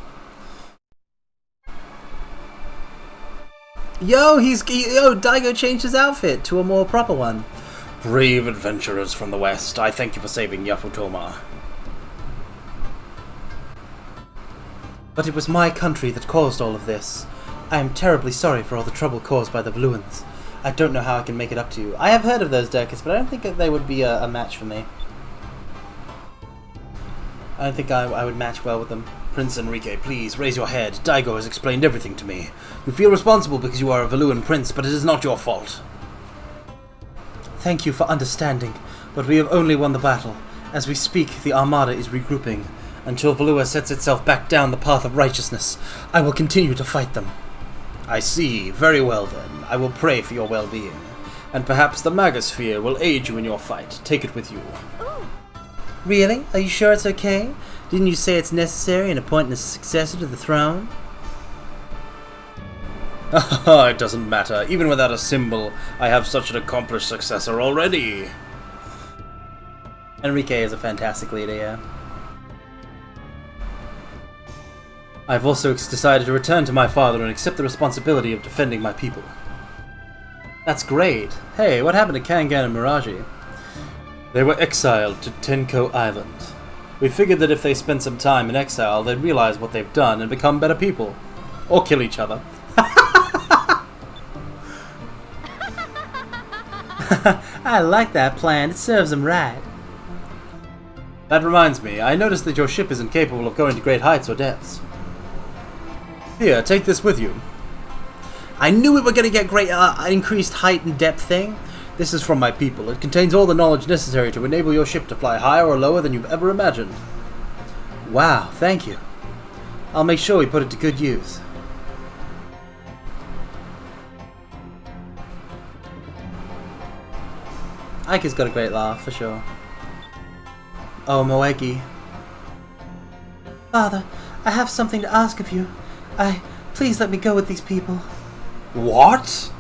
Yo, Daigo changed his outfit to a more proper one. Brave adventurers from the west, I thank you for saving Yafutoma. But it was my country that caused all of this. I am terribly sorry for all the trouble caused by the Bluans. I don't know how I can make it up to you. I have heard of those Durkus, but I don't think that they would be a match for me. I don't think I would match well with them. Prince Enrique, please, raise your head. Daigo has explained everything to me. You feel responsible because you are a Valuan prince, but it is not your fault. Thank you for understanding, but we have only won the battle. As we speak, the Armada is regrouping. Until Valua sets itself back down the path of righteousness, I will continue to fight them. I see. Very well then. I will pray for your well-being. And perhaps the Magosphere will aid you in your fight. Take it with you. Really? Are you sure it's okay? Didn't you say it's necessary in appointing a successor to the throne? It doesn't matter. Even without a symbol, I have such an accomplished successor already. Enrique is a fantastic leader, yeah. I've also decided to return to my father and accept the responsibility of defending my people. That's great. Hey, what happened to Kangan and Miraji? They were exiled to Tenko Island. We figured that if they spent some time in exile, they'd realize what they've done and become better people. Or kill each other. I like that plan. It serves them right. That reminds me, I noticed that your ship isn't capable of going to great heights or depths. Here, take this with you. I knew we were going to get great increased height and depth thing. This is from my people. It contains all the knowledge necessary to enable your ship to fly higher or lower than you've ever imagined. Wow, thank you. I'll make sure we put it to good use. Ike's got a great laugh, for sure. Oh, Moegi. Father, I have something to ask of you. Please let me go with these people. What?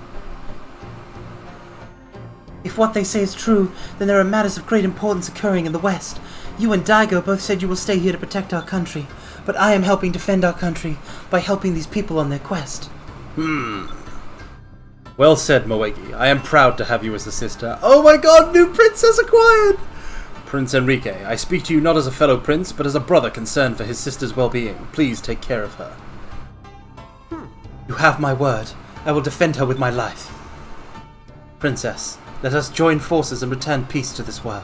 If what they say is true, then there are matters of great importance occurring in the West. You and Daigo both said you will stay here to protect our country, but I am helping defend our country by helping these people on their quest. Well said, Moegi. I am proud to have you as a sister. Oh my god, new princess acquired! Prince Enrique, I speak to you not as a fellow prince, but as a brother concerned for his sister's well-being. Please take care of her. You have my word. I will defend her with my life. Princess, let us join forces and return peace to this world.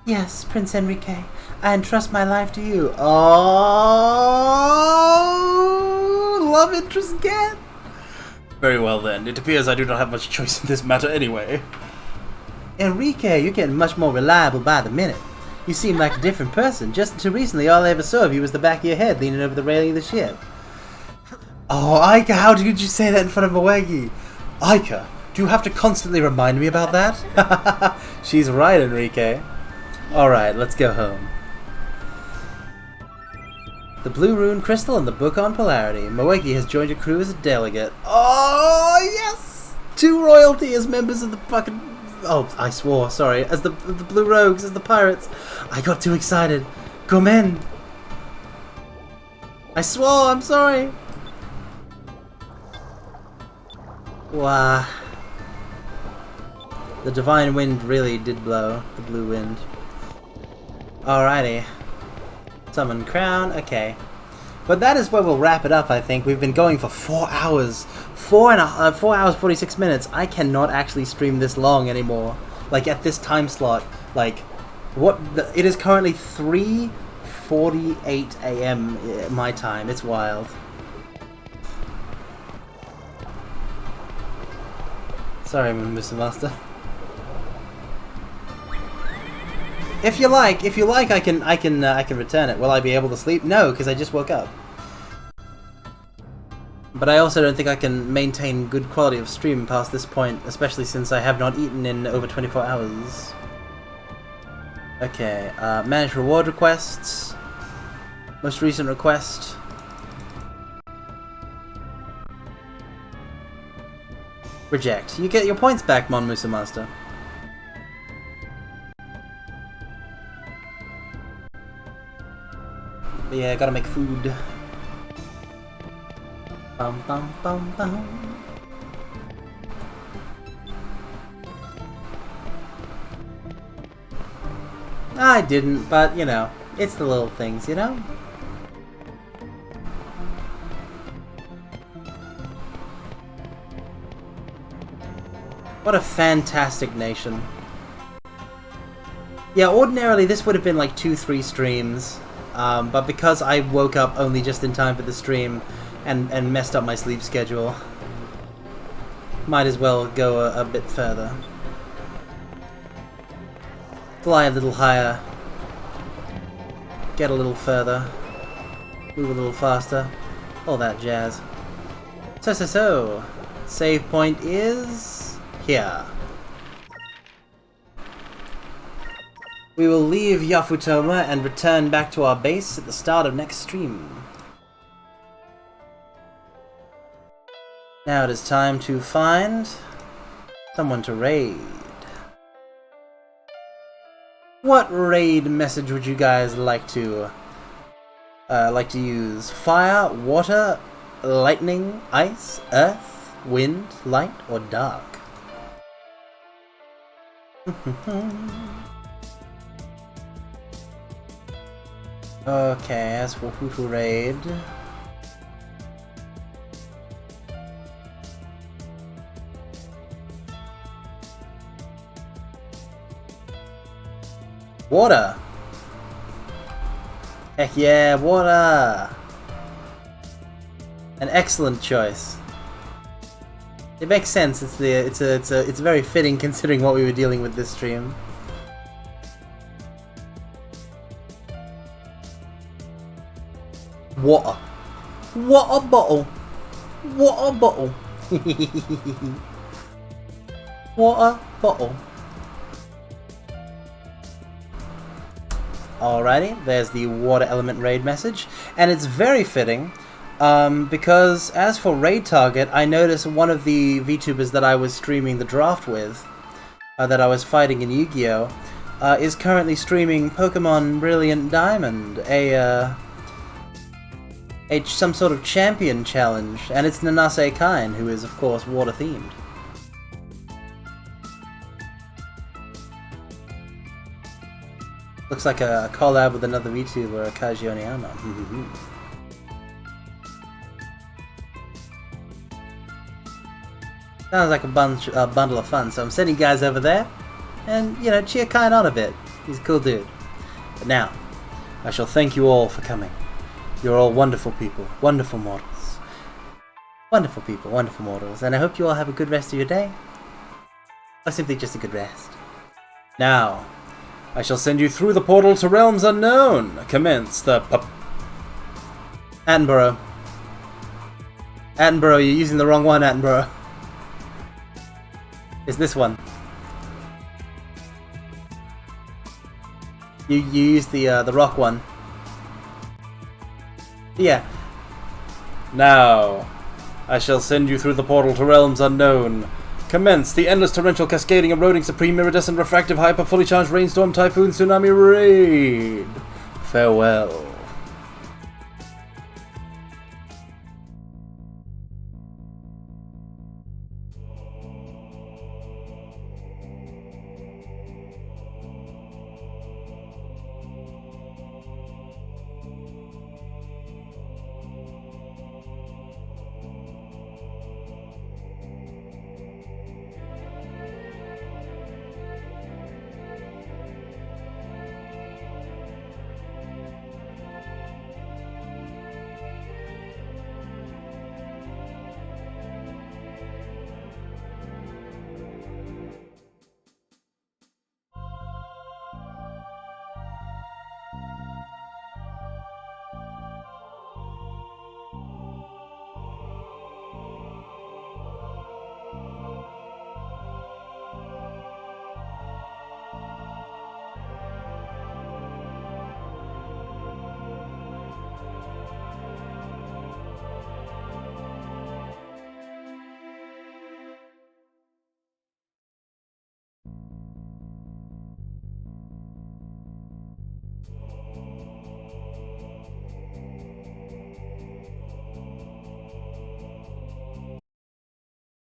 Yes, Prince Enrique. I entrust my life to you. Oh! love interest get? Very well then. It appears I do not have much choice in this matter anyway. Enrique, you're getting much more reliable by the minute. You seem like a different person. Just until recently, all I ever saw of you was the back of your head leaning over the railing of the ship. Oh, Aika, how did you say that in front of Moegi? Aika, do you have to constantly remind me about that? She's right, Enrique. Alright, let's go home. The Blue Rune Crystal and the Book on Polarity. Moegi has joined your crew as a delegate. Oh, yes! 2 royalty as members of the fucking... Oh, I swore, sorry. As the Blue Rogues, as the pirates. I got too excited. Come in. I swore, I'm sorry. Wow. The divine wind really did blow. The blue wind. Alrighty. Summon crown, okay. But that is where we'll wrap it up, I think. We've been going for 4 hours. 4 hours, 46 minutes. I cannot actually stream this long anymore. Like, at this time slot. Like, it is currently 3:48 a.m. my time. It's wild. Sorry, Mr. Master. If you like, I can return it. Will I be able to sleep? No, because I just woke up. But I also don't think I can maintain good quality of stream past this point, especially since I have not eaten in over 24 hours. Okay, manage reward requests. Most recent request. Reject. You get your points back, Mon Musa Master. But yeah, gotta make food. Bum bum bum bum. I didn't, but you know, it's the little things, you know? What a fantastic nation. Yeah, ordinarily this would have been like 2-3 streams, but because I woke up only just in time for the stream and messed up my sleep schedule, might as well go a bit further. Fly a little higher, get a little further, move a little faster, all that jazz. So, save point is here. We will leave Yafutoma and return back to our base at the start of next stream. Now it is time to find someone to raid. What raid message would you guys like to use? Fire, water, lightning, ice, earth, wind, light, or dark? Okay, as for who to raid. Water! Heck yeah, water! An excellent choice. It makes sense. It's very fitting considering what we were dealing with this stream. Water. Water bottle. Water bottle. Water bottle. Alrighty, there's the water element raid message, and it's very fitting because as for raid target, I noticed one of the VTubers that I was streaming the draft with, that I was fighting in Yu-Gi-Oh, is currently streaming Pokemon Brilliant Diamond, some sort of champion challenge, and it's Nanase Kain, who is of course water themed. Looks like a collab with another VTuber, Kaji Oniyama. Sounds like a bundle of fun, so I'm sending guys over there, and, you know, cheer Kain on a bit. He's a cool dude. But now, I shall thank you all for coming. You're all wonderful people, wonderful models. Wonderful people, wonderful mortals, and I hope you all have a good rest of your day. Or simply just a good rest. Now, I shall send you through the portal to realms unknown. Commence the Attenborough. Attenborough, you're using the wrong one, Attenborough. It's this one. You use the rock one. Yeah. Now, I shall send you through the portal to realms unknown. Commence the endless torrential cascading eroding supreme iridescent refractive hyper fully charged rainstorm typhoon tsunami raid. Farewell.